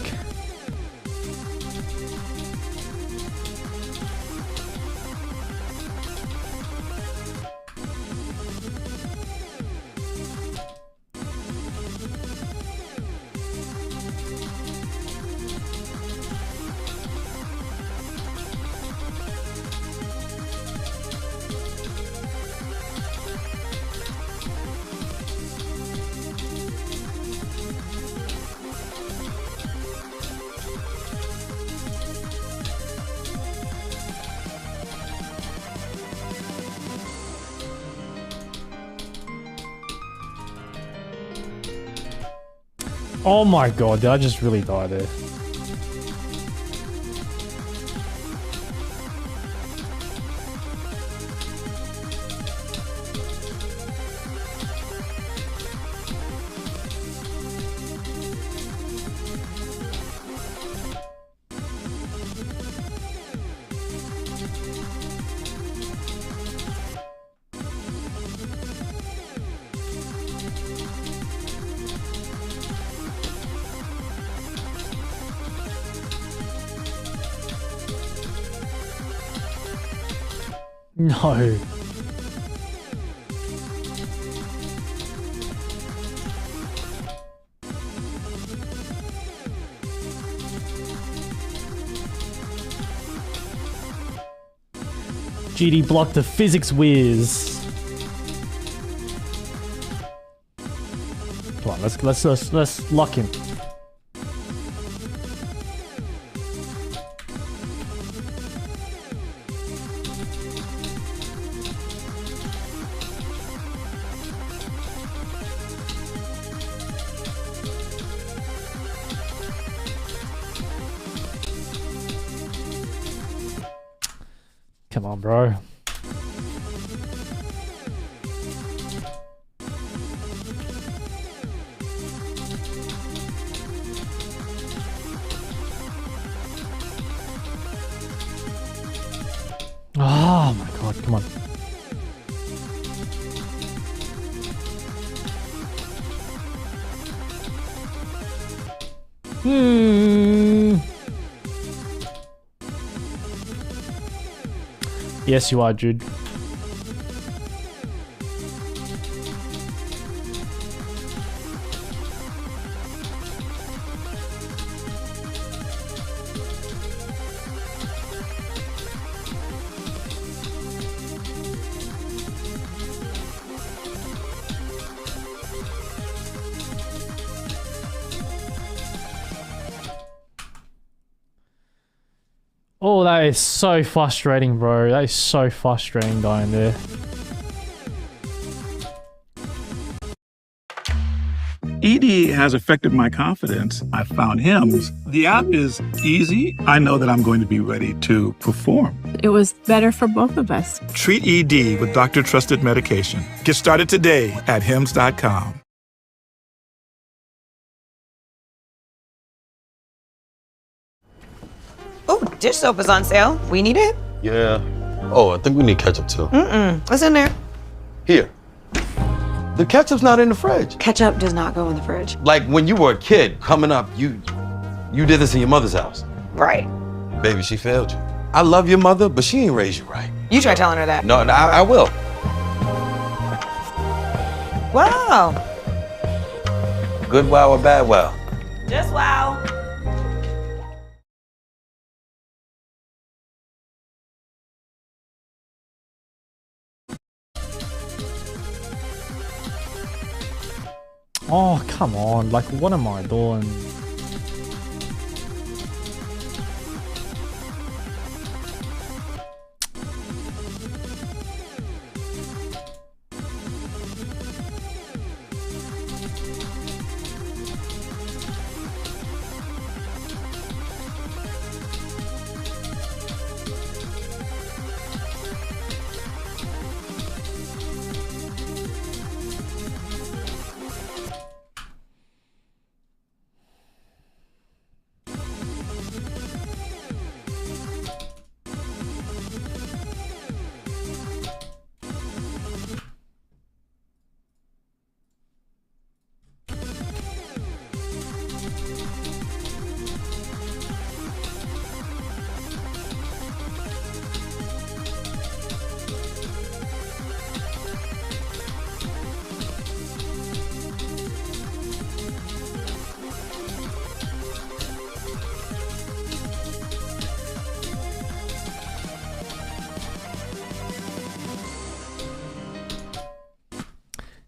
Oh my god, did I just really die there? No. GD blocked the physics whiz. Come on, let's lock him. Come on, bro. Oh my god, come on. Yes, you are, Jude. Oh, that is so frustrating, bro. That is so frustrating dying there. ED has affected my confidence. I found HIMS. The app is easy. I know that I'm going to be ready to perform. It was better for both of us. Treat ED with doctor-trusted medication. Get started today at HIMS.com. Oh, dish soap is on sale. We need it? Yeah. Oh, I think we need ketchup too. What's in there? Here. The ketchup's not in the fridge. Ketchup does not go in the fridge. Like when you were a kid coming up, you did this in your mother's house. Right. Baby, she failed you. I love your mother, but she ain't raised you right. You try telling her that. No, I will. Wow. Good wow or bad wow? Just wow. Oh, come on. Like, what am I doing?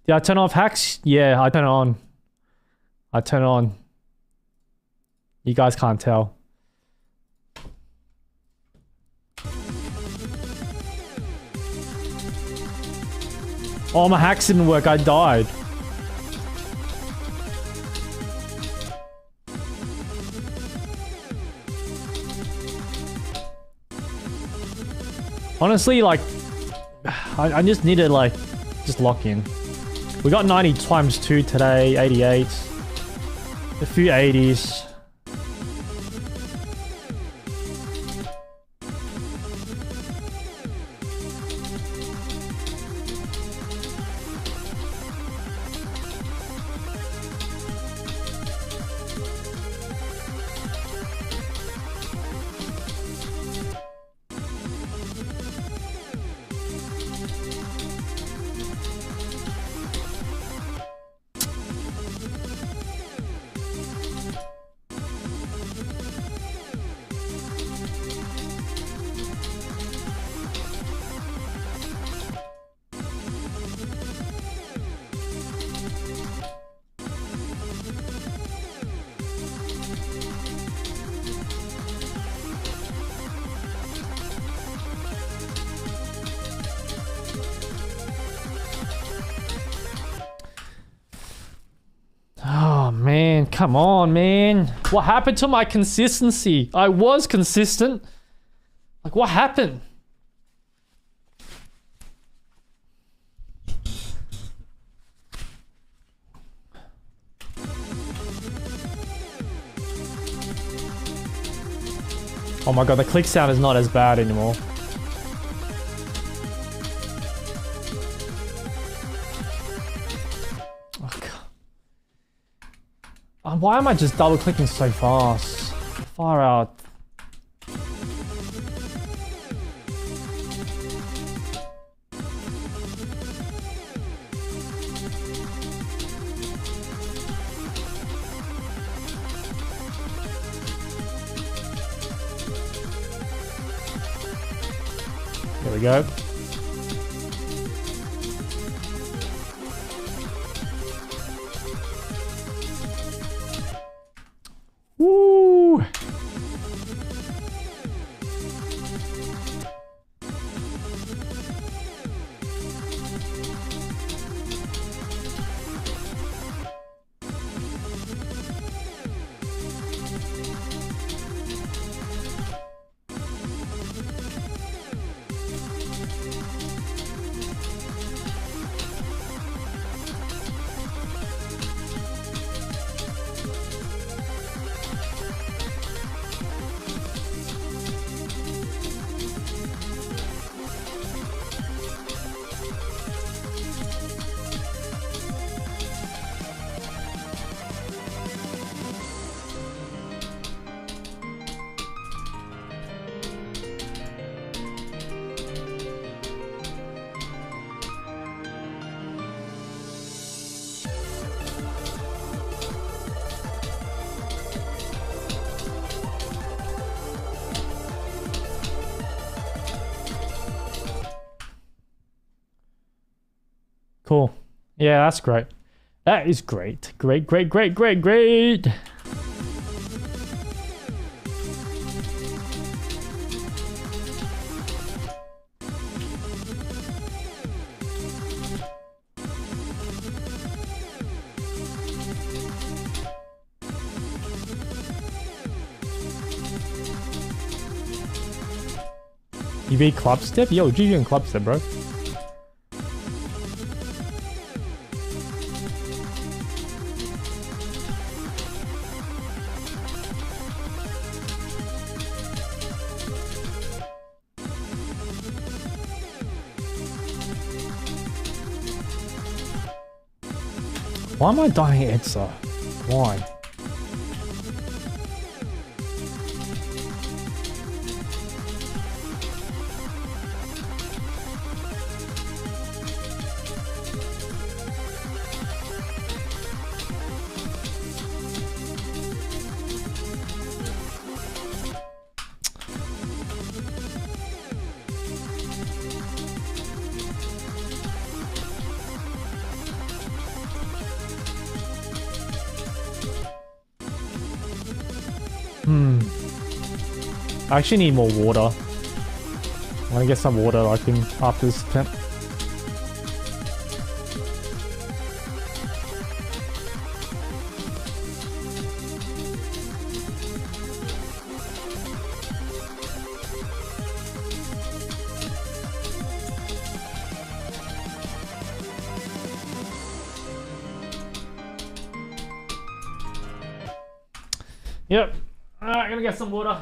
Did I turn off hacks? Yeah, I turn it on. I turn it on. You guys can't tell. Oh, my hacks didn't work. I died. Honestly, like, I just need to, like, just lock in. We got 90 times 2 today, 88. A few 80s. Man, come on, man. What happened to my consistency? I was consistent. Like, what happened? Oh my god, the click sound is not as bad anymore. Why am I just double clicking so fast? Far out. There we go. Woo! Cool. Yeah, that's great. That is great. Great, great, great, great, great. You beat Clubstep? Yo, GG and Clubstep, bro. Why am I dying Edsa? Why? I actually need more water. I'm gonna get some water like in after this attempt. Yep. Alright, gonna get some water.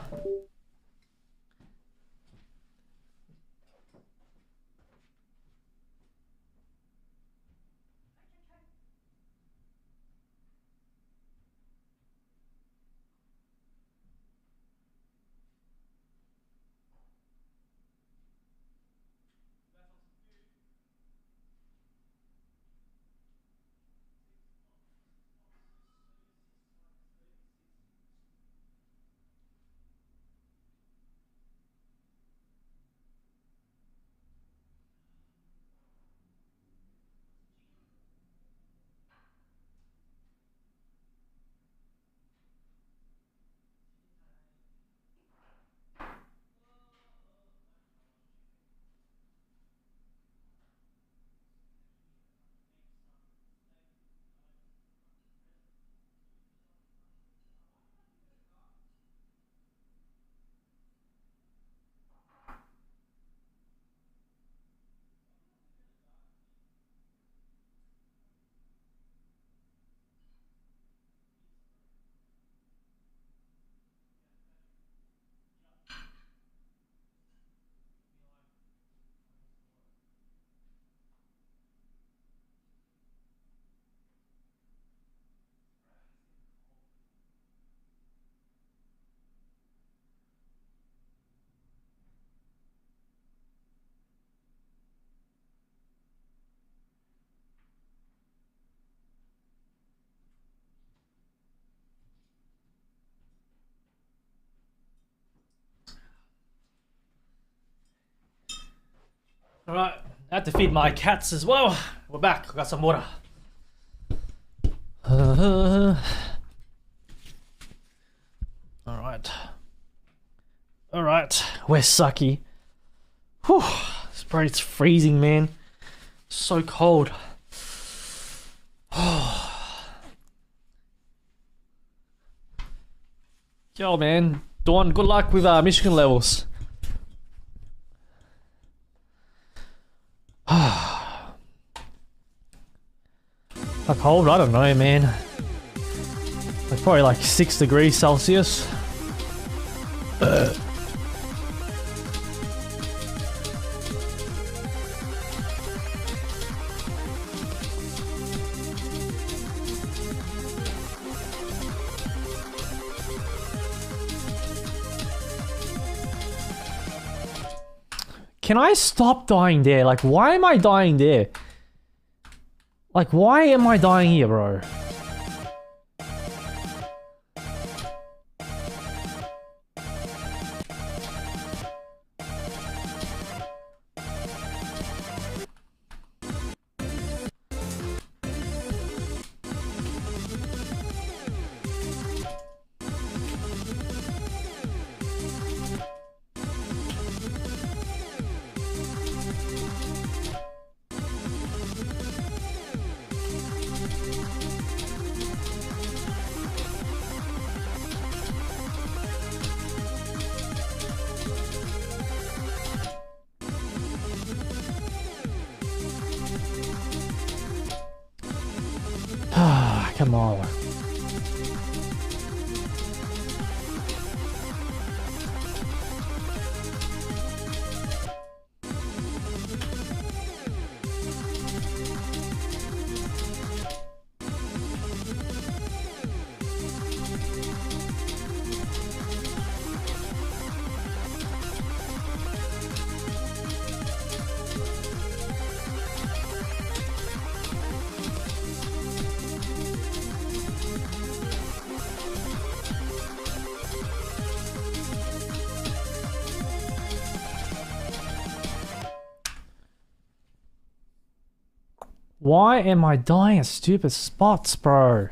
Alright, I have to feed my cats as well. We're back, I got some water. Alright. Alright, we're sucky. Whew, bro, it's freezing, man. So cold. Yo, man. Dawn, good luck with Michigan levels. How cold? I don't know, man. Like probably like 6 degrees Celsius. Can I stop dying there? Like, why am I dying there? Like, why am I dying here, bro? Guatemala. Why am I dying at stupid spots, bro?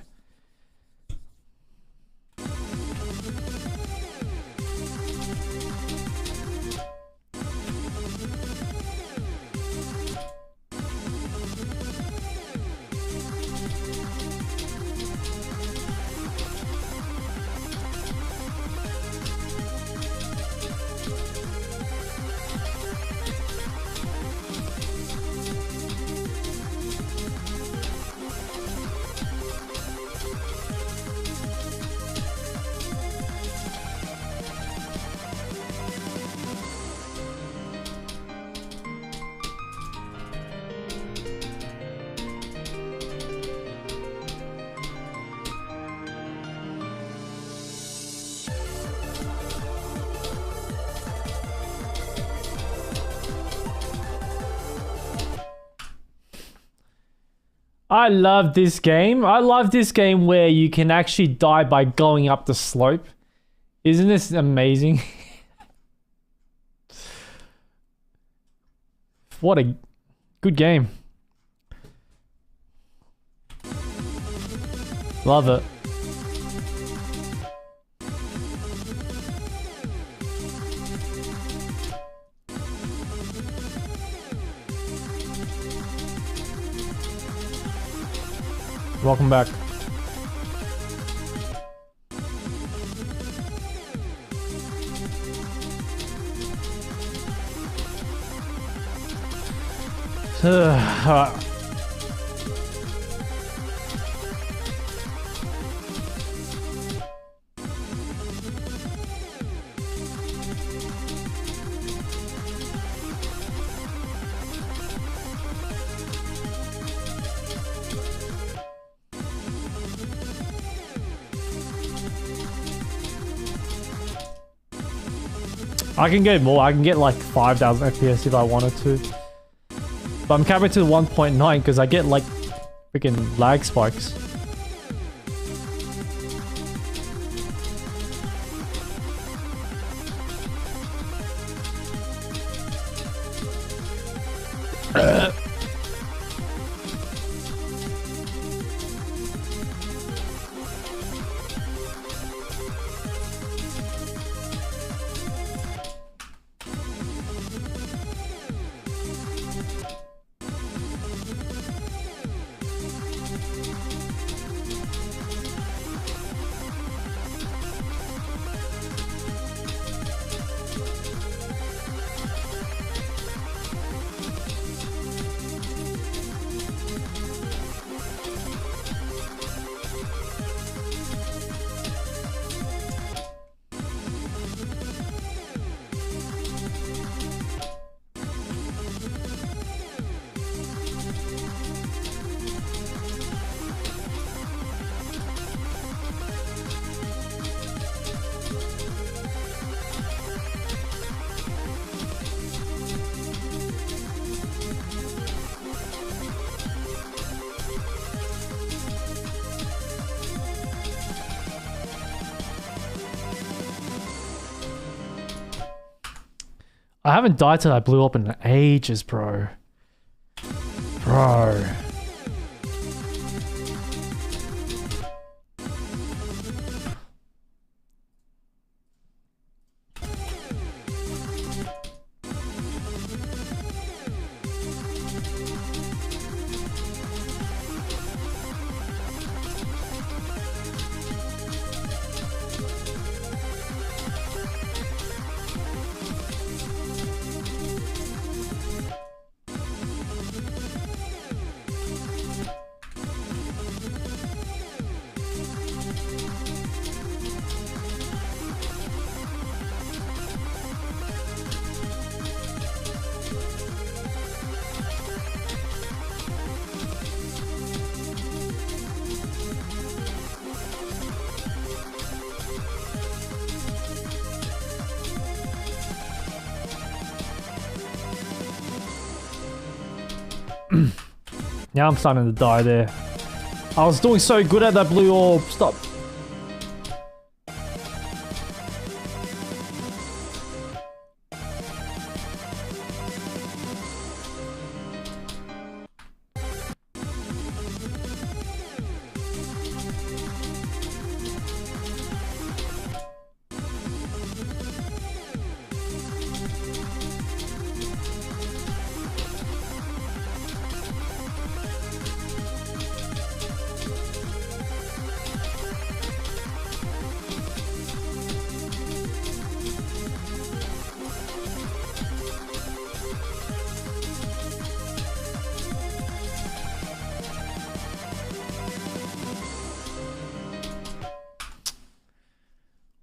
I love this game. I love this game where you can actually die by going up the slope. Isn't this amazing? What a good game. Love it. Welcome back. I can get more. I can get like 5,000 FPS if I wanted to. But I'm capping to 1.9 because I get like freaking lag spikes. I haven't died till I blew up in ages, bro. Bro. Now I'm starting to die there. I was doing so good at that blue orb. Stop.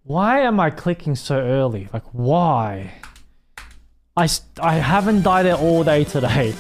Why am I clicking so early? Like, why? I haven't died there all day today.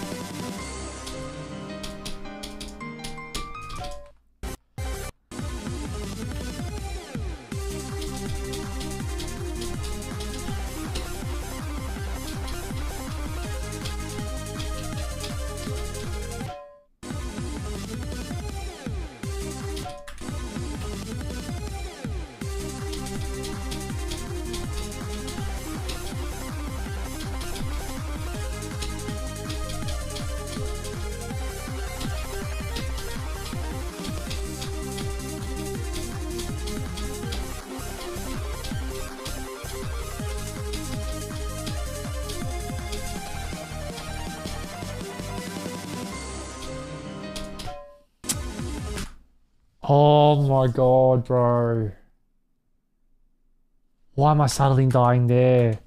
Oh my god, bro. Why am I suddenly dying there?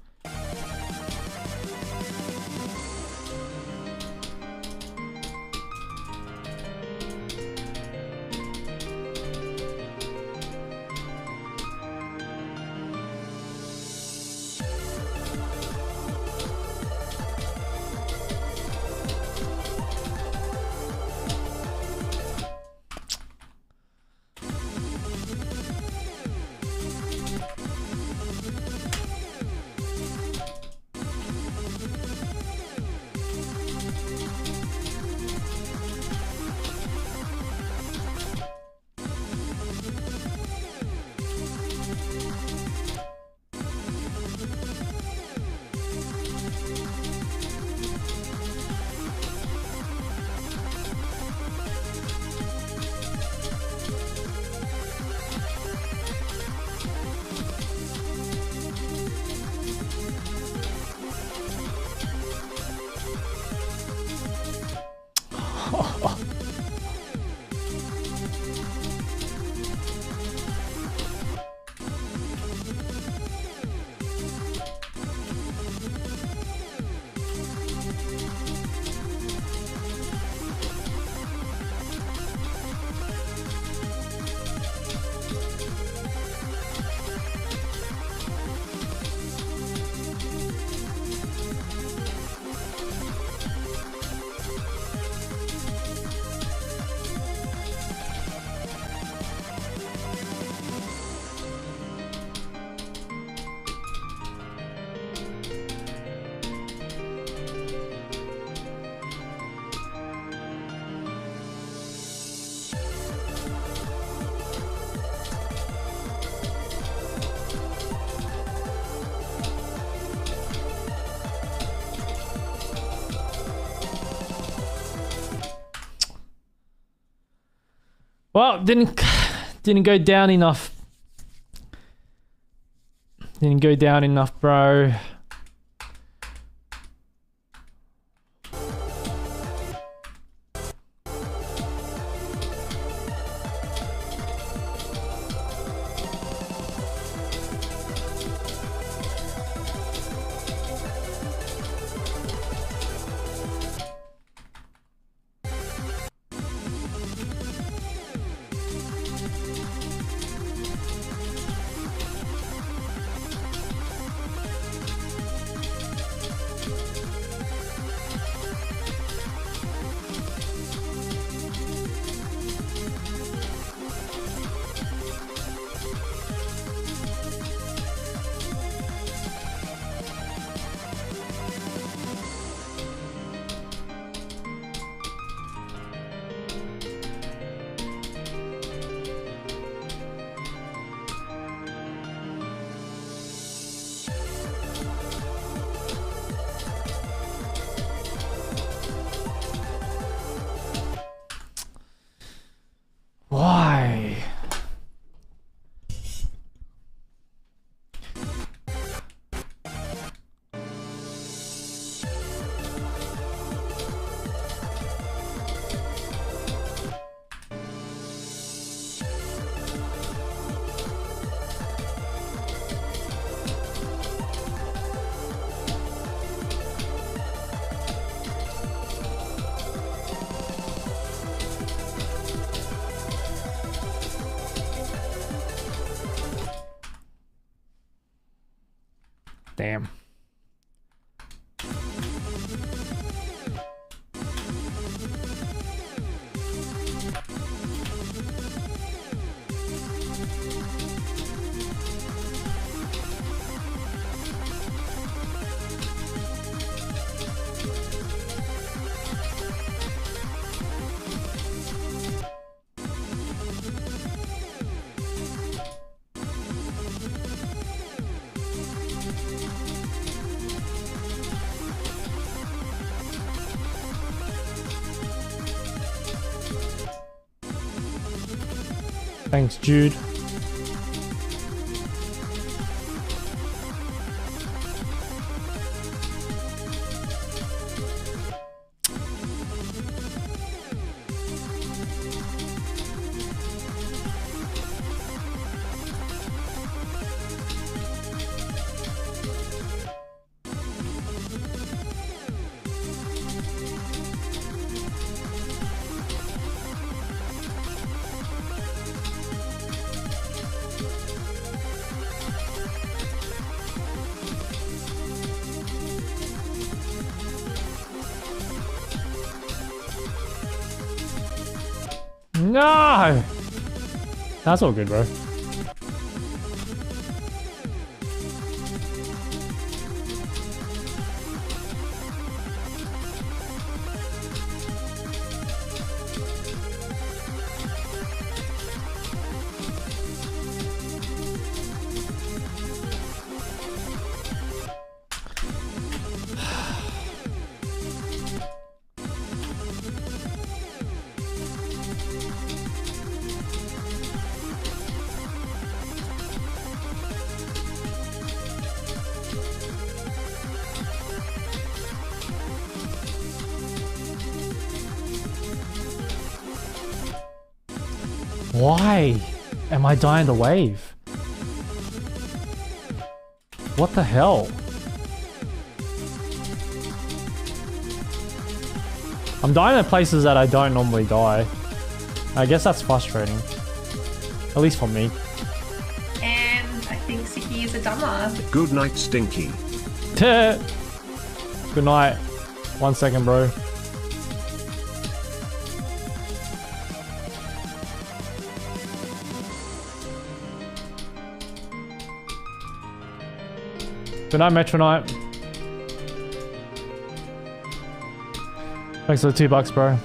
Well, didn't go down enough. Didn't go down enough, bro. Damn. Thanks, Jude. No! That's all good, bro. Why am I dying to wave? What the hell? I'm dying at places that I don't normally die. I guess that's frustrating. At least for me. And I think Siki is a dumbass. Good night, Stinky. Good night. 1 second, bro. Good night, Metronite. Thanks for the $2, bro.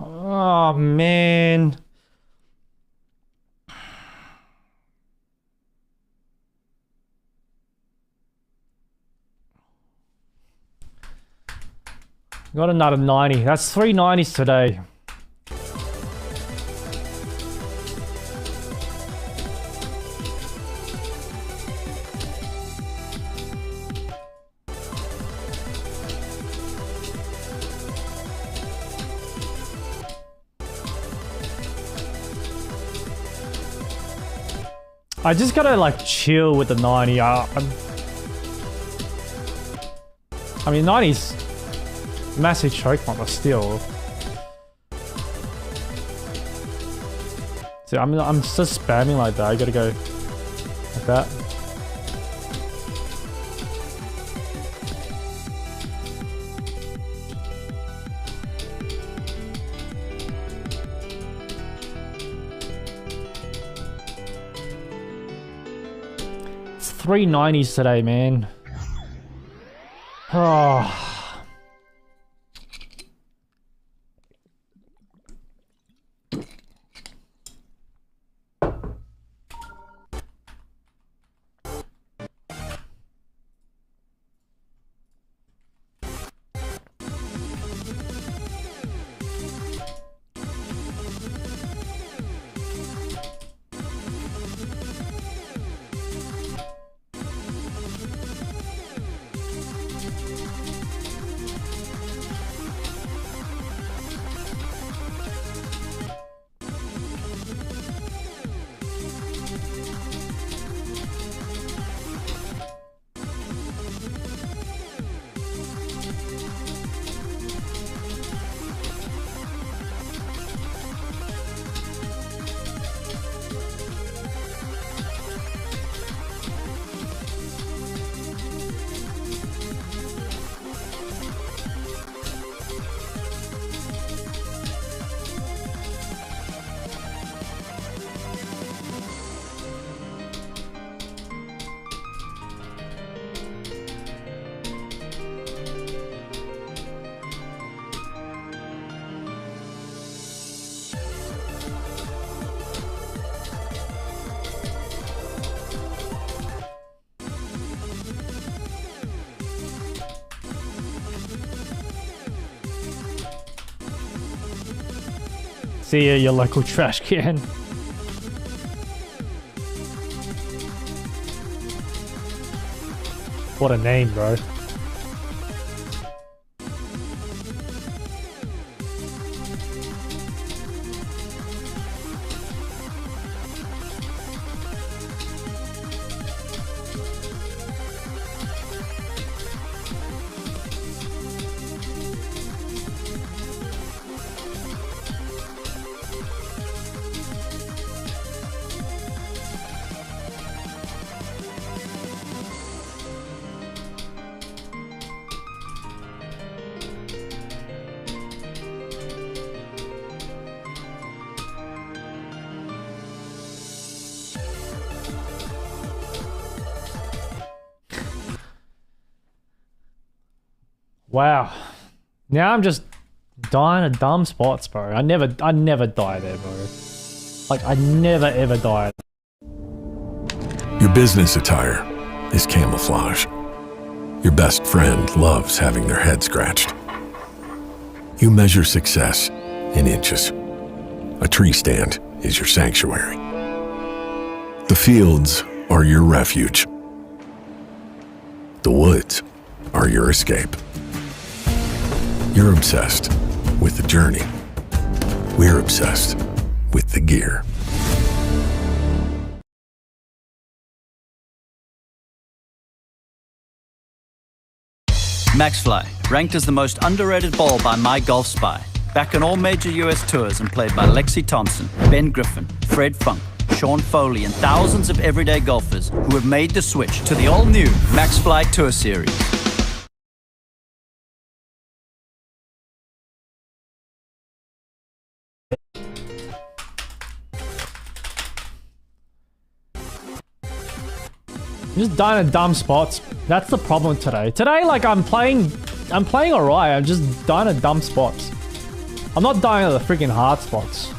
Oh, man. Got another 90. That's 3 90s today. I just gotta like chill with the 90. I mean 90's massive choke point, but still. See, I'm just spamming like that. I gotta go like that. It's 3 90s today, man. Oh. See ya, your local trash can. What a name, bro. Wow. Now I'm just dying at dumb spots, bro. I never die there, bro. Like, I never ever die. Your business attire is camouflage. Your best friend loves having their head scratched. You measure success in inches. A tree stand is your sanctuary. The fields are your refuge. The woods are your escape. You're obsessed with the journey. We're obsessed with the gear. MaxFly, ranked as the most underrated ball by My Golf Spy. Back on all major US tours and played by Lexi Thompson, Ben Griffin, Fred Funk, Sean Foley, and thousands of everyday golfers who have made the switch to the all-new MaxFly Tour Series. I'm just dying at dumb spots. That's the problem today. Today, like, I'm playing alright. I'm just dying at dumb spots. I'm not dying at the freaking hard spots.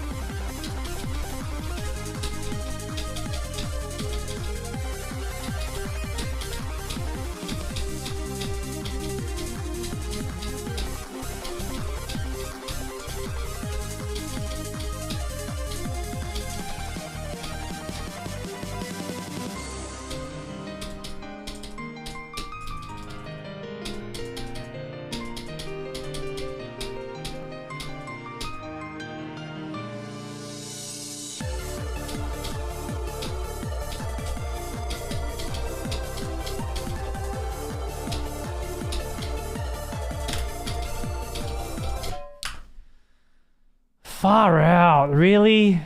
Far out, really?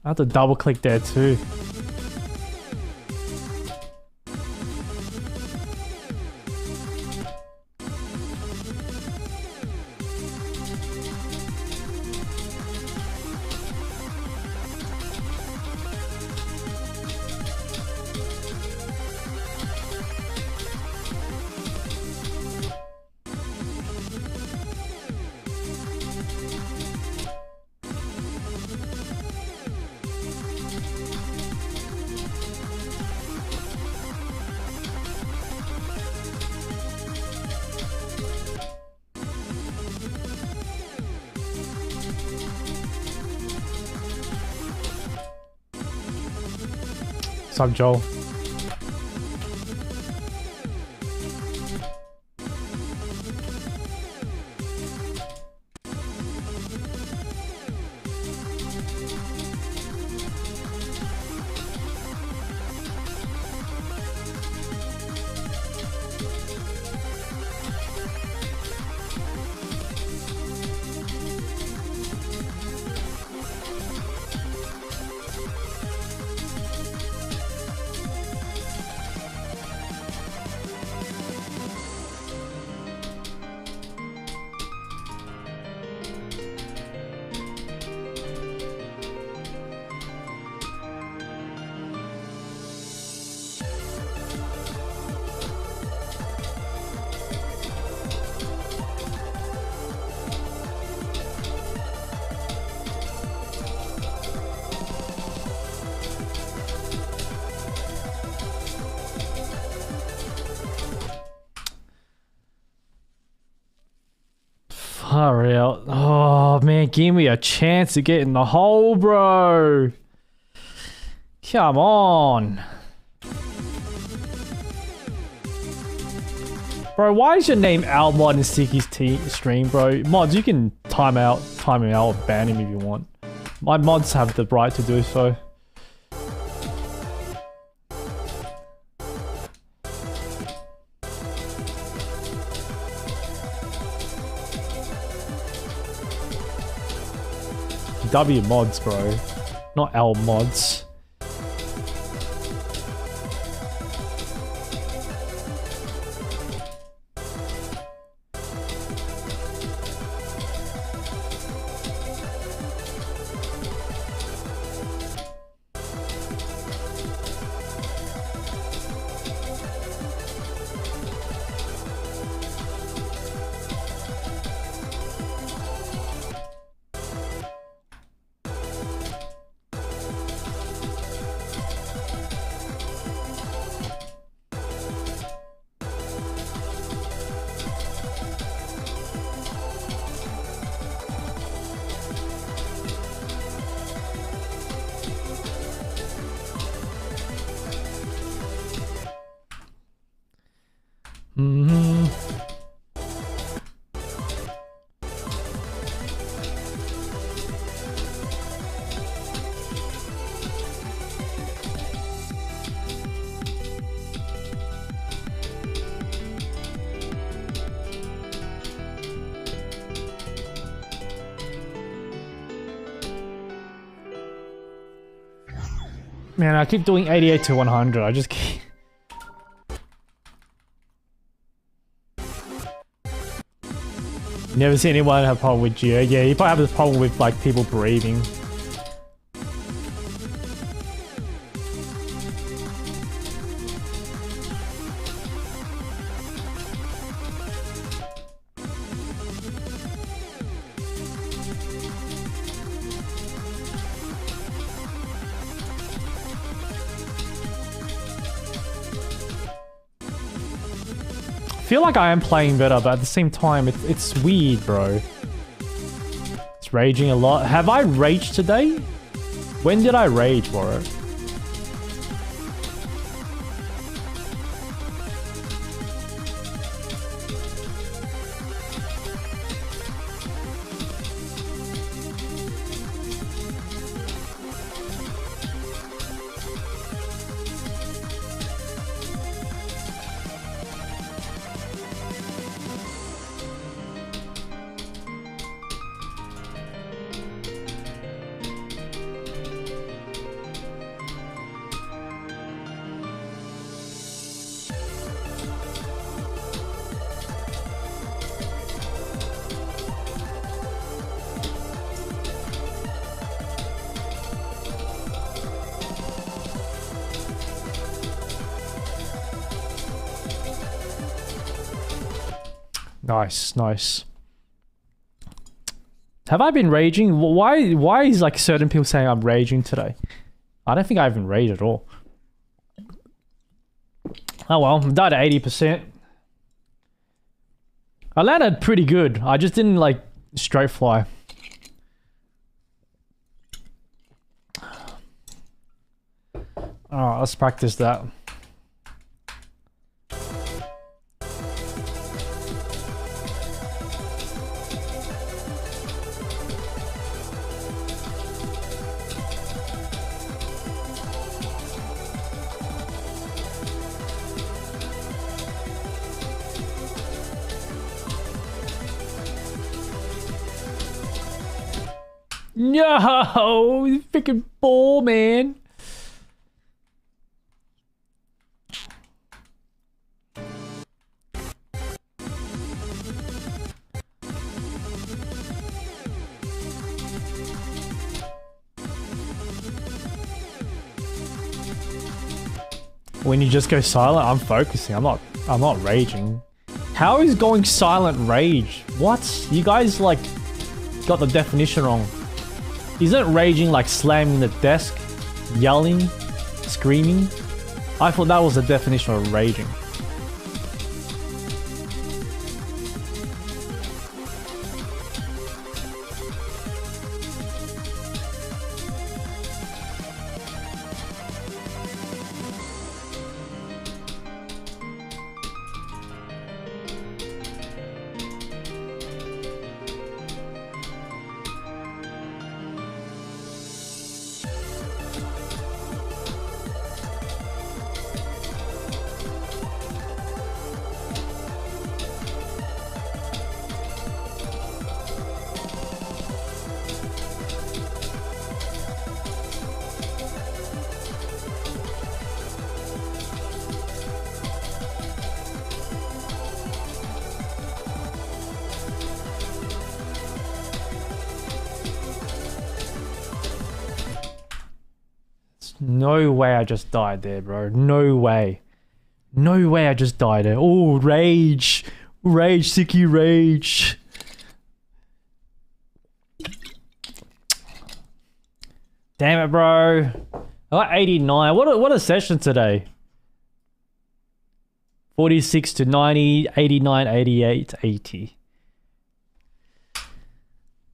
I have to double click there too. What's up, Joel? Far out. Oh man, give me a chance to get in the hole, bro. Come on. Bro, why is your name Almod in Sticky's stream, bro? Mods, you can time him out or ban him if you want. My mods have the right to do so. W mods, bro. Not L mods. Man, I keep doing 88 to 100. I just keep... Never see anyone have a problem with Geo. Yeah, you probably have this problem with like people breathing. I feel like I am playing better, but at the same time, it's weird, bro. It's raging a lot. Have I raged today? When did I rage for it? Nice, nice. Have I been raging? Why is like certain people saying I'm raging today? I don't think I even raged at all. Oh well, I died at 80%. I landed pretty good. I just didn't like straight fly. Alright, let's practice that. No, you freaking ball, man. When you just go silent, I'm focusing. I'm not raging. How is going silent rage? What? You guys like got the definition wrong. Isn't raging like slamming the desk, yelling, screaming? I thought that was the definition of raging. No way I just died there, bro. No way. No way I just died there. Oh, rage. Rage, Sicky, rage. Damn it, bro. I got 89. What a session today. 46 to 90, 89, 88, 80.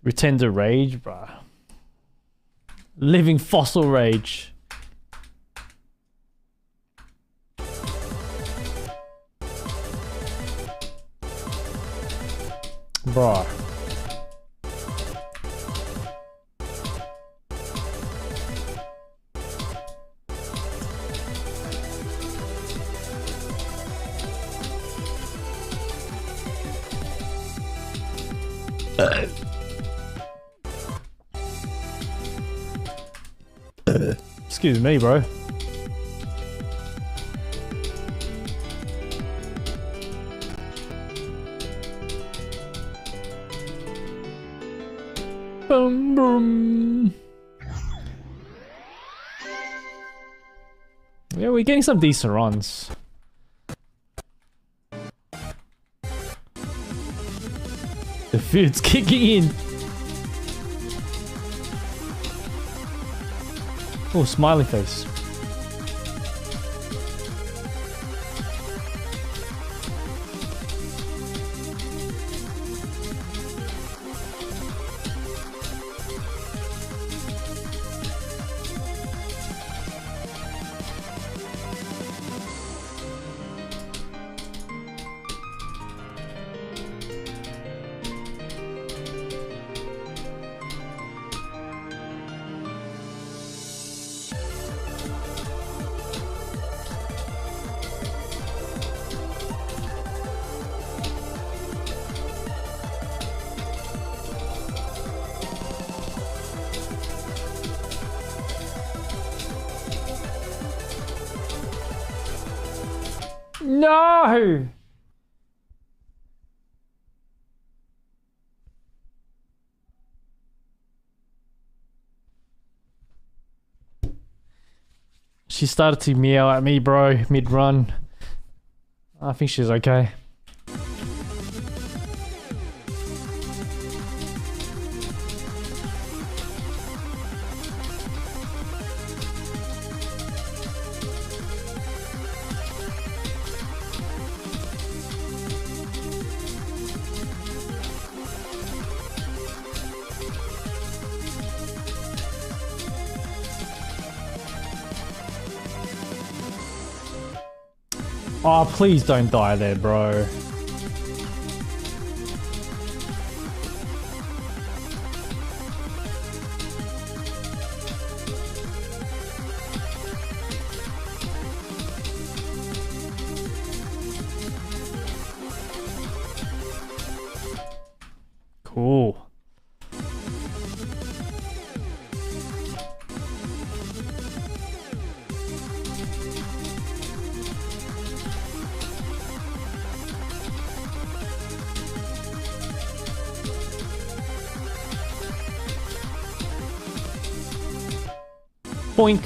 Return to rage, bro. Living fossil rage. Bro. Excuse me, bro. Boom, boom. Yeah, we're getting some decent runs. The food's kicking in. Oh, smiley face. No! She started to meow at me, bro, mid-run. I think she's okay. Oh, please don't die there, bro. Cool. Boink.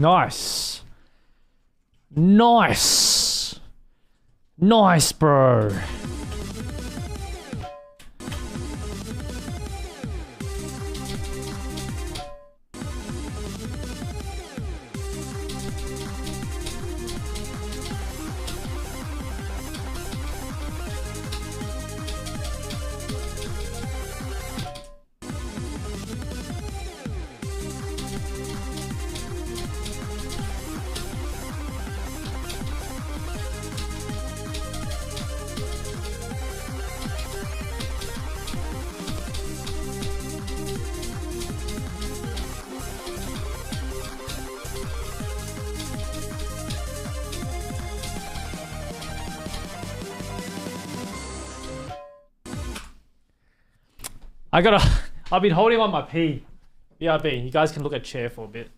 Nice. Nice. Nice, bro. I've been holding on my pee. BRB, you guys can look at chair for a bit.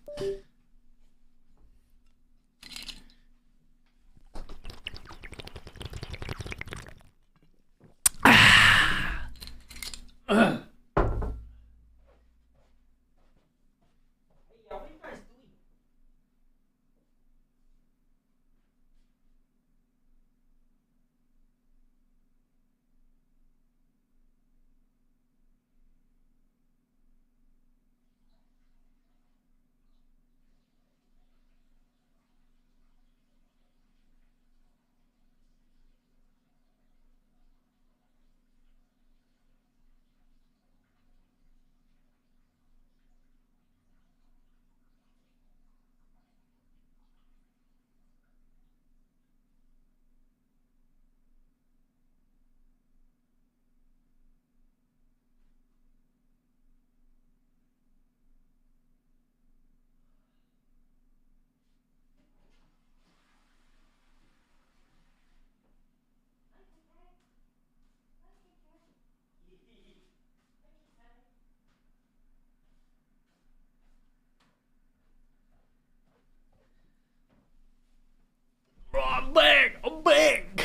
I'm back! I'm back!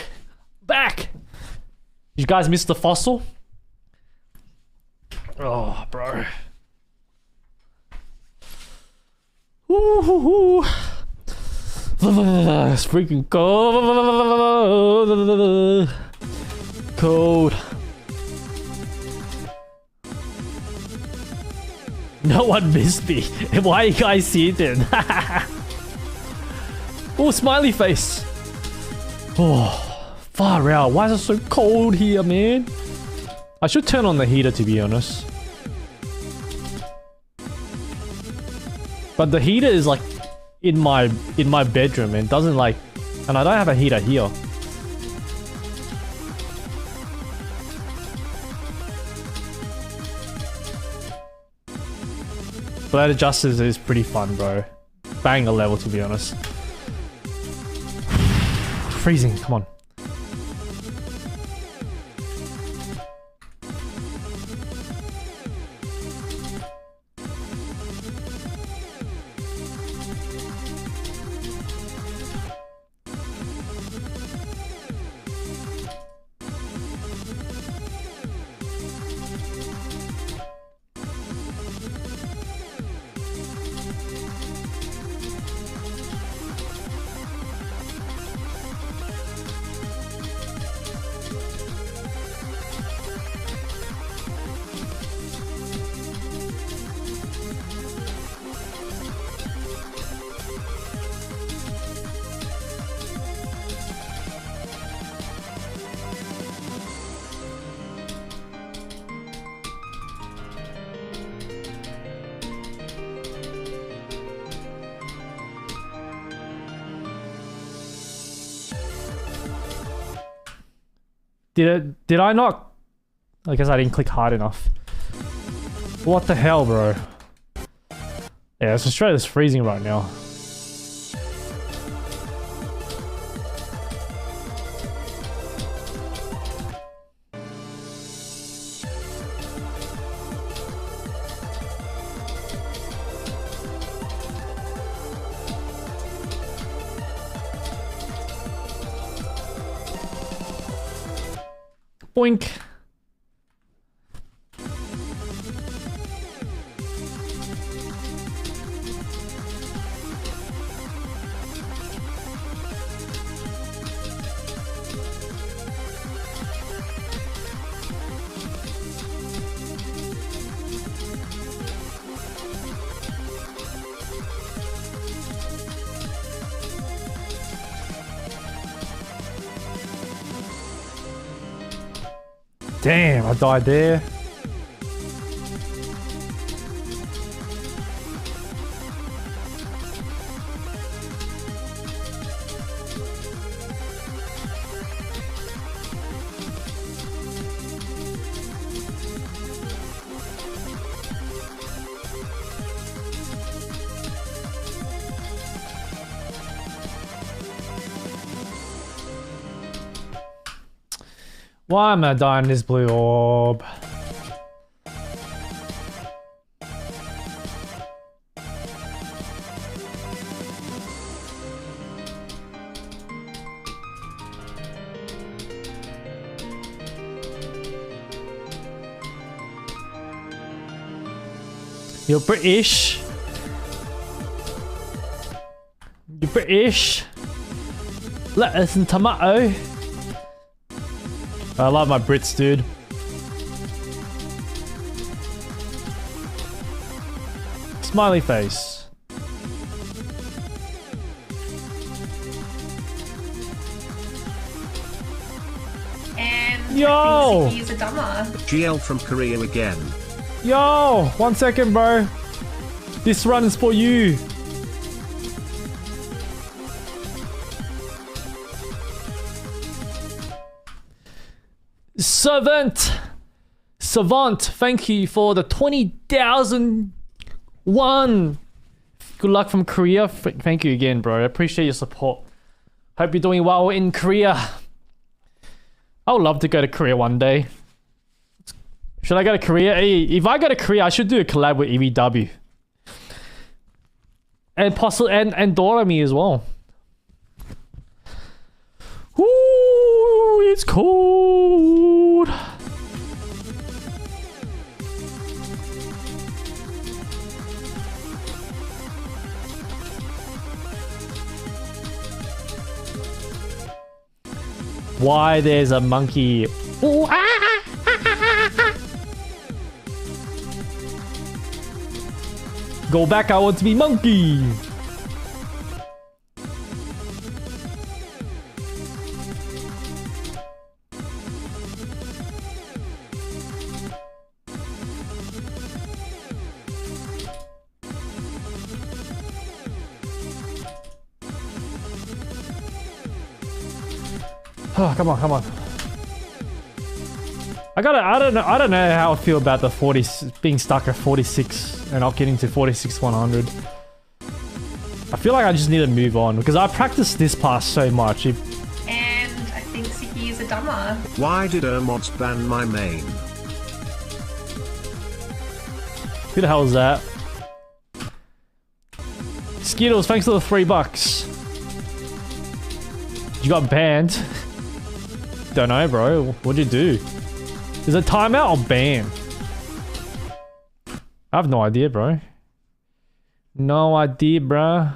Back! You guys missed the fossil? Oh, bro. Ooh, it's freaking cold. Cold. No one missed me. Why are you guys seated? Oh, smiley face. Oh, far out. Why is it so cold here, man? I should turn on the heater, to be honest. But the heater is like in my bedroom and doesn't like, and I don't have a heater here. But that adjuster is pretty fun, bro. Bang a level, to be honest. Freezing, come on. Did I not? I guess I didn't click hard enough. What the hell, bro? Yeah, Australia's freezing right now. Boink. Damn, I died there. Why am I dying this blue orb? You're British. You're British. Lettuce and tomato. I love my Brits, dude. Smiley face. And Yo! I think Suki's a dumber. GL from Korea again. Yo! 1 second, bro. This run is for you. Savant, thank you for the 20,001. Good luck from Korea. Thank you again, bro. I appreciate your support. Hope you're doing well in Korea. I would love to go to Korea one day. Should I go to Korea? Hey, if I go to Korea, I should do a collab with EVW. And possibly and Dorami as well. Ooh, it's cold. Why there's a monkey? Ooh, ah, ah, ah, ah, ah. Go back, I want to be monkey. Oh, come on, come on. I don't know how I feel about the 40 being stuck at 46 and not getting to 46,100. I feel like I just need to move on because I practiced this pass so much. And I think Suki is a dumber. Why did mods ban my main? Who the hell is that? Skittles, thanks for the $3. You got banned. Don't know, bro. What'd you do? Is it timeout or ban? I have no idea, bro. No idea, bro.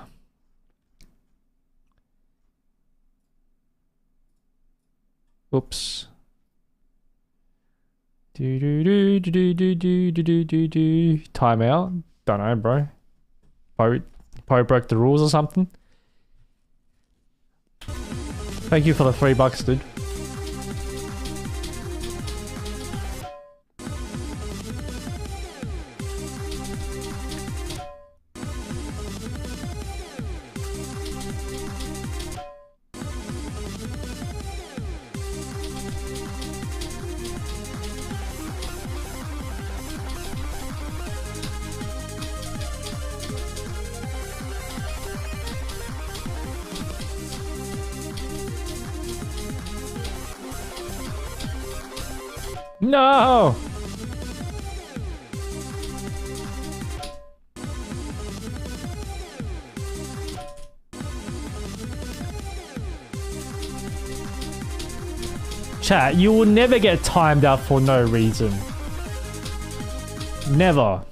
Oops. Timeout? Don't know, bro. Probably broke the rules or something. Thank you for the $3, dude. No! Chat, you will never get timed out for no reason. Never.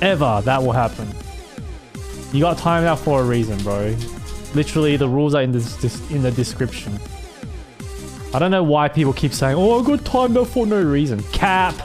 Ever that will happen. You got timed out for a reason, bro. Literally, the rules are in the description. I don't know why people keep saying, oh, I got timed out for no reason. Cap!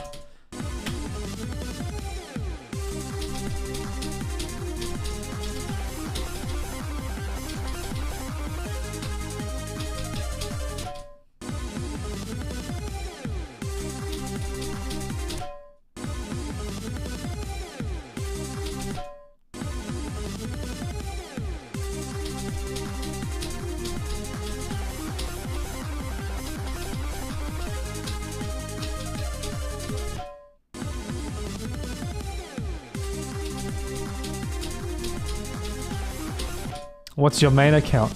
What's your main account?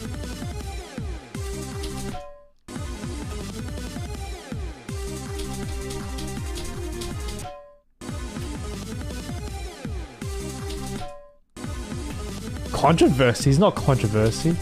Controversy? It's not controversy.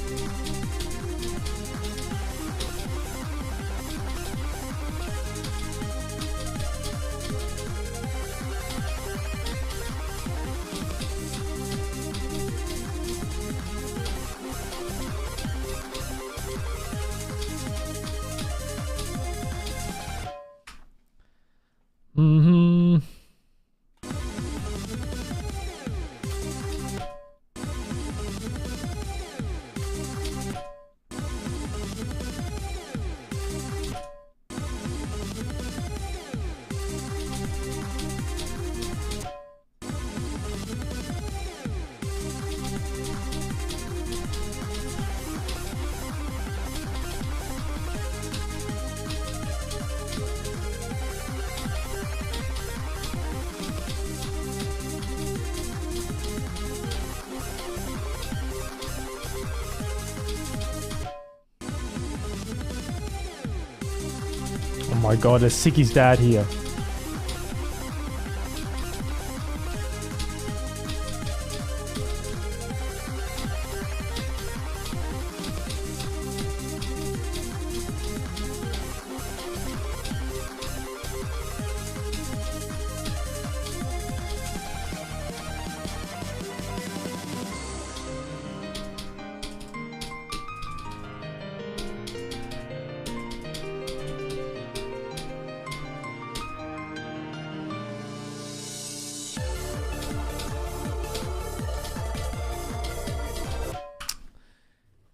Oh my god, there's Sicky's dad here.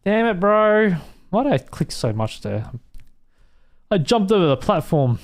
Damn it, bro. Why did I click so much there? I jumped over the platform.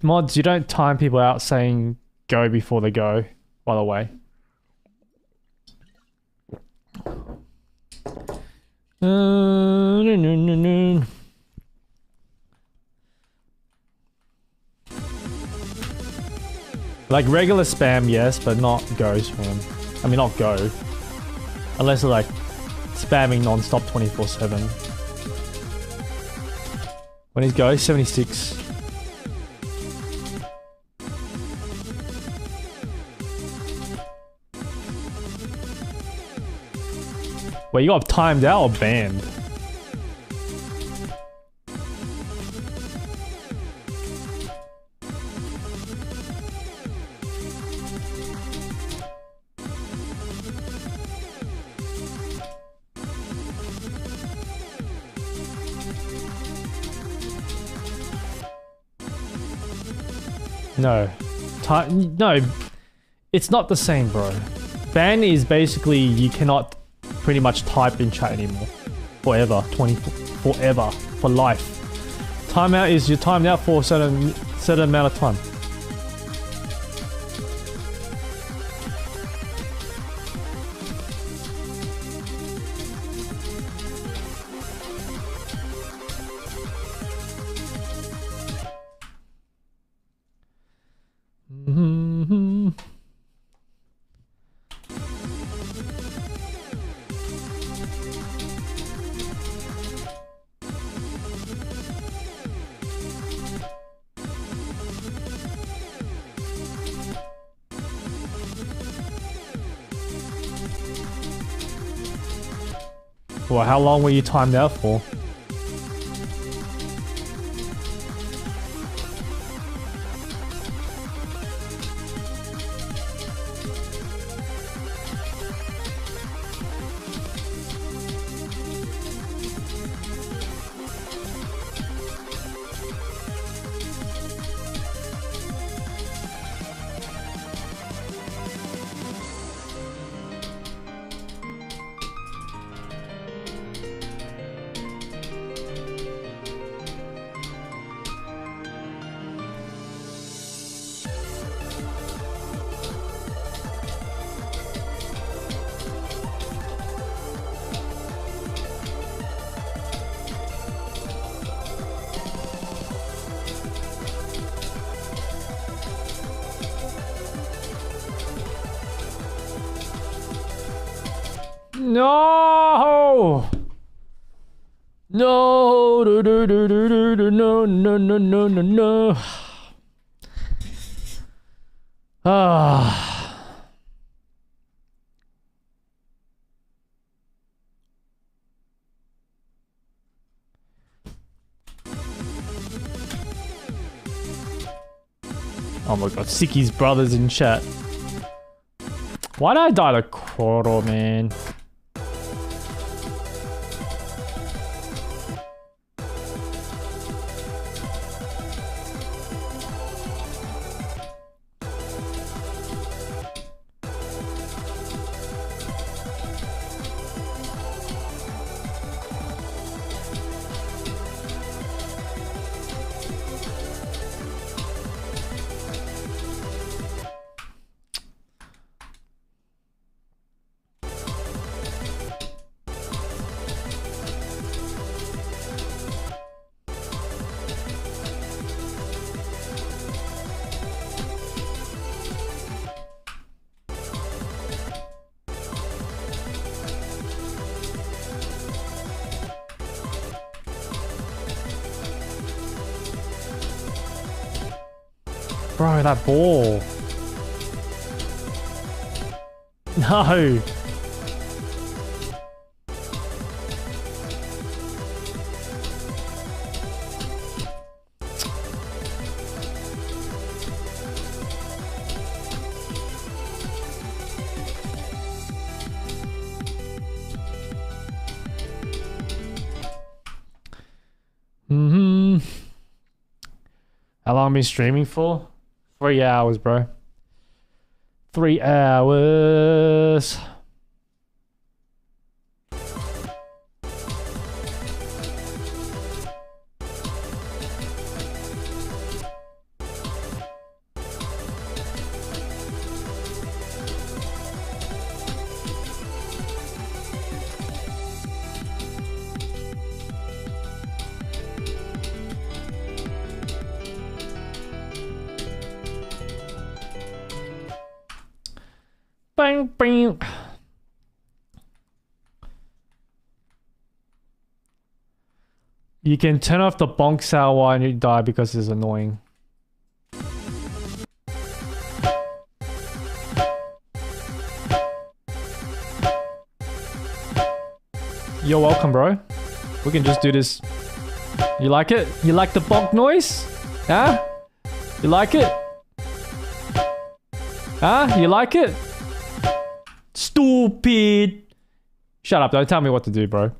Mods, you don't time people out saying go before they go, by the way. Like regular spam, yes, but not go spam. I mean, not go. Unless they're like spamming non-stop 24/7. When he's go, 76. Wait, you got timed out or banned? No. No. It's not the same, bro. Ban is basically you cannot pretty much type in chat anymore. Forever. Forever. For life. Timeout is you're timed out for a certain amount of time. Well, how long were you timed out for? No! No! No, no. Ah. Oh my god, Sicky's brothers in chat. Why did I die to Koro, man? Bro, that ball. No. How long have I been streaming for? 3 hours, bro. 3 hours. Bang, bang. You can turn off the bonk sound while you die because it's annoying. You're welcome, bro. We can just do this. You like it? You like the bonk noise? Huh? You like it? Huh? You like it? Stupid. Shut up, don't tell me what to do, bro.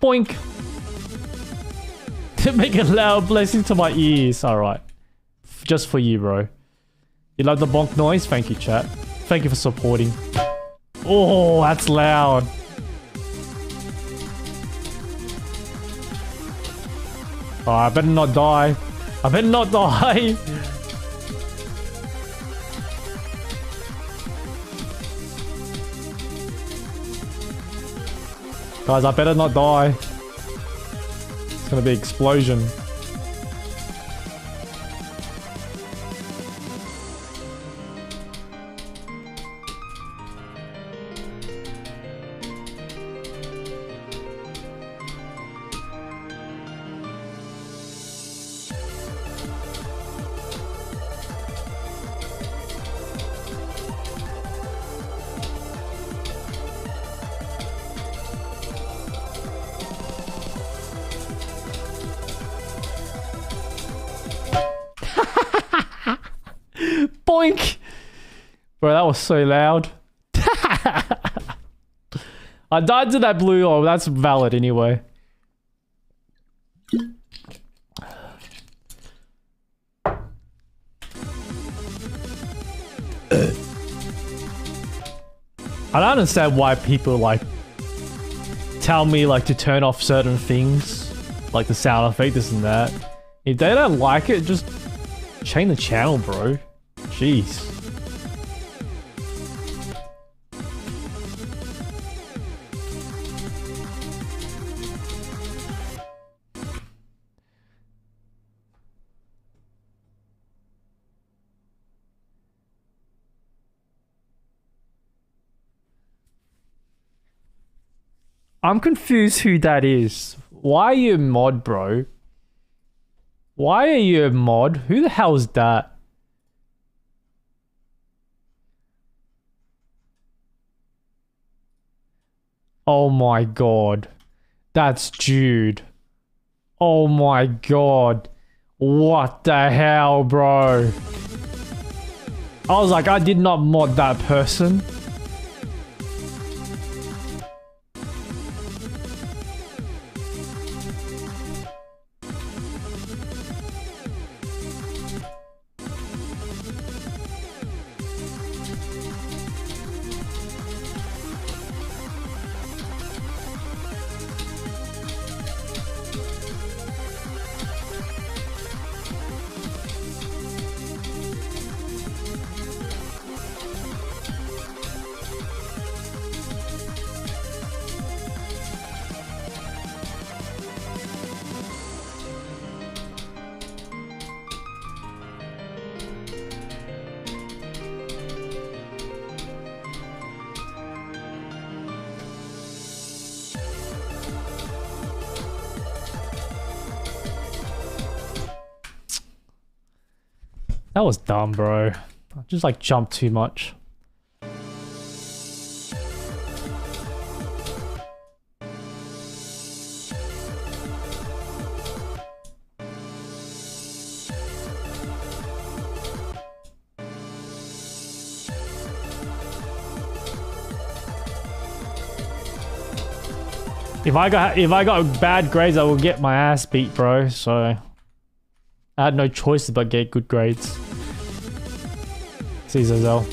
Boink. Make a loud blessing to my ears. Alright. Just for you, bro. You love the bonk noise? Thank you, chat. Thank you for supporting. Oh, that's loud. Oh, I better not die. I better not die. Guys, I better not die. It's gonna be an explosion. Boink! Bro, that was so loud. I died to that blue orb. That's valid anyway. I don't understand why people like tell me like to turn off certain things, like the sound effect, this and that. If they don't like it, just change the channel, bro. Jeez. I'm confused who that is. Why are you a mod, bro? Why are you a mod? Who the hell is that? Oh my god. That's Jude. Oh my god. What the hell, bro? I was like, I did not mod that person. That was dumb, bro. I just like jumped too much. If I got bad grades, I will get my ass beat, bro. So I had no choice but get good grades. See Zazel.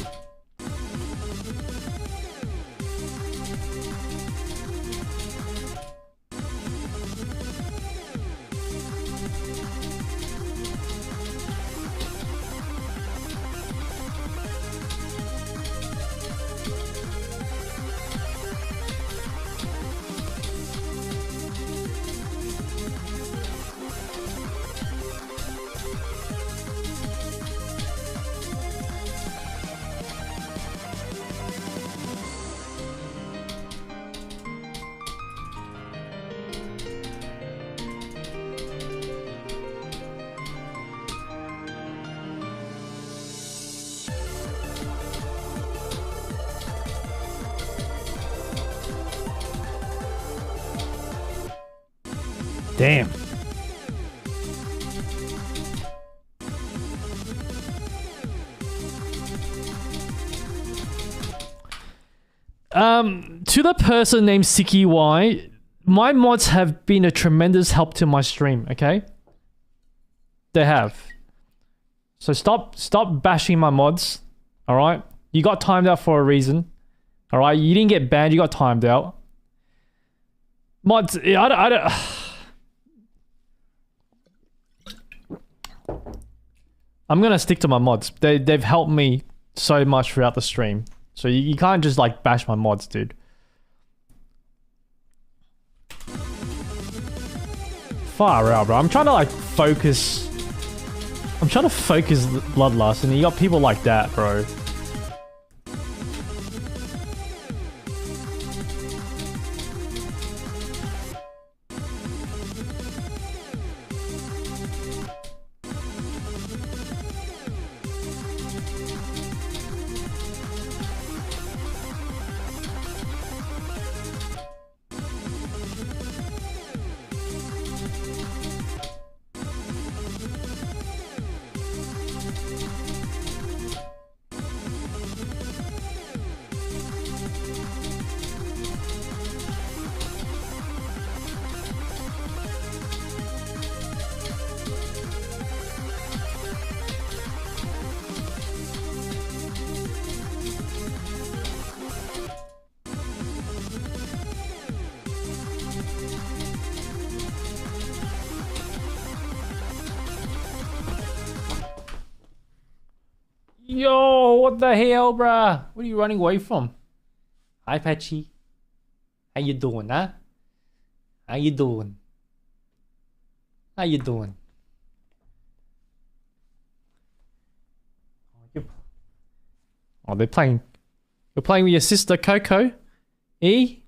Damn. To the person named Siki Y, my mods have been a tremendous help to my stream, okay? They have. So stop bashing my mods, alright? You got timed out for a reason. Alright? You didn't get banned, you got timed out. Mods, I don't I'm gonna stick to my mods. They've helped me so much throughout the stream. So you can't just like bash my mods, dude. Far out, bro. I'm trying to like focus. I'm trying to focus Bloodlust, and you got people like that, bro. Yo, what the hell, bruh? What are you running away from? Hi, Patchy. How you doing, huh? How you doing? How you doing? Oh, they're playing. You're playing with your sister, Coco. E?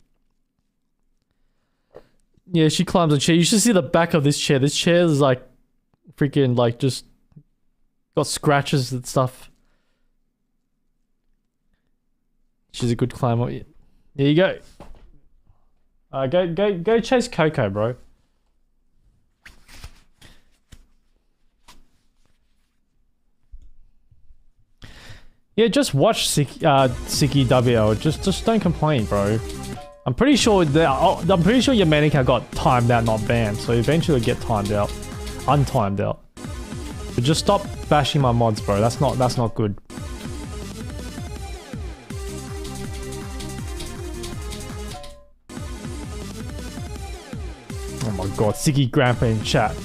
Yeah, she climbs a chair. You should see the back of this chair. This chair is like freaking like just got scratches and stuff. She's a good climber. There you go. Go chase Coco, bro. Yeah, just watch Siki WL. Just don't complain, bro. I'm pretty sure your main account got timed out, not banned. So eventually get timed out, untimed out. But just stop bashing my mods, bro. That's not good. Oh my god, Siki Grandpa in chat.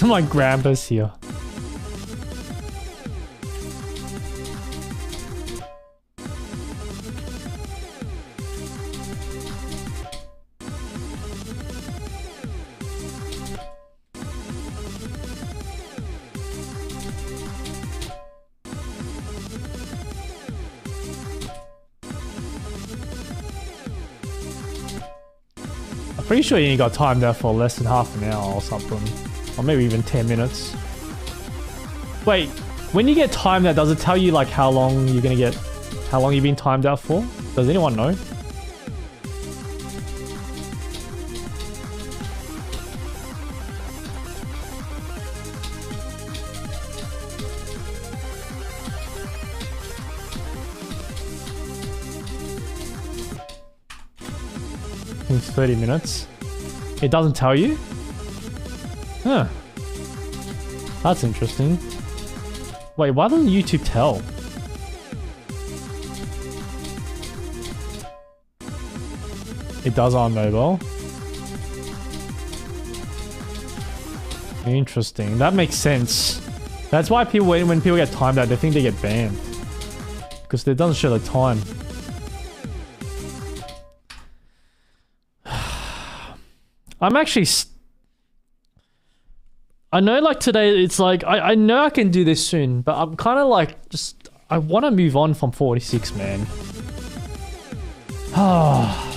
My grandpa's here. I'm pretty sure you only got timed out for less than half an hour or something. Or maybe even 10 minutes. Wait, when you get timed out, does it tell you like how long you're gonna get, how long you've been timed out for? Does anyone know? I think it's 30 minutes. It doesn't tell you? Huh. That's interesting. Wait, why doesn't YouTube tell? It does on mobile. Interesting. That makes sense. That's why people, when people get timed out, they think they get banned. Because it doesn't show the time. I'm actually... I know like today, it's like, I know I can do this soon, but I'm kind of like, just, I want to move on from 46, man. Ah.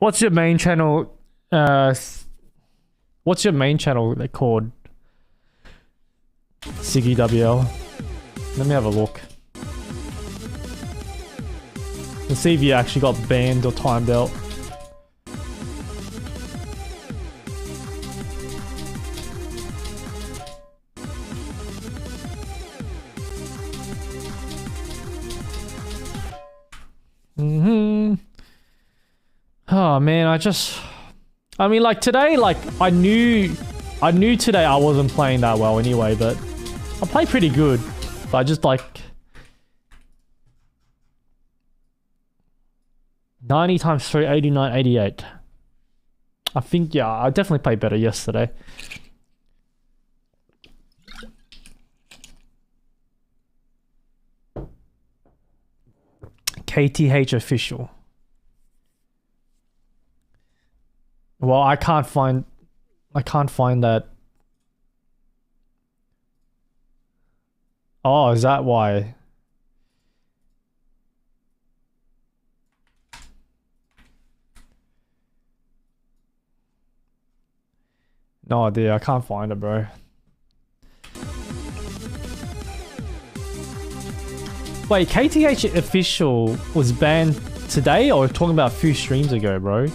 What's your main channel? What's your main channel called? Siggy WL. Let me have a look. Let's see if you actually got banned or timed out. Oh man, I mean, like today, like I knew today I wasn't playing that well anyway, but I played pretty good. But I just like 90 times 3, 89, 88. I think, yeah, I definitely played better yesterday. KTH official. Well, I can't find that. Oh, is that why? No idea, I can't find it, bro. Wait, KTH official was banned today or talking about a few streams ago, bro?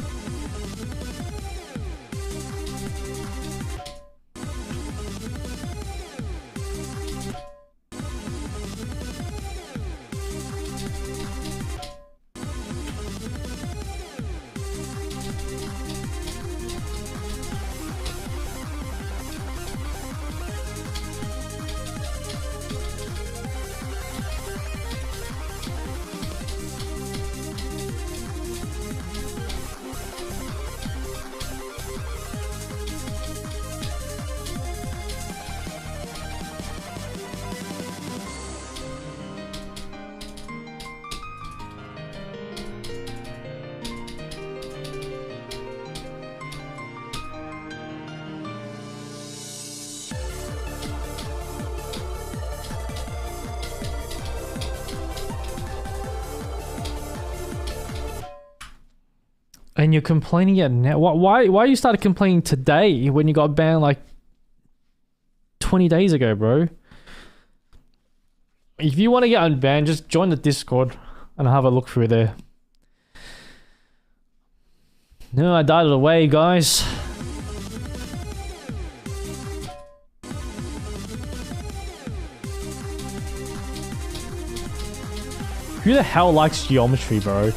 And you're complaining at now. Why you started complaining today when you got banned like 20 days ago, bro? If you want to get unbanned, just join the Discord and have a look through there. No, I died away, guys. Who the hell likes geometry, bro?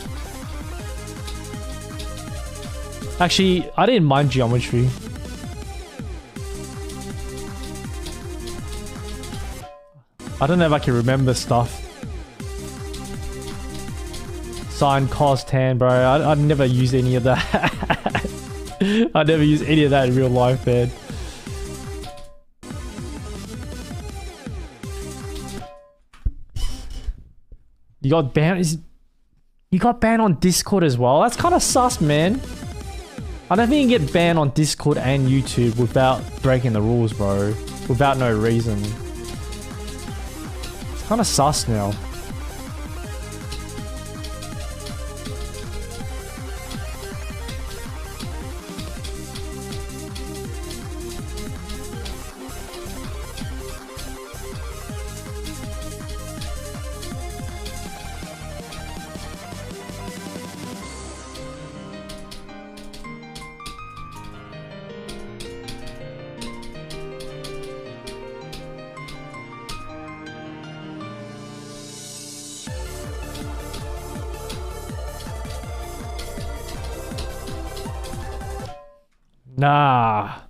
Actually, I didn't mind geometry. I don't know if I can remember stuff. Sine, cos, tan, bro. I'd never use any of that. I never use any of that in real life, man. You got banned? You got banned on Discord as well? That's kind of sus, man. I don't think you can get banned on Discord and YouTube without breaking the rules, bro. Without no reason. It's kind of sus now. Nah.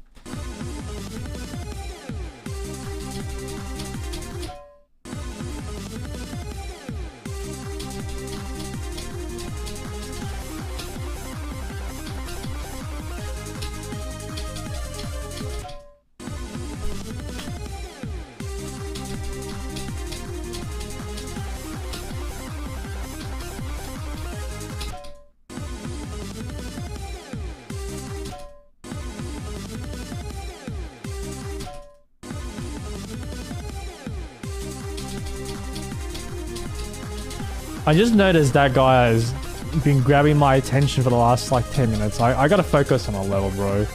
I just noticed that guy has been grabbing my attention for the last like 10 minutes. I gotta focus on a level, bro.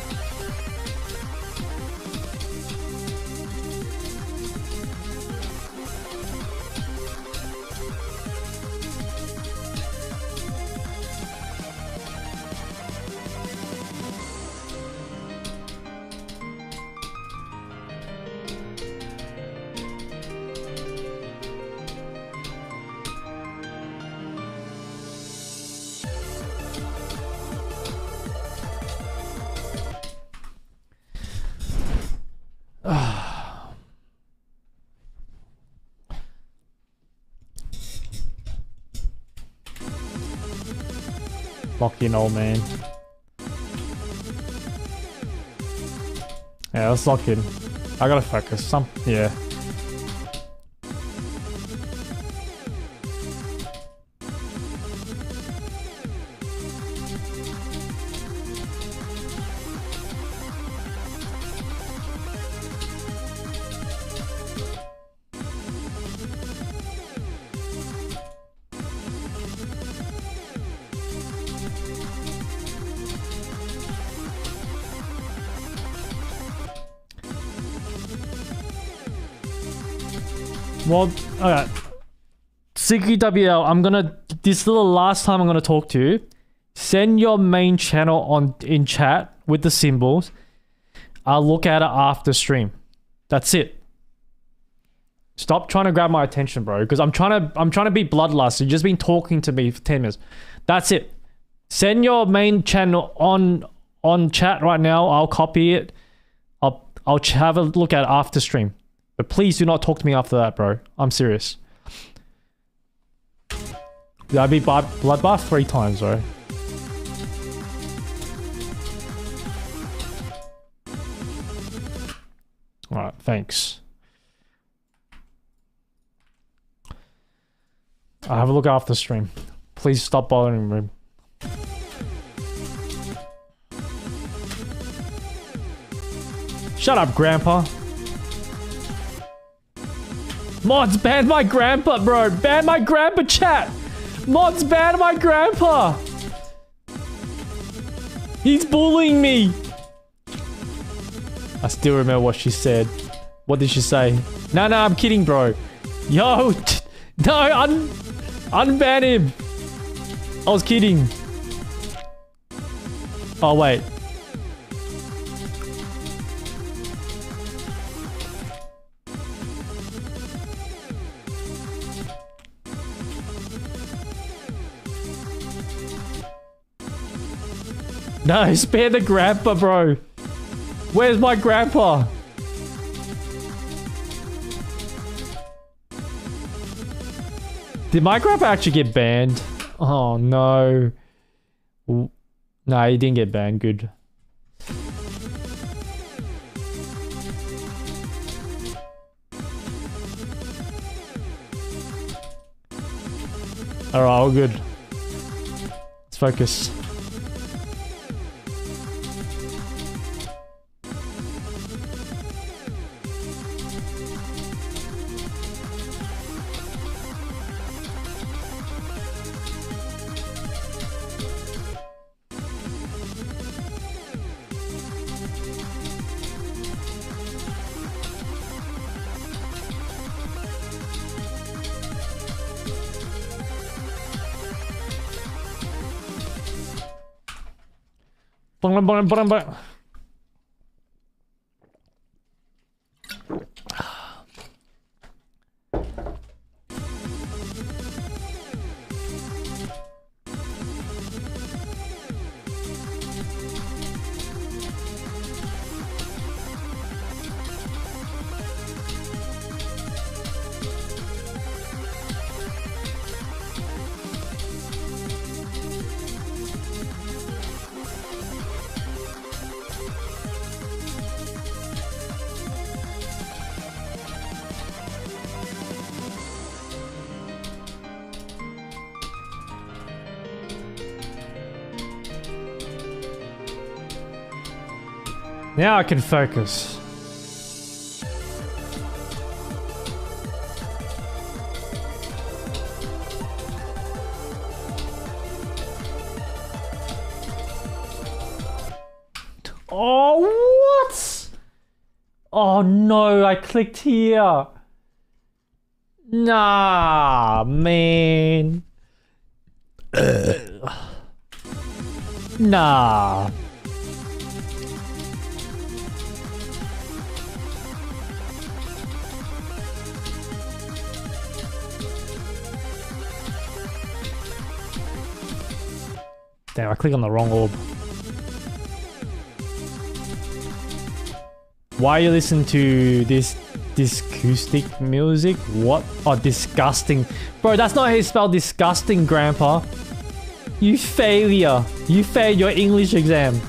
Lock in, old man. Yeah, let's lock in. I gotta focus. Yeah. Well, alright. CQWL, this is the last time I'm gonna talk to you. Send your main channel in chat with the symbols. I'll look at it after stream. That's it. Stop trying to grab my attention, bro, because I'm trying to be bloodlust. You've just been talking to me for 10 minutes. That's it. Send your main channel on chat right now. I'll copy it. I'll have a look at it after stream. But please do not talk to me after that, bro. I'm serious. That'd be bloodbath 3 times, bro. Alright, thanks. I'll have a look after stream. Please stop bothering me. Shut up, Grandpa. Mods, ban my grandpa, bro. Ban my grandpa, chat. Mods, ban my grandpa. He's bullying me. I still remember what she said. What did she say? No, I'm kidding, bro. Yo, no, unban him. I was kidding. Oh, wait. No, spare the grandpa, bro. Where's my grandpa? Did my grandpa actually get banned? Oh, no. No, he didn't get banned. Good. Alright, all good. Let's focus. Bang. Now I can focus. Oh, what? Oh no, I clicked here. Nah, man. Nah. Damn, I clicked on the wrong orb. Why are you listening to this acoustic music? What? Oh, disgusting. Bro, that's not how you spell disgusting, Grandpa. You failure. You failed your English exam.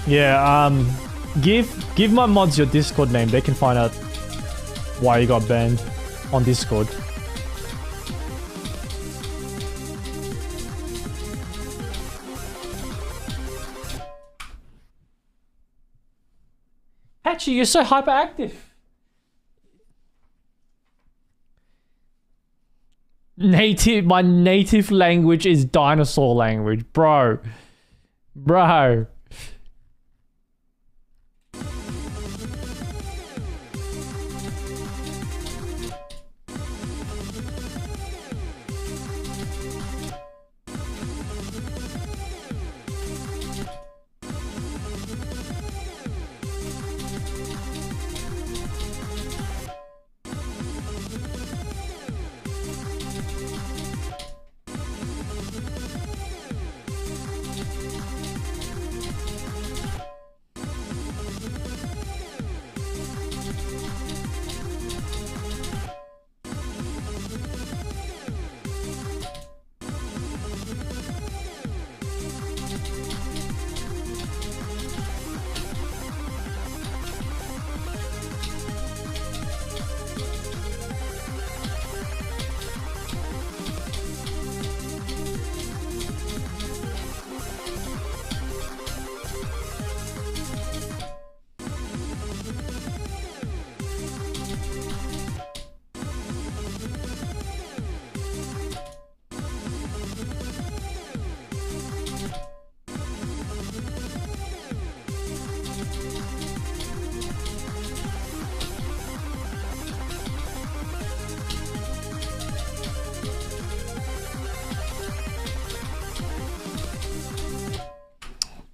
Yeah, give my mods your Discord name. They can find out why you got banned on Discord. Actually, you're so hyperactive. My native language is dinosaur language, bro. Bro.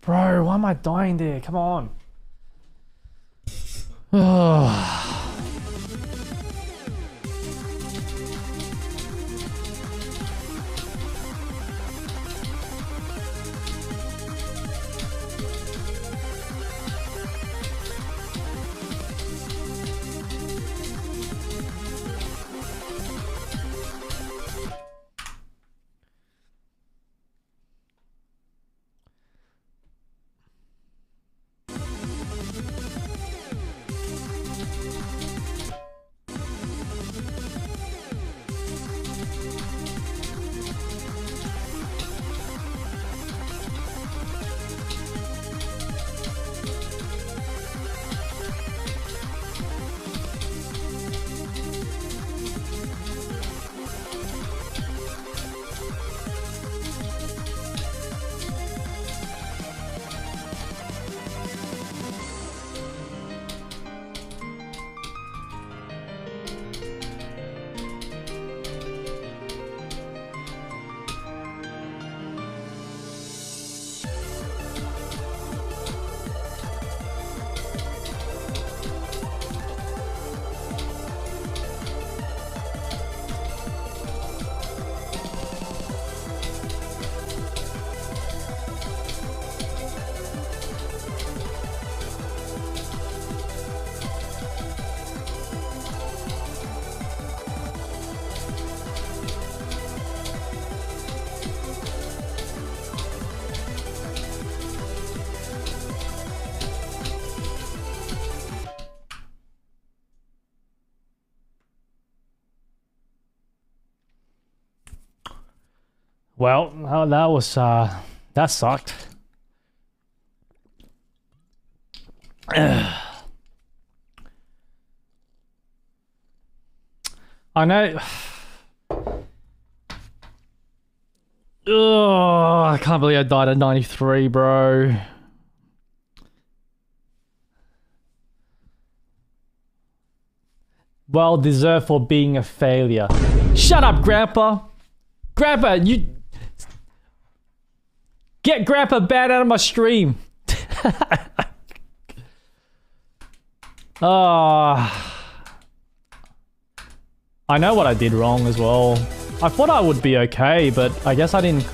Bro, why am I dying there? Come on. Well, that was that sucked. I know. Oh, I can't believe I died at 93, bro. Well deserved for being a failure. Shut up, Grandpa. Grandpa, you... Get Grandpa bad out of my stream. I know what I did wrong as well. I thought I would be okay, but I guess I didn't...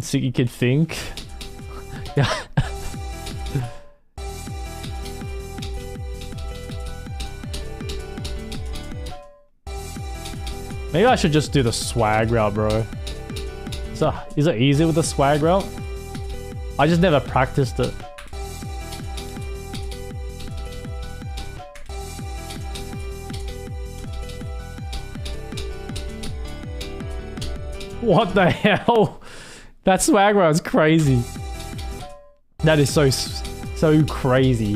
So you could think. Yeah. Maybe I should just do the swag route, bro. Is it easy with the swag route? I just never practiced it. What the hell? That swag route is crazy. That is so crazy.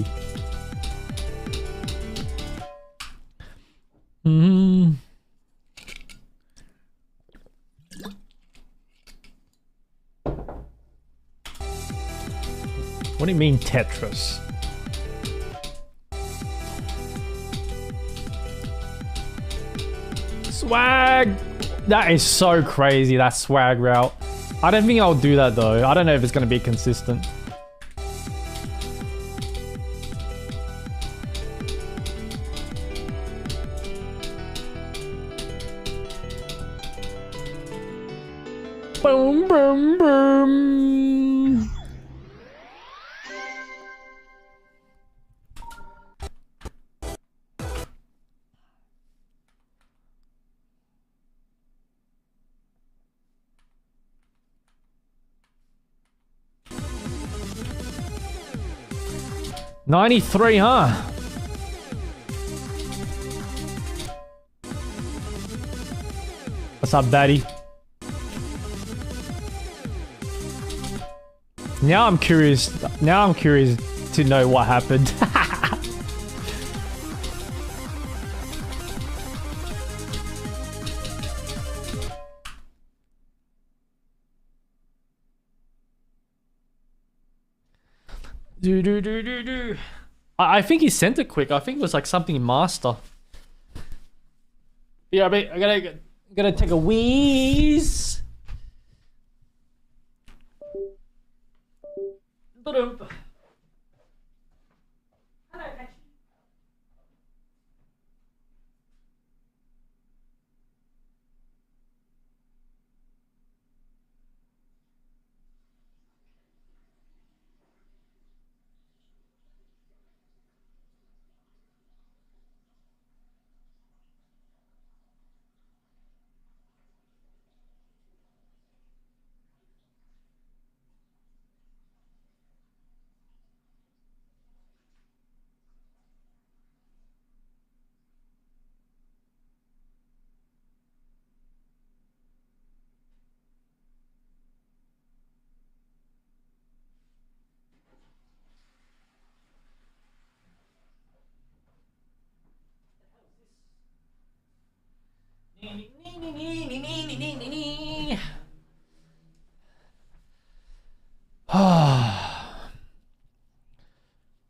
What do you mean Tetris? Swag! That is so crazy, that swag route. I don't think I'll do that though. I don't know if it's going to be consistent. Boom, boom, boom. $93, huh? What's up, Daddy? Now I'm curious to know what happened. I think he sent it quick. I think it was like something in master. Yeah, I gotta take a wheeze.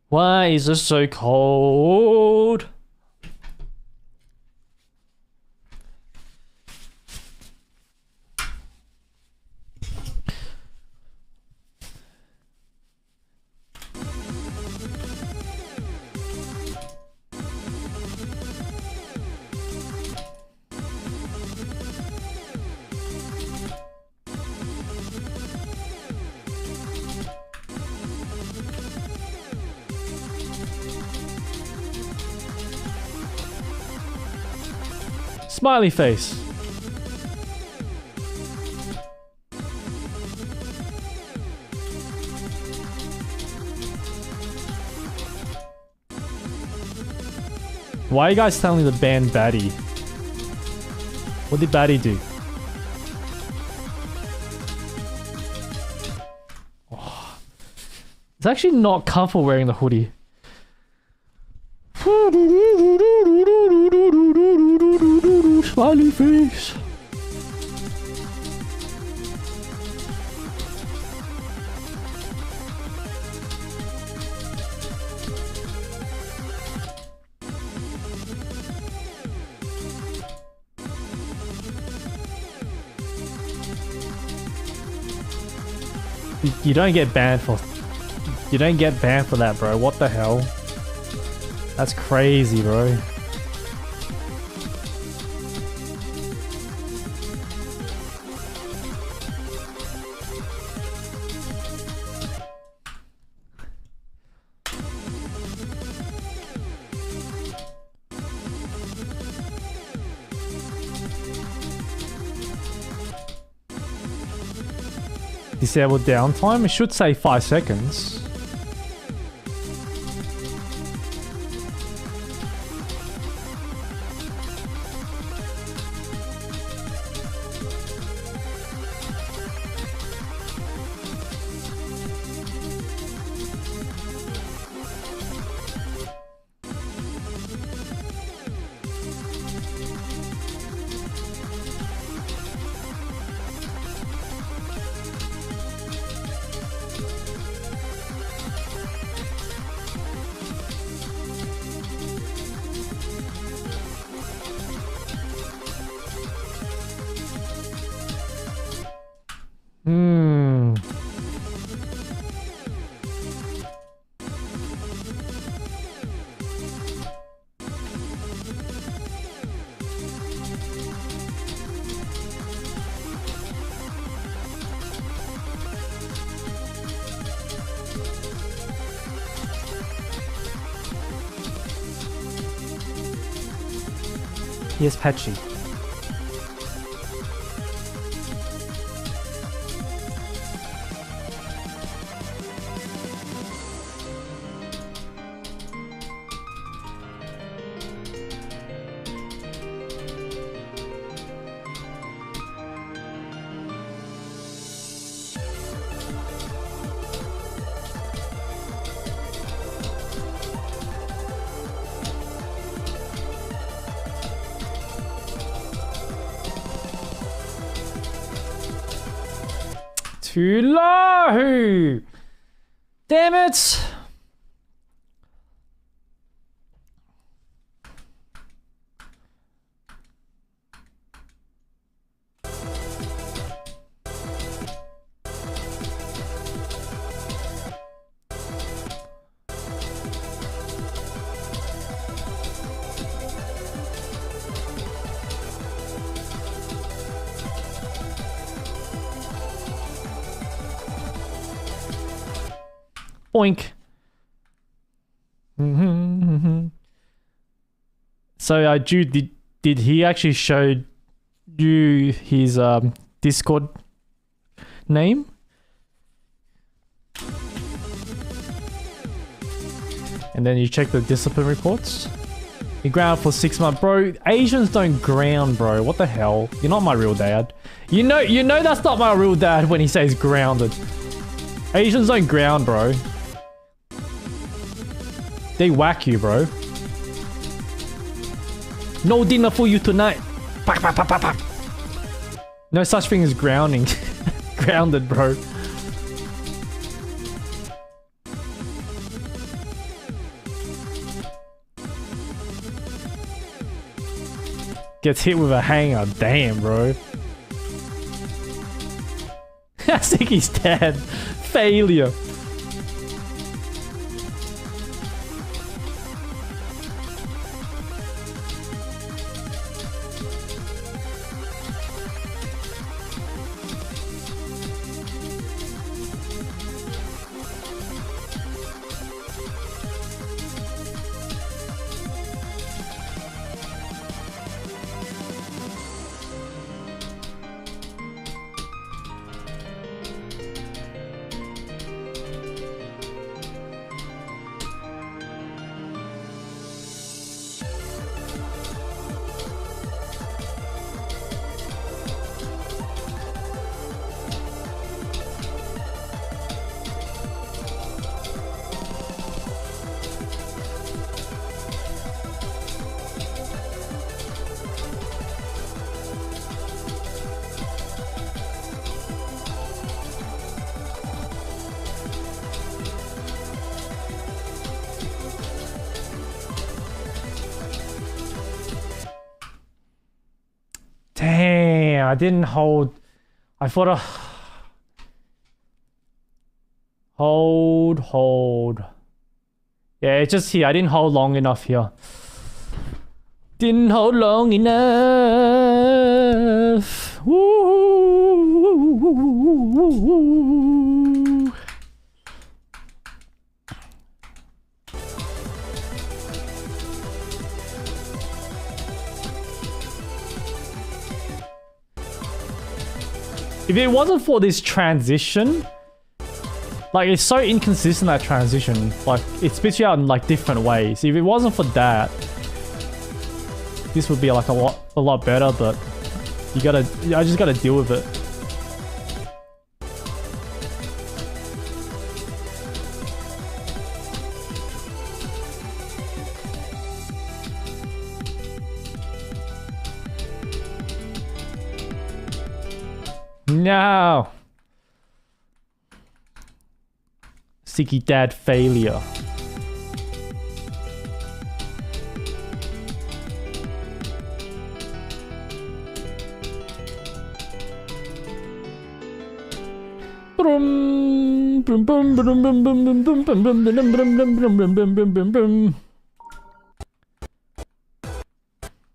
Why is it so cold? Smiley face. Why are you guys telling me the band baddie? What did Batty do? Oh. It's actually not comfortable wearing the hoodie. Smiley face. You don't get banned for... You don't get banned for that, bro. What the hell? That's crazy, bro. Disable downtime? It should say 5 seconds. Yes, Patchy. Too low! Damn it! Boink. So, Jude, did he actually show you his Discord name? And then you check the discipline reports? He grounded for 6 months. Bro, Asians don't ground, bro. What the hell? You're not my real dad. You know that's not my real dad when he says grounded. Asians don't ground, bro. They whack you, bro. No dinner for you tonight. Pack, pack, pack, pack, pack. No such thing as grounding. Grounded, bro. Gets hit with a hanger. Damn, bro. I think he's dead. Failure. Damn, I didn't hold. I thought hold. Yeah, it's just here. I didn't hold long enough here. Didn't hold long enough. Woo. If it wasn't for this transition, like, it's so inconsistent, that transition. Like, it spits you out in like different ways. If it wasn't for that, this would be like a lot better, but I just gotta deal with it. No. Sticky dad failure.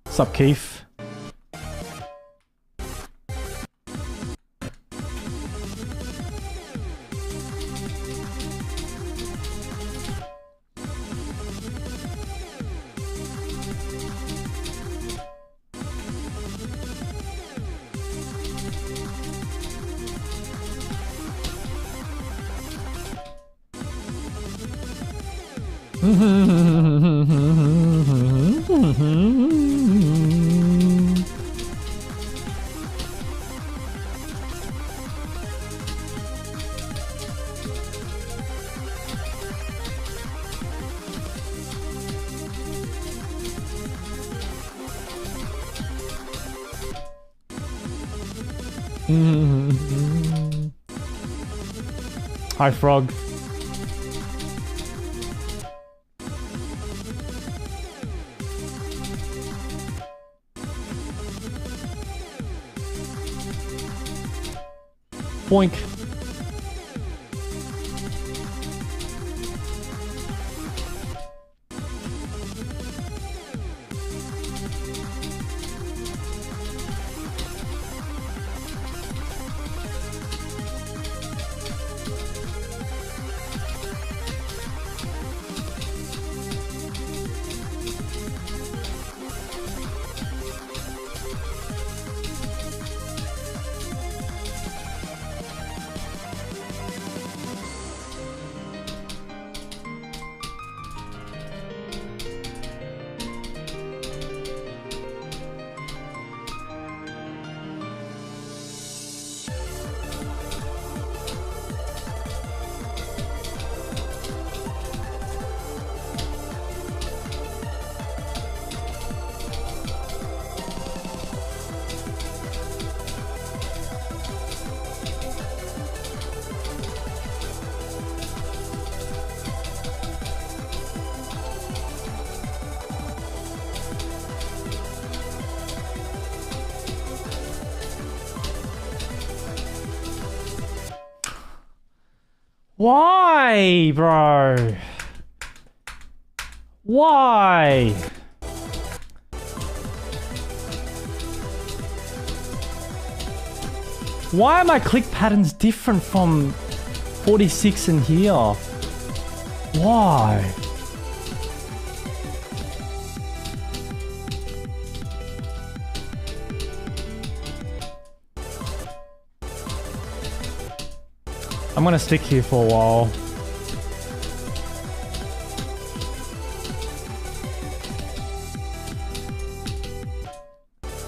Sup, Keith? Hi, Frog. Boink. Why, bro? Why? Why are my click patterns different from 46 in here? Why? I'm gonna stick here for a while.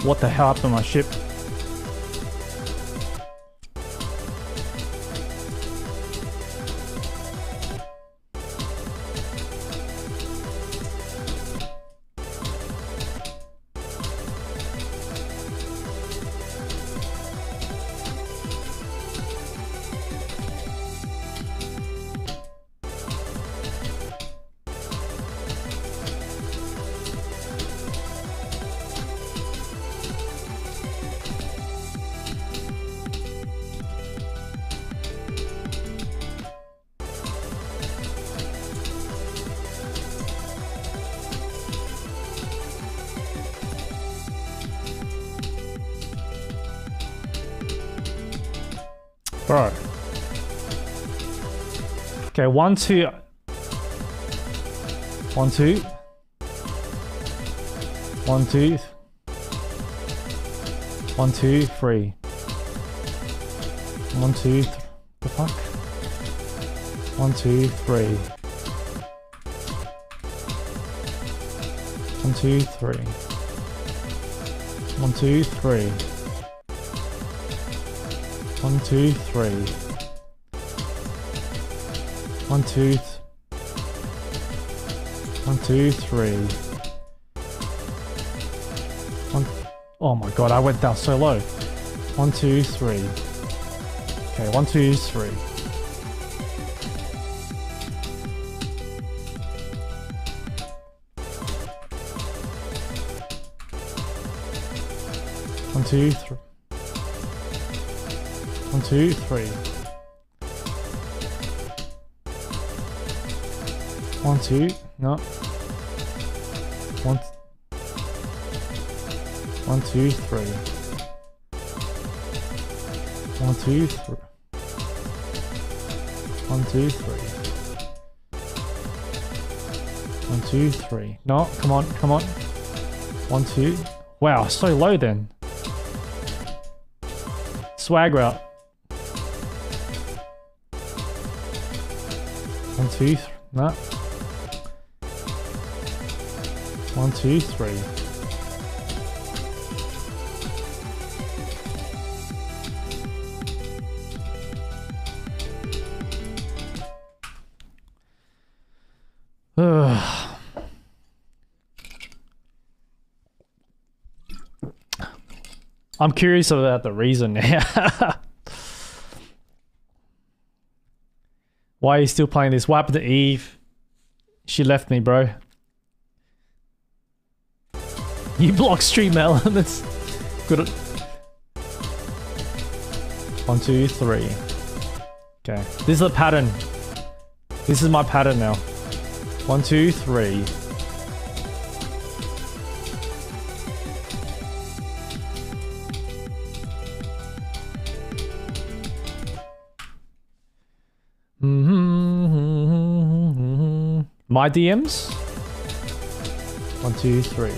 What the hell happened to my ship? Bro. Okay, 1, 2. 1, 2. 1, 2. 1, 2, 3. 1, 2, the fuck? 1, 2, 3. 1, 2, 3. 1, 2, 3. 1, 2, 3. 1, 2, 1, 2, 3. 1. Oh my god, I went down so low. 1, 2, 3. Okay, 1, 2, 3. 1, 2, 3. 1, 2, 3. 1, 2. No. 1, 1, 2, 3. 1, 2, 3. 1, 2, 3. 1, 2, 3. No, come on, come on. 1, 2. Wow, so low then. Swag route. 1, 2, 3. No. 1, 2, 3. I'm curious about the reason now. Why are you still playing this? What happened to Eve? She left me, bro. You block stream elements. Good. 1, 2, 3. Okay. This is a pattern. This is my pattern now. 1, 2, 3. My DMs? 1, 2, 3.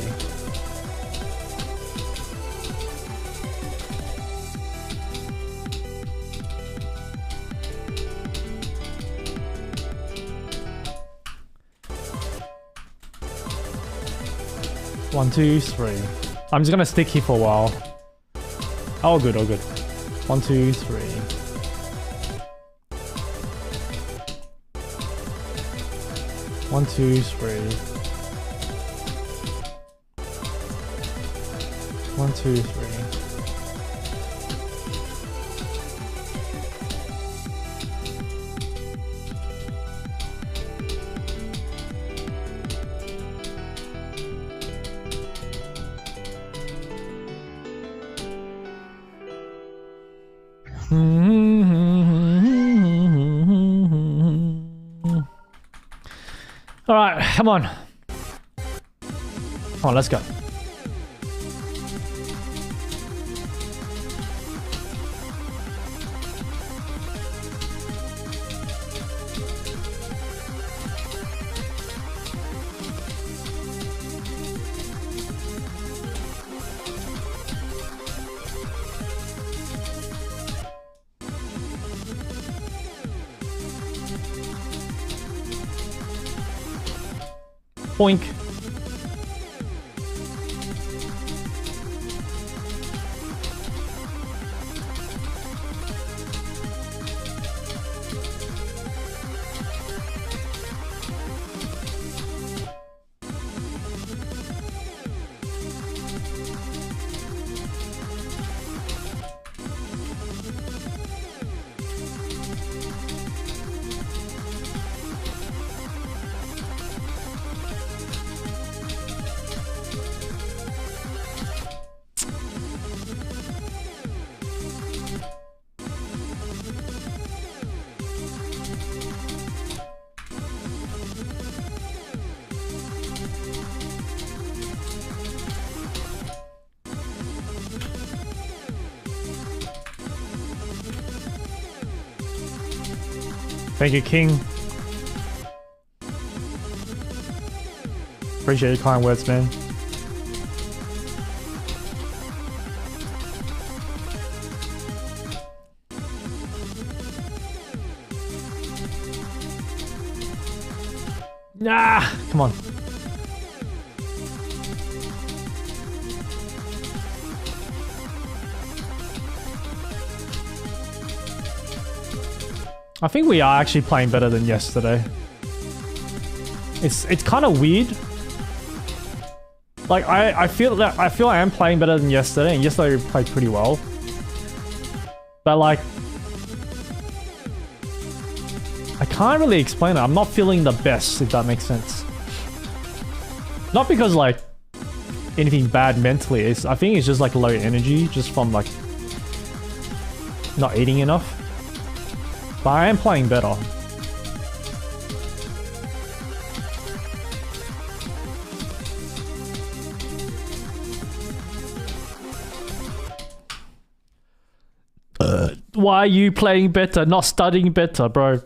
One, two, 3. I'm just gonna stick here for a while. Oh, good, oh, good. 1, 2, 3. 1, 2, 3. 1, 2, 3. All right, come on. Come on, let's go. Boink. Thank you, King. Appreciate your kind words, man. Nah, come on. I think we are actually playing better than yesterday. It's kind of weird. Like I feel I am playing better than yesterday, and yesterday we played pretty well. But like I can't really explain it. I'm not feeling the best, if that makes sense. Not because like anything bad mentally. I think it's just like low energy, just from like not eating enough. But I am playing better. Why are you playing better, not studying better, bro?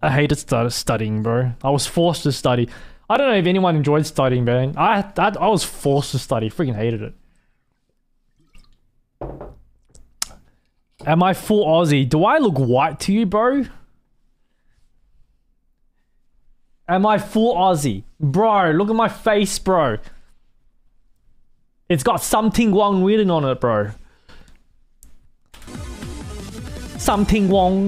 I hated studying, bro. I was forced to study. I don't know if anyone enjoyed studying, man. I was forced to study. Freaking hated it. Am I full Aussie? Do I look white to you, bro? Am I full Aussie? Bro, look at my face, bro. It's got something wrong written on it, bro. Something wrong.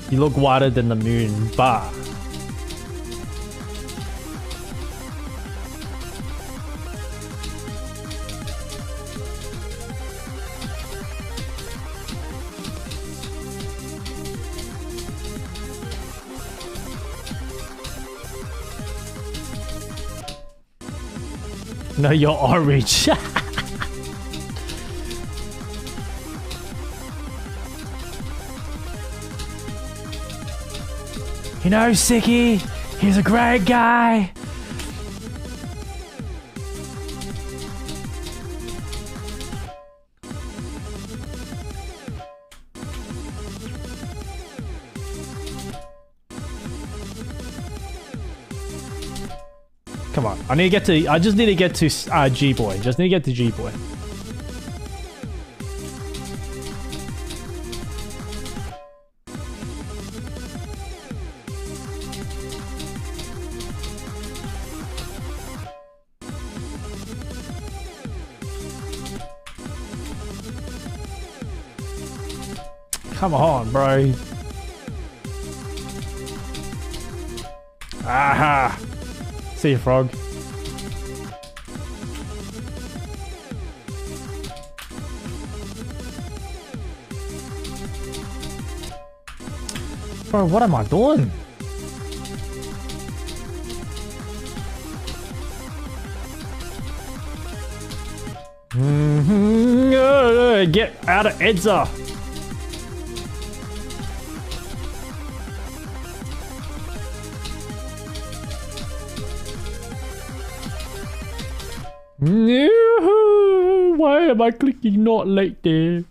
You look whiter than the moon, bah. No, you're orange. You know, Sicky, he's a great guy. Come on, I just need to get to G-Boy. Just need to get to G-Boy. Come on, bro. Aha! See you, frog. Bro, what am I doing? Get out of Edza. No, why am I clicking not like there?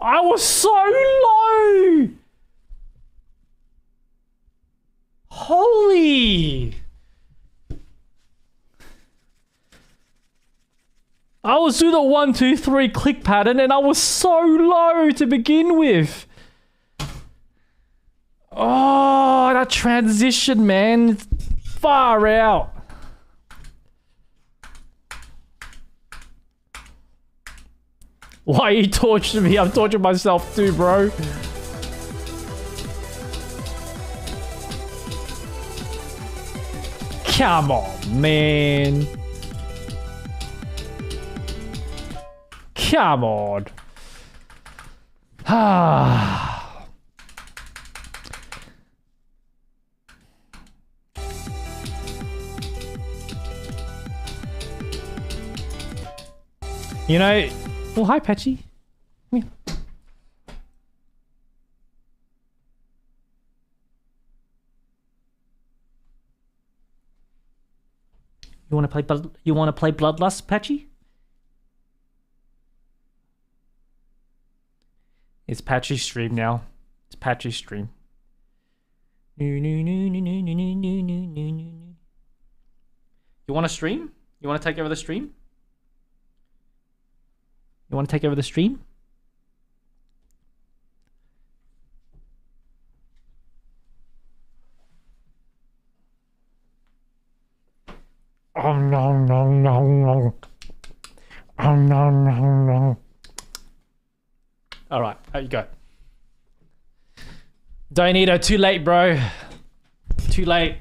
I was so low! Holy! I was doing the 1, 2, 3 click pattern and I was so low to begin with. Oh, that transition, man. Far out. Why are you torturing me? I'm torturing myself too, bro. Come on, man. Come on. Ah. You know, oh, hi, Patchy. Come here. You want to play? You want to play Bloodlust, Patchy? It's Patchy's stream now. It's Patchy's stream. You want to stream? You want to take over the stream? You want to take over the stream? Oh no no no no. Oh no no no. Alright, out you go. Donito, too late, bro. Too late.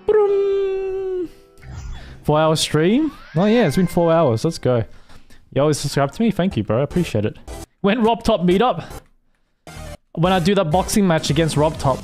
Boom. 4-hour stream? Oh yeah, it's been 4 hours. Let's go. You always subscribe to me? Thank you, bro. I appreciate it. When Rob Top meet up? When I do that boxing match against Rob Top.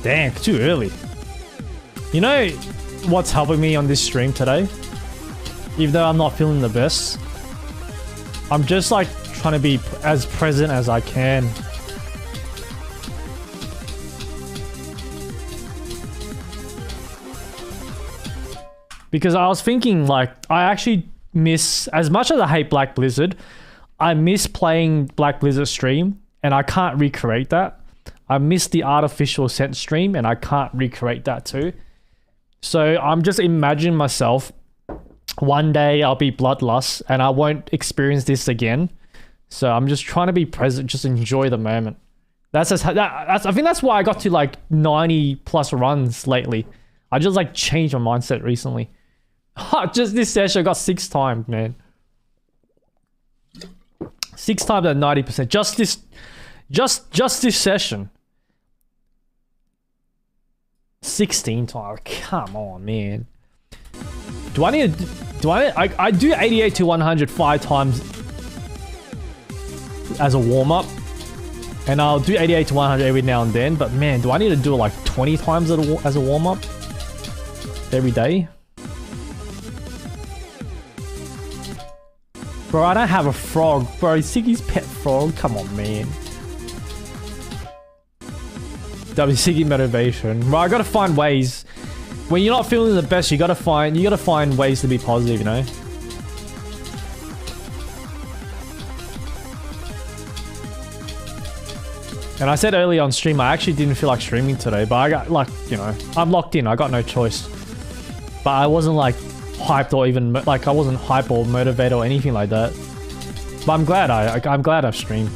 Damn, too early. You know what's helping me on this stream today? Even though I'm not feeling the best, I'm just like trying to be as present as I can. Because I was thinking, like, I actually miss, as much as I hate Black Blizzard, I miss playing Black Blizzard stream and I can't recreate that. I miss the artificial scent stream and I can't recreate that too. So I'm just imagining myself, one day I'll be Bloodlust and I won't experience this again. So I'm just trying to be present, just enjoy the moment. I think that's why I got to like 90 plus runs lately. I just like changed my mindset recently. Just this session I got 6 times, man. 6 times at 90%. Just this session. 16 times. Come on, man. Do I need to Do I do 88 to 100 5 times as a warm-up. And I'll do 88 to 100 every now and then. But man, do I need to do it like 20 times as a warm-up? Every day? Bro, I don't have a frog. Bro, Siggy's pet frog. Come on, man. W Siggy motivation. Bro, I gotta find ways. When you're not feeling the best, you gotta find ways to be positive, you know? And I said earlier on stream, I actually didn't feel like streaming today, but I got like, you know, I'm locked in. I got no choice. But I wasn't like hyped or even like I wasn't hype or motivated or anything like that. But I'm glad I'm glad I've streamed.